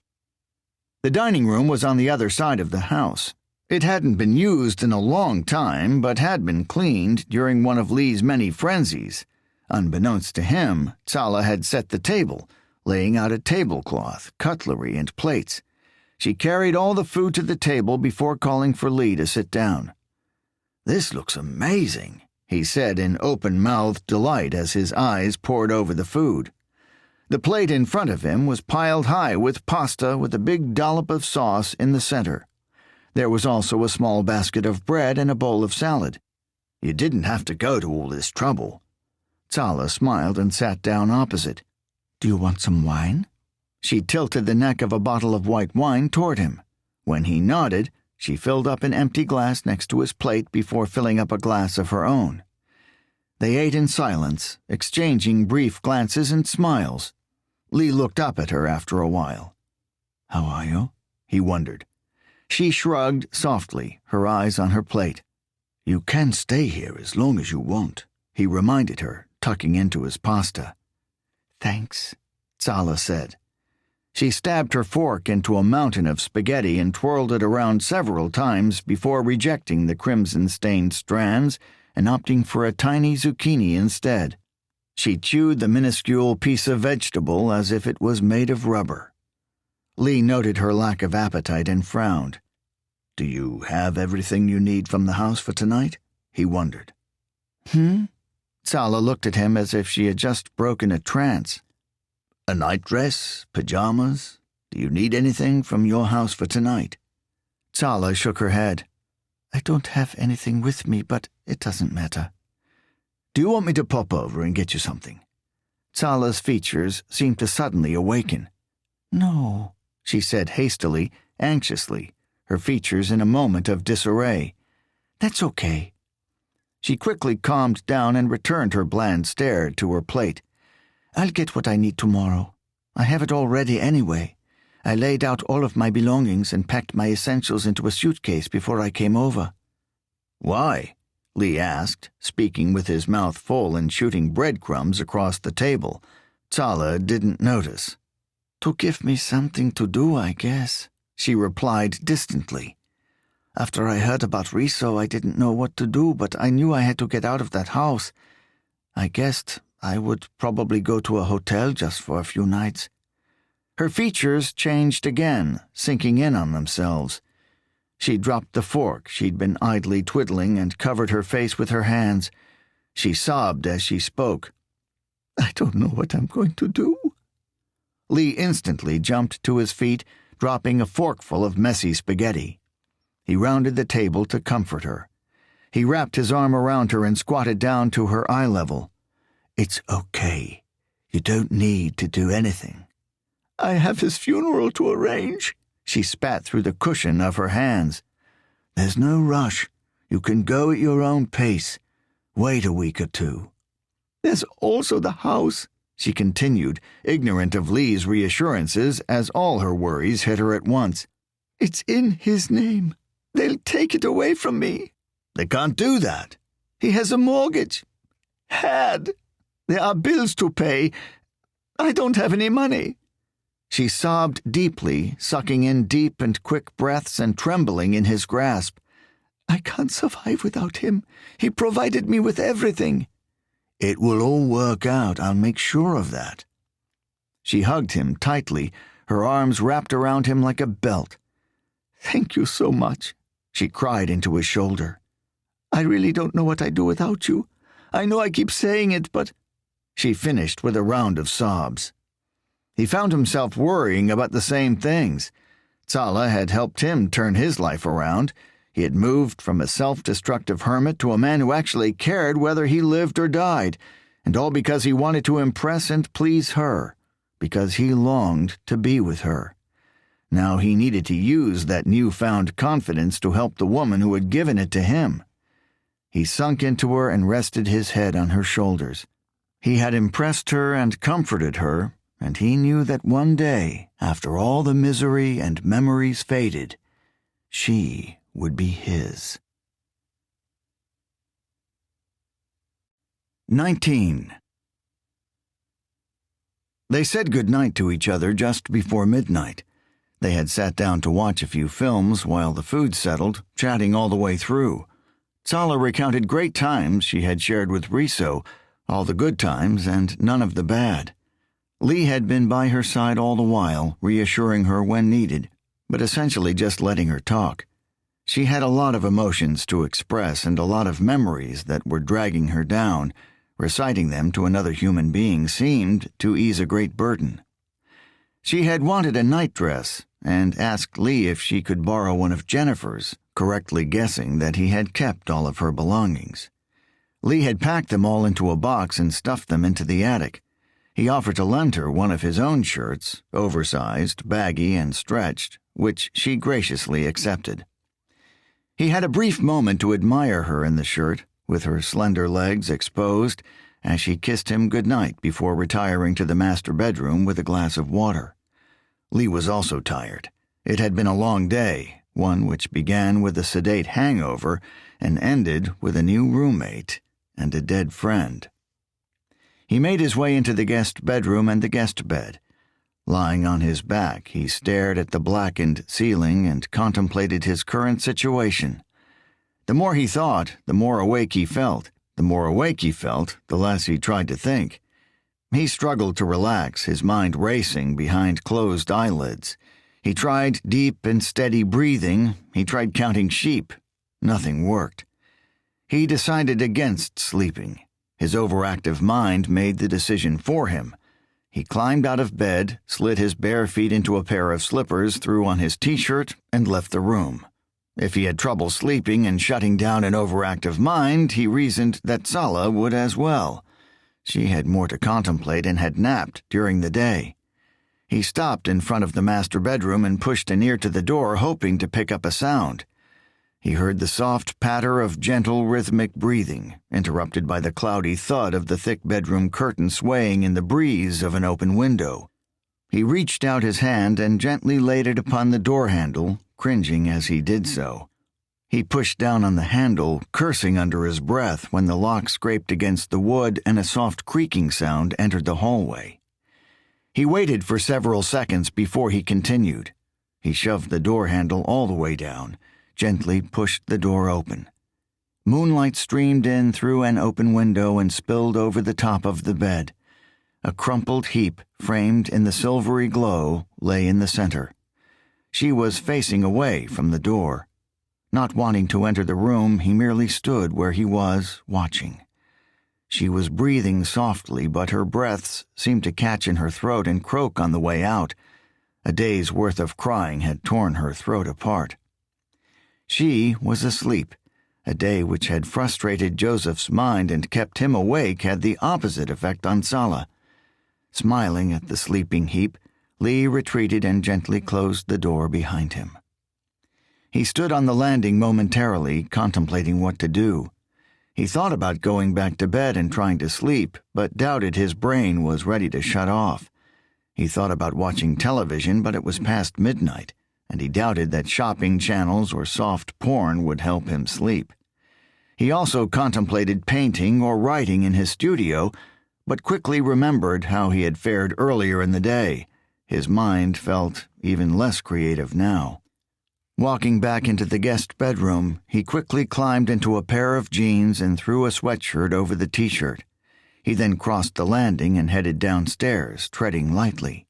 The dining room was on the other side of the house. It hadn't been used in a long time, but had been cleaned during one of Lee's many frenzies. Unbeknownst to him, Tsala had set the table, laying out a tablecloth, cutlery, and plates. She carried all the food to the table before calling for Lee to sit down. "This looks amazing," he said in open-mouthed delight as his eyes pored over the food. The plate in front of him was piled high with pasta with a big dollop of sauce in the center. There was also a small basket of bread and a bowl of salad. "You didn't have to go to all this trouble." Tsala smiled and sat down opposite. "Do you want some wine?" She tilted the neck of a bottle of white wine toward him. When he nodded, she filled up an empty glass next to his plate before filling up a glass of her own. They ate in silence, exchanging brief glances and smiles. Lee looked up at her after a while. "How are you?" he wondered. She shrugged softly, her eyes on her plate. "You can stay here as long as you want," he reminded her, tucking into his pasta. "Thanks," Tsala said. She stabbed her fork into a mountain of spaghetti and twirled it around several times before rejecting the crimson-stained strands and opting for a tiny zucchini instead. She chewed the minuscule piece of vegetable as if it was made of rubber. Lee noted her lack of appetite and frowned. "Do you have everything you need from the house for tonight?" he wondered. Tsala looked at him as if she had just broken a trance. "A nightdress? Pajamas? Do you need anything from your house for tonight?" Tsala shook her head. "I don't have anything with me, but it doesn't matter." "Do you want me to pop over and get you something?" Tsala's features seemed to suddenly awaken. "No," she said hastily, anxiously, her features in a moment of disarray. "That's okay." She quickly calmed down and returned her bland stare to her plate. "I'll get what I need tomorrow. I have it all ready anyway. I laid out all of my belongings and packed my essentials into a suitcase before I came over." "Why?" Lee asked, speaking with his mouth full and shooting breadcrumbs across the table. Tsala didn't notice. "To give me something to do, I guess," she replied distantly. "After I heard about Riso, I didn't know what to do, but I knew I had to get out of that house. I guessed I would probably go to a hotel just for a few nights." Her features changed again, sinking in on themselves. She dropped the fork she'd been idly twiddling and covered her face with her hands. She sobbed as she spoke. "I don't know what I'm going to do." Lee instantly jumped to his feet, dropping a forkful of messy spaghetti. He rounded the table to comfort her. He wrapped his arm around her and squatted down to her eye level. "It's okay. You don't need to do anything." "I have his funeral to arrange," she spat through the cushion of her hands. "There's no rush. You can go at your own pace. Wait a week or two." "There's also the house," she continued, ignorant of Lee's reassurances as all her worries hit her at once. "It's in his name. They'll take it away from me." "They can't do that." "He has a mortgage." "Had. There are bills to pay. I don't have any money." She sobbed deeply, sucking in deep and quick breaths and trembling in his grasp. "I can't survive without him. He provided me with everything." "It will all work out. I'll make sure of that." She hugged him tightly, her arms wrapped around him like a belt. "Thank you so much," she cried into his shoulder. "I really don't know what I'd do without you. I know I keep saying it, but—" She finished with a round of sobs. He found himself worrying about the same things. Tsala had helped him turn his life around. He had moved from a self-destructive hermit to a man who actually cared whether he lived or died, and all because he wanted to impress and please her, because he longed to be with her. Now he needed to use that newfound confidence to help the woman who had given it to him. He sunk into her and rested his head on her shoulders. He had impressed her and comforted her, and he knew that one day, after all the misery and memories faded, she would be his. 19. They said good night to each other just before midnight. They had sat down to watch a few films while the food settled, chatting all the way through. Sala recounted great times she had shared with Riso, all the good times and none of the bad. Lee had been by her side all the while, reassuring her when needed, but essentially just letting her talk. She had a lot of emotions to express and a lot of memories that were dragging her down. Reciting them to another human being seemed to ease a great burden. She had wanted a nightdress and asked Lee if she could borrow one of Jennifer's, correctly guessing that he had kept all of her belongings. Lee had packed them all into a box and stuffed them into the attic. He offered to lend her one of his own shirts, oversized, baggy, and stretched, which she graciously accepted. He had a brief moment to admire her in the shirt, with her slender legs exposed, as she kissed him goodnight before retiring to the master bedroom with a glass of water. Lee was also tired. It had been a long day, one which began with a sedate hangover and ended with a new roommate and a dead friend. He made his way into the guest bedroom and the guest bed. Lying on his back, he stared at the blackened ceiling and contemplated his current situation. The more he thought, the more awake he felt. The more awake he felt, the less he tried to think. He struggled to relax, his mind racing behind closed eyelids. He tried deep and steady breathing. He tried counting sheep. Nothing worked. He decided against sleeping. His overactive mind made the decision for him. He climbed out of bed, slid his bare feet into a pair of slippers, threw on his t-shirt, and left the room. If he had trouble sleeping and shutting down an overactive mind, he reasoned that Sala would as well. She had more to contemplate and had napped during the day. He stopped in front of the master bedroom and pushed an ear to the door, hoping to pick up a sound. He heard the soft patter of gentle, rhythmic breathing, interrupted by the cloudy thud of the thick bedroom curtain swaying in the breeze of an open window. He reached out his hand and gently laid it upon the door handle, cringing as he did so. He pushed down on the handle, cursing under his breath when the lock scraped against the wood and a soft creaking sound entered the hallway. He waited for several seconds before he continued. He shoved the door handle all the way down, gently pushed the door open. Moonlight streamed in through an open window and spilled over the top of the bed. A crumpled heap, framed in the silvery glow, lay in the center. She was facing away from the door. Not wanting to enter the room, he merely stood where he was, watching. She was breathing softly, but her breaths seemed to catch in her throat and croak on the way out. A day's worth of crying had torn her throat apart. She was asleep. A day which had frustrated Joseph's mind and kept him awake had the opposite effect on Sala. Smiling at the sleeping heap, Lee retreated and gently closed the door behind him. He stood on the landing momentarily, contemplating what to do. He thought about going back to bed and trying to sleep, but doubted his brain was ready to shut off. He thought about watching television, but it was past midnight, and he doubted that shopping channels or soft porn would help him sleep. He also contemplated painting or writing in his studio, but quickly remembered how he had fared earlier in the day. His mind felt even less creative now. Walking back into the guest bedroom, he quickly climbed into a pair of jeans and threw a sweatshirt over the t-shirt. He then crossed the landing and headed downstairs, treading lightly.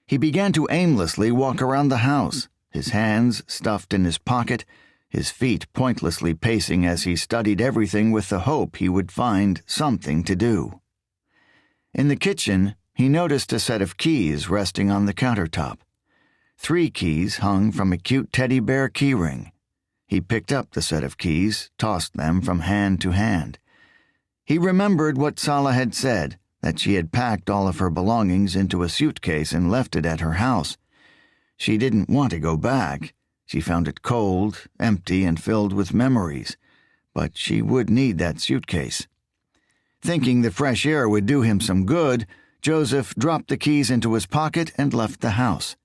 He began to aimlessly walk around the house, his hands stuffed in his pocket, his feet pointlessly pacing as he studied everything with the hope he would find something to do. In the kitchen, he noticed a set of keys resting on the countertop. 3 keys hung from a cute teddy bear keyring. He picked up the set of keys, tossed them from hand to hand. He remembered what Sala had said, that she had packed all of her belongings into a suitcase and left it at her house. She didn't want to go back. She found it cold, empty, and filled with memories. But she would need that suitcase. Thinking the fresh air would do him some good, Joseph dropped the keys into his pocket and left the house.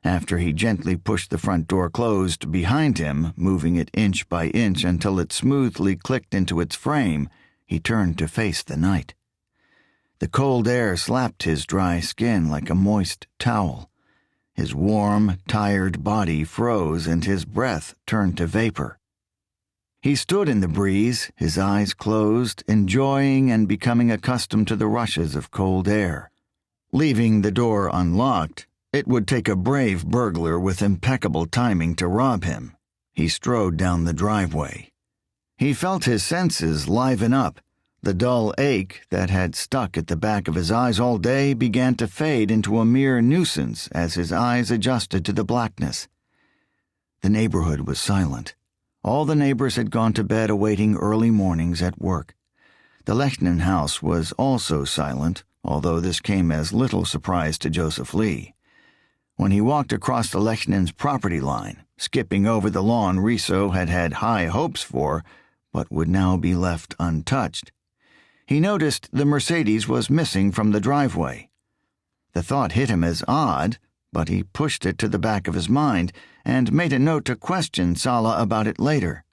After he gently pushed the front door closed behind him, moving it inch by inch until it smoothly clicked into its frame, he turned to face the night. The cold air slapped his dry skin like a moist towel. His warm, tired body froze and his breath turned to vapor. He stood in the breeze, his eyes closed, enjoying and becoming accustomed to the rushes of cold air. Leaving the door unlocked, it would take a brave burglar with impeccable timing to rob him. He strode down the driveway. He felt his senses liven up. The dull ache that had stuck at the back of his eyes all day began to fade into a mere nuisance as his eyes adjusted to the blackness. The neighborhood was silent. All the neighbors had gone to bed awaiting early mornings at work. The Lechnan house was also silent, although this came as little surprise to Joseph Lee. When he walked across the Lechnans' property line, skipping over the lawn Riso had had high hopes for, but would now be left untouched, he noticed the Mercedes was missing from the driveway. The thought hit him as odd, but he pushed it to the back of his mind and made a note to question Sala about it later.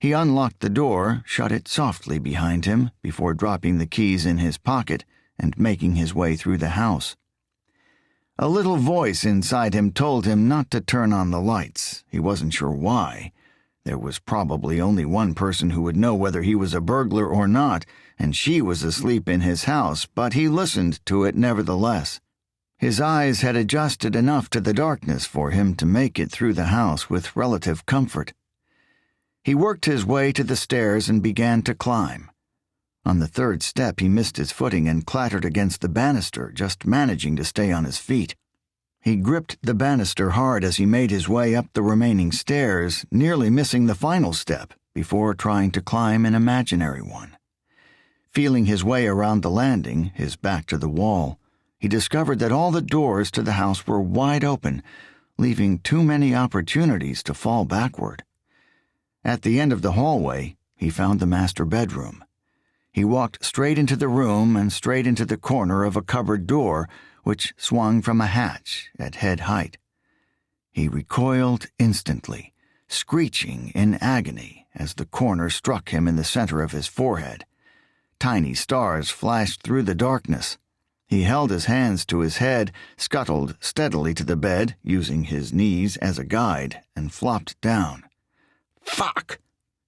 He unlocked the door, shut it softly behind him before dropping the keys in his pocket and making his way through the house. A little voice inside him told him not to turn on the lights. He wasn't sure why. There was probably only one person who would know whether he was a burglar or not, and she was asleep in his house, but he listened to it nevertheless. His eyes had adjusted enough to the darkness for him to make it through the house with relative comfort. He worked his way to the stairs and began to climb. On the third step he missed his footing and clattered against the banister, just managing to stay on his feet. He gripped the banister hard as he made his way up the remaining stairs, nearly missing the final step before trying to climb an imaginary one. Feeling his way around the landing, his back to the wall, he discovered that all the doors to the house were wide open, leaving too many opportunities to fall backward. At the end of the hallway, he found the master bedroom. He walked straight into the room and straight into the corner of a cupboard door, which swung from a hatch at head height. He recoiled instantly, screeching in agony as the corner struck him in the center of his forehead. Tiny stars flashed through the darkness. He held his hands to his head, scuttled steadily to the bed, using his knees as a guide, and flopped down. "Fuck!"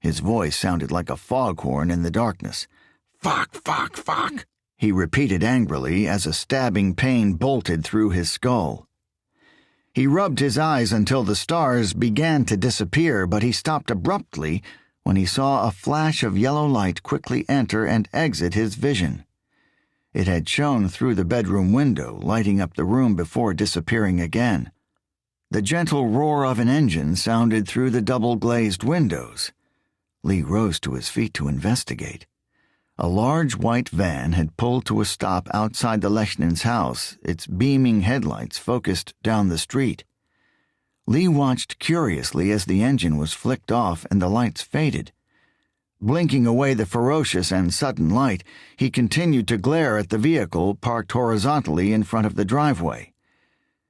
His voice sounded like a foghorn in the darkness. "Fuck, fuck, fuck!" he repeated angrily as a stabbing pain bolted through his skull. He rubbed his eyes until the stars began to disappear, but he stopped abruptly when he saw a flash of yellow light quickly enter and exit his vision. It had shone through the bedroom window, lighting up the room before disappearing again. The gentle roar of an engine sounded through the double-glazed windows. Lee rose to his feet to investigate. A large white van had pulled to a stop outside the Lechnans' house, its beaming headlights focused down the street. Lee watched curiously as the engine was flicked off and the lights faded. Blinking away the ferocious and sudden light, he continued to glare at the vehicle parked horizontally in front of the driveway.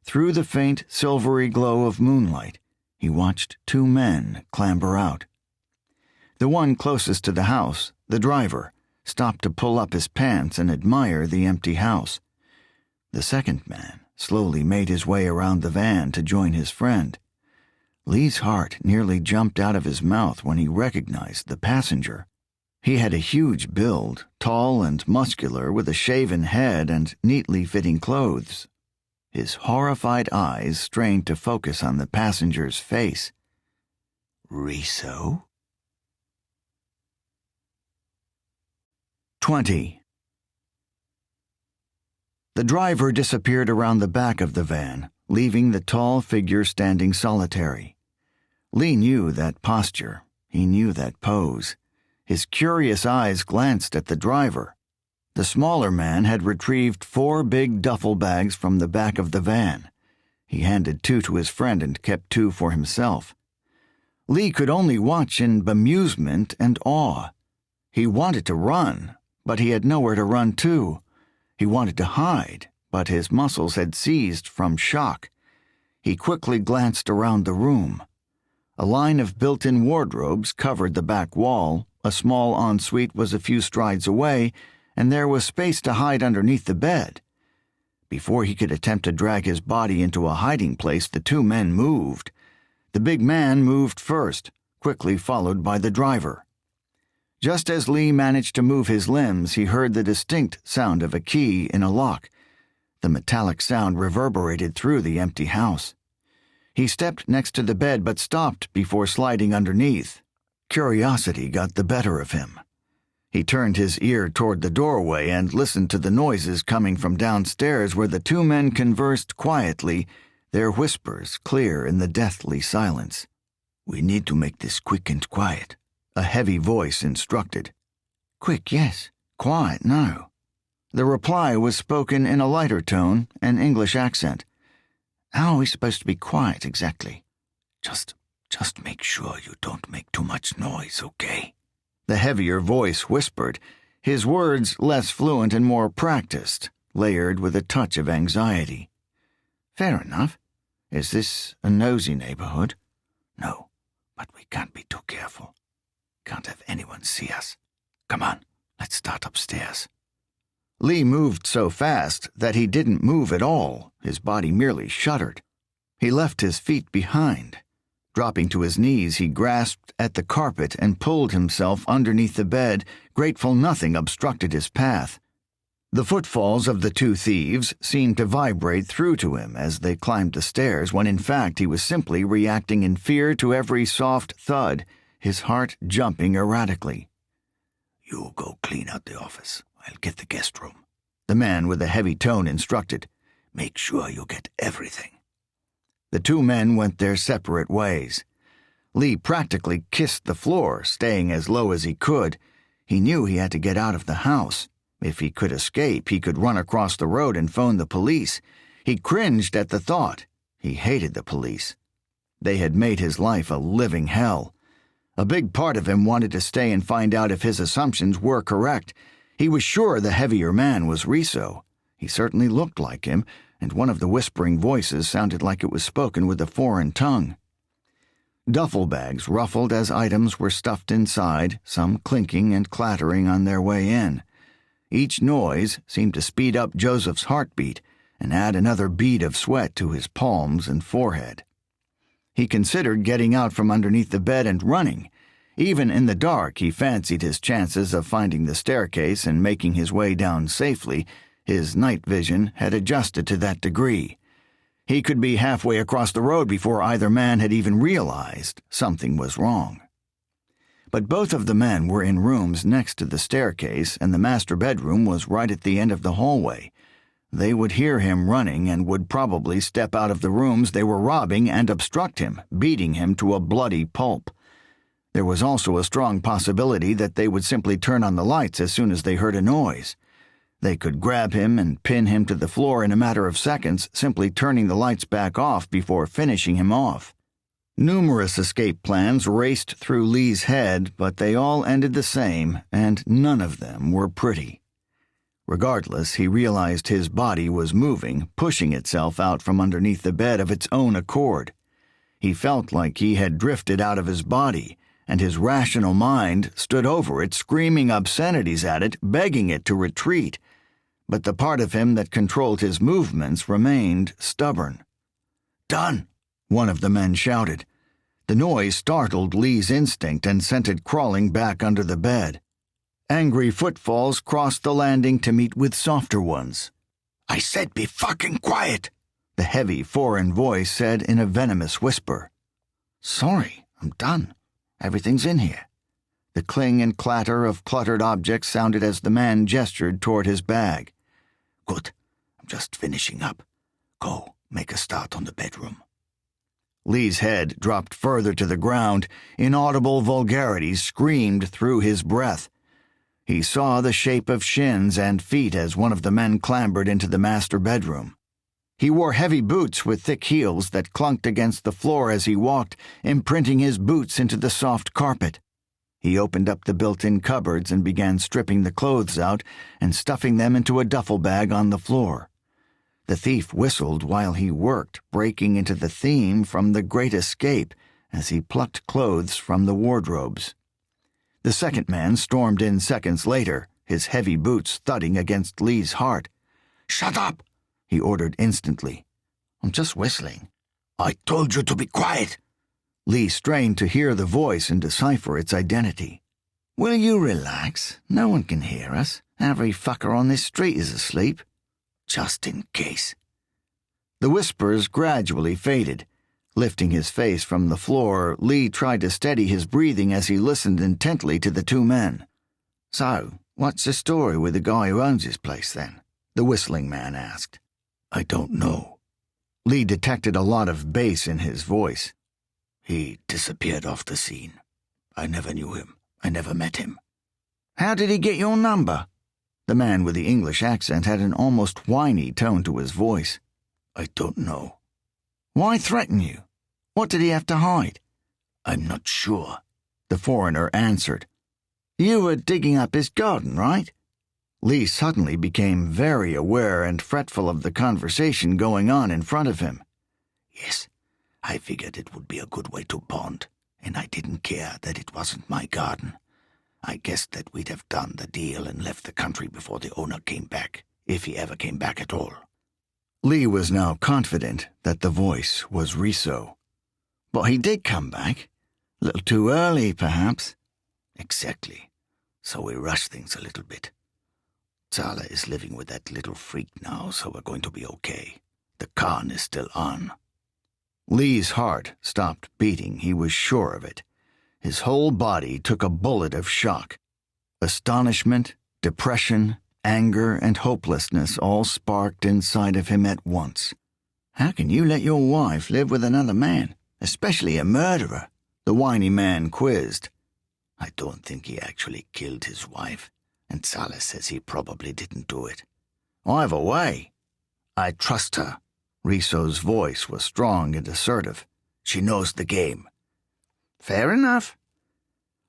Through the faint, silvery glow of moonlight, he watched two men clamber out. The one closest to the house, the driver, stopped to pull up his pants and admire the empty house. The second man slowly made his way around the van to join his friend. Lee's heart nearly jumped out of his mouth when he recognized the passenger. He had a huge build, tall and muscular, with a shaven head and neatly fitting clothes. His horrified eyes strained to focus on the passenger's face. Riso? 20. The driver disappeared around the back of the van, leaving the tall figure standing solitary. Lee knew that posture. He knew that pose. His curious eyes glanced at the driver. The smaller man had retrieved 4 big duffel bags from the back of the van. He handed 2 to his friend and kept 2 for himself. Lee could only watch in bemusement and awe. He wanted to run, but he had nowhere to run to. He wanted to hide, but his muscles had seized from shock. He quickly glanced around the room. A line of built-in wardrobes covered the back wall, a small ensuite was a few strides away, and there was space to hide underneath the bed. Before he could attempt to drag his body into a hiding place, the two men moved. The big man moved first, quickly followed by the driver. Just as Lee managed to move his limbs, he heard the distinct sound of a key in a lock. The metallic sound reverberated through the empty house. He stepped next to the bed but stopped before sliding underneath. Curiosity got the better of him. He turned his ear toward the doorway and listened to the noises coming from downstairs where the two men conversed quietly, their whispers clear in the deathly silence. "We need to make this quick and quiet," a heavy voice instructed. "Quick, yes. Quiet, no." The reply was spoken in a lighter tone, an English accent. "How are we supposed to be quiet, exactly?" Just make sure you don't make too much noise, okay?" The heavier voice whispered, his words less fluent and more practiced, layered with a touch of anxiety. "Fair enough. Is this a nosy neighborhood?" "No, but we can't be too careful. Can't have anyone see us. Come on, let's start upstairs." Lee moved so fast that he didn't move at all. His body merely shuddered. He left his feet behind. Dropping to his knees, he grasped at the carpet and pulled himself underneath the bed, grateful nothing obstructed his path. The footfalls of the two thieves seemed to vibrate through to him as they climbed the stairs, when in fact he was simply reacting in fear to every soft thud, his heart jumping erratically. "You go clean out the office. I'll get the guest room," the man with a heavy tone instructed. "Make sure you get everything." The two men went their separate ways. Lee practically kissed the floor, staying as low as he could. He knew he had to get out of the house. If he could escape, he could run across the road and phone the police. He cringed at the thought. He hated the police. They had made his life a living hell. A big part of him wanted to stay and find out if his assumptions were correct. He was sure the heavier man was Riso. He certainly looked like him, and one of the whispering voices sounded like it was spoken with a foreign tongue. Duffel bags ruffled as items were stuffed inside, some clinking and clattering on their way in. Each noise seemed to speed up Joseph's heartbeat and add another bead of sweat to his palms and forehead. He considered getting out from underneath the bed and running. Even in the dark, he fancied his chances of finding the staircase and making his way down safely. His night vision had adjusted to that degree. He could be halfway across the road before either man had even realized something was wrong. But both of the men were in rooms next to the staircase, and the master bedroom was right at the end of the hallway. They would hear him running and would probably step out of the rooms they were robbing and obstruct him, beating him to a bloody pulp. There was also a strong possibility that they would simply turn on the lights as soon as they heard a noise. They could grab him and pin him to the floor in a matter of seconds, simply turning the lights back off before finishing him off. Numerous escape plans raced through Lee's head, but they all ended the same, and none of them were pretty. Regardless, he realized his body was moving, pushing itself out from underneath the bed of its own accord. He felt like he had drifted out of his body, and his rational mind stood over it, screaming obscenities at it, begging it to retreat. But the part of him that controlled his movements remained stubborn. "Done!" one of the men shouted. The noise startled Lee's instinct and sent it crawling back under the bed. Angry footfalls crossed the landing to meet with softer ones. "I said be fucking quiet!" the heavy foreign voice said in a venomous whisper. "Sorry, I'm done. Everything's in here." The cling and clatter of cluttered objects sounded as the man gestured toward his bag. "Good. I'm just finishing up. Go, make a start on the bedroom." Lee's head dropped further to the ground. Inaudible vulgarities screamed through his breath. He saw the shape of shins and feet as one of the men clambered into the master bedroom. He wore heavy boots with thick heels that clunked against the floor as he walked, imprinting his boots into the soft carpet. He opened up the built-in cupboards and began stripping the clothes out and stuffing them into a duffel bag on the floor. The thief whistled while he worked, breaking into the theme from The Great Escape as he plucked clothes from the wardrobes. The second man stormed in seconds later, his heavy boots thudding against Lee's heart. "Shut up!" he ordered instantly. "I'm just whistling." "I told you to be quiet." Lee strained to hear the voice and decipher its identity. "Will you relax? No one can hear us. Every fucker on this street is asleep. Just in case." The whispers gradually faded. Lifting his face from the floor, Lee tried to steady his breathing as he listened intently to the two men. "So, what's the story with the guy who owns this place, then?" the whistling man asked. "I don't know." Lee detected a lot of bass in his voice. "He disappeared off the scene. I never knew him. I never met him." "How did he get your number?" The man with the English accent had an almost whiny tone to his voice. "I don't know." "Why threaten you? What did he have to hide?" "I'm not sure," the foreigner answered. "You were digging up his garden, right?" Lee suddenly became very aware and fretful of the conversation going on in front of him. "Yes, I figured it would be a good way to bond, and I didn't care that it wasn't my garden. I guessed that we'd have done the deal and left the country before the owner came back, if he ever came back at all." Lee was now confident that the voice was Riso. "But he did come back. A little too early, perhaps." "Exactly. So we rushed things a little bit. Zala is living with that little freak now, so we're going to be okay. The Khan is still on." Lee's heart stopped beating, he was sure of it. His whole body took a bullet of shock. Astonishment, depression, anger, and hopelessness all sparked inside of him at once. "How can you let your wife live with another man, especially a murderer?" the whiny man quizzed. "I don't think he actually killed his wife, and Zala says he probably didn't do it. Either way, I trust her." Riso's voice was strong and assertive. "She knows the game." "Fair enough."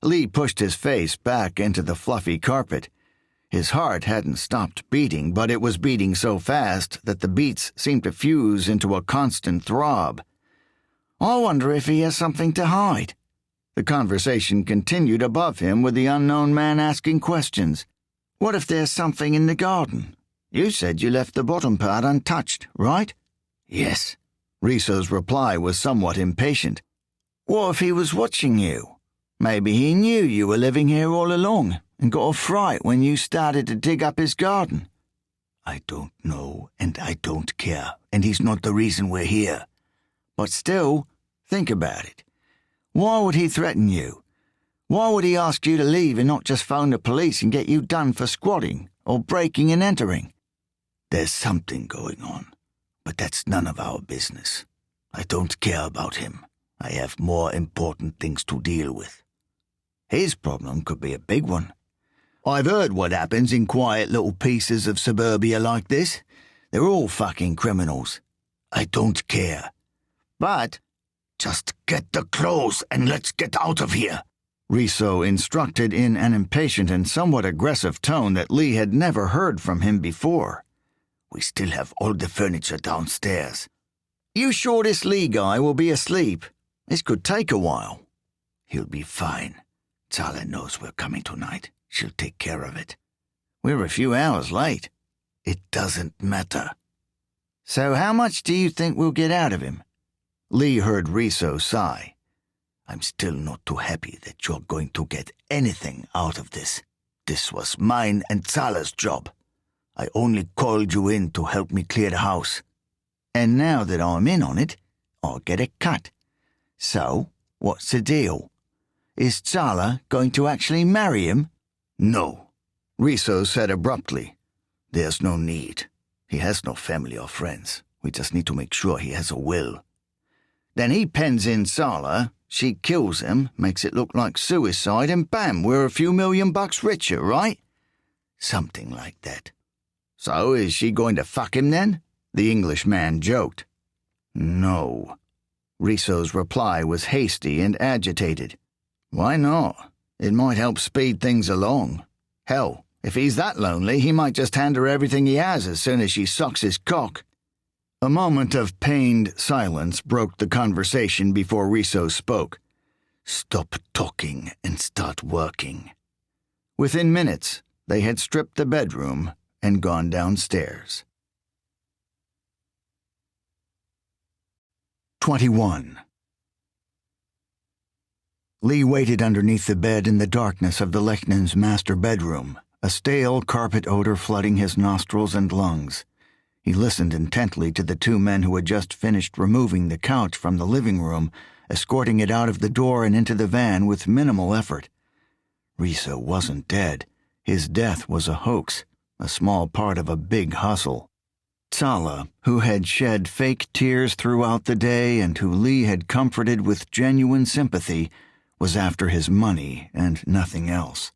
Lee pushed his face back into the fluffy carpet. His heart hadn't stopped beating, but it was beating so fast that the beats seemed to fuse into a constant throb. "I wonder if he has something to hide." The conversation continued above him with the unknown man asking questions. "What if there's something in the garden? You said you left the bottom part untouched, right?" "Yes." Riso's reply was somewhat impatient. "What if he was watching you? Maybe he knew you were living here all along and got a fright when you started to dig up his garden." "I don't know, and I don't care, and he's not the reason we're here." "But still, think about it. Why would he threaten you? Why would he ask you to leave and not just phone the police and get you done for squatting or breaking and entering?" "There's something going on, but that's none of our business. I don't care about him. I have more important things to deal with." "His problem could be a big one." "I've heard what happens in quiet little pieces of suburbia like this. They're all fucking criminals. I don't care." "But just get the clothes and let's get out of here," Riso instructed in an impatient and somewhat aggressive tone that Lee had never heard from him before. "We still have all the furniture downstairs." "You sure this Lee guy will be asleep? This could take a while." "He'll be fine. Zala knows we're coming tonight. She'll take care of it." "We're a few hours late." "It doesn't matter." "So how much do you think we'll get out of him?" Lee heard Riso sigh. "I'm still not too happy that you're going to get anything out of this. This was mine and Zala's job. I only called you in to help me clear the house. And now that I'm in on it, I'll get a cut. So, what's the deal? Is Zala going to actually marry him?" "No," Riso said abruptly. "There's no need. He has no family or friends. We just need to make sure he has a will." "Then he pens in Zala, she kills him, makes it look like suicide, and bam, we're a few $1,000,000 richer, right?" "Something like that." "So is she going to fuck him then?" the Englishman joked. "No." Riso's reply was hasty and agitated. "Why not? It might help speed things along. Hell, if he's that lonely, he might just hand her everything he has as soon as she sucks his cock." A moment of pained silence broke the conversation before Riso spoke. "Stop talking and start working." Within minutes, they had stripped the bedroom and gone downstairs. 21. Lee waited underneath the bed in the darkness of the Lechnan's master bedroom, a stale carpet odor flooding his nostrils and lungs. He listened intently to the two men who had just finished removing the couch from the living room, escorting it out of the door and into the van with minimal effort. Riso wasn't dead. His death was a hoax, a small part of a big hustle. Sala, who had shed fake tears throughout the day and who Lee had comforted with genuine sympathy, was after his money and nothing else.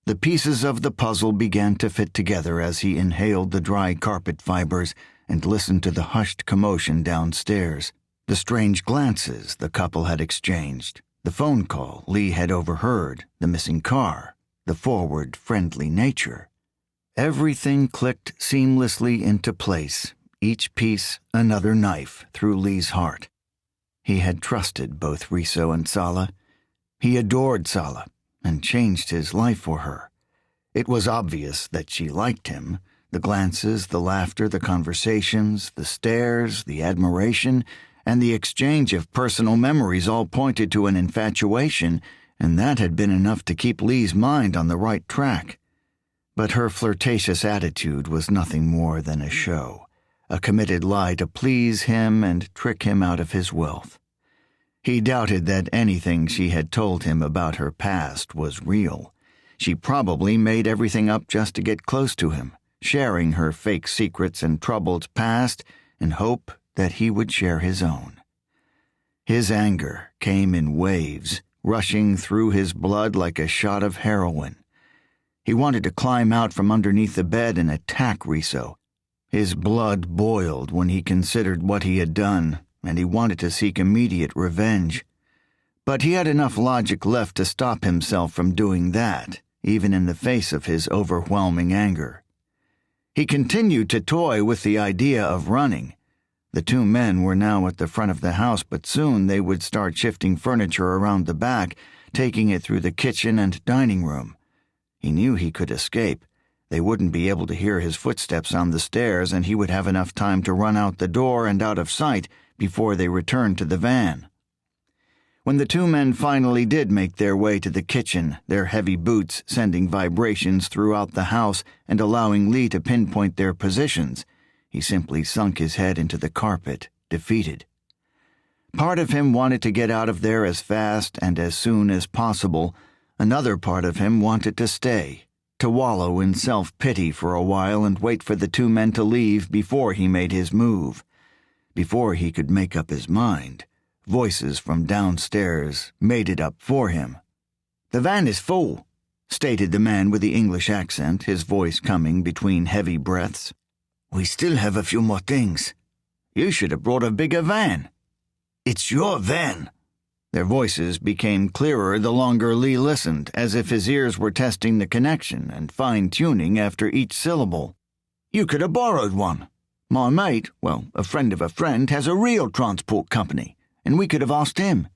The pieces of the puzzle began to fit together as he inhaled the dry carpet fibers and listened to the hushed commotion downstairs, the strange glances the couple had exchanged, the phone call Lee had overheard, the missing car, the forward, friendly nature. Everything clicked seamlessly into place, each piece another knife through Lee's heart. He had trusted both Riso and Sala. He adored Sala and changed his life for her. It was obvious that she liked him. The glances, the laughter, the conversations, the stares, the admiration, and the exchange of personal memories all pointed to an infatuation, and that had been enough to keep Lee's mind on the right track. But her flirtatious attitude was nothing more than a show, a committed lie to please him and trick him out of his wealth. He doubted that anything she had told him about her past was real. She probably made everything up just to get close to him, sharing her fake secrets and troubled past in hope that he would share his own. His anger came in waves, rushing through his blood like a shot of heroin. He wanted to climb out from underneath the bed and attack Riso. His blood boiled when he considered what he had done, and he wanted to seek immediate revenge. But he had enough logic left to stop himself from doing that, even in the face of his overwhelming anger. He continued to toy with the idea of running. The two men were now at the front of the house, but soon they would start shifting furniture around the back, taking it through the kitchen and dining room. He knew he could escape. They wouldn't be able to hear his footsteps on the stairs, and he would have enough time to run out the door and out of sight before they returned to the van. When the two men finally did make their way to the kitchen, their heavy boots sending vibrations throughout the house and allowing Lee to pinpoint their positions, he simply sunk his head into the carpet, defeated. Part of him wanted to get out of there as fast and as soon as possible. Another part of him wanted to stay, to wallow in self-pity for a while and wait for the two men to leave before he made his move. Before he could make up his mind, voices from downstairs made it up for him. "The van is full," stated the man with the English accent, his voice coming between heavy breaths. "We still have a few more things." "You should have brought a bigger van." "It's your van." Their voices became clearer the longer Lee listened, as if his ears were testing the connection and fine-tuning after each syllable. "You could have borrowed one. My mate, a friend of a friend, has a real transport company, and we could have asked him."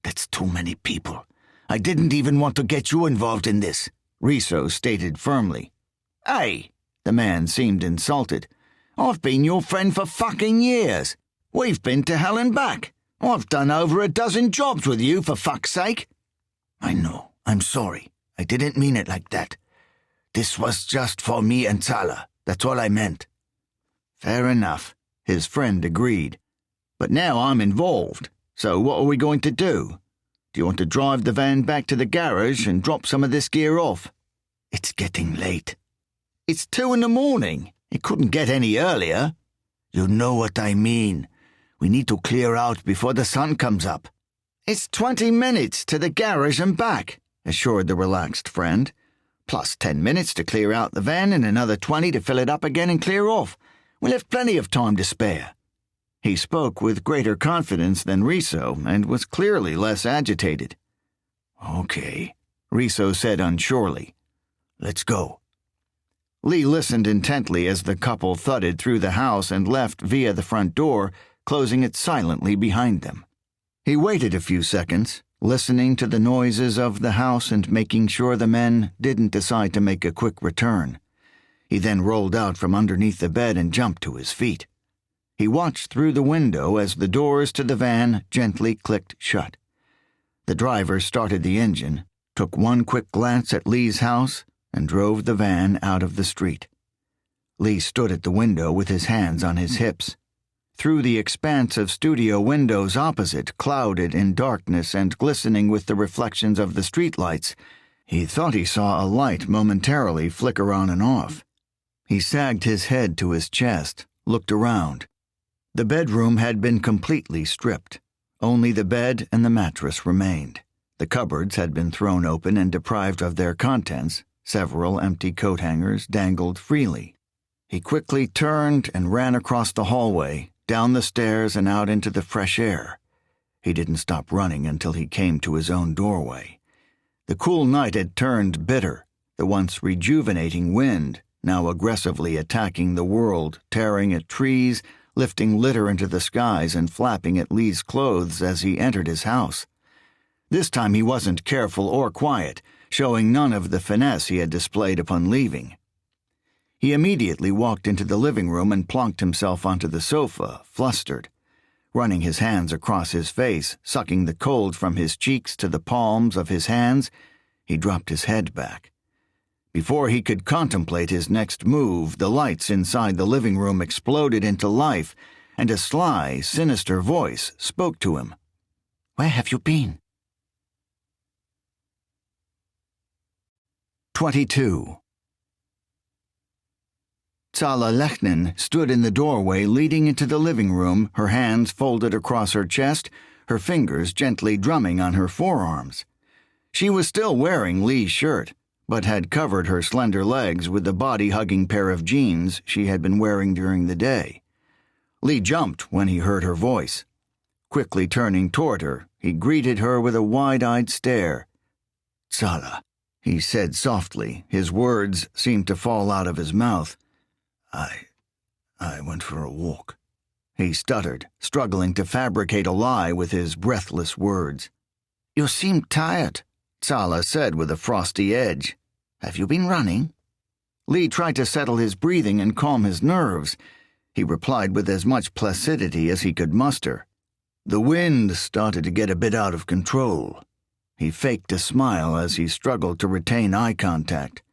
"That's too many people. I didn't even want to get you involved in this," Riso stated firmly. "Hey," the man seemed insulted. "I've been your friend for fucking years. We've been to hell and back. I've done over a dozen jobs with you, for fuck's sake." "I know. I'm sorry. I didn't mean it like that. This was just for me and Sala. That's all I meant." "Fair enough," his friend agreed. "But now I'm involved, so what are we going to do? Do you want to drive the van back to the garage and drop some of this gear off?" "It's getting late." "It's 2 a.m. It couldn't get any earlier." "You know what I mean. We need to clear out before the sun comes up." "It's 20 minutes to the garage and back," assured the relaxed friend. "Plus 10 minutes to clear out the van and another 20 to fill it up again and clear off. We'll have plenty of time to spare." He spoke with greater confidence than Riso and was clearly less agitated. "Okay," Riso said unsurely. "Let's go." Lee listened intently as the couple thudded through the house and left via the front door, closing it silently behind them. He waited a few seconds, listening to the noises of the house and making sure the men didn't decide to make a quick return. He then rolled out from underneath the bed and jumped to his feet. He watched through the window as the doors to the van gently clicked shut. The driver started the engine, took one quick glance at Lee's house, and drove the van out of the street. Lee stood at the window with his hands on his hips. Through the expanse of studio windows opposite, clouded in darkness and glistening with the reflections of the streetlights, he thought he saw a light momentarily flicker on and off. He sagged his head to his chest, looked around. The bedroom had been completely stripped. Only the bed and the mattress remained. The cupboards had been thrown open and deprived of their contents. Several empty coat hangers dangled freely. He quickly turned and ran across the hallway, down the stairs and out into the fresh air. He didn't stop running until he came to his own doorway. The cool night had turned bitter, the once rejuvenating wind now aggressively attacking the world, tearing at trees, lifting litter into the skies and flapping at Lee's clothes as he entered his house. This time he wasn't careful or quiet, showing none of the finesse he had displayed upon leaving. He immediately walked into the living room and plonked himself onto the sofa, flustered. Running his hands across his face, sucking the cold from his cheeks to the palms of his hands, he dropped his head back. Before he could contemplate his next move, the lights inside the living room exploded into life, and a sly, sinister voice spoke to him. "Where have you been?" 22. Tsala Lechnin stood in the doorway leading into the living room, her hands folded across her chest, her fingers gently drumming on her forearms. She was still wearing Lee's shirt, but had covered her slender legs with the body-hugging pair of jeans she had been wearing during the day. Lee jumped when he heard her voice. Quickly turning toward her, he greeted her with a wide-eyed stare. "Tsala," he said softly. His words seemed to fall out of his mouth. I went for a walk." He stuttered, struggling to fabricate a lie with his breathless words. "You seem tired," Tsala said with a frosty edge. "Have you been running?" Lee tried to settle his breathing and calm his nerves. He replied with as much placidity as he could muster. "The wind started to get a bit out of control." He faked a smile as he struggled to retain eye contact.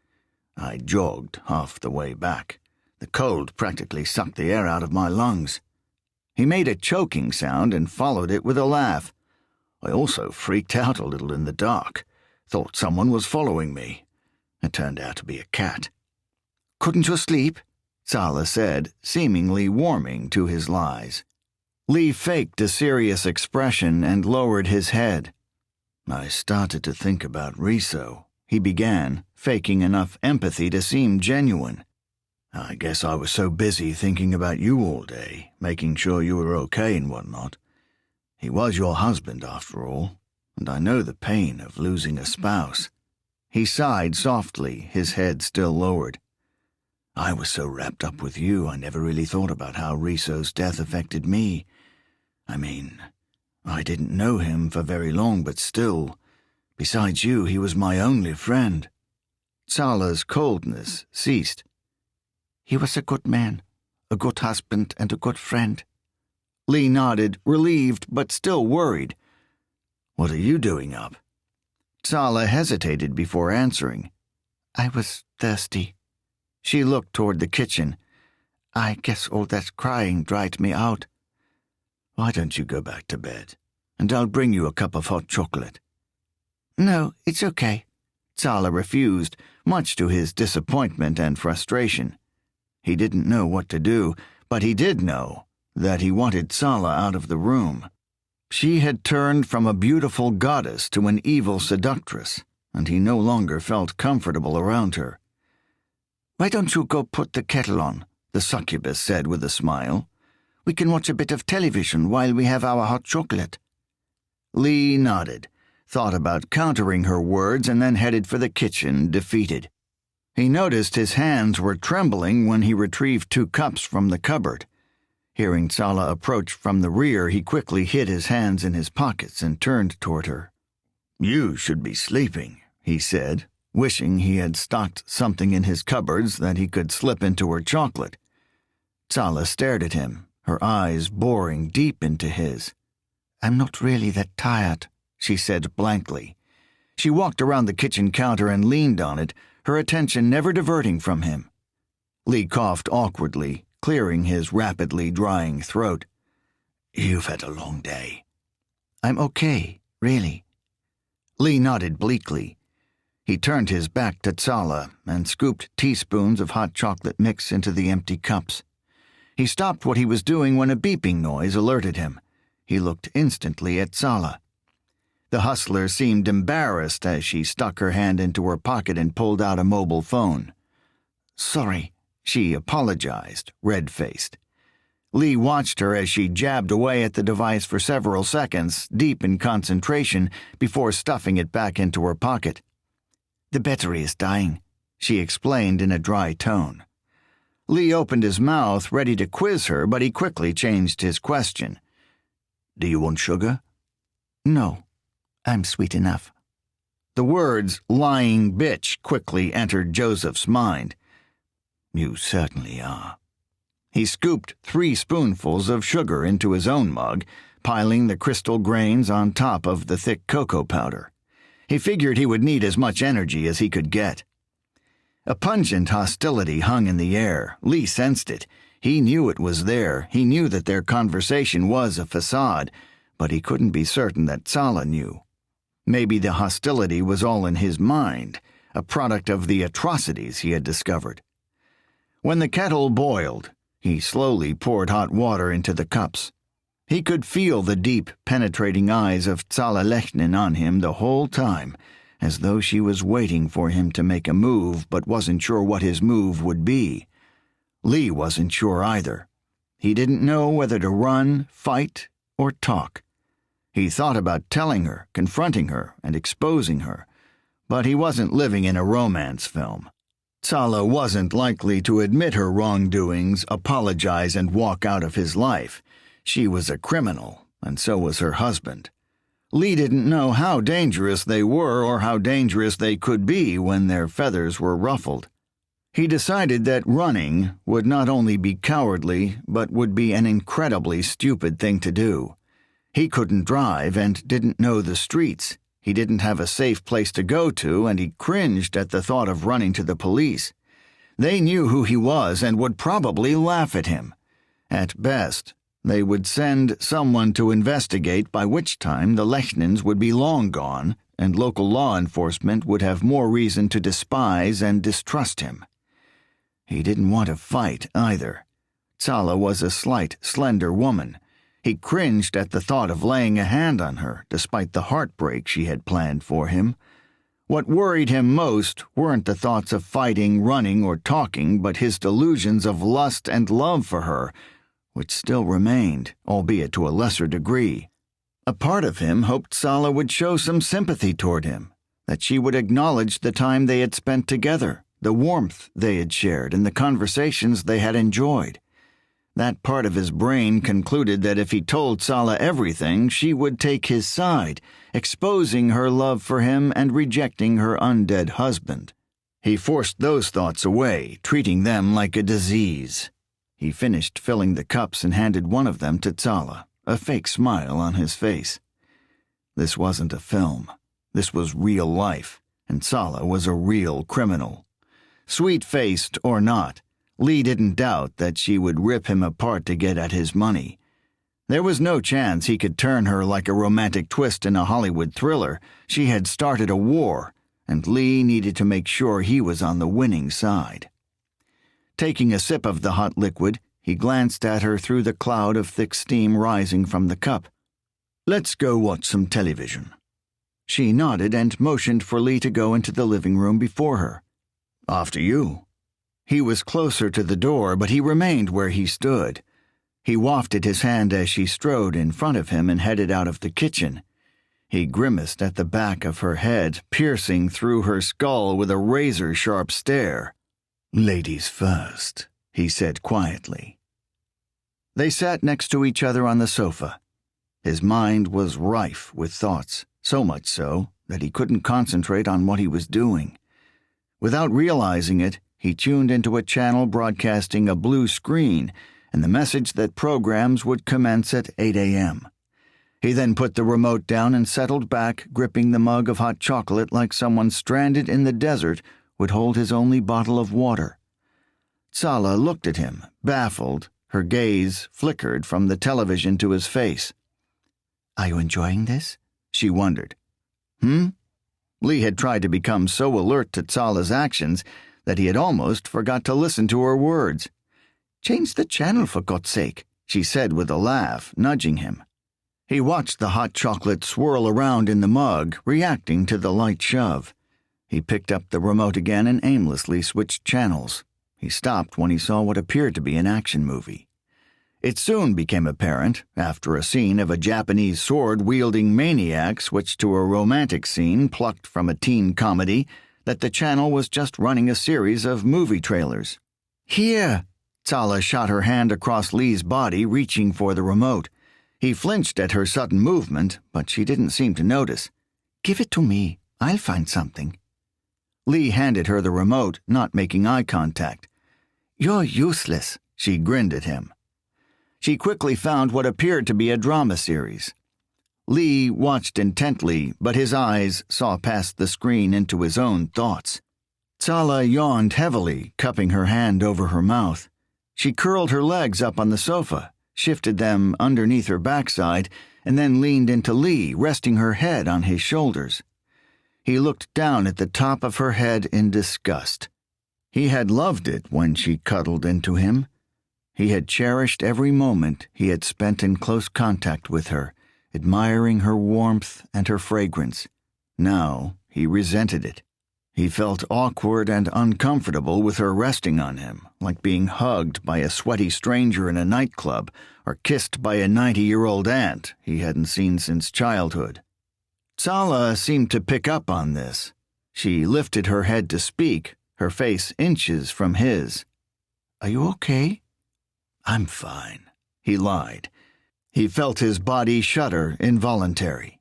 "I jogged half the way back. The cold practically sucked the air out of my lungs." He made a choking sound and followed it with a laugh. "I also freaked out a little in the dark. Thought someone was following me. It turned out to be a cat." "Couldn't you sleep?" Tsala said, seemingly warming to his lies. Lee faked a serious expression and lowered his head. "I started to think about Riso," he began, faking enough empathy to seem genuine. "I guess I was so busy thinking about you all day, making sure you were okay and whatnot. He was your husband, after all, and I know the pain of losing a spouse." He sighed softly, his head still lowered. "I was so wrapped up with you, I never really thought about how Riso's death affected me. I mean, I didn't know him for very long, but still, besides you, he was my only friend." Tsala's coldness ceased. "He was a good man, a good husband, and a good friend." Lee nodded, relieved but still worried. "What are you doing up?" Tsala hesitated before answering. "I was thirsty." She looked toward the kitchen. "I guess all that crying dried me out." "Why don't you go back to bed, and I'll bring you a cup of hot chocolate." "No, it's okay." Tsala refused, much to his disappointment and frustration. He didn't know what to do, but he did know that he wanted Tsala out of the room. She had turned from a beautiful goddess to an evil seductress, and he no longer felt comfortable around her. "Why don't you go put the kettle on?" the succubus said with a smile. "We can watch a bit of television while we have our hot chocolate." Lee nodded, thought about countering her words, and then headed for the kitchen, defeated. He noticed his hands were trembling when he retrieved 2 cups from the cupboard. Hearing Tsala approach from the rear, he quickly hid his hands in his pockets and turned toward her. "You should be sleeping," he said, wishing he had stocked something in his cupboards that he could slip into her chocolate. Tsala stared at him, her eyes boring deep into his. "I'm not really that tired," she said blankly. She walked around the kitchen counter and leaned on it, her attention never diverting from him. Lee coughed awkwardly, clearing his rapidly drying throat. "You've had a long day." "I'm okay, really." Lee nodded bleakly. He turned his back to Tsala and scooped teaspoons of hot chocolate mix into the empty cups. He stopped what he was doing when a beeping noise alerted him. He looked instantly at Tsala. The hustler seemed embarrassed as she stuck her hand into her pocket and pulled out a mobile phone. "Sorry," she apologized, red-faced. Lee watched her as she jabbed away at the device for several seconds, deep in concentration, before stuffing it back into her pocket. "The battery is dying," she explained in a dry tone. Lee opened his mouth, ready to quiz her, but he quickly changed his question. "Do you want sugar?" "No, I'm sweet enough." The words lying bitch quickly entered Joseph's mind. "You certainly are." He scooped 3 spoonfuls of sugar into his own mug, piling the crystal grains on top of the thick cocoa powder. He figured he would need as much energy as he could get. A pungent hostility hung in the air. Lee sensed it. He knew it was there. He knew that their conversation was a facade, but he couldn't be certain that Tsala knew. Maybe the hostility was all in his mind, a product of the atrocities he had discovered. When the kettle boiled, he slowly poured hot water into the cups. He could feel the deep, penetrating eyes of Tsala Lechnin on him the whole time, as though she was waiting for him to make a move but wasn't sure what his move would be. Lee wasn't sure either. He didn't know whether to run, fight, or talk. He thought about telling her, confronting her, and exposing her, but he wasn't living in a romance film. Tsala wasn't likely to admit her wrongdoings, apologize, and walk out of his life. She was a criminal, and so was her husband. Lee didn't know how dangerous they were or how dangerous they could be when their feathers were ruffled. He decided that running would not only be cowardly, but would be an incredibly stupid thing to do. He couldn't drive and didn't know the streets. He didn't have a safe place to go to, and he cringed at the thought of running to the police. They knew who he was and would probably laugh at him. At best, they would send someone to investigate, by which time the Lechnins would be long gone, and local law enforcement would have more reason to despise and distrust him. He didn't want to fight, either. Tsala was a slight, slender woman. He cringed at the thought of laying a hand on her, despite the heartbreak she had planned for him. What worried him most weren't the thoughts of fighting, running, or talking, but his delusions of lust and love for her, which still remained, albeit to a lesser degree. A part of him hoped Tsala would show some sympathy toward him, that she would acknowledge the time they had spent together, the warmth they had shared, and the conversations they had enjoyed. That part of his brain concluded that if he told Tsala everything, she would take his side, exposing her love for him and rejecting her undead husband. He forced those thoughts away, treating them like a disease. He finished filling the cups and handed one of them to Tsala, a fake smile on his face. This wasn't a film. This was real life, and Tsala was a real criminal. Sweet-faced or not, Lee didn't doubt that she would rip him apart to get at his money. There was no chance he could turn her like a romantic twist in a Hollywood thriller. She had started a war, and Lee needed to make sure he was on the winning side. Taking a sip of the hot liquid, he glanced at her through the cloud of thick steam rising from the cup. "Let's go watch some television." She nodded and motioned for Lee to go into the living room before her. "After you." He was closer to the door, but he remained where he stood. He wafted his hand as she strode in front of him and headed out of the kitchen. He grimaced at the back of her head, piercing through her skull with a razor-sharp stare. "Ladies first," he said quietly. They sat next to each other on the sofa. His mind was rife with thoughts, so much so that he couldn't concentrate on what he was doing. Without realizing it, he tuned into a channel broadcasting a blue screen and the message that programs would commence at 8 a.m. He then put the remote down and settled back, gripping the mug of hot chocolate like someone stranded in the desert would hold his only bottle of water. Tsala looked at him, baffled. Her gaze flickered from the television to his face. "Are you enjoying this?" she wondered. Lee had tried to become so alert to Tsala's actions that he had almost forgot to listen to her words. "Change the channel, for God's sake," she said with a laugh, nudging him. He watched the hot chocolate swirl around in the mug, reacting to the light shove. He picked up the remote again and aimlessly switched channels. He stopped when he saw what appeared to be an action movie. It soon became apparent, after a scene of a Japanese sword-wielding maniac switched to a romantic scene plucked from a teen comedy, that the channel was just running a series of movie trailers. "Here!" Tsala shot her hand across Lee's body, reaching for the remote. He flinched at her sudden movement, but she didn't seem to notice. "Give it to me. I'll find something." Lee handed her the remote, not making eye contact. "You're useless," she grinned at him. She quickly found what appeared to be a drama series. Lee watched intently, but his eyes saw past the screen into his own thoughts. Tsala yawned heavily, cupping her hand over her mouth. She curled her legs up on the sofa, shifted them underneath her backside, and then leaned into Lee, resting her head on his shoulders. He looked down at the top of her head in disgust. He had loved it when she cuddled into him. He had cherished every moment he had spent in close contact with her, admiring her warmth and her fragrance. Now he resented it. He felt awkward and uncomfortable with her resting on him, like being hugged by a sweaty stranger in a nightclub or kissed by a 90-year-old aunt he hadn't seen since childhood. Tsala seemed to pick up on this. She lifted her head to speak, her face inches from his. "Are you okay?" "I'm fine," he lied. He felt his body shudder, involuntary.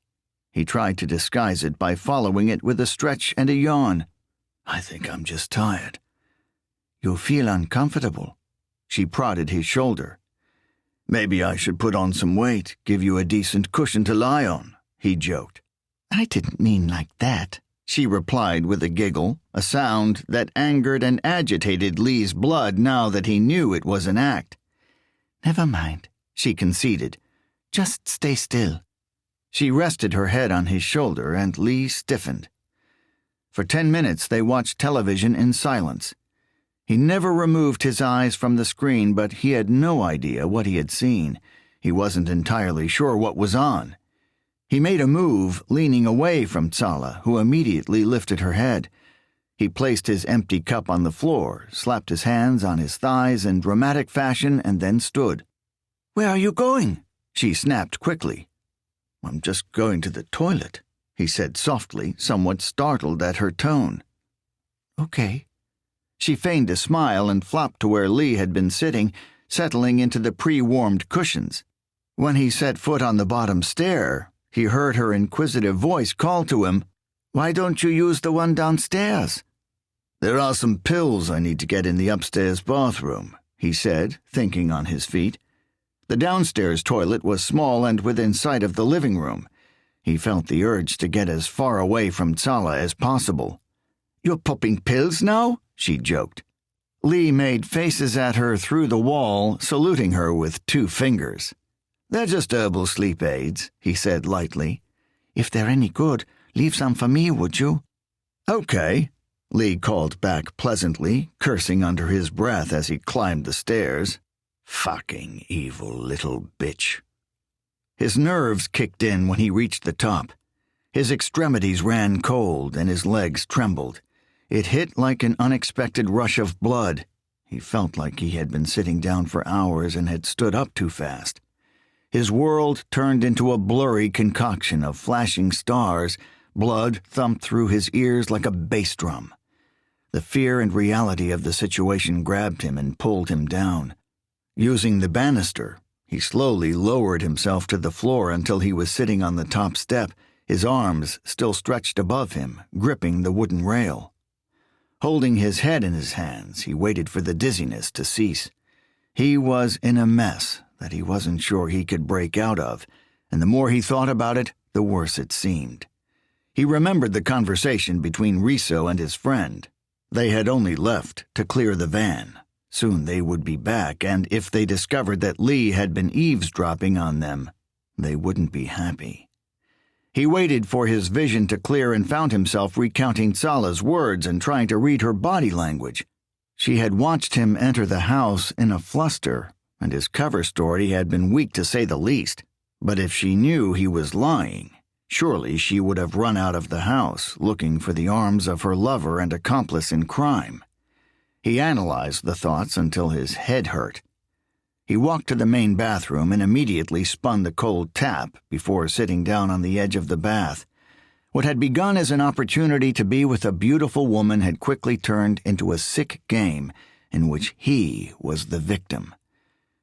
He tried to disguise it by following it with a stretch and a yawn. "I think I'm just tired." "You feel uncomfortable." She prodded his shoulder. "Maybe I should put on some weight, give you a decent cushion to lie on," he joked. "I didn't mean like that," she replied with a giggle, a sound that angered and agitated Lee's blood now that he knew it was an act. "Never mind," she conceded. "Just stay still." She rested her head on his shoulder, and Lee stiffened. For 10 minutes they watched television in silence. He never removed his eyes from the screen, but he had no idea what he had seen. He wasn't entirely sure what was on. He made a move, leaning away from Tsala, who immediately lifted her head. He placed his empty cup on the floor, slapped his hands on his thighs in dramatic fashion, and then stood. "Where are you going?" she snapped quickly. "I'm just going to the toilet," he said softly, somewhat startled at her tone. "Okay." She feigned a smile and flopped to where Lee had been sitting, settling into the pre-warmed cushions. When he set foot on the bottom stair, he heard her inquisitive voice call to him, "Why don't you use the one downstairs?" "There are some pills I need to get in the upstairs bathroom," he said, thinking on his feet. The downstairs toilet was small and within sight of the living room. He felt the urge to get as far away from Tsala as possible. "You're popping pills now?" she joked. Lee made faces at her through the wall, saluting her with 2 fingers. "They're just herbal sleep aids," he said lightly. "If they're any good, leave some for me, would you?" "Okay," Lee called back pleasantly, cursing under his breath as he climbed the stairs. "Fucking evil little bitch." His nerves kicked in when he reached the top. His extremities ran cold and his legs trembled. It hit like an unexpected rush of blood. He felt like he had been sitting down for hours and had stood up too fast. His world turned into a blurry concoction of flashing stars. Blood thumped through his ears like a bass drum. The fear and reality of the situation grabbed him and pulled him down. Using the banister, he slowly lowered himself to the floor until he was sitting on the top step, his arms still stretched above him, gripping the wooden rail. Holding his head in his hands, he waited for the dizziness to cease. He was in a mess that he wasn't sure he could break out of, and the more he thought about it, the worse it seemed. He remembered the conversation between Riso and his friend. They had only left to clear the van. Soon they would be back, and if they discovered that Lee had been eavesdropping on them, they wouldn't be happy. He waited for his vision to clear and found himself recounting Sala's words and trying to read her body language. She had watched him enter the house in a fluster, and his cover story had been weak to say the least. But if she knew he was lying, surely she would have run out of the house, looking for the arms of her lover and accomplice in crime. He analyzed the thoughts until his head hurt. He walked to the main bathroom and immediately spun the cold tap before sitting down on the edge of the bath. What had begun as an opportunity to be with a beautiful woman had quickly turned into a sick game in which he was the victim.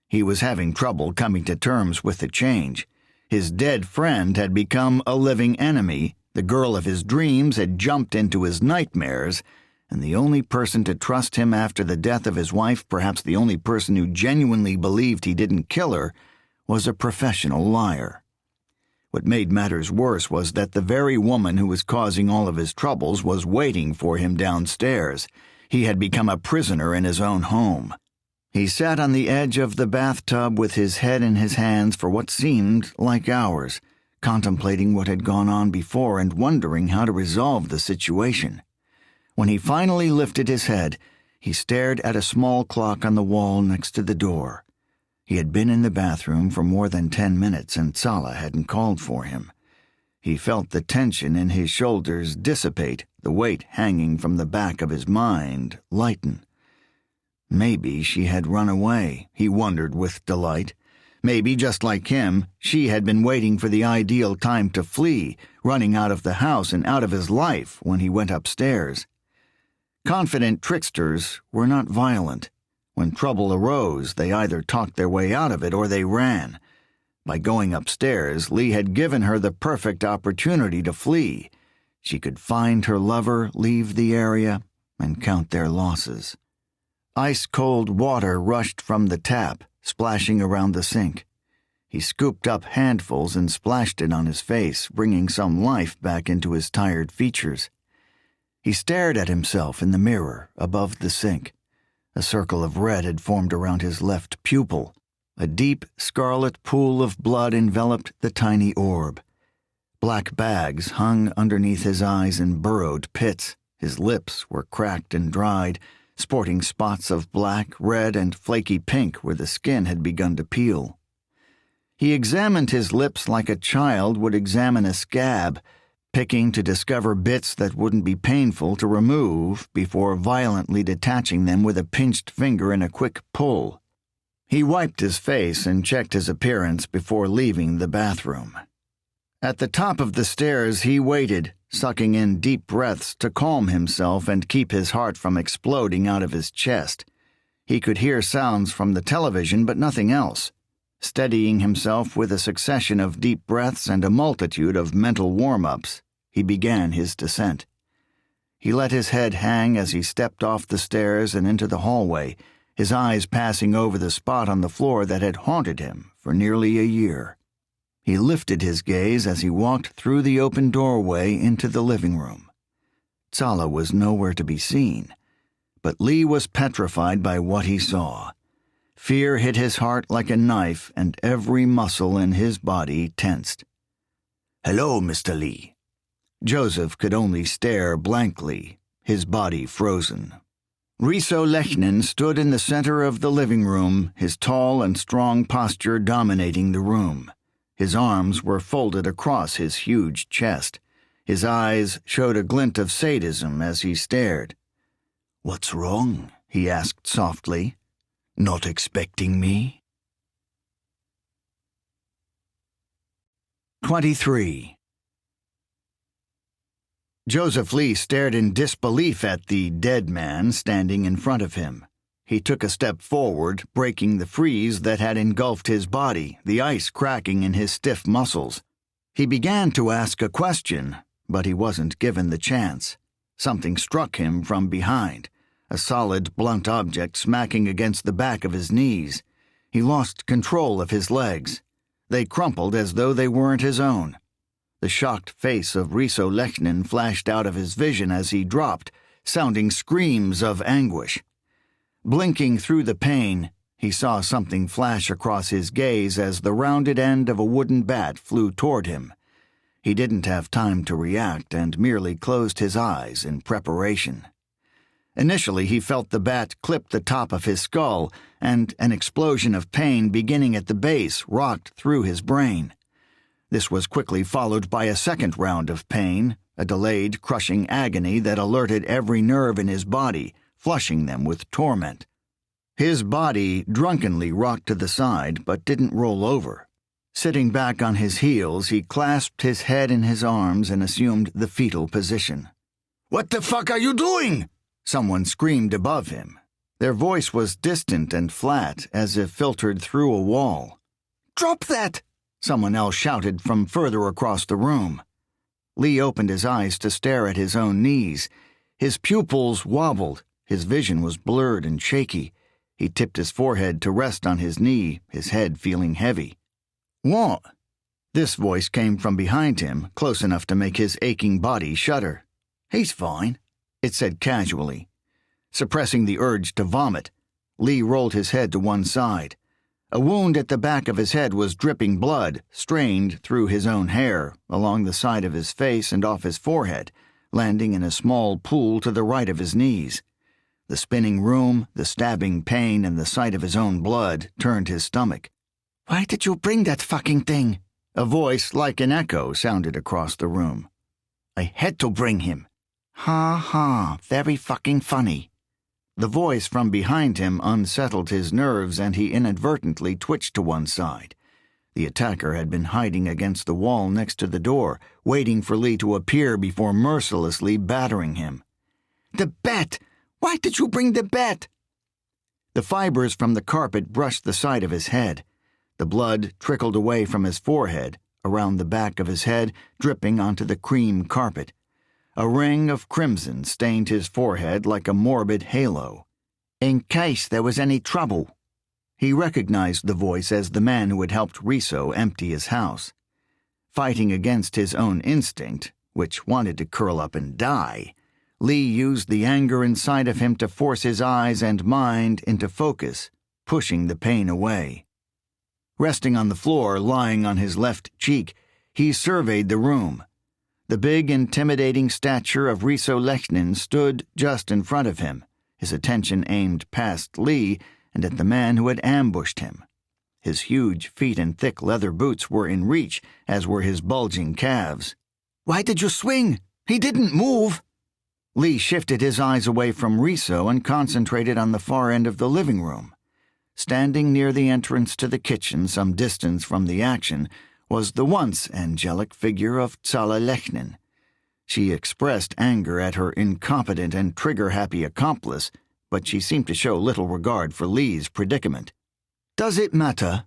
He was having trouble coming to terms with the change. His dead friend had become a living enemy, the girl of his dreams had jumped into his nightmares, and the only person to trust him after the death of his wife, perhaps the only person who genuinely believed he didn't kill her, was a professional liar. What made matters worse was that the very woman who was causing all of his troubles was waiting for him downstairs. He had become a prisoner in his own home. He sat on the edge of the bathtub with his head in his hands for what seemed like hours, contemplating what had gone on before and wondering how to resolve the situation. When he finally lifted his head, he stared at a small clock on the wall next to the door. He had been in the bathroom for more than 10 minutes and Sala hadn't called for him. He felt the tension in his shoulders dissipate, the weight hanging from the back of his mind lighten. Maybe she had run away, he wondered with delight. Maybe, just like him, she had been waiting for the ideal time to flee, running out of the house and out of his life when he went upstairs. Confident tricksters were not violent. When trouble arose, they either talked their way out of it or they ran. By going upstairs, Lee had given her the perfect opportunity to flee. She could find her lover, leave the area, and count their losses. Ice-cold water rushed from the tap, splashing around the sink. He scooped up handfuls and splashed it on his face, bringing some life back into his tired features. He stared at himself in the mirror above the sink. A circle of red had formed around his left pupil. A deep, scarlet pool of blood enveloped the tiny orb. Black bags hung underneath his eyes in burrowed pits. His lips were cracked and dried, sporting spots of black, red, and flaky pink where the skin had begun to peel. He examined his lips like a child would examine a scab, picking to discover bits that wouldn't be painful to remove before violently detaching them with a pinched finger in a quick pull. He wiped his face and checked his appearance before leaving the bathroom. At the top of the stairs he waited, sucking in deep breaths to calm himself and keep his heart from exploding out of his chest. He could hear sounds from the television but nothing else. Steadying himself with a succession of deep breaths and a multitude of mental warm-ups, he began his descent. He let his head hang as he stepped off the stairs and into the hallway, his eyes passing over the spot on the floor that had haunted him for nearly a year. He lifted his gaze as he walked through the open doorway into the living room. Sala was nowhere to be seen, but Lee was petrified by what he saw. Fear hit his heart like a knife, and every muscle in his body tensed. "Hello, Mr. Lee." Joseph could only stare blankly, his body frozen. Riso Lechnin stood in the center of the living room, his tall and strong posture dominating the room. His arms were folded across his huge chest. His eyes showed a glint of sadism as he stared. "What's wrong?" he asked softly. "Not expecting me?" 23. Joseph Lee stared in disbelief at the dead man standing in front of him. He took a step forward, breaking the freeze that had engulfed his body, the ice cracking in his stiff muscles. He began to ask a question, but he wasn't given the chance. Something struck him from behind, a solid, blunt object smacking against the back of his knees. He lost control of his legs. They crumpled as though they weren't his own. The shocked face of Riso Lechnin flashed out of his vision as he dropped, sounding screams of anguish. Blinking through the pain, he saw something flash across his gaze as the rounded end of a wooden bat flew toward him. He didn't have time to react and merely closed his eyes in preparation. Initially, he felt the bat clip the top of his skull, and an explosion of pain beginning at the base rocked through his brain. This was quickly followed by a second round of pain, a delayed, crushing agony that alerted every nerve in his body, flushing them with torment. His body drunkenly rocked to the side but didn't roll over. Sitting back on his heels, he clasped his head in his arms and assumed the fetal position. "What the fuck are you doing?" Someone screamed above him. Their voice was distant and flat, as if filtered through a wall. "Drop that!" someone else shouted from further across the room. Lee opened his eyes to stare at his own knees. His pupils wobbled, his vision was blurred and shaky. He tipped his forehead to rest on his knee, his head feeling heavy. "What?" This voice came from behind him, close enough to make his aching body shudder. "He's fine," it said casually. Suppressing the urge to vomit, Lee rolled his head to one side. A wound at the back of his head was dripping blood, strained through his own hair, along the side of his face and off his forehead, landing in a small pool to the right of his knees. The spinning room, the stabbing pain, and the sight of his own blood turned his stomach. "Why did you bring that fucking thing?" A voice like an echo sounded across the room. "I had to bring him." "Ha ha, very fucking funny." The voice from behind him unsettled his nerves and he inadvertently twitched to one side. The attacker had been hiding against the wall next to the door, waiting for Lee to appear before mercilessly battering him. "The bat! Why did you bring the bat?" The fibers from the carpet brushed the side of his head. The blood trickled away from his forehead, around the back of his head, dripping onto the cream carpet. A ring of crimson stained his forehead like a morbid halo. "In case there was any trouble." He recognized the voice as the man who had helped Riso empty his house. Fighting against his own instinct, which wanted to curl up and die, Lee used the anger inside of him to force his eyes and mind into focus, pushing the pain away. Resting on the floor, lying on his left cheek, he surveyed the room. The big, intimidating stature of Riso Lechnin stood just in front of him, his attention aimed past Lee and at the man who had ambushed him. His huge feet and thick leather boots were in reach, as were his bulging calves. "Why did you swing? He didn't move." Lee shifted his eyes away from Riso and concentrated on the far end of the living room. Standing near the entrance to the kitchen, some distance from the action, was the once angelic figure of Tsala Lechnin. She expressed anger at her incompetent and trigger-happy accomplice, but she seemed to show little regard for Lee's predicament. "Does it matter?"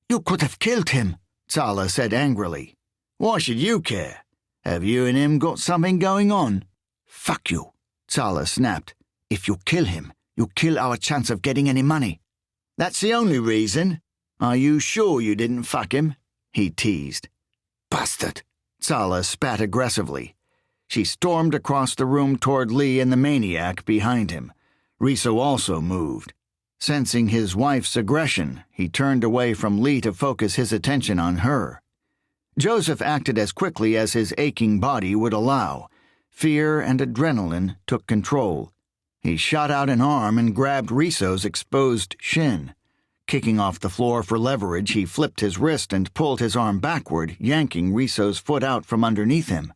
"You could have killed him," Tsala said angrily. "Why should you care? Have you and him got something going on?" "Fuck you," Tsala snapped. "If you kill him, you kill our chance of getting any money." "That's the only reason. Are you sure you didn't fuck him?" he teased. "Bastard!" Tsala spat aggressively. She stormed across the room toward Lee and the maniac behind him. Riso also moved. Sensing his wife's aggression, he turned away from Lee to focus his attention on her. Joseph acted as quickly as his aching body would allow. Fear and adrenaline took control. He shot out an arm and grabbed Riso's exposed shin. Kicking off the floor for leverage, he flipped his wrist and pulled his arm backward, yanking Riso's foot out from underneath him.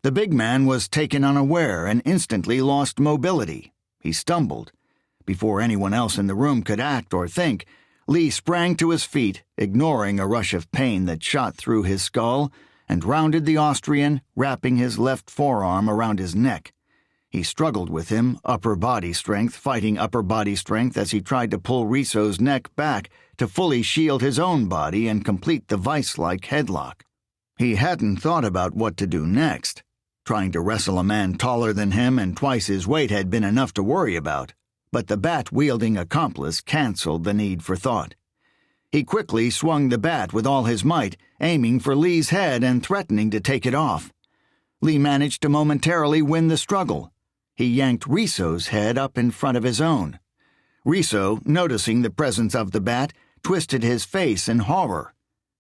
The big man was taken unaware and instantly lost mobility. He stumbled. Before anyone else in the room could act or think, Lee sprang to his feet, ignoring a rush of pain that shot through his skull, and rounded the Austrian, wrapping his left forearm around his neck. He struggled with him, upper body strength fighting upper body strength as he tried to pull Risso's neck back to fully shield his own body and complete the vice-like headlock. He hadn't thought about what to do next. Trying to wrestle a man taller than him and twice his weight had been enough to worry about, but the bat-wielding accomplice canceled the need for thought. He quickly swung the bat with all his might, aiming for Lee's head and threatening to take it off. Lee managed to momentarily win the struggle. He yanked Risso's head up in front of his own. Risso, noticing the presence of the bat, twisted his face in horror.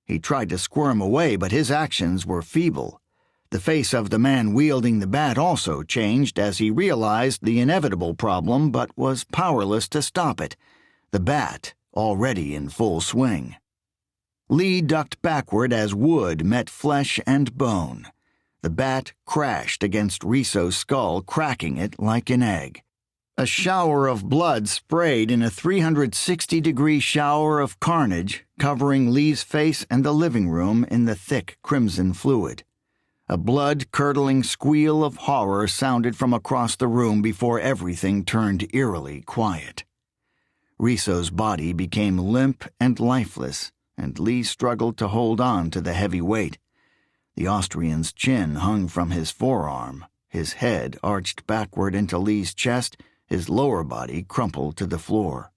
He tried to squirm away, but his actions were feeble. The face of the man wielding the bat also changed as he realized the inevitable problem but was powerless to stop it, the bat already in full swing. Lee ducked backward as wood met flesh and bone. The bat crashed against Risso's skull, cracking it like an egg. A shower of blood sprayed in a 360-degree shower of carnage, covering Lee's face and the living room in the thick crimson fluid. A blood-curdling squeal of horror sounded from across the room before everything turned eerily quiet. Risso's body became limp and lifeless, and Lee struggled to hold on to the heavy weight. The Austrian's chin hung from his forearm, his head arched backward into Lee's chest, his lower body crumpled to the floor.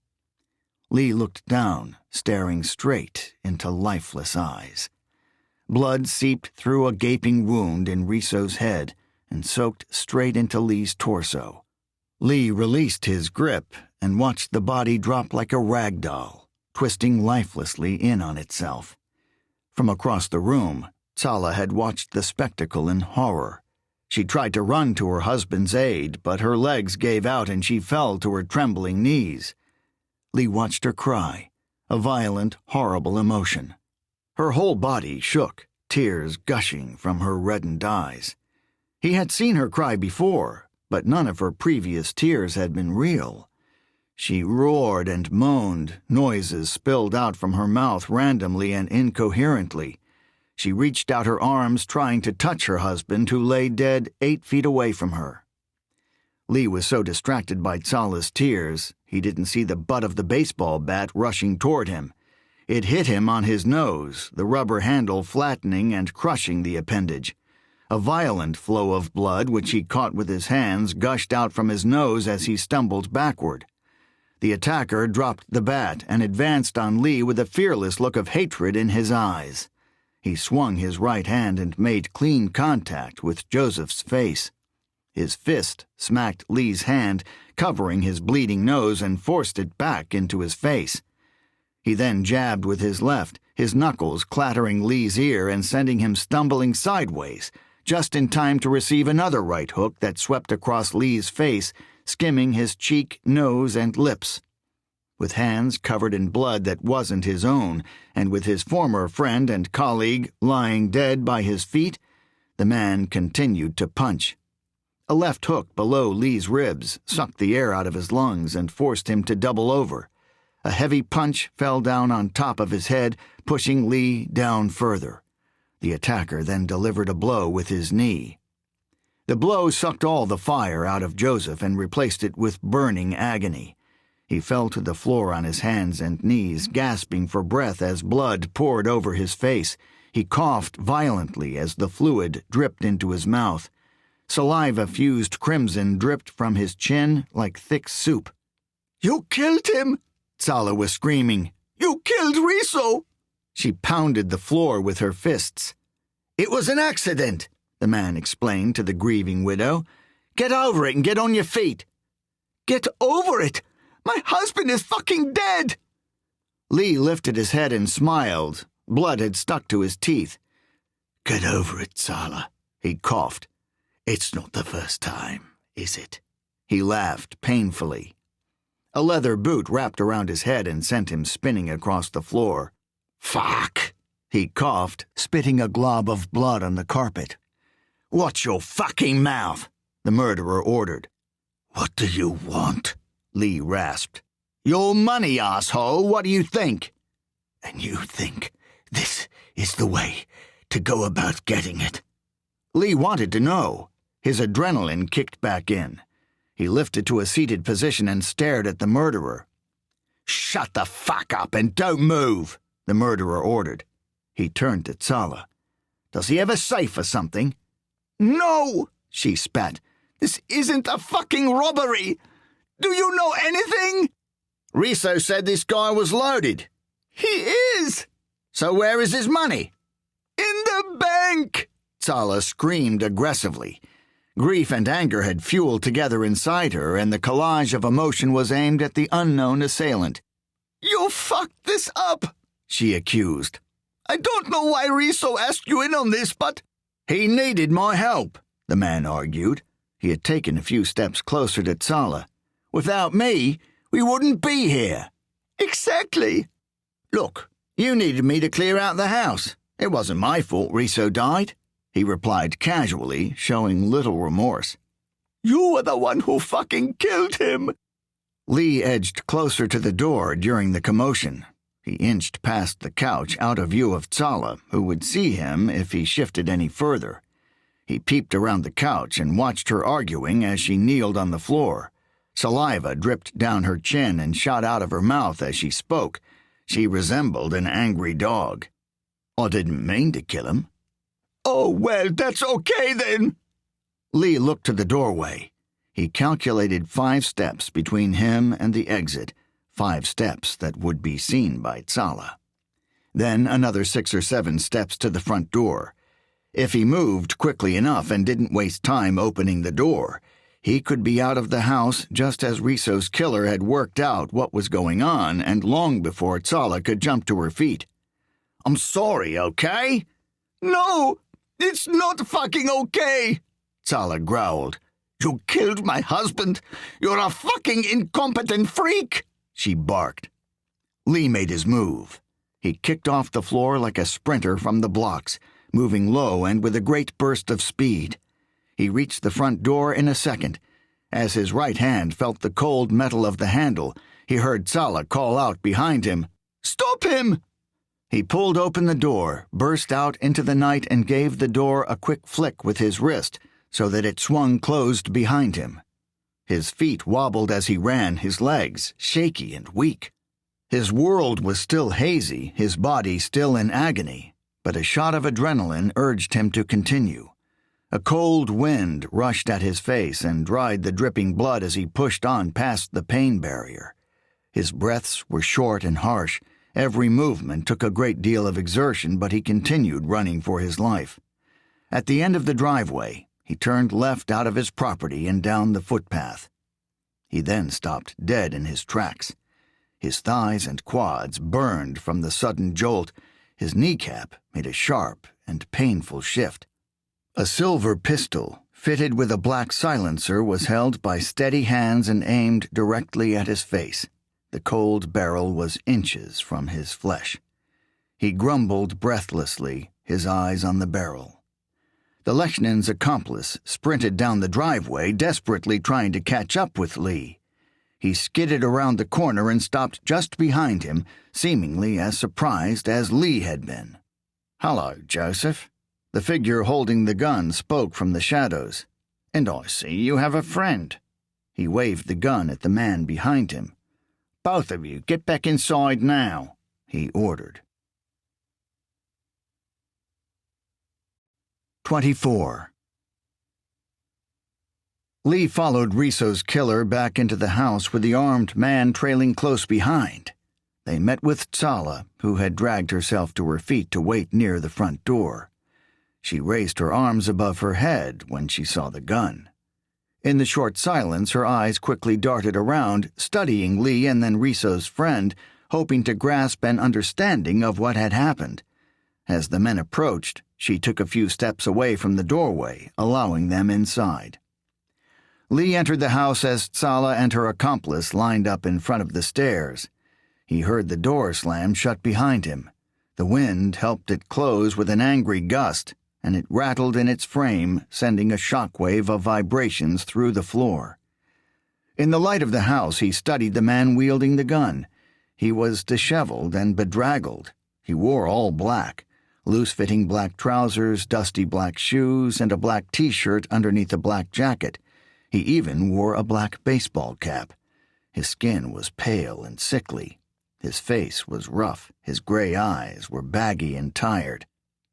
Lee looked down, staring straight into lifeless eyes. Blood seeped through a gaping wound in Risso's head and soaked straight into Lee's torso. Lee released his grip and watched the body drop like a rag doll, twisting lifelessly in on itself. From across the room, Tsala had watched the spectacle in horror. She tried to run to her husband's aid, but her legs gave out and she fell to her trembling knees. Lee watched her cry, a violent, horrible emotion. Her whole body shook, tears gushing from her reddened eyes. He had seen her cry before, but none of her previous tears had been real. She roared and moaned, noises spilled out from her mouth randomly and incoherently. She reached out her arms trying to touch her husband, who lay dead 8 feet away from her. Lee was so distracted by Tsala's tears, he didn't see the butt of the baseball bat rushing toward him. It hit him on his nose, the rubber handle flattening and crushing the appendage. A violent flow of blood, which he caught with his hands, gushed out from his nose as he stumbled backward. The attacker dropped the bat and advanced on Lee with a fearless look of hatred in his eyes. He swung his right hand and made clean contact with Joseph's face. His fist smacked Lee's hand, covering his bleeding nose, and forced it back into his face. He then jabbed with his left, his knuckles clattering Lee's ear and sending him stumbling sideways, just in time to receive another right hook that swept across Lee's face, skimming his cheek, nose, and lips. With hands covered in blood that wasn't his own, and with his former friend and colleague lying dead by his feet, the man continued to punch. A left hook below Lee's ribs sucked the air out of his lungs and forced him to double over. A heavy punch fell down on top of his head, pushing Lee down further. The attacker then delivered a blow with his knee. The blow sucked all the fire out of Joseph and replaced it with burning agony. He fell to the floor on his hands and knees, gasping for breath as blood poured over his face. He coughed violently as the fluid dripped into his mouth. Saliva-fused crimson dripped from his chin like thick soup. "You killed him!" Tsala was screaming. "You killed Risso!" She pounded the floor with her fists. "It was an accident," the man explained to the grieving widow. "Get over it and get on your feet." "Get over it? My husband is fucking dead!" Lee lifted his head and smiled. Blood had stuck to his teeth. "Get over it, Tsala," he coughed. "It's not the first time, is it?" He laughed painfully. A leather boot wrapped around his head and sent him spinning across the floor. "Fuck!" he coughed, spitting a glob of blood on the carpet. "Watch your fucking mouth!" the murderer ordered. "What do you want?" Lee rasped. Your money, asshole. What do you think? And you think this is the way to go about getting it? Lee wanted to know. His adrenaline kicked back in. He lifted to a seated position and stared at the murderer. Shut the fuck up and don't move, the murderer ordered. He turned to Tsala. Does he have a safe or something? No, she spat. This isn't a fucking robbery. Do you know anything? Riso said this guy was loaded. He is. So where is his money? In the bank, Tsala screamed aggressively. Grief and anger had fueled together inside her, and the collage of emotion was aimed at the unknown assailant. You fucked this up, she accused. I don't know why Riso asked you in on this, but... He needed my help, the man argued. He had taken a few steps closer to Tsala. Without me, we wouldn't be here. Exactly. Look, you needed me to clear out the house. It wasn't my fault Riso died, he replied casually, showing little remorse. You were the one who fucking killed him. Lee edged closer to the door during the commotion. He inched past the couch out of view of Tsala, who would see him if he shifted any further. He peeped around the couch and watched her arguing as she kneeled on the floor. Saliva dripped down her chin and shot out of her mouth as she spoke. She resembled an angry dog. I didn't mean to kill him. Oh, well, that's okay then. Lee looked to the doorway. He calculated 5 steps between him and the exit, 5 steps that would be seen by Tsala. Then another 6 or 7 steps to the front door. If he moved quickly enough and didn't waste time opening the door, he could be out of the house just as Riso's killer had worked out what was going on and long before Tsala could jump to her feet. I'm sorry, okay? No, it's not fucking okay, Tsala growled. You killed my husband. You're a fucking incompetent freak, she barked. Lee made his move. He kicked off the floor like a sprinter from the blocks, moving low and with a great burst of speed. He reached the front door in a second. As his right hand felt the cold metal of the handle, he heard Tsala call out behind him, "Stop him!" He pulled open the door, burst out into the night, and gave the door a quick flick with his wrist so that it swung closed behind him. His feet wobbled as he ran, his legs shaky and weak. His world was still hazy, his body still in agony, but a shot of adrenaline urged him to continue. A cold wind rushed at his face and dried the dripping blood as he pushed on past the pain barrier. His breaths were short and harsh. Every movement took a great deal of exertion, but he continued running for his life. At the end of the driveway, he turned left out of his property and down the footpath. He then stopped dead in his tracks. His thighs and quads burned from the sudden jolt. His kneecap made a sharp and painful shift. A silver pistol, fitted with a black silencer, was held by steady hands and aimed directly at his face. The cold barrel was inches from his flesh. He grumbled breathlessly, his eyes on the barrel. The Lechnan's accomplice sprinted down the driveway, desperately trying to catch up with Lee. He skidded around the corner and stopped just behind him, seemingly as surprised as Lee had been. "Hello, Joseph." The figure holding the gun spoke from the shadows. "And I see you have a friend." He waved the gun at the man behind him. "Both of you, get back inside now," he ordered. 24. Lee followed Riso's killer back into the house with the armed man trailing close behind. They met with Tsala, who had dragged herself to her feet to wait near the front door. She raised her arms above her head when she saw the gun. In the short silence, her eyes quickly darted around, studying Lee and then Riso's friend, hoping to grasp an understanding of what had happened. As the men approached, she took a few steps away from the doorway, allowing them inside. Lee entered the house as Tsala and her accomplice lined up in front of the stairs. He heard the door slam shut behind him. The wind helped it close with an angry gust, and it rattled in its frame, sending a shockwave of vibrations through the floor. In the light of the house, he studied the man wielding the gun. He was disheveled and bedraggled. He wore all black, loose-fitting black trousers, dusty black shoes, and a black T-shirt underneath a black jacket. He even wore a black baseball cap. His skin was pale and sickly. His face was rough. His gray eyes were baggy and tired.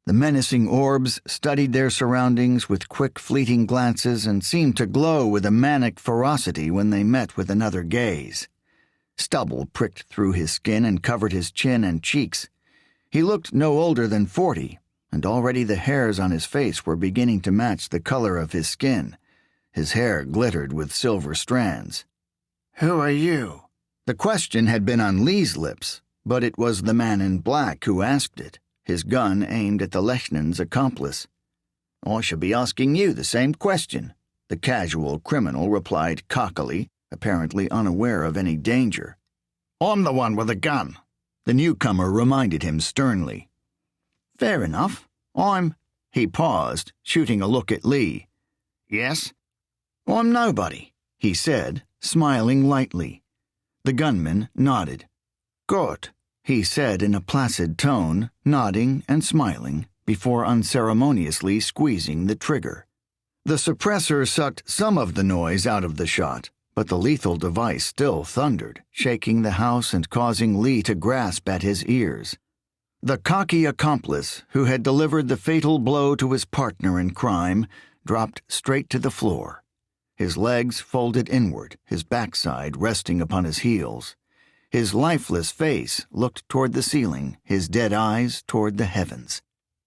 The menacing orbs studied their surroundings with quick, fleeting glances and seemed to glow with a manic ferocity when they met with another gaze. Stubble pricked through his skin and covered his chin and cheeks. He looked no older than 40, and already the hairs on his face were beginning to match the color of his skin. His hair glittered with silver strands. "Who are you?" The question had been on Lee's lips, but it was the man in black who asked it, his gun aimed at the Lechnan's accomplice. "I should be asking you the same question," the casual criminal replied cockily, apparently unaware of any danger. "I'm the one with the gun," the newcomer reminded him sternly. "Fair enough. He paused, shooting a look at Lee. "Yes?" "I'm nobody," he said, smiling lightly. The gunman nodded. "Good," he said in a placid tone, nodding and smiling, before unceremoniously squeezing the trigger. The suppressor sucked some of the noise out of the shot, but the lethal device still thundered, shaking the house and causing Lee to grasp at his ears. The cocky accomplice, who had delivered the fatal blow to his partner in crime, dropped straight to the floor. His legs folded inward, his backside resting upon his heels. His lifeless face looked toward the ceiling, his dead eyes toward the heavens.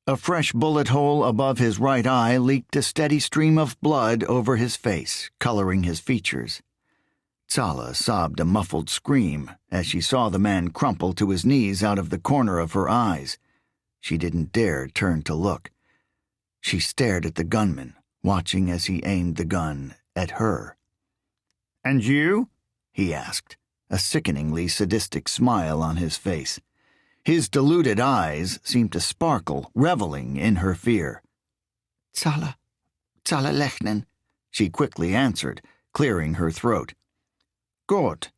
A fresh bullet hole above his right eye leaked a steady stream of blood over his face, coloring his features. Tsala sobbed a muffled scream as she saw the man crumple to his knees out of the corner of her eyes. She didn't dare turn to look. She stared at the gunman, watching as he aimed the gun at her. "And you?" he asked, a sickeningly sadistic smile on his face. His deluded eyes seemed to sparkle, reveling in her fear. Tsala Lechnan," she quickly answered, clearing her throat. "Good."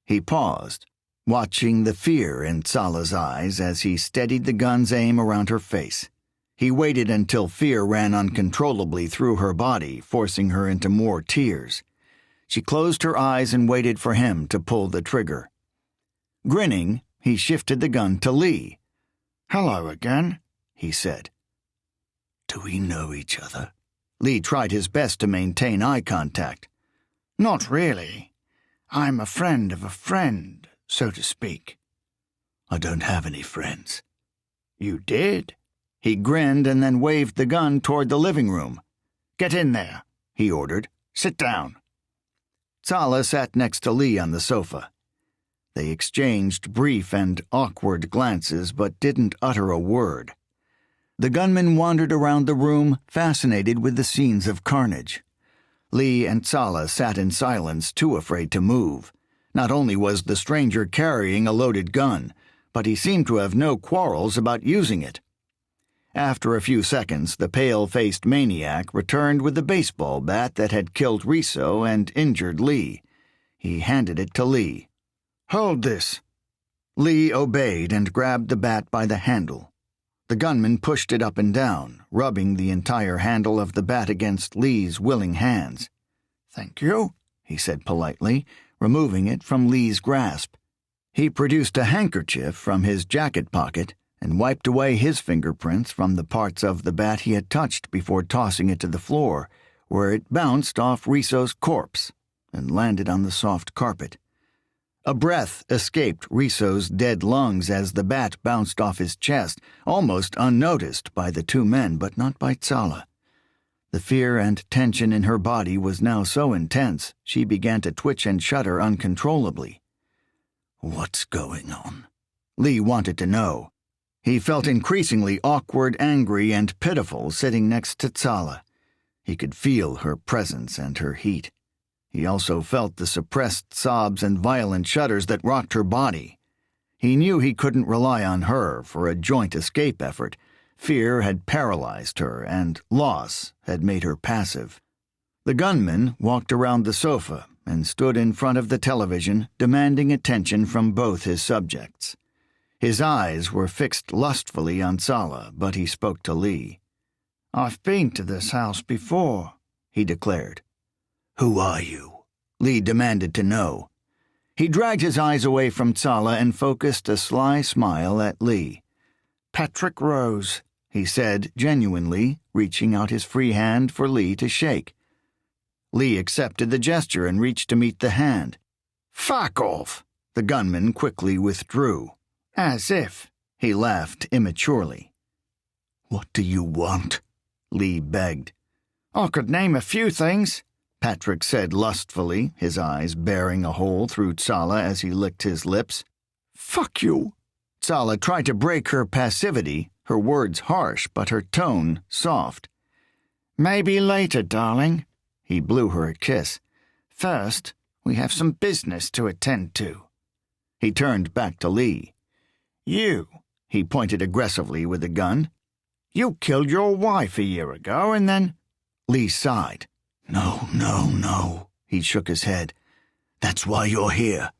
He paused, watching the fear in Tsala's eyes as he steadied the gun's aim around her face. He waited until fear ran uncontrollably through her body, forcing her into more tears. She closed her eyes and waited for him to pull the trigger. Grinning, he shifted the gun to Lee. "Hello again," he said. "Do we know each other?" Lee tried his best to maintain eye contact. "Not really. I'm a friend of a friend, so to speak." "I don't have any friends." "You did." He grinned and then waved the gun toward the living room. "Get in there," he ordered. "Sit down." Tsala sat next to Lee on the sofa. They exchanged brief and awkward glances but didn't utter a word. The gunman wandered around the room, fascinated with the scenes of carnage. Lee and Tsala sat in silence, too afraid to move. Not only was the stranger carrying a loaded gun, but he seemed to have no quarrels about using it. After a few seconds, the pale-faced maniac returned with the baseball bat that had killed Riso and injured Lee. He handed it to Lee. "Hold this." Lee obeyed and grabbed the bat by the handle. The gunman pushed it up and down, rubbing the entire handle of the bat against Lee's willing hands. "Thank you," he said politely, removing it from Lee's grasp. He produced a handkerchief from his jacket pocket and wiped away his fingerprints from the parts of the bat he had touched before tossing it to the floor, where it bounced off Riso's corpse and landed on the soft carpet. A breath escaped Riso's dead lungs as the bat bounced off his chest, almost unnoticed by the two men, but not by Tsala. The fear and tension in her body was now so intense she began to twitch and shudder uncontrollably. "What's going on?" Lee wanted to know. He felt increasingly awkward, angry, and pitiful sitting next to Tsala. He could feel her presence and her heat. He also felt the suppressed sobs and violent shudders that rocked her body. He knew he couldn't rely on her for a joint escape effort. Fear had paralyzed her, and loss had made her passive. The gunman walked around the sofa and stood in front of the television, demanding attention from both his subjects. His eyes were fixed lustfully on Sala, but he spoke to Lee. "I've been to this house before," he declared. "Who are you?" Lee demanded to know. He dragged his eyes away from Sala and focused a sly smile at Lee. "Patrick Rose," he said genuinely, reaching out his free hand for Lee to shake. Lee accepted the gesture and reached to meet the hand. "Fuck off!" The gunman quickly withdrew. "As if," he laughed immaturely. "What do you want?" Lee begged. "I could name a few things," Patrick said lustfully, his eyes bearing a hole through Sala as he licked his lips. "Fuck you." Sala tried to break her passivity, her words harsh but her tone soft. "Maybe later, darling." He blew her a kiss. "First, we have some business to attend to." He turned back to Lee. "You," he pointed aggressively with the gun. "You killed your wife a year ago and then—" Lee sighed. No, he shook his head. "That's why you're here.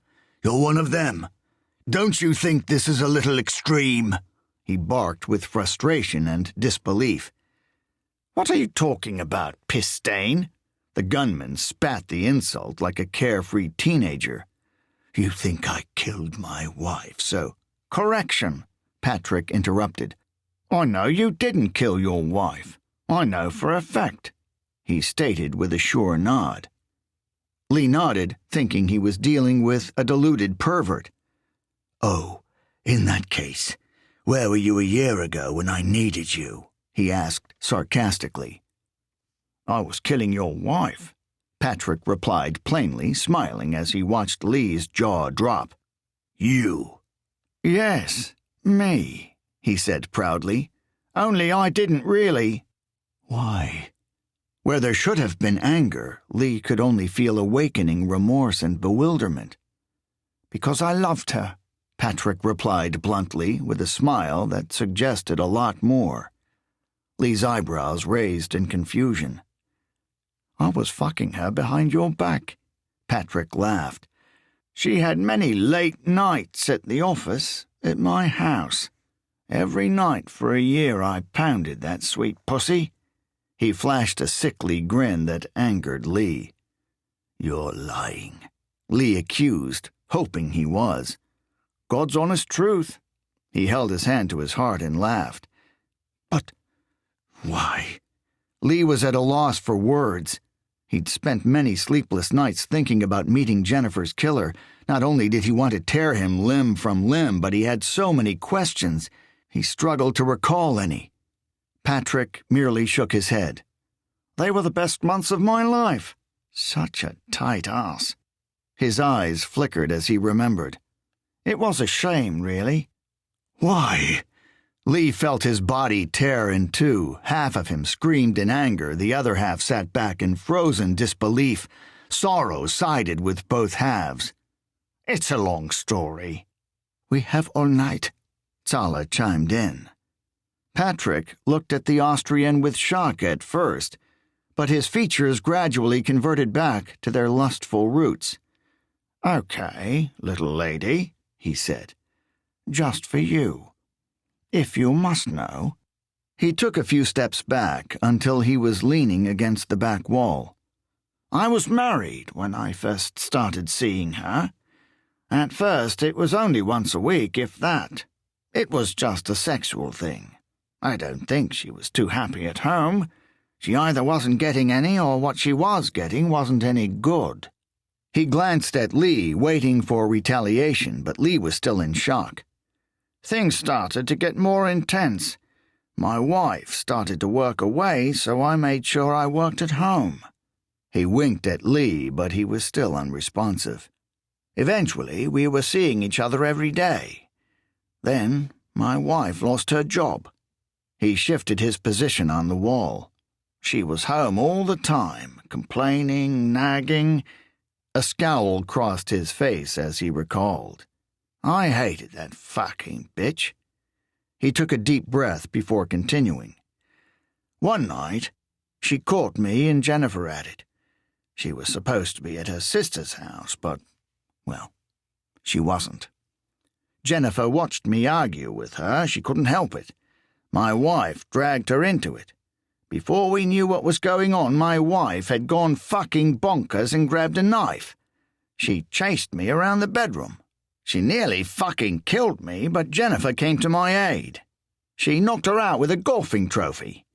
You're one of them. Don't you think this is a little extreme?" He barked with frustration and disbelief. "What are you talking about, piss stain?" The gunman spat the insult like a carefree teenager. "You think I killed my wife, so—" "Correction," Patrick interrupted. "I know you didn't kill your wife. I know for a fact," he stated with a sure nod. Lee nodded, thinking he was dealing with a deluded pervert. "Oh, in that case, where were you a year ago when I needed you?" he asked sarcastically. "I was killing your wife," Patrick replied plainly, smiling as he watched Lee's jaw drop. "You?" "Yes, me," he said proudly. "Only I didn't really—" "Why?" Where there should have been anger, Lee could only feel awakening remorse and bewilderment. "Because I loved her," Patrick replied bluntly, with a smile that suggested a lot more. Lee's eyebrows raised in confusion. "I was fucking her behind your back," Patrick laughed. "She had many late nights at the office, at my house. Every night for a year I pounded that sweet pussy." He flashed a sickly grin that angered Lee. "You're lying," Lee accused, hoping he was. "God's honest truth." He held his hand to his heart and laughed. "But why?" Lee was at a loss for words. He'd spent many sleepless nights thinking about meeting Jennifer's killer. Not only did he want to tear him limb from limb, but he had so many questions. He struggled to recall any. Patrick merely shook his head. "They were the best months of my life. Such a tight ass." His eyes flickered as he remembered. "It was a shame, really." "Why?" Lee felt his body tear in two. Half of him screamed in anger, the other half sat back in frozen disbelief. Sorrow sided with both halves. "It's a long story." "We have all night," Sala chimed in. Patrick looked at the Austrian with shock at first, but his features gradually converted back to their lustful roots. "Okay, little lady," he said. "Just for you. If you must know." He took a few steps back until he was leaning against the back wall. "I was married when I first started seeing her. At first it was only once a week, if that. It was just a sexual thing. I don't think she was too happy at home. She either wasn't getting any or what she was getting wasn't any good." He glanced at Lee, waiting for retaliation, but Lee was still in shock. "Things started to get more intense. My wife started to work away, so I made sure I worked at home." He winked at Lee, but he was still unresponsive. "Eventually, we were seeing each other every day. Then my wife lost her job." He shifted his position on the wall. "She was home all the time, complaining, nagging." A scowl crossed his face as he recalled. "I hated that fucking bitch." He took a deep breath before continuing. "One night, she caught me and Jennifer at it. She was supposed to be at her sister's house, but, well, she wasn't. Jennifer watched me argue with her. She couldn't help it. My wife dragged her into it. Before we knew what was going on, my wife had gone fucking bonkers and grabbed a knife. She chased me around the bedroom. She nearly fucking killed me, but Jennifer came to my aid. She knocked her out with a golfing trophy.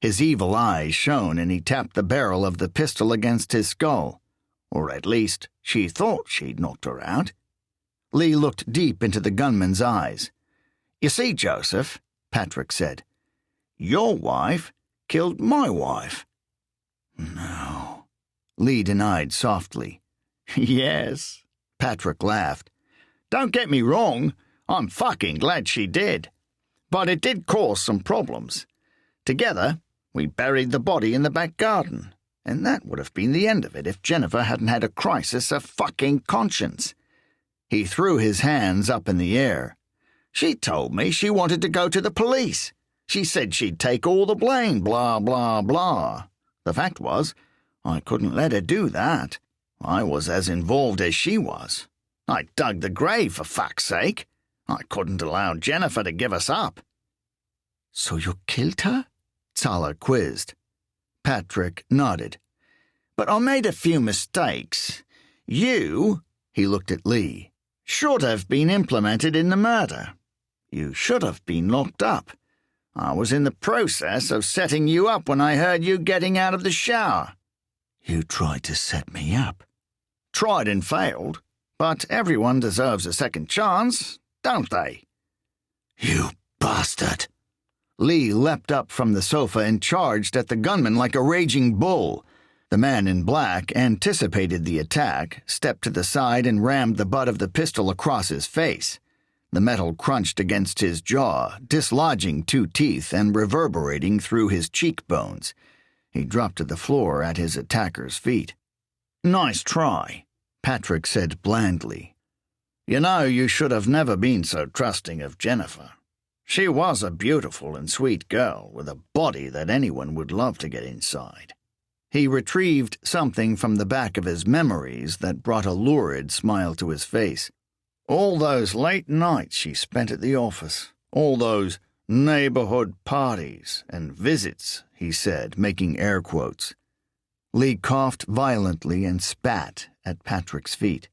His evil eyes shone and he tapped the barrel of the pistol against his skull. Or at least, she thought she'd knocked her out. Lee looked deep into the gunman's eyes. "You see, Joseph," Patrick said, "your wife killed my wife." "No," Lee denied softly. "Yes," Patrick laughed. "Don't get me wrong, I'm fucking glad she did. But it did cause some problems. Together, we buried the body in the back garden, and that would have been the end of it if Jennifer hadn't had a crisis of fucking conscience." He threw his hands up in the air. "She told me she wanted to go to the police. She said she'd take all the blame, blah, blah, blah. The fact was, I couldn't let her do that. I was as involved as she was. I dug the grave, for fuck's sake. I couldn't allow Jennifer to give us up." "So you killed her?" Zala quizzed. Patrick nodded. "But I made a few mistakes. You," he looked at Lee, "should have been implemented in the murder. You should have been locked up. I was in the process of setting you up when I heard you getting out of the shower." "You tried to set me up?" "Tried and failed. But everyone deserves a second chance, don't they?" "You bastard!" Lee leapt up from the sofa and charged at the gunman like a raging bull. The man in black anticipated the attack, stepped to the side and rammed the butt of the pistol across his face. The metal crunched against his jaw, dislodging 2 teeth and reverberating through his cheekbones. He dropped to the floor at his attacker's feet. "Nice try," Patrick said blandly. "You know, you should have never been so trusting of Jennifer. She was a beautiful and sweet girl with a body that anyone would love to get inside." He retrieved something from the back of his memories that brought a lurid smile to his face. "All those late nights she spent at the office, all those neighborhood parties and visits," he said, making air quotes. Lee coughed violently and spat at Patrick's feet.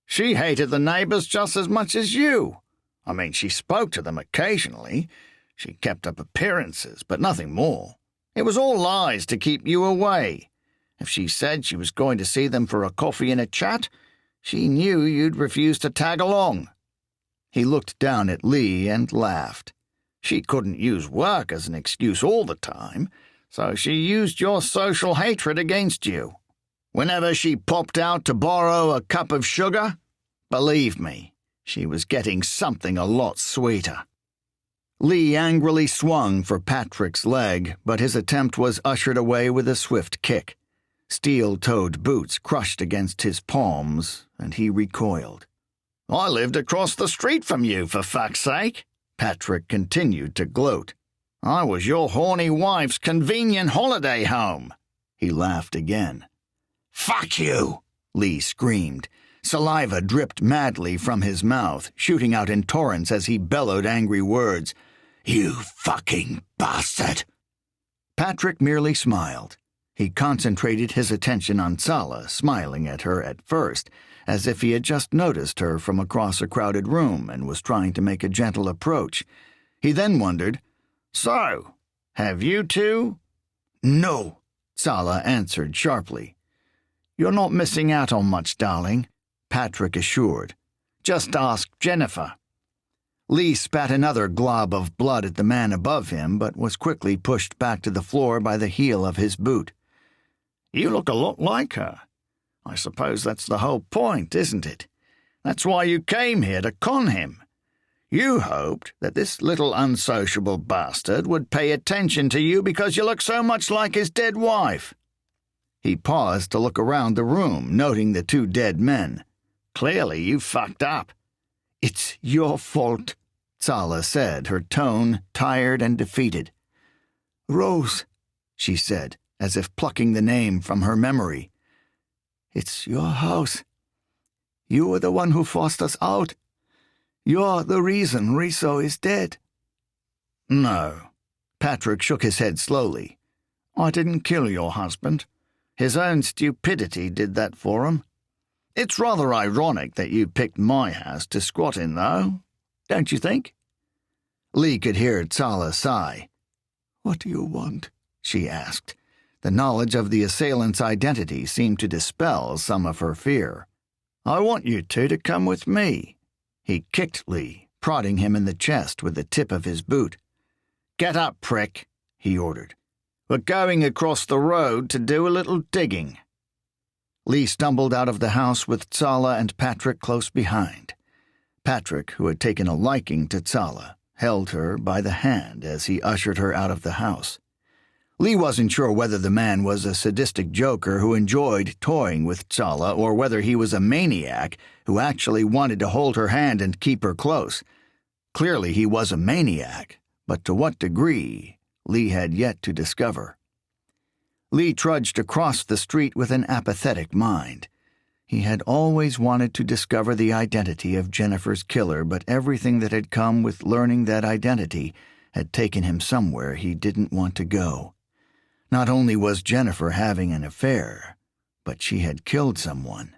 "She hated the neighbors just as much as you. I mean, she spoke to them occasionally. She kept up appearances, but nothing more. It was all lies to keep you away. If she said she was going to see them for a coffee and a chat, she knew you'd refuse to tag along." He looked down at Lee and laughed. "She couldn't use work as an excuse all the time, so she used your social hatred against you. Whenever she popped out to borrow a cup of sugar, believe me, she was getting something a lot sweeter." Lee angrily swung for Patrick's leg, but his attempt was ushered away with a swift kick. Steel-toed boots crushed against his palms, and he recoiled. "I lived across the street from you, for fuck's sake," Patrick continued to gloat. "I was your horny wife's convenient holiday home." He laughed again. "Fuck you!" Lee screamed. Saliva dripped madly from his mouth, shooting out in torrents as he bellowed angry words. "You fucking bastard!" Patrick merely smiled. He concentrated his attention on Zala, smiling at her at first, as if he had just noticed her from across a crowded room and was trying to make a gentle approach. He then wondered, "So, have you two?" "No," Zala answered sharply. "You're not missing out on much, darling," Patrick assured. "Just ask Jennifer." Lee spat another glob of blood at the man above him, but was quickly pushed back to the floor by the heel of his boot. "You look a lot like her. I suppose that's the whole point, isn't it? That's why you came here, to con him. You hoped that this little unsociable bastard would pay attention to you because you look so much like his dead wife." He paused to look around the room, noting the 2 dead men. "Clearly you fucked up." "It's your fault," Zala said, her tone tired and defeated. "Rose," she said, as if plucking the name from her memory. It's your house. You were the one who forced us out. You're the reason Riso is dead." "No." Patrick shook his head slowly. "I didn't kill your husband. His own stupidity did that for him. It's rather ironic that you picked my house to squat in, though, don't you think?" Lee could hear Tsala sigh. "What do you want?" she asked. The knowledge of the assailant's identity seemed to dispel some of her fear. "I want you two to come with me." He kicked Lee, prodding him in the chest with the tip of his boot. "Get up, prick," he ordered. "We're going across the road to do a little digging." Lee stumbled out of the house with Tsala and Patrick close behind. Patrick, who had taken a liking to Tsala, held her by the hand as he ushered her out of the house. Lee wasn't sure whether the man was a sadistic joker who enjoyed toying with Tsala or whether he was a maniac who actually wanted to hold her hand and keep her close. Clearly he was a maniac, but to what degree, Lee had yet to discover. Lee trudged across the street with an apathetic mind. He had always wanted to discover the identity of Jennifer's killer, but everything that had come with learning that identity had taken him somewhere he didn't want to go. Not only was Jennifer having an affair, but she had killed someone.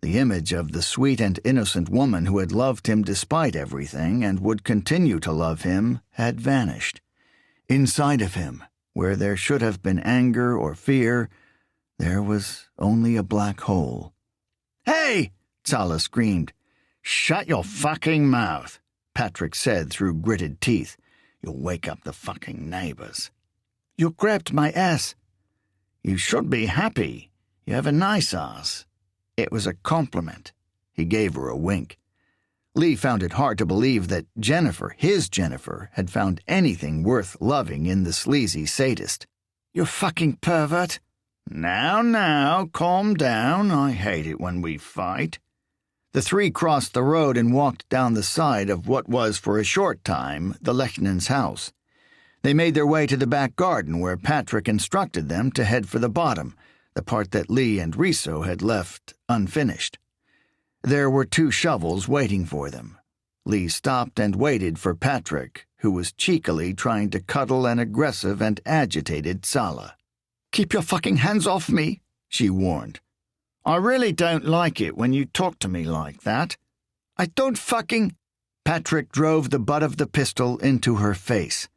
The image of the sweet and innocent woman who had loved him despite everything and would continue to love him had vanished. Inside of him, where there should have been anger or fear, there was only a black hole. "Hey!" Tsala screamed. "Shut your fucking mouth," Patrick said through gritted teeth. "You'll wake up the fucking neighbors." "You grabbed my ass." "You should be happy. You have a nice ass." It was a compliment. He gave her a wink. Lee found it hard to believe that Jennifer, his Jennifer, had found anything worth loving in the sleazy sadist. "You fucking pervert." Now, calm down. I hate it when we fight." The three crossed the road and walked down the side of what was, for a short time, the Lechnan's house. They made their way to the back garden where Patrick instructed them to head for the bottom, the part that Lee and Riso had left unfinished. There were 2 shovels waiting for them. Lee stopped and waited for Patrick, who was cheekily trying to cuddle an aggressive and agitated Tsala. "Keep your fucking hands off me," she warned. "I really don't like it when you talk to me like that." "I don't fucking—" Patrick drove the butt of the pistol into her face.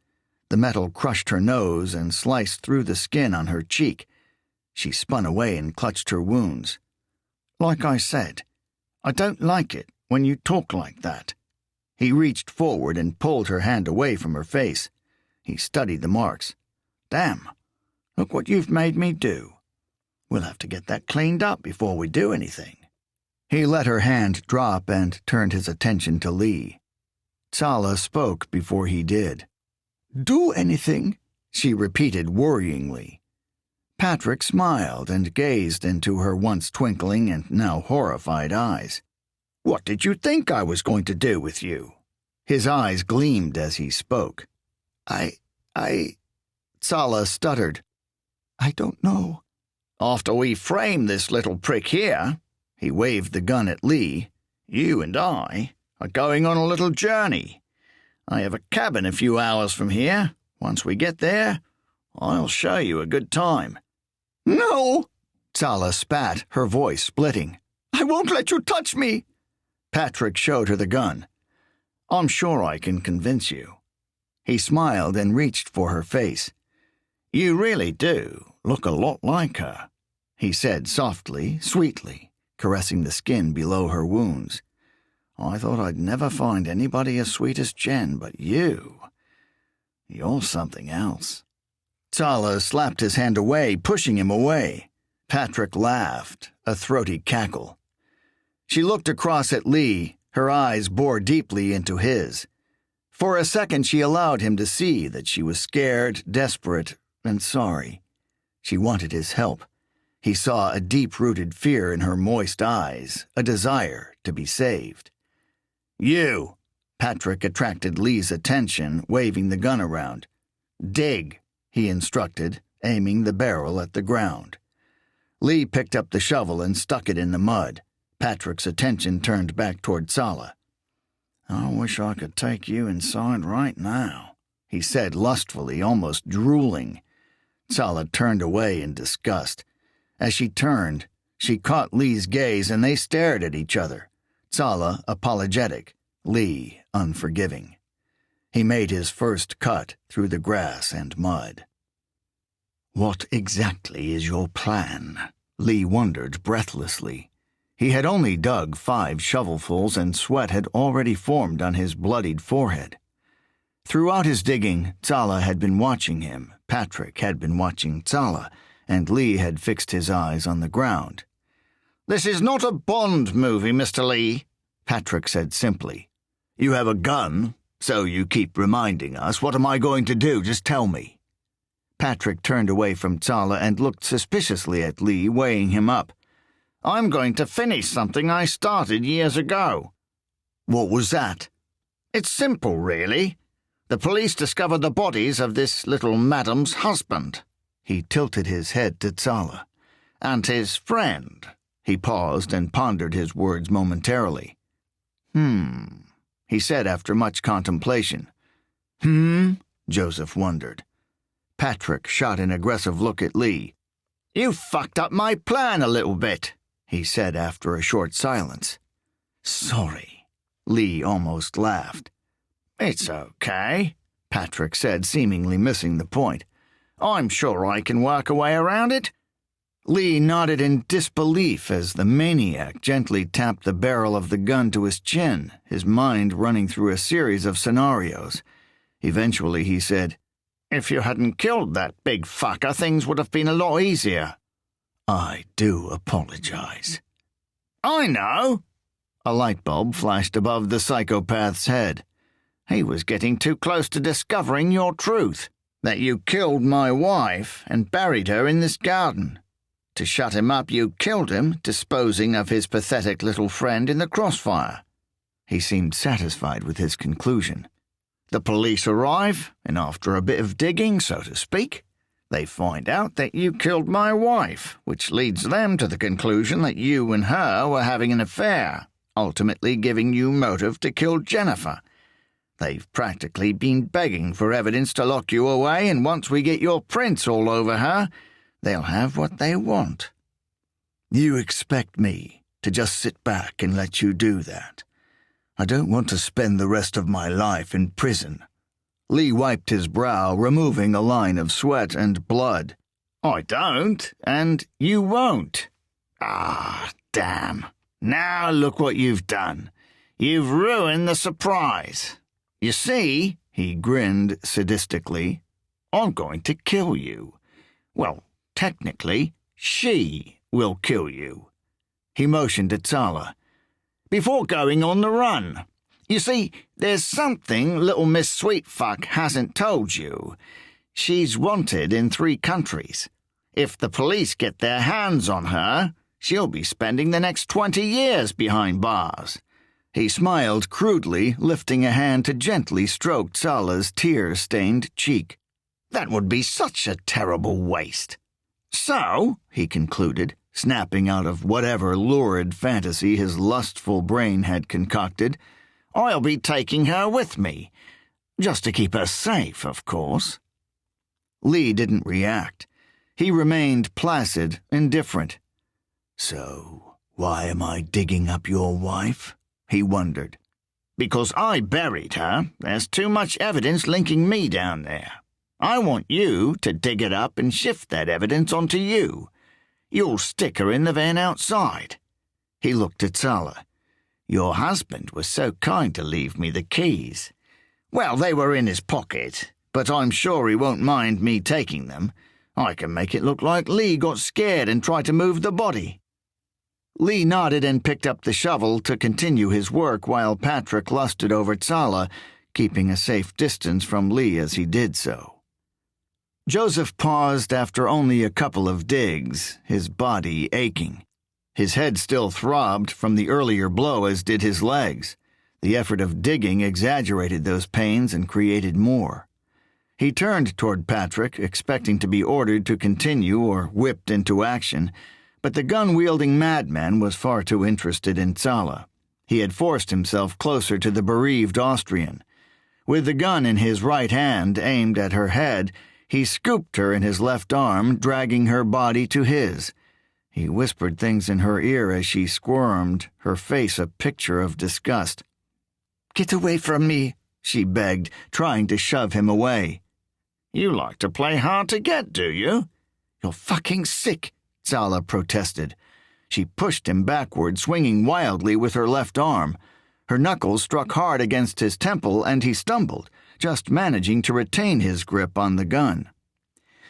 The metal crushed her nose and sliced through the skin on her cheek. She spun away and clutched her wounds. "Like I said, I don't like it when you talk like that." He reached forward and pulled her hand away from her face. He studied the marks. "Damn, look what you've made me do. We'll have to get that cleaned up before we do anything." He let her hand drop and turned his attention to Lee. Tsala spoke before he did. "Do anything?" she repeated worryingly. Patrick smiled and gazed into her once twinkling and now horrified eyes. "What did you think I was going to do with you?" His eyes gleamed as he spoke. I... Tsala stuttered. "I don't know." "After we frame this little prick here," he waved the gun at Lee, "you and I are going on a little journey. I have a cabin a few hours from here. Once we get there, I'll show you a good time." "No!" Tsala spat, her voice splitting. "I won't let you touch me!" Patrick showed her the gun. "I'm sure I can convince you." He smiled and reached for her face. "You really do look a lot like her," he said softly, sweetly, caressing the skin below her wounds. "I thought I'd never find anybody as sweet as Jen, but you're something else." Tsala slapped his hand away, pushing him away. Patrick laughed, a throaty cackle. She looked across at Lee, her eyes bored deeply into his. For a second she allowed him to see that she was scared, desperate, and sorry. She wanted his help. He saw a deep-rooted fear in her moist eyes, a desire to be saved. "You!" Patrick attracted Lee's attention, waving the gun around. "Dig," he instructed, aiming the barrel at the ground. Lee picked up the shovel and stuck it in the mud. Patrick's attention turned back toward Sala. "I wish I could take you inside right now," he said lustfully, almost drooling. Sala turned away in disgust. As she turned, she caught Lee's gaze and they stared at each other. Sala apologetic, Lee unforgiving. He made his first cut through the grass and mud. "What exactly is your plan?" Lee wondered breathlessly. He had only dug 5 shovelfuls and sweat had already formed on his bloodied forehead. Throughout his digging, Sala had been watching him, Patrick had been watching Sala, and Lee had fixed his eyes on the ground. "This is not a Bond movie, Mr. Lee," Patrick said simply. "You have a gun, so you keep reminding us. What am I going to do? Just tell me." Patrick turned away from Sala and looked suspiciously at Lee, weighing him up. "I'm going to finish something I started years ago." "What was that?" "It's simple, really. The police discovered the bodies of this little madam's husband." He tilted his head to Sala. "And his friend." He paused and pondered his words momentarily. He said after much contemplation. Joseph wondered. Patrick shot an aggressive look at Lee. "You fucked up my plan a little bit," he said after a short silence. "Sorry." Lee almost laughed. "It's okay," Patrick said, seemingly missing the point. "I'm sure I can work a way around it." Lee nodded in disbelief as the maniac gently tapped the barrel of the gun to his chin, his mind running through a series of scenarios. Eventually he said, "If you hadn't killed that big fucker, things would have been a lot easier." "I do apologize." "I know." A light bulb flashed above the psychopath's head. "He was getting too close to discovering your truth, that you killed my wife and buried her in this garden. To shut him up, you killed him, disposing of his pathetic little friend in the crossfire." He seemed satisfied with his conclusion. "The police arrive, and after a bit of digging, so to speak, they find out that you killed my wife, which leads them to the conclusion that you and her were having an affair, ultimately giving you motive to kill Jennifer. They've practically been begging for evidence to lock you away, and once we get your prints all over her, they'll have what they want." "You expect me to just sit back and let you do that? I don't want to spend the rest of my life in prison." Lee wiped his brow, removing a line of sweat and blood. "I don't, and you won't." "Ah, damn. Now look what you've done. You've ruined the surprise. You see," he grinned sadistically, "I'm going to kill you. Well, technically, she will kill you." He motioned at Sala. "Before going on the run. You see, there's something little Miss Sweetfuck hasn't told you. She's wanted in 3 countries. If the police get their hands on her, she'll be spending the next 20 years behind bars." He smiled crudely, lifting a hand to gently stroke Sala's tear-stained cheek. "That would be such a terrible waste. So," he concluded, snapping out of whatever lurid fantasy his lustful brain had concocted, "I'll be taking her with me. Just to keep her safe, of course." Lee didn't react. He remained placid, indifferent. "So, why am I digging up your wife?" he wondered. "Because I buried her. There's too much evidence linking me down there. I want you to dig it up and shift that evidence onto you. You'll stick her in the van outside." He looked at Sala. "Your husband was so kind to leave me the keys. Well, they were in his pocket, but I'm sure he won't mind me taking them. I can make it look like Lee got scared and tried to move the body." Lee nodded and picked up the shovel to continue his work while Patrick lusted over Sala, keeping a safe distance from Lee as he did so. Joseph paused after only a couple of digs, his body aching. His head still throbbed from the earlier blow, as did his legs. The effort of digging exaggerated those pains and created more. He turned toward Patrick, expecting to be ordered to continue or whipped into action, But the gun-wielding madman was far too interested in Zala. He had forced himself closer to the bereaved Austrian. With the gun in his right hand aimed at her head, he scooped her in his left arm, dragging her body to his. He whispered things in her ear as she squirmed, her face a picture of disgust. "Get away from me," she begged, trying to shove him away. "You like to play hard to get, do you?" "You're fucking sick," Zala protested. She pushed him backward, swinging wildly with her left arm. Her knuckles struck hard against his temple, and he stumbled, just managing to retain his grip on the gun.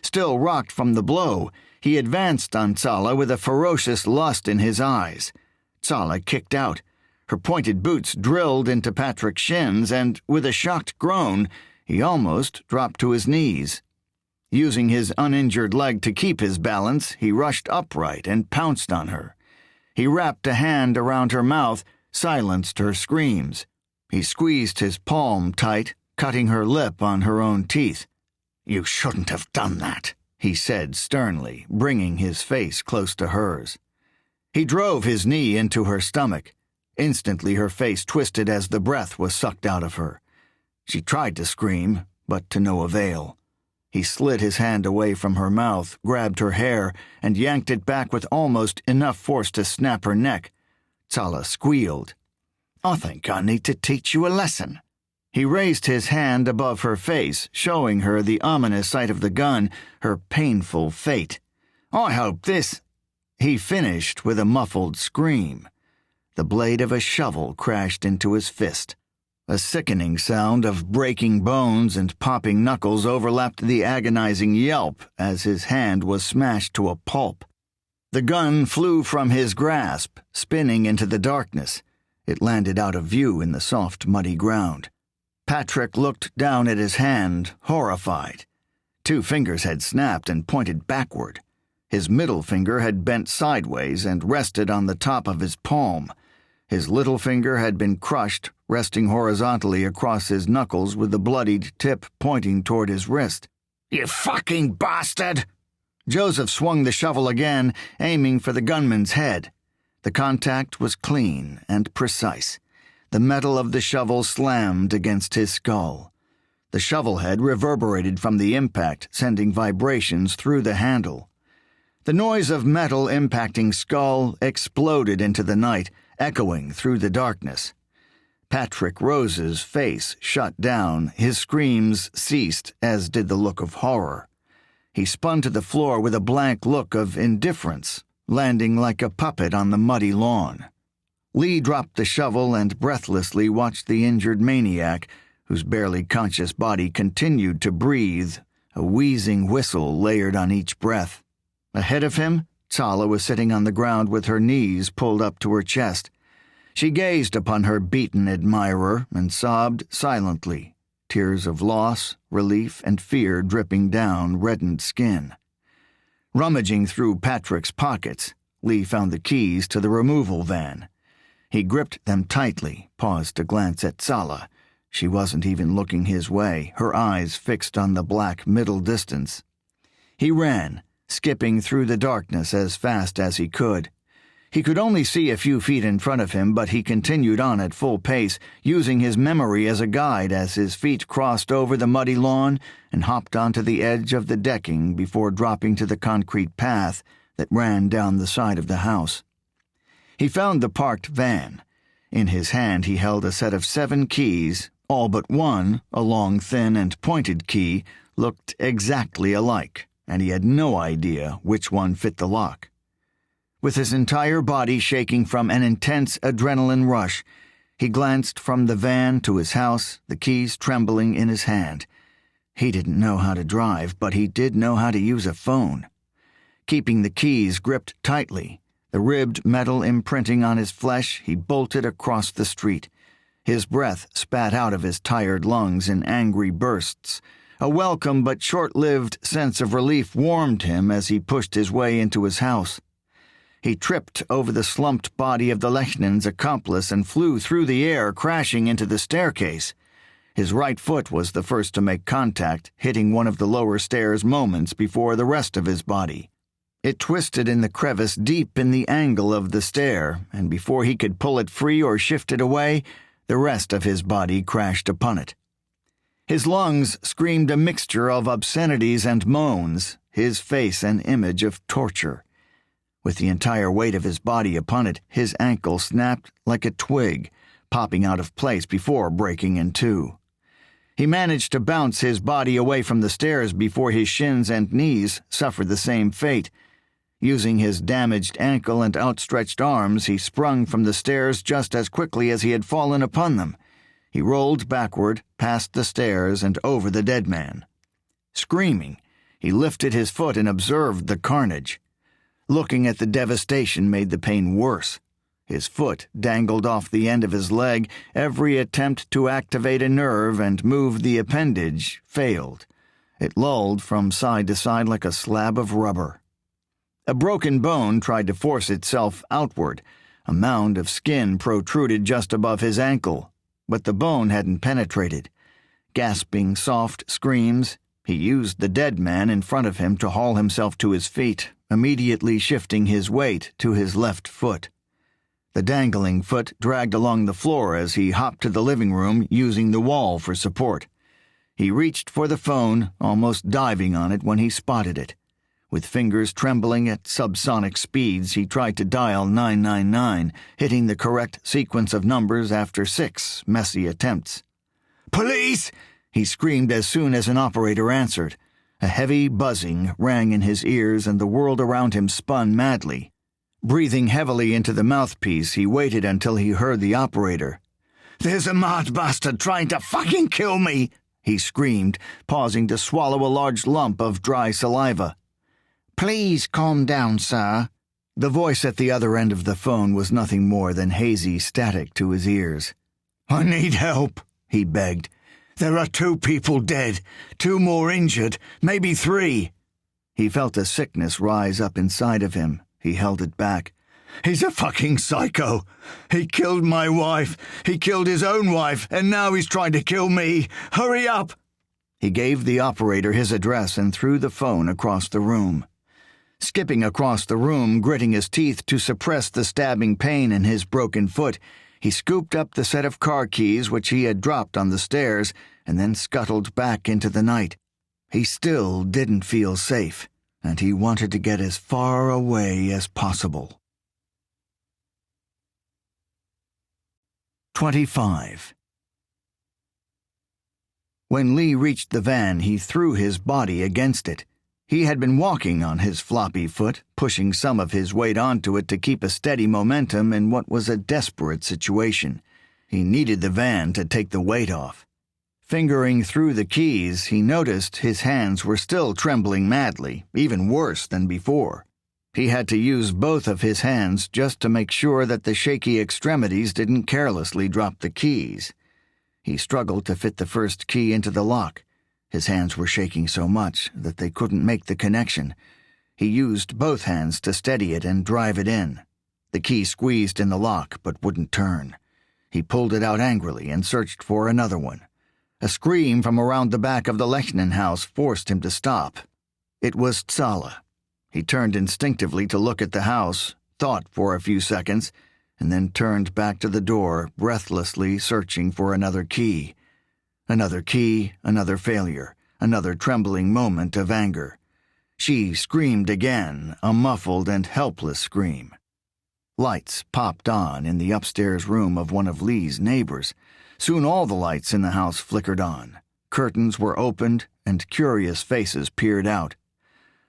Still rocked from the blow, he advanced on Zala with a ferocious lust in his eyes. Zala kicked out. Her pointed boots drilled into Patrick's shins, and, with a shocked groan, he almost dropped to his knees. Using his uninjured leg to keep his balance, he rushed upright and pounced on her. He wrapped a hand around her mouth, silenced her screams. He squeezed his palm tight, cutting her lip on her own teeth. "You shouldn't have done that," he said sternly, bringing his face close to hers. He drove his knee into her stomach. Instantly her face twisted as the breath was sucked out of her. She tried to scream, but to no avail. He slid his hand away from her mouth, grabbed her hair, and yanked it back with almost enough force to snap her neck. Zala squealed. "I think I need to teach you a lesson." He raised his hand above her face, showing her the ominous sight of the gun, her painful fate. "I hope this—" He finished with a muffled scream. The blade of a shovel crashed into his fist. A sickening sound of breaking bones and popping knuckles overlapped the agonizing yelp as his hand was smashed to a pulp. The gun flew from his grasp, spinning into the darkness. It landed out of view in the soft, muddy ground. Patrick looked down at his hand, horrified. 2 fingers had snapped and pointed backward. His middle finger had bent sideways and rested on the top of his palm. His little finger had been crushed, resting horizontally across his knuckles with the bloodied tip pointing toward his wrist. "You fucking bastard!" Joseph swung the shovel again, aiming for the gunman's head. The contact was clean and precise. The metal of the shovel slammed against his skull. The shovel head reverberated from the impact, sending vibrations through the handle. The noise of metal impacting skull exploded into the night, echoing through the darkness. Patrick Rose's face shut down, his screams ceased, as did the look of horror. He spun to the floor with a blank look of indifference, landing like a puppet on the muddy lawn. Lee dropped the shovel and breathlessly watched the injured maniac, whose barely conscious body continued to breathe, a wheezing whistle layered on each breath. Ahead of him, Zala was sitting on the ground with her knees pulled up to her chest. She gazed upon her beaten admirer and sobbed silently, tears of loss, relief, and fear dripping down reddened skin. Rummaging through Patrick's pockets, Lee found the keys to the removal van. He gripped them tightly, paused to glance at Zala. She wasn't even looking his way, her eyes fixed on the black middle distance. He ran, skipping through the darkness as fast as he could. He could only see a few feet in front of him, but he continued on at full pace, using his memory as a guide as his feet crossed over the muddy lawn and hopped onto the edge of the decking before dropping to the concrete path that ran down the side of the house. He found the parked van. In his hand he held a set of 7 keys, all but one, a long, thin, and pointed key, looked exactly alike, and he had no idea which one fit the lock. With his entire body shaking from an intense adrenaline rush, he glanced from the van to his house, the keys trembling in his hand. He didn't know how to drive, but he did know how to use a phone. Keeping the keys gripped tightly, the ribbed metal imprinting on his flesh, he bolted across the street. His breath spat out of his tired lungs in angry bursts. A welcome but short-lived sense of relief warmed him as he pushed his way into his house. He tripped over the slumped body of the Lechnan's accomplice and flew through the air, crashing into the staircase. His right foot was the first to make contact, hitting one of the lower stairs moments before the rest of his body. It twisted in the crevice deep in the angle of the stair, and before he could pull it free or shift it away, the rest of his body crashed upon it. His lungs screamed a mixture of obscenities and moans, his face an image of torture. With the entire weight of his body upon it, his ankle snapped like a twig, popping out of place before breaking in two. He managed to bounce his body away from the stairs before his shins and knees suffered the same fate. Using his damaged ankle and outstretched arms, he sprung from the stairs just as quickly as he had fallen upon them. He rolled backward, past the stairs, and over the dead man. Screaming, he lifted his foot and observed the carnage. Looking at the devastation made the pain worse. His foot dangled off the end of his leg. Every attempt to activate a nerve and move the appendage failed. It lolled from side to side like a slab of rubber. A broken bone tried to force itself outward. A mound of skin protruded just above his ankle, but the bone hadn't penetrated. Gasping soft screams, he used the dead man in front of him to haul himself to his feet, immediately shifting his weight to his left foot. The dangling foot dragged along the floor as he hopped to the living room, using the wall for support. He reached for the phone, almost diving on it when he spotted it. With fingers trembling at subsonic speeds, he tried to dial 999, hitting the correct sequence of numbers after 6 messy attempts. "Police!" he screamed as soon as an operator answered. A heavy buzzing rang in his ears and the world around him spun madly. Breathing heavily into the mouthpiece, he waited until he heard the operator. "There's a mad bastard trying to fucking kill me!" he screamed, pausing to swallow a large lump of dry saliva. "Please calm down, sir." The voice at the other end of the phone was nothing more than hazy static to his ears. "I need help," he begged. "There are 2 people dead, 2 more injured, maybe 3. He felt a sickness rise up inside of him. He held it back. "He's a fucking psycho. He killed my wife. He killed his own wife, and now he's trying to kill me. Hurry up!" He gave the operator his address and threw the phone across the room. Skipping across the room, gritting his teeth to suppress the stabbing pain in his broken foot, he scooped up the set of car keys which he had dropped on the stairs and then scuttled back into the night. He still didn't feel safe, and he wanted to get as far away as possible. 25. When Lee reached the van, he threw his body against it. He had been walking on his floppy foot, pushing some of his weight onto it to keep a steady momentum in what was a desperate situation. He needed the van to take the weight off. Fingering through the keys, he noticed his hands were still trembling madly, even worse than before. He had to use both of his hands just to make sure that the shaky extremities didn't carelessly drop the keys. He struggled to fit the first key into the lock. His hands were shaking so much that they couldn't make the connection. He used both hands to steady it and drive it in. The key squeezed in the lock but wouldn't turn. He pulled it out angrily and searched for another one. A scream from around the back of the Lechnen house forced him to stop. It was Tsala. He turned instinctively to look at the house, thought for a few seconds, and then turned back to the door, breathlessly searching for another key. Another key, another failure, another trembling moment of anger. She screamed again, a muffled and helpless scream. Lights popped on in the upstairs room of one of Lee's neighbors. Soon all the lights in the house flickered on. Curtains were opened, and curious faces peered out.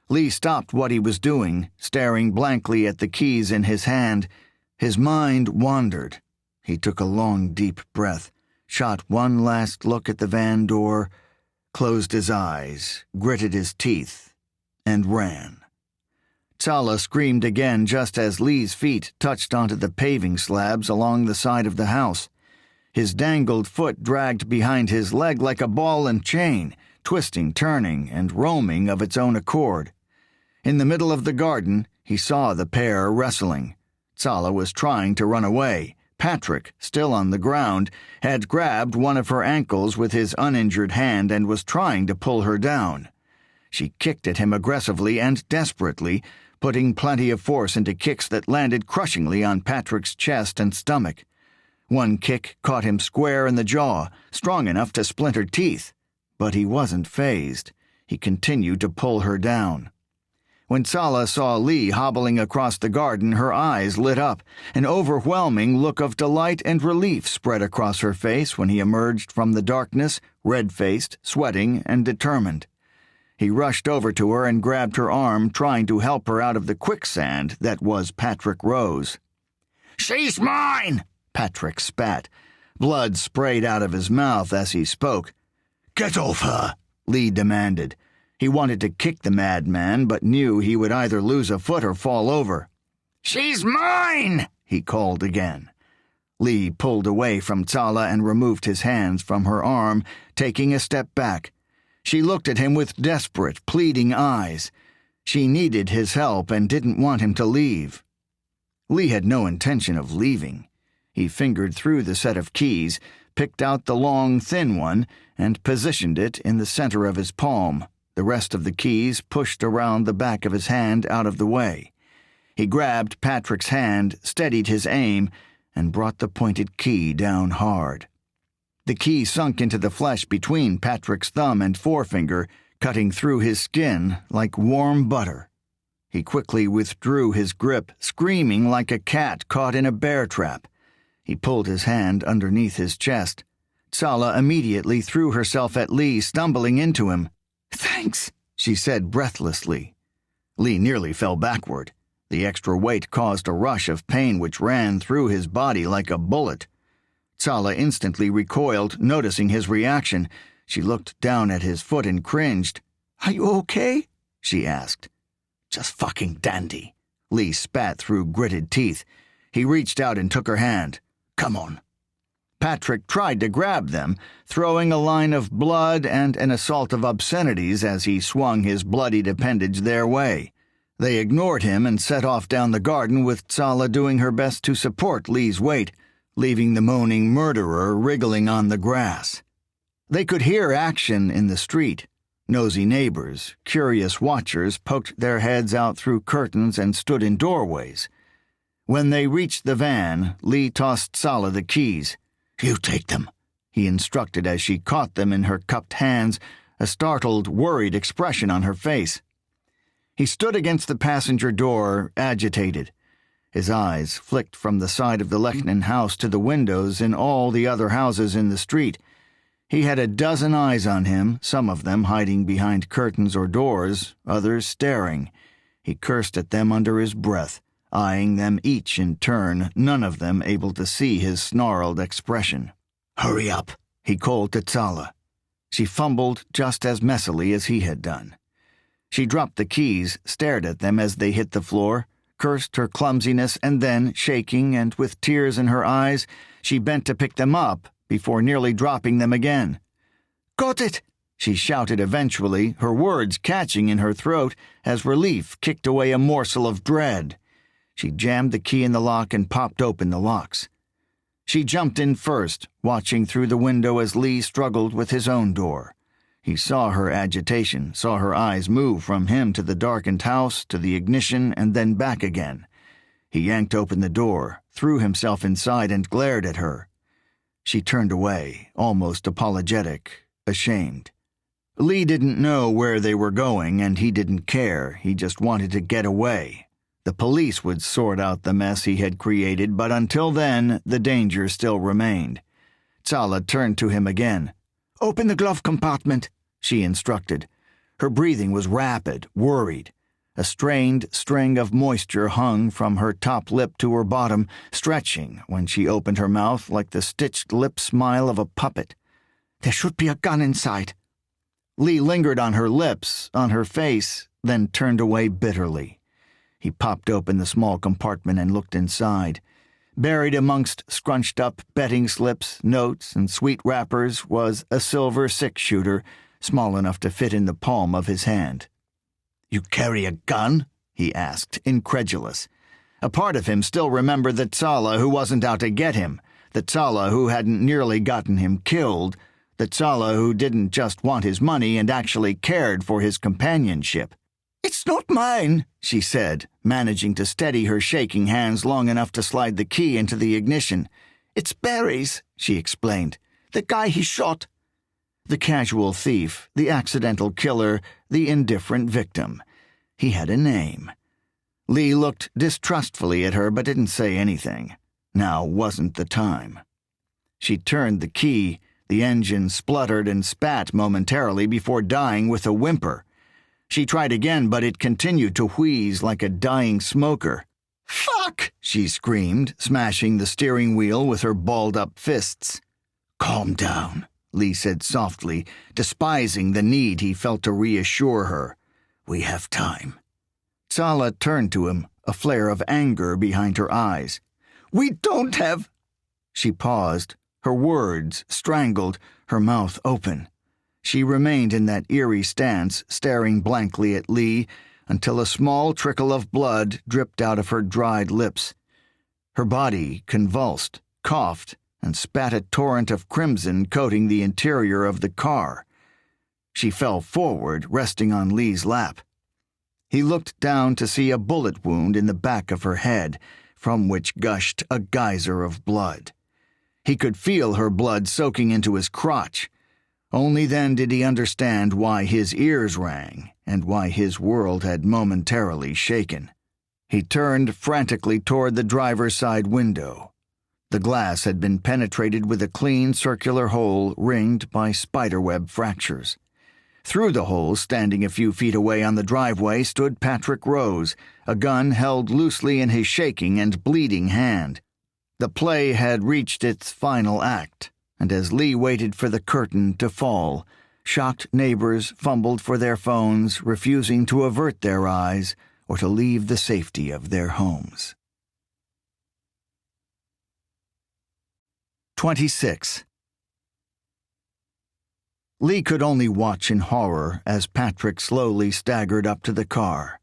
Lee stopped what he was doing, staring blankly at the keys in his hand. His mind wandered. He took a long, deep breath, shot one last look at the van door, closed his eyes, gritted his teeth, and ran. Tsala screamed again just as Lee's feet touched onto the paving slabs along the side of the house. His dangled foot dragged behind his leg like a ball and chain, twisting, turning, and roaming of its own accord. In the middle of the garden, he saw the pair wrestling. Tsala was trying to run away. Patrick, still on the ground, had grabbed one of her ankles with his uninjured hand and was trying to pull her down. She kicked at him aggressively and desperately, putting plenty of force into kicks that landed crushingly on Patrick's chest and stomach. One kick caught him square in the jaw, strong enough to splinter teeth. But he wasn't fazed. He continued to pull her down. When Tsala saw Lee hobbling across the garden, her eyes lit up. An overwhelming look of delight and relief spread across her face when he emerged from the darkness, red-faced, sweating, and determined. He rushed over to her and grabbed her arm, trying to help her out of the quicksand that was Patrick Rose. "She's mine!" Patrick spat. Blood sprayed out of his mouth as he spoke. "Get off her!" Lee demanded. He wanted to kick the madman, but knew he would either lose a foot or fall over. "She's mine!" he called again. Lee pulled away from Tsala and removed his hands from her arm, taking a step back. She looked at him with desperate, pleading eyes. She needed his help and didn't want him to leave. Lee had no intention of leaving. He fingered through the set of keys, picked out the long, thin one, and positioned it in the center of his palm, the rest of the keys pushed around the back of his hand out of the way. He grabbed Patrick's hand, steadied his aim, and brought the pointed key down hard. The key sunk into the flesh between Patrick's thumb and forefinger, cutting through his skin like warm butter. He quickly withdrew his grip, screaming like a cat caught in a bear trap. He pulled his hand underneath his chest. Tsala immediately threw herself at Lee, stumbling into him. "Thanks," she said breathlessly. Lee nearly fell backward. The extra weight caused a rush of pain which ran through his body like a bullet. Tsala instantly recoiled, noticing his reaction. She looked down at his foot and cringed. "Are you okay?" she asked. "Just fucking dandy," Lee spat through gritted teeth. He reached out and took her hand. "Come on." Patrick tried to grab them, throwing a line of blood and an assault of obscenities as he swung his bloodied appendage their way. They ignored him and set off down the garden, with Tsala doing her best to support Lee's weight, leaving the moaning murderer wriggling on the grass. They could hear action in the street. Nosy neighbors, curious watchers, poked their heads out through curtains and stood in doorways. When they reached the van, Lee tossed Tsala the keys. "You take them," he instructed as she caught them in her cupped hands, a startled, worried expression on her face. He stood against the passenger door, agitated. His eyes flicked from the side of the Lechnan house to the windows in all the other houses in the street. He had a dozen eyes on him, some of them hiding behind curtains or doors, others staring. He cursed at them under his breath, eyeing them each in turn, none of them able to see his snarled expression. "Hurry up," he called to Tsala. She fumbled just as messily as he had done. She dropped the keys, stared at them as they hit the floor, cursed her clumsiness, and then, shaking and with tears in her eyes, she bent to pick them up before nearly dropping them again. "Got it!" she shouted eventually, her words catching in her throat as relief kicked away a morsel of dread. She jammed the key in the lock and popped open the locks. She jumped in first, watching through the window as Lee struggled with his own door. He saw her agitation, saw her eyes move from him to the darkened house, to the ignition, and then back again. He yanked open the door, threw himself inside, and glared at her. She turned away, almost apologetic, ashamed. Lee didn't know where they were going, and he didn't care. He just wanted to get away. The police would sort out the mess he had created, but until then, the danger still remained. Tsala turned to him again. "Open the glove compartment," she instructed. Her breathing was rapid, worried. A strained string of moisture hung from her top lip to her bottom, stretching when she opened her mouth like the stitched lip smile of a puppet. "There should be a gun inside." Lee lingered on her lips, on her face, then turned away bitterly. He popped open the small compartment and looked inside. Buried amongst scrunched-up betting slips, notes, and sweet wrappers was a silver six-shooter, small enough to fit in the palm of his hand. "You carry a gun?" he asked, incredulous. A part of him still remembered the Tsala who wasn't out to get him, the Tsala who hadn't nearly gotten him killed, the Tsala who didn't just want his money and actually cared for his companionship. "It's not mine," she said, managing to steady her shaking hands long enough to slide the key into the ignition. "It's Barry's," she explained. "The guy he shot." The casual thief, the accidental killer, the indifferent victim. He had a name. Lee looked distrustfully at her but didn't say anything. Now wasn't the time. She turned the key. The engine spluttered and spat momentarily before dying with a whimper. She tried again, but it continued to wheeze like a dying smoker. "Fuck!" she screamed, smashing the steering wheel with her balled-up fists. "Calm down," Lee said softly, despising the need he felt to reassure her. "We have time." Sala turned to him, a flare of anger behind her eyes. "We don't have—" She paused, her words strangled, her mouth open. She remained in that eerie stance, staring blankly at Lee, until a small trickle of blood dripped out of her dried lips. Her body convulsed, coughed, and spat a torrent of crimson coating the interior of the car. She fell forward, resting on Lee's lap. He looked down to see a bullet wound in the back of her head, from which gushed a geyser of blood. He could feel her blood soaking into his crotch. Only then did he understand why his ears rang and why his world had momentarily shaken. He turned frantically toward the driver's side window. The glass had been penetrated with a clean circular hole ringed by spiderweb fractures. Through the hole, standing a few feet away on the driveway, stood Patrick Rose, a gun held loosely in his shaking and bleeding hand. The play had reached its final act, and as Lee waited for the curtain to fall, shocked neighbors fumbled for their phones, refusing to avert their eyes or to leave the safety of their homes. 26. Lee could only watch in horror as Patrick slowly staggered up to the car.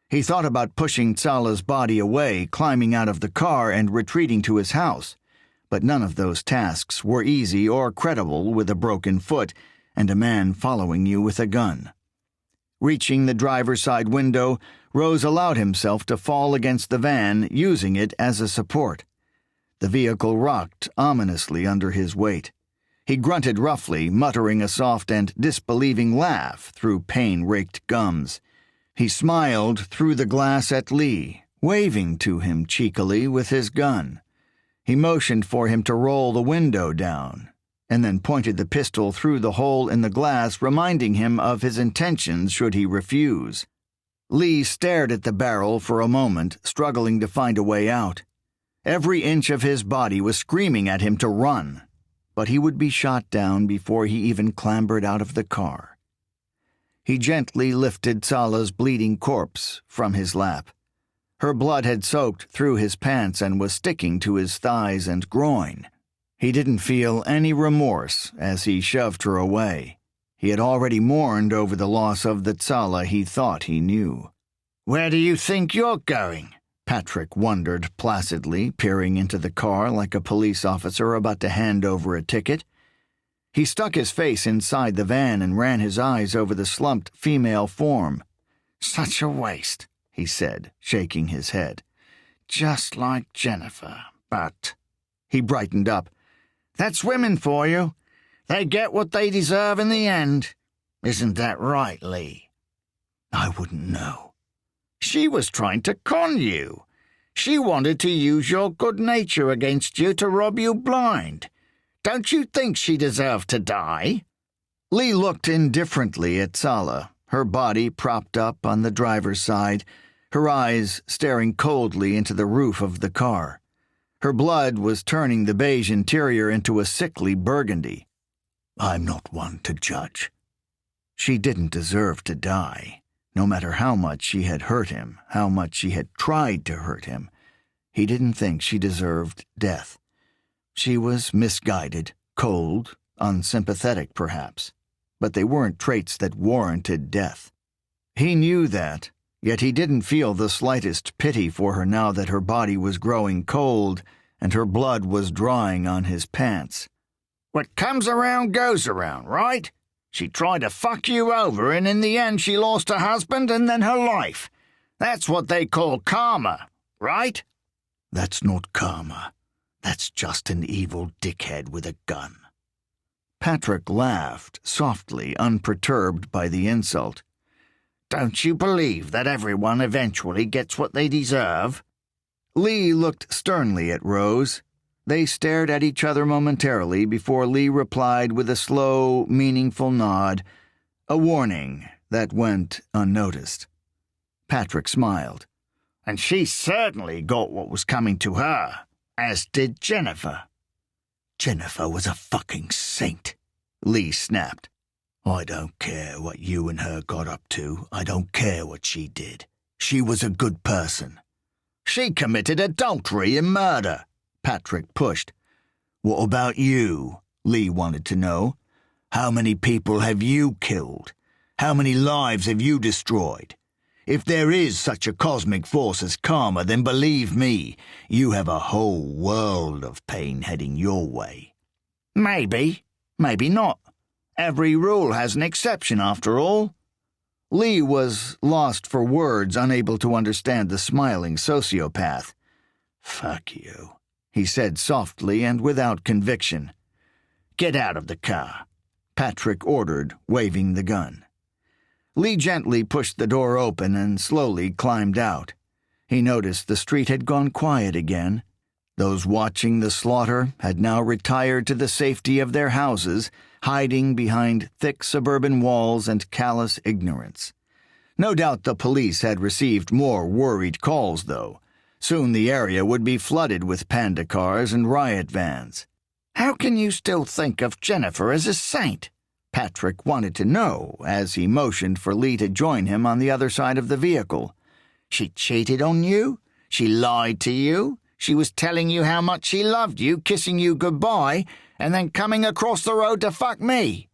He thought about pushing Sala's body away, climbing out of the car, and retreating to his house. But none of those tasks were easy or credible with a broken foot and a man following you with a gun. Reaching the driver's side window, Rose allowed himself to fall against the van, using it as a support. The vehicle rocked ominously under his weight. He grunted roughly, muttering a soft and disbelieving laugh through pain-raked gums. He smiled through the glass at Lee, waving to him cheekily with his gun. He motioned for him to roll the window down, and then pointed the pistol through the hole in the glass, reminding him of his intentions should he refuse. Lee stared at the barrel for a moment, struggling to find a way out. Every inch of his body was screaming at him to run, but he would be shot down before he even clambered out of the car. He gently lifted Sala's bleeding corpse from his lap. Her blood had soaked through his pants and was sticking to his thighs and groin. He didn't feel any remorse as he shoved her away. He had already mourned over the loss of the Sala he thought he knew. "Where do you think you're going?" Patrick wondered placidly, peering into the car like a police officer about to hand over a ticket. He stuck his face inside the van and ran his eyes over the slumped female form. "Such a waste," he said, shaking his head. "Just like Jennifer, but—" He brightened up. "That's women for you. They get what they deserve in the end. Isn't that right, Lee?" "I wouldn't know." "She was trying to con you. She wanted to use your good nature against you to rob you blind. Don't you think she deserved to die?" Lee looked indifferently at Sala, her body propped up on the driver's side, her eyes staring coldly into the roof of the car. Her blood was turning the beige interior into a sickly burgundy. "I'm not one to judge." She didn't deserve to die, no matter how much she had hurt him, how much she had tried to hurt him. He didn't think she deserved death. She was misguided, cold, unsympathetic perhaps, but they weren't traits that warranted death. He knew that, yet he didn't feel the slightest pity for her now that her body was growing cold and her blood was drying on his pants. "What comes around goes around, right?" She tried to fuck you over, and in the end she lost her husband and then her life. That's what they call karma, right? That's not karma. That's just an evil dickhead with a gun. Patrick laughed, softly, unperturbed by the insult. Don't you believe that everyone eventually gets what they deserve? Lee looked sternly at Rose. They stared at each other momentarily before Lee replied with a slow, meaningful nod, a warning that went unnoticed. Patrick smiled. And she certainly got what was coming to her, as did Jennifer. Jennifer was a fucking saint, Lee snapped. I don't care what you and her got up to. I don't care what she did. She was a good person. She committed adultery and murder, Patrick pushed. What about you? Lee wanted to know. How many people have you killed? How many lives have you destroyed? If there is such a cosmic force as karma, then believe me, you have a whole world of pain heading your way. Maybe, maybe not. Every rule has an exception, after all. Lee was lost for words, unable to understand the smiling sociopath. Fuck you, he said softly and without conviction. Get out of the car, Patrick ordered, waving the gun. Lee gently pushed the door open and slowly climbed out. He noticed the street had gone quiet again. Those watching the slaughter had now retired to the safety of their houses, hiding behind thick suburban walls and callous ignorance. No doubt the police had received more worried calls, though. Soon the area would be flooded with panda cars and riot vans. How can you still think of Jennifer as a saint? Patrick wanted to know as he motioned for Lee to join him on the other side of the vehicle. She cheated on you? She lied to you? She was telling you how much she loved you, kissing you goodbye, and then coming across the road to fuck me.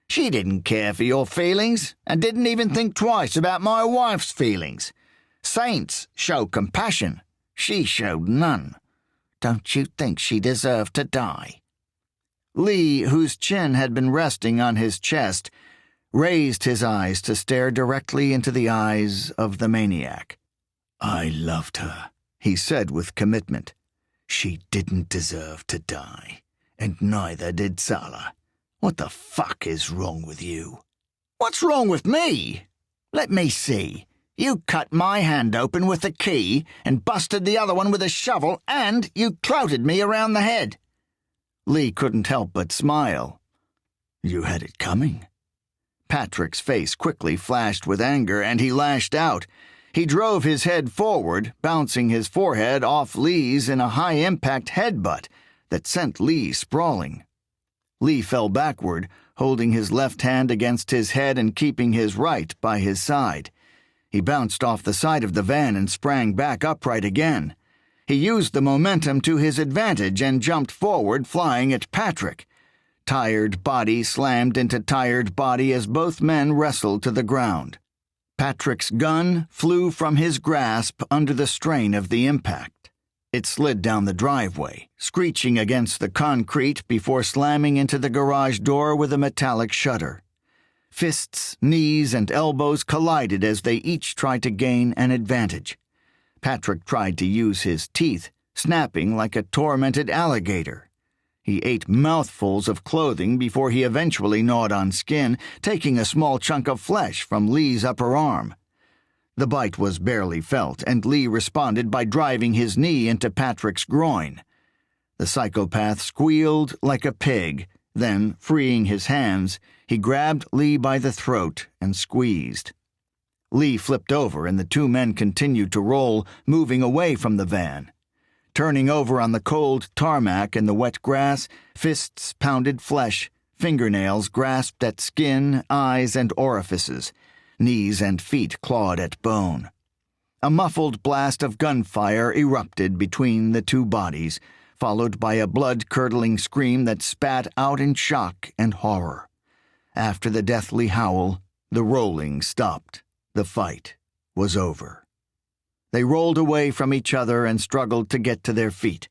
She didn't care for your feelings, and didn't even think twice about my wife's feelings. Saints show compassion. She showed none. Don't you think she deserved to die? Lee, whose chin had been resting on his chest, raised his eyes to stare directly into the eyes of the maniac. I loved her, he said with commitment. She didn't deserve to die, and neither did Sala. What the fuck is wrong with you? What's wrong with me? Let me see. You cut my hand open with a key and busted the other one with a shovel, and you clouted me around the head. Lee couldn't help but smile. You had it coming. Patrick's face quickly flashed with anger, and he lashed out. He drove his head forward, bouncing his forehead off Lee's in a high-impact headbutt that sent Lee sprawling. Lee fell backward, holding his left hand against his head and keeping his right by his side. He bounced off the side of the van and sprang back upright again. He used the momentum to his advantage and jumped forward, flying at Patrick. Tired body slammed into tired body as both men wrestled to the ground. Patrick's gun flew from his grasp under the strain of the impact. It slid down the driveway, screeching against the concrete before slamming into the garage door with a metallic shutter. Fists, knees, and elbows collided as they each tried to gain an advantage. Patrick tried to use his teeth, snapping like a tormented alligator. He ate mouthfuls of clothing before he eventually gnawed on skin, taking a small chunk of flesh from Lee's upper arm. The bite was barely felt, and Lee responded by driving his knee into Patrick's groin. The psychopath squealed like a pig, then, freeing his hands, he grabbed Lee by the throat and squeezed. Lee flipped over, and the two men continued to roll, moving away from the van. Turning over on the cold tarmac in the wet grass, fists pounded flesh, fingernails grasped at skin, eyes, and orifices, knees and feet clawed at bone. A muffled blast of gunfire erupted between the two bodies, followed by a blood-curdling scream that spat out in shock and horror. After the deathly howl, the rolling stopped. The fight was over. They rolled away from each other and struggled to get to their feet.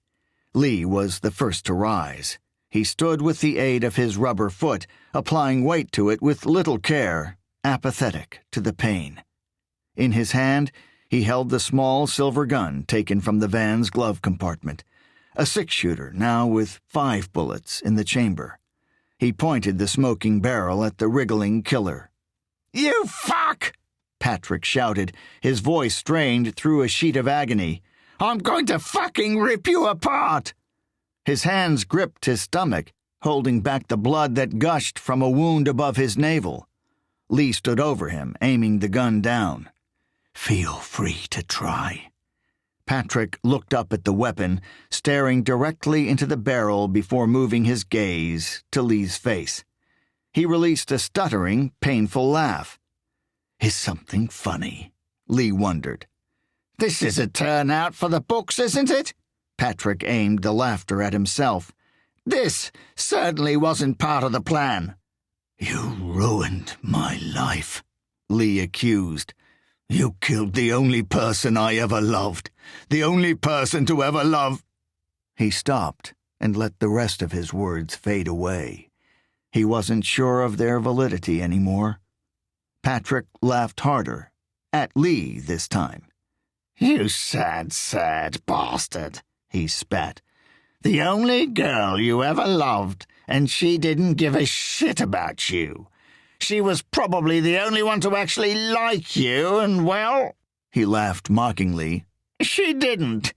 Lee was the first to rise. He stood with the aid of his rubber foot, applying weight to it with little care, apathetic to the pain. In his hand, he held the small silver gun taken from the van's glove compartment, a six-shooter now with 5 bullets in the chamber. He pointed the smoking barrel at the wriggling killer. "You fuck!" Patrick shouted, his voice strained through a sheet of agony. "I'm going to fucking rip you apart!" His hands gripped his stomach, holding back the blood that gushed from a wound above his navel. Lee stood over him, aiming the gun down. "Feel free to try." Patrick looked up at the weapon, staring directly into the barrel before moving his gaze to Lee's face. He released a stuttering, painful laugh. "Is something funny?" Lee wondered. "This is a turnout for the books, isn't it?" Patrick aimed the laughter at himself. "This certainly wasn't part of the plan." "You ruined my life," Lee accused. "You killed the only person I ever loved, the only person to ever love—" He stopped and let the rest of his words fade away. He wasn't sure of their validity anymore. Patrick laughed harder, at Lee this time. "You sad, sad bastard," he spat. "The only girl you ever loved, and she didn't give a shit about you. She was probably the only one to actually like you, and well," he laughed mockingly, "she didn't.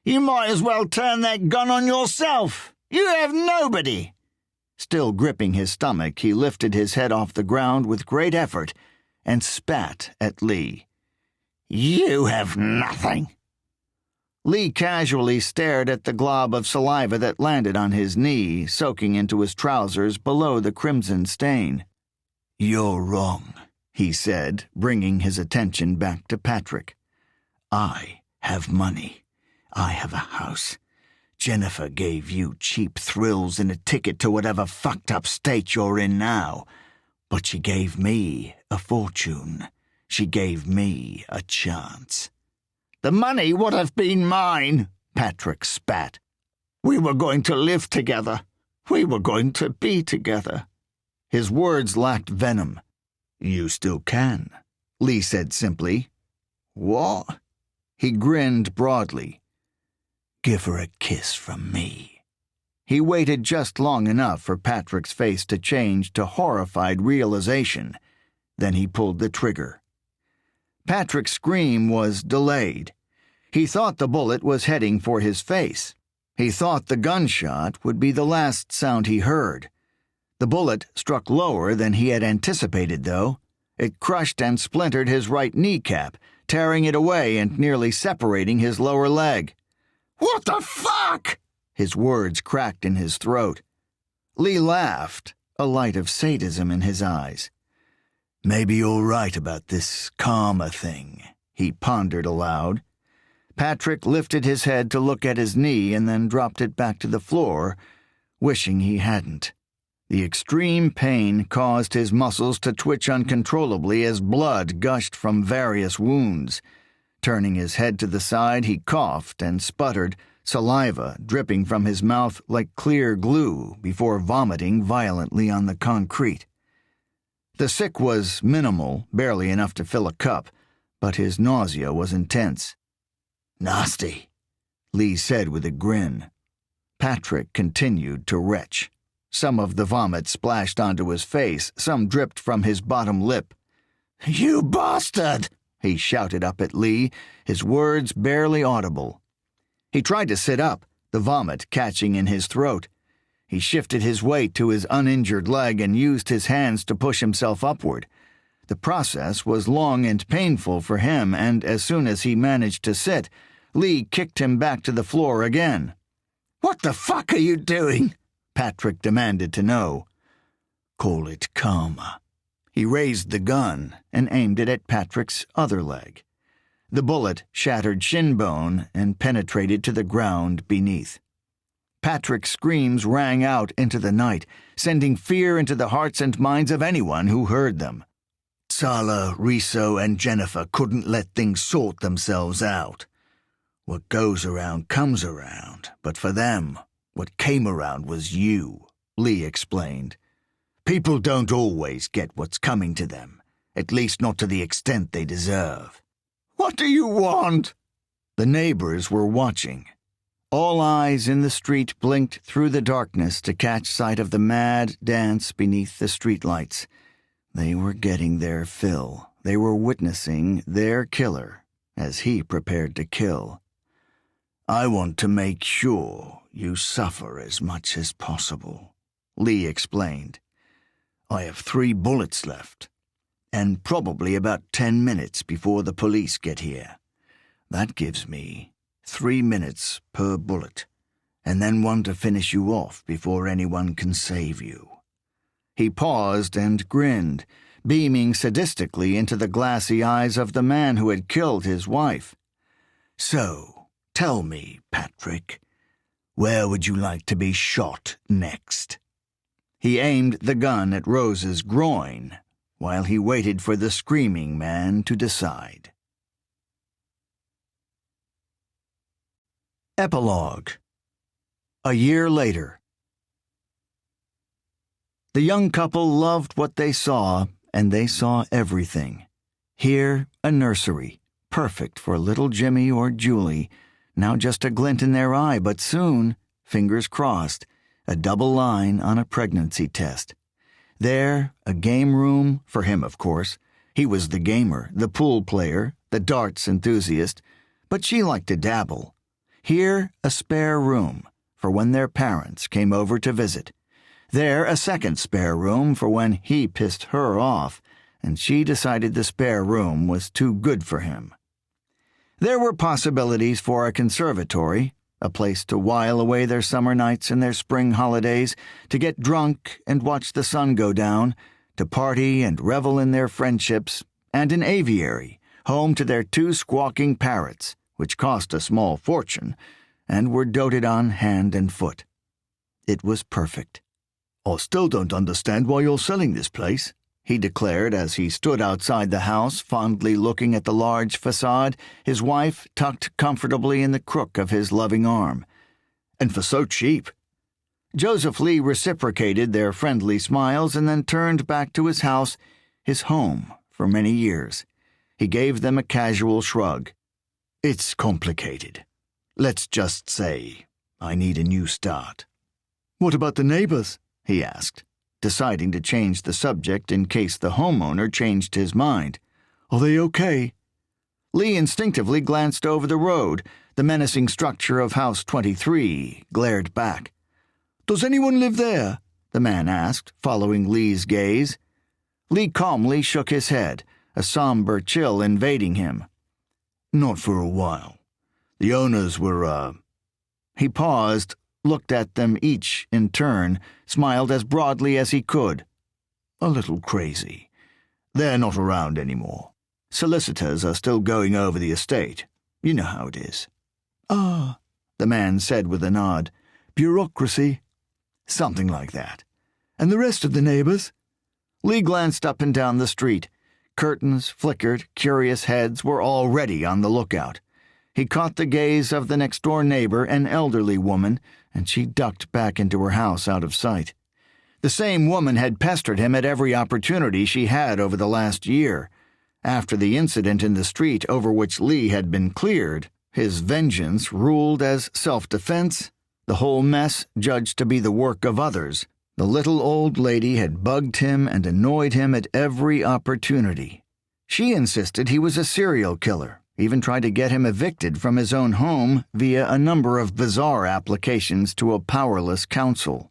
You might as well turn that gun on yourself. You have nobody." Still gripping his stomach, he lifted his head off the ground with great effort and spat at Lee. "You have nothing." Lee casually stared at the glob of saliva that landed on his knee, soaking into his trousers below the crimson stain. "You're wrong," he said, bringing his attention back to Patrick. "I have money. I have a house. Jennifer gave you cheap thrills and a ticket to whatever fucked-up state you're in now. But she gave me a fortune. She gave me a chance." "The money would have been mine," Patrick spat. "We were going to live together. We were going to be together." His words lacked venom. "You still can," Lee said simply. "What?" He grinned broadly. "Give her a kiss from me." He waited just long enough for Patrick's face to change to horrified realization. Then he pulled the trigger. Patrick's scream was delayed. He thought the bullet was heading for his face. He thought the gunshot would be the last sound he heard. The bullet struck lower than he had anticipated, though. It crushed and splintered his right kneecap, tearing it away and nearly separating his lower leg. "What the fuck?" His words cracked in his throat. Lee laughed, a light of sadism in his eyes. "Maybe you're right about this karma thing," he pondered aloud. Patrick lifted his head to look at his knee and then dropped it back to the floor, wishing he hadn't. The extreme pain caused his muscles to twitch uncontrollably as blood gushed from various wounds. Turning his head to the side, he coughed and sputtered, saliva dripping from his mouth like clear glue before vomiting violently on the concrete. The sick was minimal, barely enough to fill a cup, but his nausea was intense. "Nasty," Lee said with a grin. Patrick continued to retch. Some of the vomit splashed onto his face, some dripped from his bottom lip. "You bastard!" he shouted up at Lee, his words barely audible. He tried to sit up, the vomit catching in his throat. He shifted his weight to his uninjured leg and used his hands to push himself upward. The process was long and painful for him, and as soon as he managed to sit, Lee kicked him back to the floor again. "What the fuck are you doing?" Patrick demanded to know. "Call it karma." He raised the gun and aimed it at Patrick's other leg. The bullet shattered shin bone and penetrated to the ground beneath. Patrick's screams rang out into the night, sending fear into the hearts and minds of anyone who heard them. Sala, Riso, and Jennifer couldn't let things sort themselves out. What goes around comes around, but for them, What came around was you, Lee explained. People don't always get what's coming to them, at least not to the extent they deserve. What do you want? The neighbors were watching. All eyes in the street blinked through the darkness to catch sight of the mad dance beneath the streetlights. They were getting their fill. They were witnessing their killer as he prepared to kill. I want to make sure you suffer as much as possible, Lee explained. I have 3 bullets left, and probably about 10 minutes before the police get here. That gives me 3 minutes per bullet, and then one to finish you off before anyone can save you. He paused and grinned, beaming sadistically into the glassy eyes of the man who had killed his wife. So, tell me, Patrick, where would you like to be shot next? He aimed the gun at Rose's groin while he waited for the screaming man to decide. Epilogue. A year later. The young couple loved what they saw, and they saw everything. Here, a nursery, perfect for little Jimmy or Julie, now just a glint in their eye, but soon, fingers crossed, a double line on a pregnancy test. There, a game room, for him of course. He was the gamer, the pool player, the darts enthusiast, but she liked to dabble. Here, a spare room, for when their parents came over to visit. There, a second spare room for when he pissed her off, and she decided the spare room was too good for him. There were possibilities for a conservatory, a place to while away their summer nights and their spring holidays, to get drunk and watch the sun go down, to party and revel in their friendships, and an aviary, home to their 2 squawking parrots, which cost a small fortune, and were doted on hand and foot. It was perfect. I still don't understand why you're selling this place, he declared as he stood outside the house, fondly looking at the large facade, his wife tucked comfortably in the crook of his loving arm. And for so cheap. Joseph Lee reciprocated their friendly smiles and then turned back to his house, his home for many years. He gave them a casual shrug. It's complicated. Let's just say I need a new start. What about the neighbors? He asked, deciding to change the subject in case the homeowner changed his mind. Are they okay? Lee instinctively glanced over the road. The menacing structure of House 23 glared back. Does anyone live there? The man asked, following Lee's gaze. Lee calmly shook his head, a somber chill invading him. Not for a while. The owners were, He paused, looked at them each in turn, smiled as broadly as he could. A little crazy. They're not around anymore. Solicitors are still going over the estate. You know how it is. Ah, the man said with a nod. Bureaucracy. Something like that. And the rest of the neighbors? Lee glanced up and down the street. Curtains flickered, curious heads were already on the lookout. He caught the gaze of the next-door neighbor, an elderly woman, and she ducked back into her house out of sight. The same woman had pestered him at every opportunity she had over the last year. After the incident in the street over which Lee had been cleared, his vengeance ruled as self-defense, the whole mess judged to be the work of others. The little old lady had bugged him and annoyed him at every opportunity. She insisted he was a serial killer, even tried to get him evicted from his own home via a number of bizarre applications to a powerless council.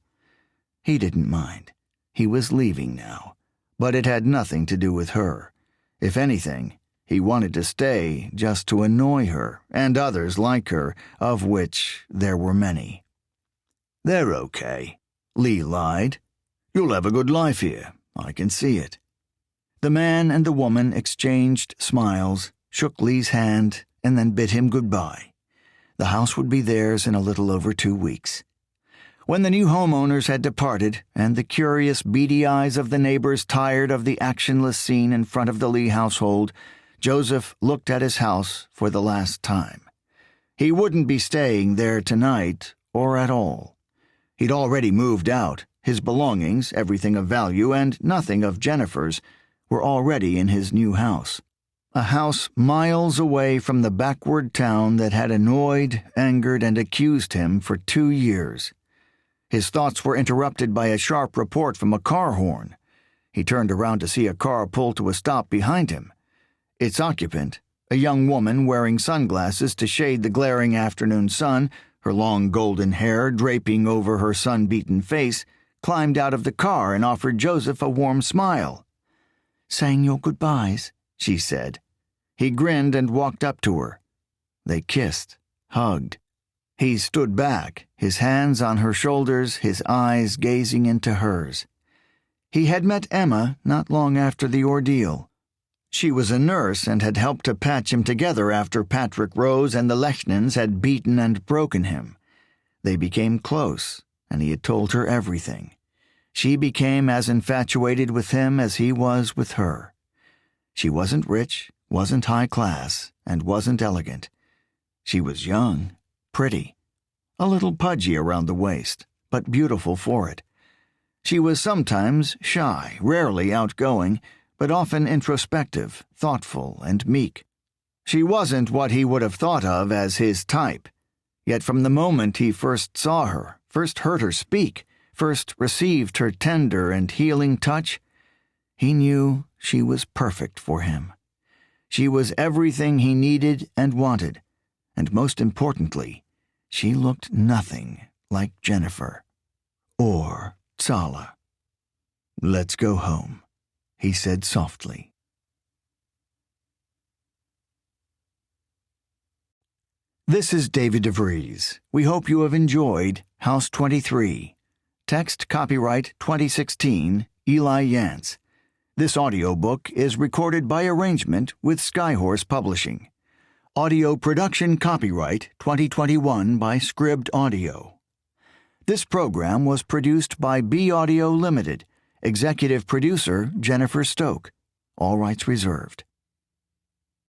He didn't mind. He was leaving now, but it had nothing to do with her. If anything, he wanted to stay just to annoy her and others like her, of which there were many. They're okay, Lee lied. You'll have a good life here, I can see it. The man and the woman exchanged smiles, shook Lee's hand, and then bid him goodbye. The house would be theirs in a little over 2 weeks. When the new homeowners had departed, and the curious, beady eyes of the neighbors tired of the actionless scene in front of the Lee household, Joseph looked at his house for the last time. He wouldn't be staying there tonight, or at all. He'd already moved out. His belongings, everything of value and nothing of Jennifer's, were already in his new house. A house miles away from the backward town that had annoyed, angered, and accused him for 2 years. His thoughts were interrupted by a sharp report from a car horn. He turned around to see a car pull to a stop behind him. Its occupant, a young woman wearing sunglasses to shade the glaring afternoon sun, her long golden hair draping over her sun-beaten face, climbed out of the car and offered Joseph a warm smile. "Saying your goodbyes," she said. He grinned and walked up to her. They kissed, hugged. He stood back, his hands on her shoulders, his eyes gazing into hers. He had met Emma not long after the ordeal. She was a nurse and had helped to patch him together after Patrick Rose and the Lechnans had beaten and broken him. They became close, and he had told her everything. She became as infatuated with him as he was with her. She wasn't rich, wasn't high class, and wasn't elegant. She was young, pretty, a little pudgy around the waist, but beautiful for it. She was sometimes shy, rarely outgoing, but often introspective, thoughtful, and meek. She wasn't what he would have thought of as his type. Yet from the moment he first saw her, first heard her speak, first received her tender and healing touch, he knew she was perfect for him. She was everything he needed and wanted, and most importantly, she looked nothing like Jennifer or Tsala. "Let's go home," he said softly. This is David DeVries. We hope you have enjoyed House 23. Text copyright 2016, Eli Yance. This audiobook is recorded by arrangement with Skyhorse Publishing. Audio production copyright 2021 by Scribd Audio. This program was produced by B Audio Limited. Executive producer Jennifer Stoke. All rights reserved.